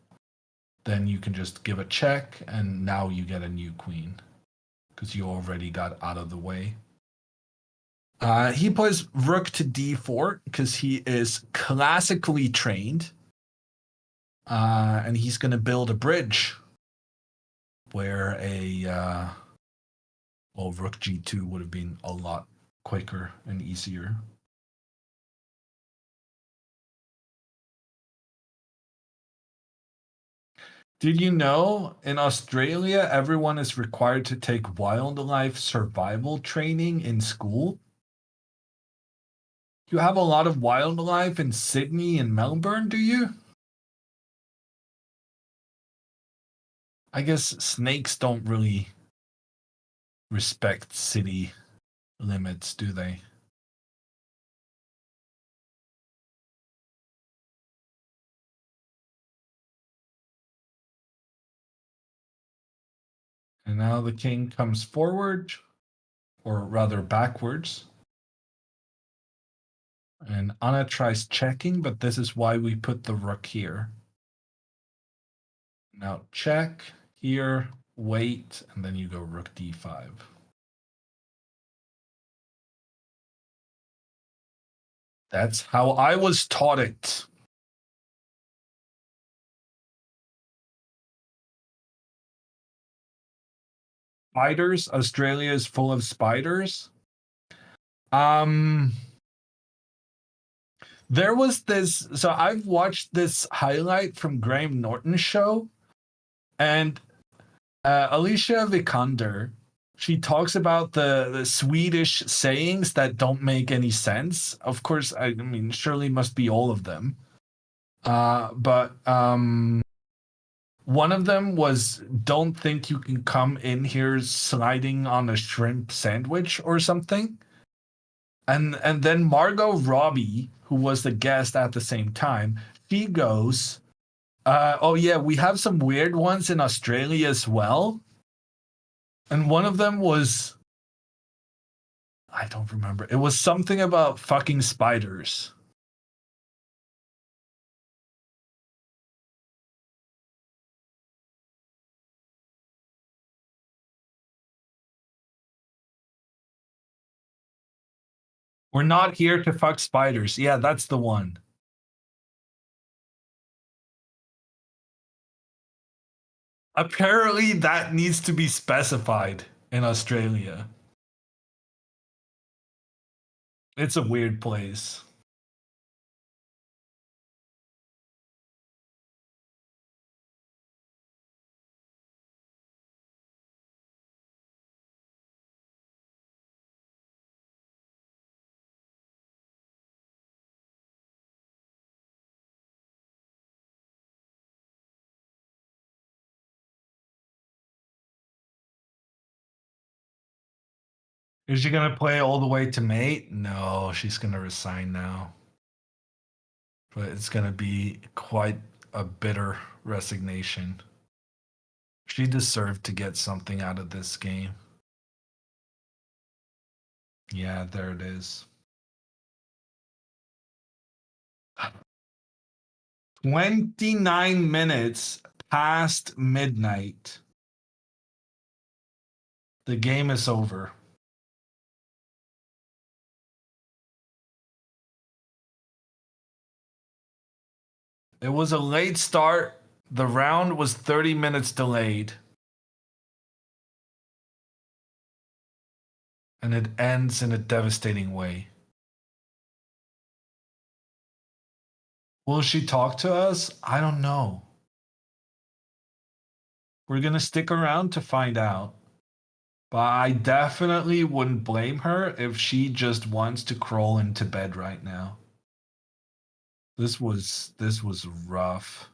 then you can just give a check and now you get a new queen because you already got out of the way. He plays rook to d4 because he is classically trained. And he's going to build a bridge where rook g2 would have been a lot quicker and easier. Did you know in Australia, everyone is required to take wildlife survival training in school? You have a lot of wildlife in Sydney and Melbourne, do you? I guess snakes don't really respect city limits, do they? And now the king comes forward, or rather backwards. And Anna tries checking, but this is why we put the rook here. Now check here, wait, and then you go rook d5. That's how I was taught it. Spiders. Australia is full of spiders. Um, there was this. So I've watched this highlight from Graham Norton's show, and Alicia Vikander. She talks about the Swedish sayings that don't make any sense. Of course, I mean, surely must be all of them. But one of them was, "Don't think you can come in here sliding on a shrimp sandwich" or something. And then Margot Robbie, who was the guest at the same time, she goes, "Oh yeah, we have some weird ones in Australia as well." And one of them was, I don't remember. It was something about fucking spiders. We're not here to fuck spiders. Yeah, that's the one. Apparently, that needs to be specified in Australia. It's a weird place. Is she gonna play all the way to May? No, she's gonna resign now. But it's gonna be quite a bitter resignation. She deserved to get something out of this game. Yeah, there it is. 29 minutes past midnight. The game is over. It was a late start. The round was 30 minutes delayed. And it ends in a devastating way. Will she talk to us? I don't know. We're going to stick around to find out. But I definitely wouldn't blame her if she just wants to crawl into bed right now. This was rough.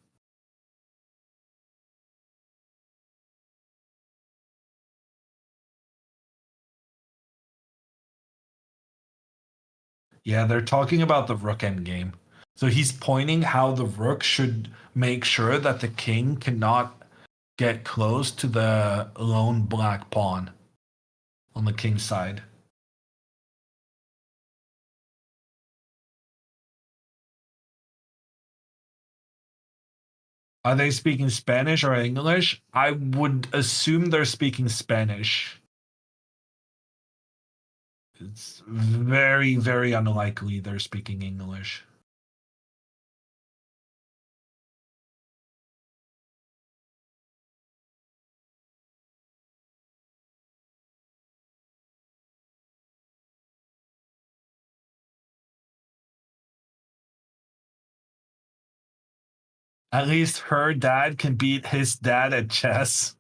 Yeah, they're talking about the Rook endgame. So he's pointing how the Rook should make sure that the king cannot get close to the lone black pawn on the king's side. Are they speaking Spanish or English? I would assume they're speaking Spanish. It's very, very unlikely they're speaking English. At least her dad can beat his dad at chess.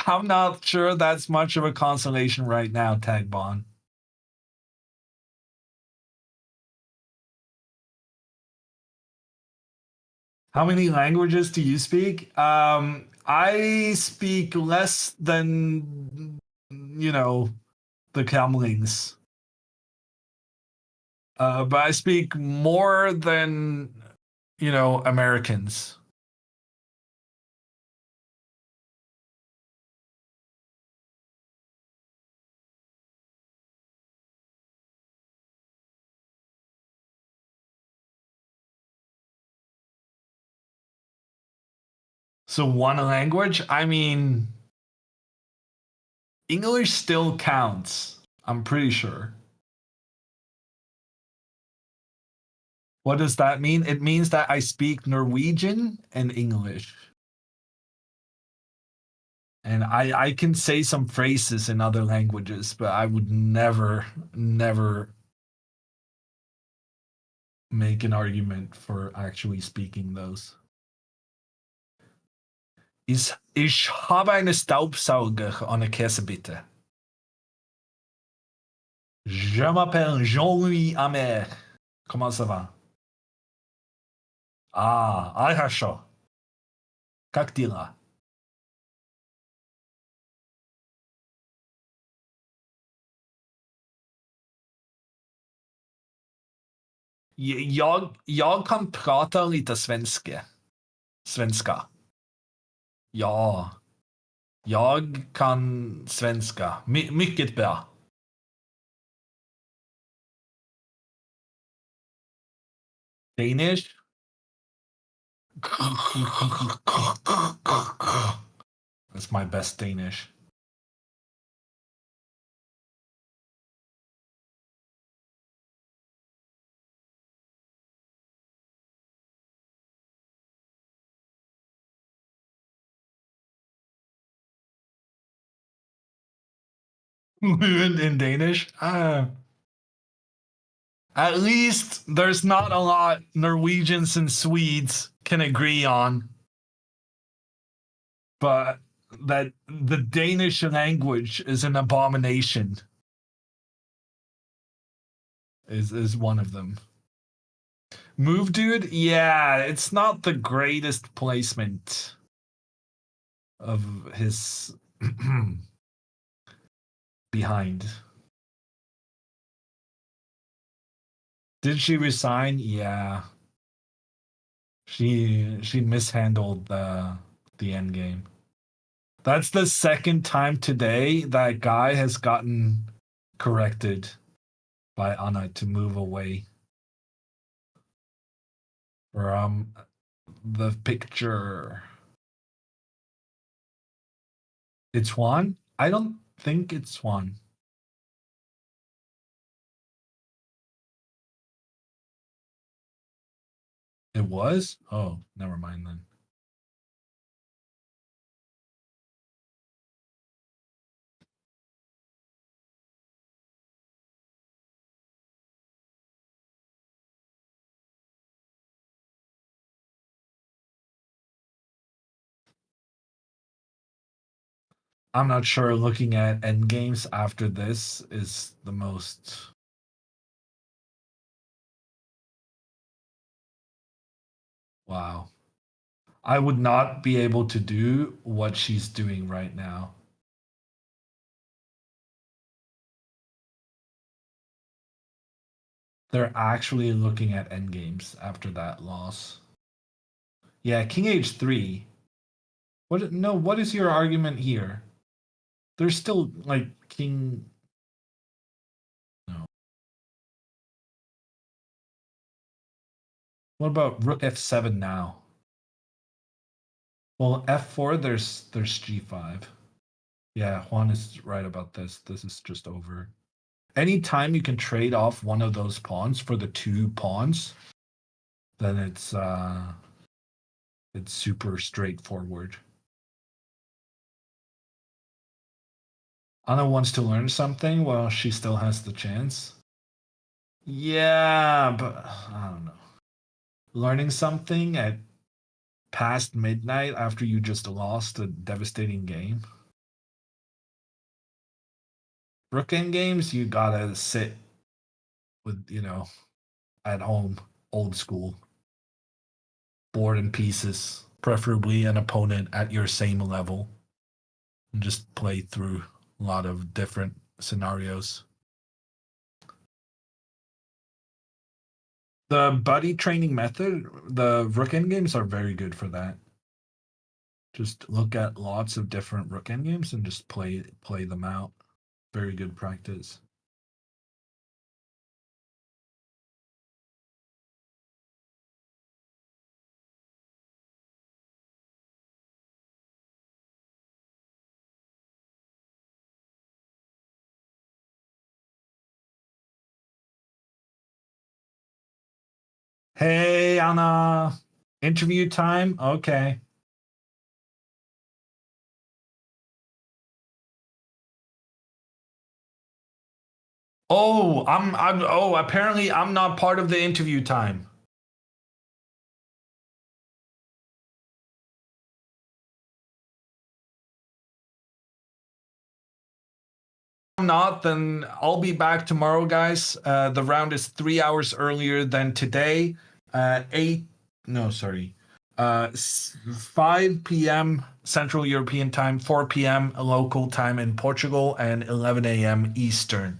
I'm not sure that's much of a consolation right now, Tagbon. How many languages do you speak? I speak less than, the Camlings. But I speak more than, Americans. So one language? I mean, English still counts. I'm pretty sure. What does that mean? It means that I speak Norwegian and English. And I can say some phrases in other languages, but I would never make an argument for actually speaking those. Ich habe eine Staubsauger und eine Käse bitte. Je m'appelle Jean-Louis Amer. Comment ça va? Ah, хорошо. Как дела? Jag kan prata lite svenska. Svenska. Ja, jag kan svenska. Mycket bra. Danish? That's my best Danish. in Danish. At least there's not a lot Norwegians and Swedes can agree on, but that the Danish language is an abomination is one of them. Move Dude, yeah, it's not the greatest placement of his behind. Did she resign? Yeah. She mishandled the end game. That's the second time today that guy has gotten corrected by Anna to move away from the picture. It's Juan? I don't think it's Juan. It was? Oh, never mind then. I'm not sure looking at Endgames after this is the most. Wow. I would not be able to do what she's doing right now. They're actually looking at Endgames after that loss. Yeah, King H3. What? No, what is your argument here? There's still like King. No. What about Rook F7 now? Well, F4. There's G5. Yeah, Juan is right about this. This is just over. Anytime you can trade off one of those pawns for the two pawns, then it's super straightforward. Anna wants to learn something while she still has the chance. Yeah, but I don't know. Learning something at past midnight after you just lost a devastating game. Rook end games, you gotta sit with, at home, old school, board in pieces, preferably an opponent at your same level, and just play through a lot of different scenarios. The buddy training method, the Rook end games are very good for that. Just look at lots of different Rook end games and just play them out. Very good practice. Hey, Anna. Interview time? Okay. Oh, apparently I'm not part of the interview time. If I'm not, then I'll be back tomorrow, guys. The round is 3 hours earlier than today. 8, no, sorry. 5 p.m. Central European time, 4 p.m. local time in Portugal, and 11 a.m. Eastern.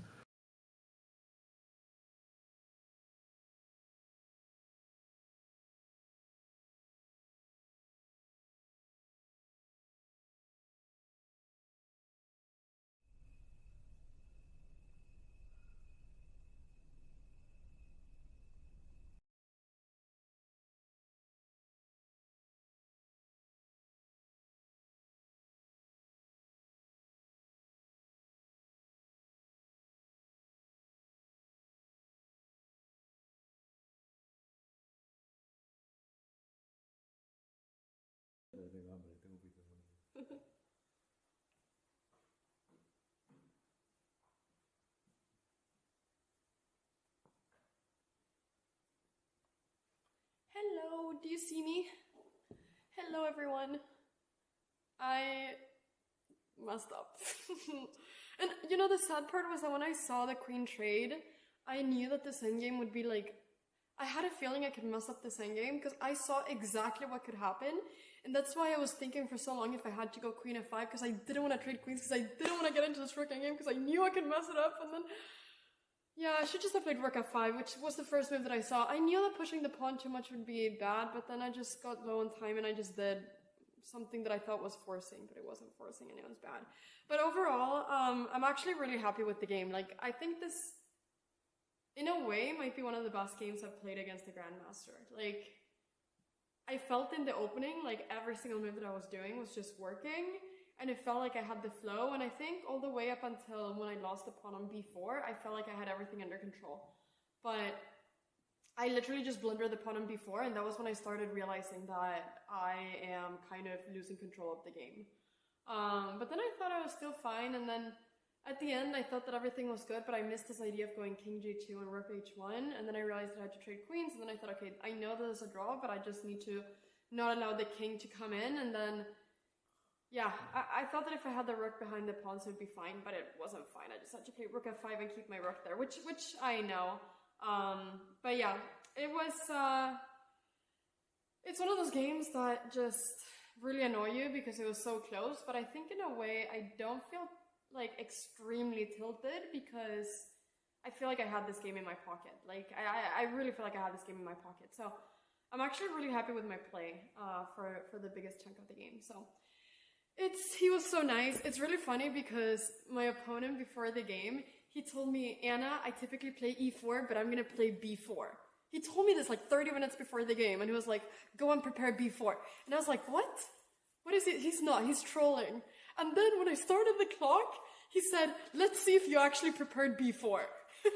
Hello, do you see me? Hello, everyone. I messed up. And you know, the sad part was that when I saw the queen trade, I knew that this endgame would be like, I had a feeling I could mess up this endgame because I saw exactly what could happen. And that's why I was thinking for so long if I had to go queen f5 because I didn't want to trade queens because I didn't want to get into this rook endgame because I knew I could mess it up. And then, yeah, I should just have played rook f5, which was the first move that I saw. I knew that pushing the pawn too much would be bad, but then I just got low on time and I just did something that I thought was forcing, but it wasn't forcing and it was bad. But overall, I'm actually really happy with the game. Like, I think this, in a way, might be one of the best games I've played against a grandmaster. Like, I felt in the opening, like, every single move that I was doing was just working, and it felt like I had the flow, and I think all the way up until when I lost the pawn on b4, I felt like I had everything under control. But I literally just blundered the pawn on b4, and that was when I started realizing that I am kind of losing control of the game. But then I thought I was still fine, and then at the end I thought that everything was good, but I missed this idea of going king g2 and rook h1, and then I realized that I had to trade queens, and then I thought, okay, I know that it's a draw, but I just need to not allow the king to come in, and then, yeah, I thought that if I had the rook behind the pawns it would be fine, but it wasn't fine. I just had to play rook f5 and keep my rook there, which I know. But yeah, it was, it's one of those games that just really annoy you because it was so close, but I think in a way I don't feel like extremely tilted because I feel like I had this game in my pocket. Like, I really feel like I had this game in my pocket. So I'm actually really happy with my play for the biggest chunk of the game. So he was so nice. It's really funny because my opponent before the game, he told me, Anna, I typically play e4, but I'm gonna play b4. He told me this like 30 minutes before the game, and he was like, go and prepare b4. And I was like, what? What is it? He's not, he's trolling. And then when I started the clock, he said, let's see if you actually prepared b4. And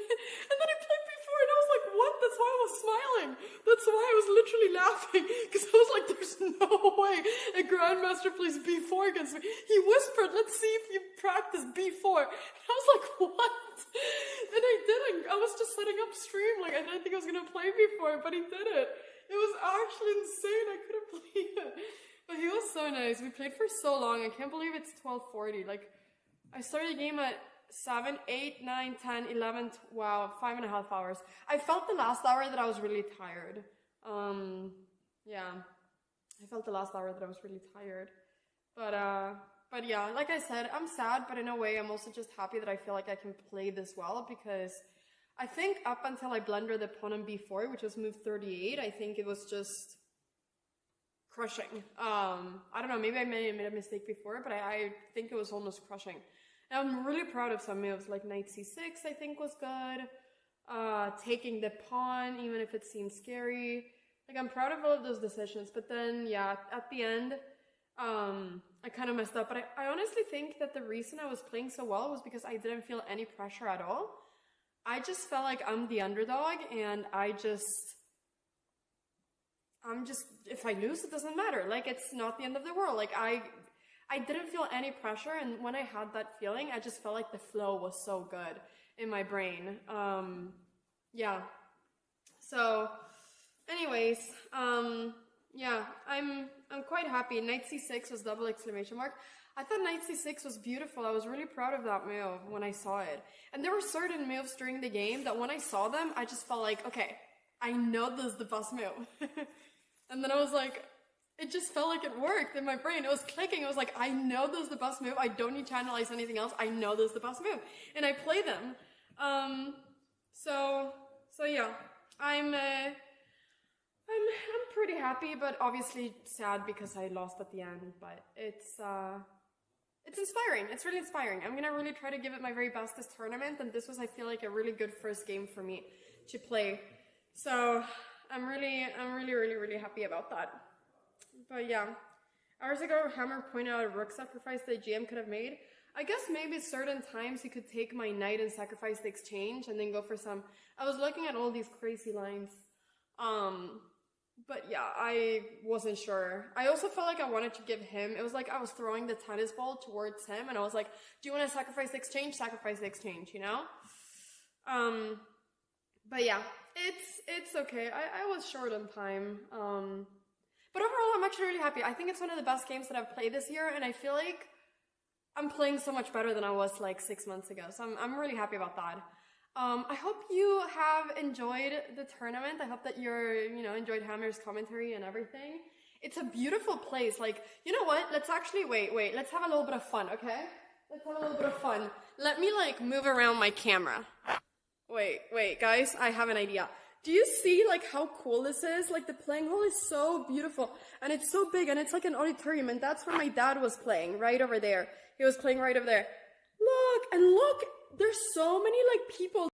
then I played b4 and I was like, what? That's why I was smiling. That's why I was literally laughing. Because I was like, there's no way a grandmaster plays b4 against me. He whispered, let's see if you practice b4. And I was like, what? And I didn't. I was just setting up stream. Like, I didn't think I was going to play b4, but he did it. It was actually insane. I couldn't believe it. But he was so nice. We played for so long. I can't believe it's 12:40. Like, I started the game at 7, 8, 9, 10, 11, wow, 5.5 hours. I felt the last hour that I was really tired. Yeah, I felt the last hour that I was really tired. But yeah, like I said, I'm sad, but in a way, I'm also just happy that I feel like I can play this well because I think up until I blundered the pawn on b4, which was move 38, I think it was just crushing. I don't know, maybe I made a mistake before, but I think it was almost crushing. And I'm really proud of some moves, like knight c6 I think was good, taking the pawn even if it seemed scary. Like, I'm proud of all of those decisions, but then, yeah, at the end, I kind of messed up. But I honestly think that the reason I was playing so well was because I didn't feel any pressure at all. I just felt like I'm the underdog, and I'm just, if I lose, it doesn't matter. Like, it's not the end of the world. Like, I didn't feel any pressure, and when I had that feeling, I just felt like the flow was so good in my brain. Yeah. So, anyways, yeah, I'm quite happy. Knight c6 was double exclamation mark. I thought knight c6 was beautiful. I was really proud of that move when I saw it. And there were certain moves during the game that when I saw them, I just felt like, okay, I know this is the best move. And then I was like, it just felt like it worked in my brain. It was clicking. I was like, I know this is the best move. I don't need to analyze anything else. I know this is the best move. And I play them. So yeah, I'm pretty happy, but obviously sad because I lost at the end, but it's inspiring. It's really inspiring. I'm gonna really try to give it my very best this tournament, and this was, I feel like, a really good first game for me to play. So I'm really happy about that. But yeah, hours ago, Hammer pointed out a rook sacrifice that GM could have made. I guess maybe certain times he could take my knight and sacrifice the exchange and then go for some. I was looking at all these crazy lines. But yeah, I wasn't sure. I also felt like I wanted to give him, it was like I was throwing the tennis ball towards him, and I was like, do you want to sacrifice the exchange? Sacrifice the exchange, you know? But yeah, It's okay. I was short on time. But overall, I'm actually really happy. I think it's one of the best games that I've played this year, and I feel like I'm playing so much better than I was like 6 months ago. So I'm really happy about that. I hope you have enjoyed the tournament. I hope that enjoyed Hammer's commentary and everything. It's a beautiful place. Like, you know what? Let's actually wait. Let's have a little bit of fun, okay? Let's have a little bit of fun. Let me like move around my camera. Wait, guys, I have an idea. Do you see like how cool this is? Like the playing hall is so beautiful and it's so big and it's like an auditorium, and that's where my dad was playing, right over there. He was playing right over there. Look, there's so many like people.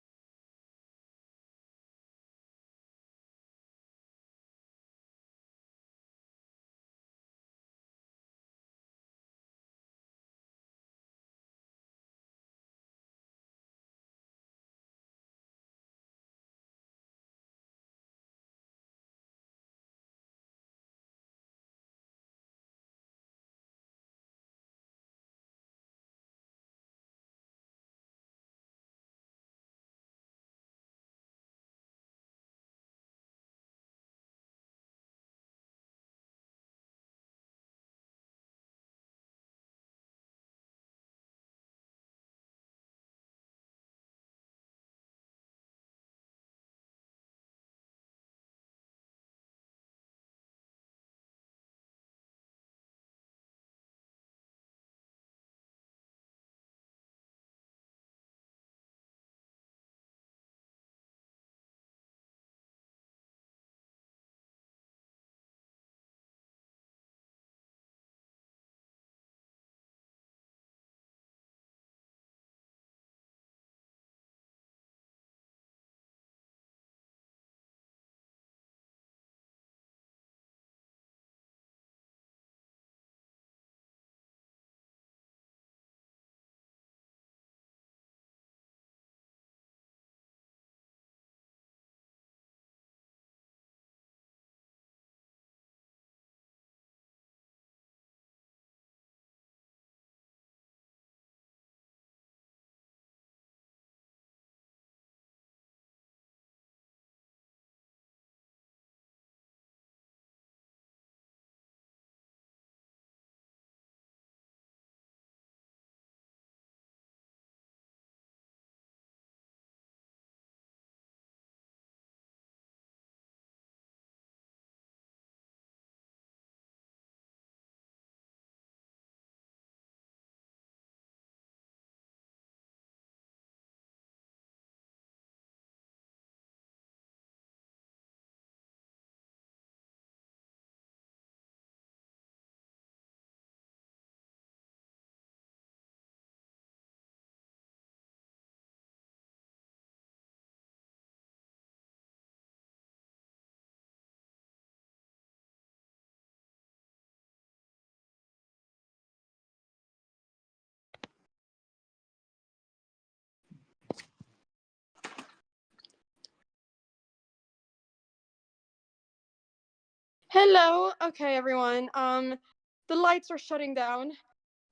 Hello. Okay, everyone. The lights are shutting down.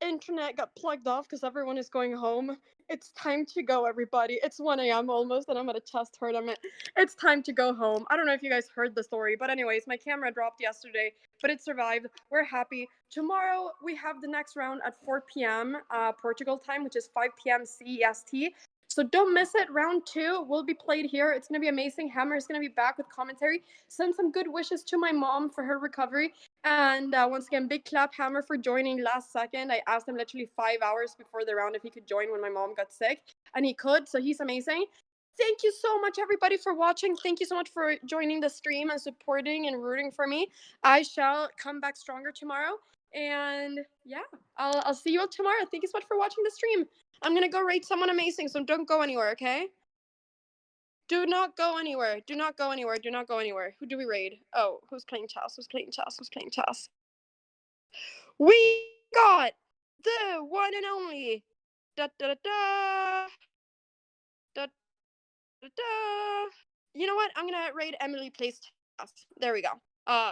Internet got plugged off because everyone is going home. It's time to go, everybody. It's 1 a.m. almost, and I'm at a chess tournament. It's time to go home. I don't know if you guys heard the story, but anyways, my camera dropped yesterday, but it survived. We're happy. Tomorrow, we have the next round at 4 p.m. Portugal time, which is 5 p.m. CEST. So don't miss it. Round 2 will be played here. It's going to be amazing. Hammer is going to be back with commentary. Send some good wishes to my mom for her recovery. And once again, big clap, Hammer, for joining last second. I asked him literally 5 hours before the round if he could join when my mom got sick, and he could, so he's amazing. Thank you so much, everybody, for watching. Thank you so much for joining the stream and supporting and rooting for me. I shall come back stronger tomorrow. And yeah, I'll see you all tomorrow. Thank you so much for watching the stream. I'm going to go raid someone amazing, so don't go anywhere, okay? Do not go anywhere. Do not go anywhere. Do not go anywhere. Who do we raid? Oh, who's playing chess? Who's playing chess? Who's playing chess? We got the one and only. Da da da da da da da. You know what? I'm gonna raid Emily plays chess. There we go.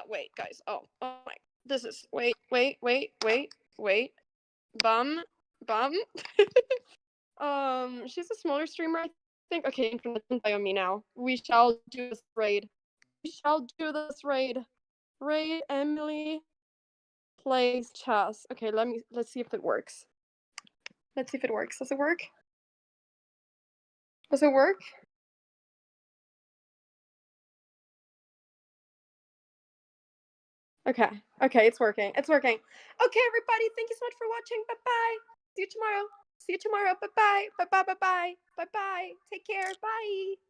Wait, guys. Oh my. This is wait. Bum. She's a smaller streamer, I think, okay, internet, don't die on me now. We shall do this raid. We shall do this raid. Raid Emily plays chess. Okay, let's see if it works. Let's see if it works. Does it work? Does it work? Okay. Okay, it's working. It's working. Okay, everybody, thank you so much for watching. Bye-bye. See you tomorrow. See you tomorrow. Bye-bye. Bye-bye. Bye-bye. Bye-bye. Take care. Bye.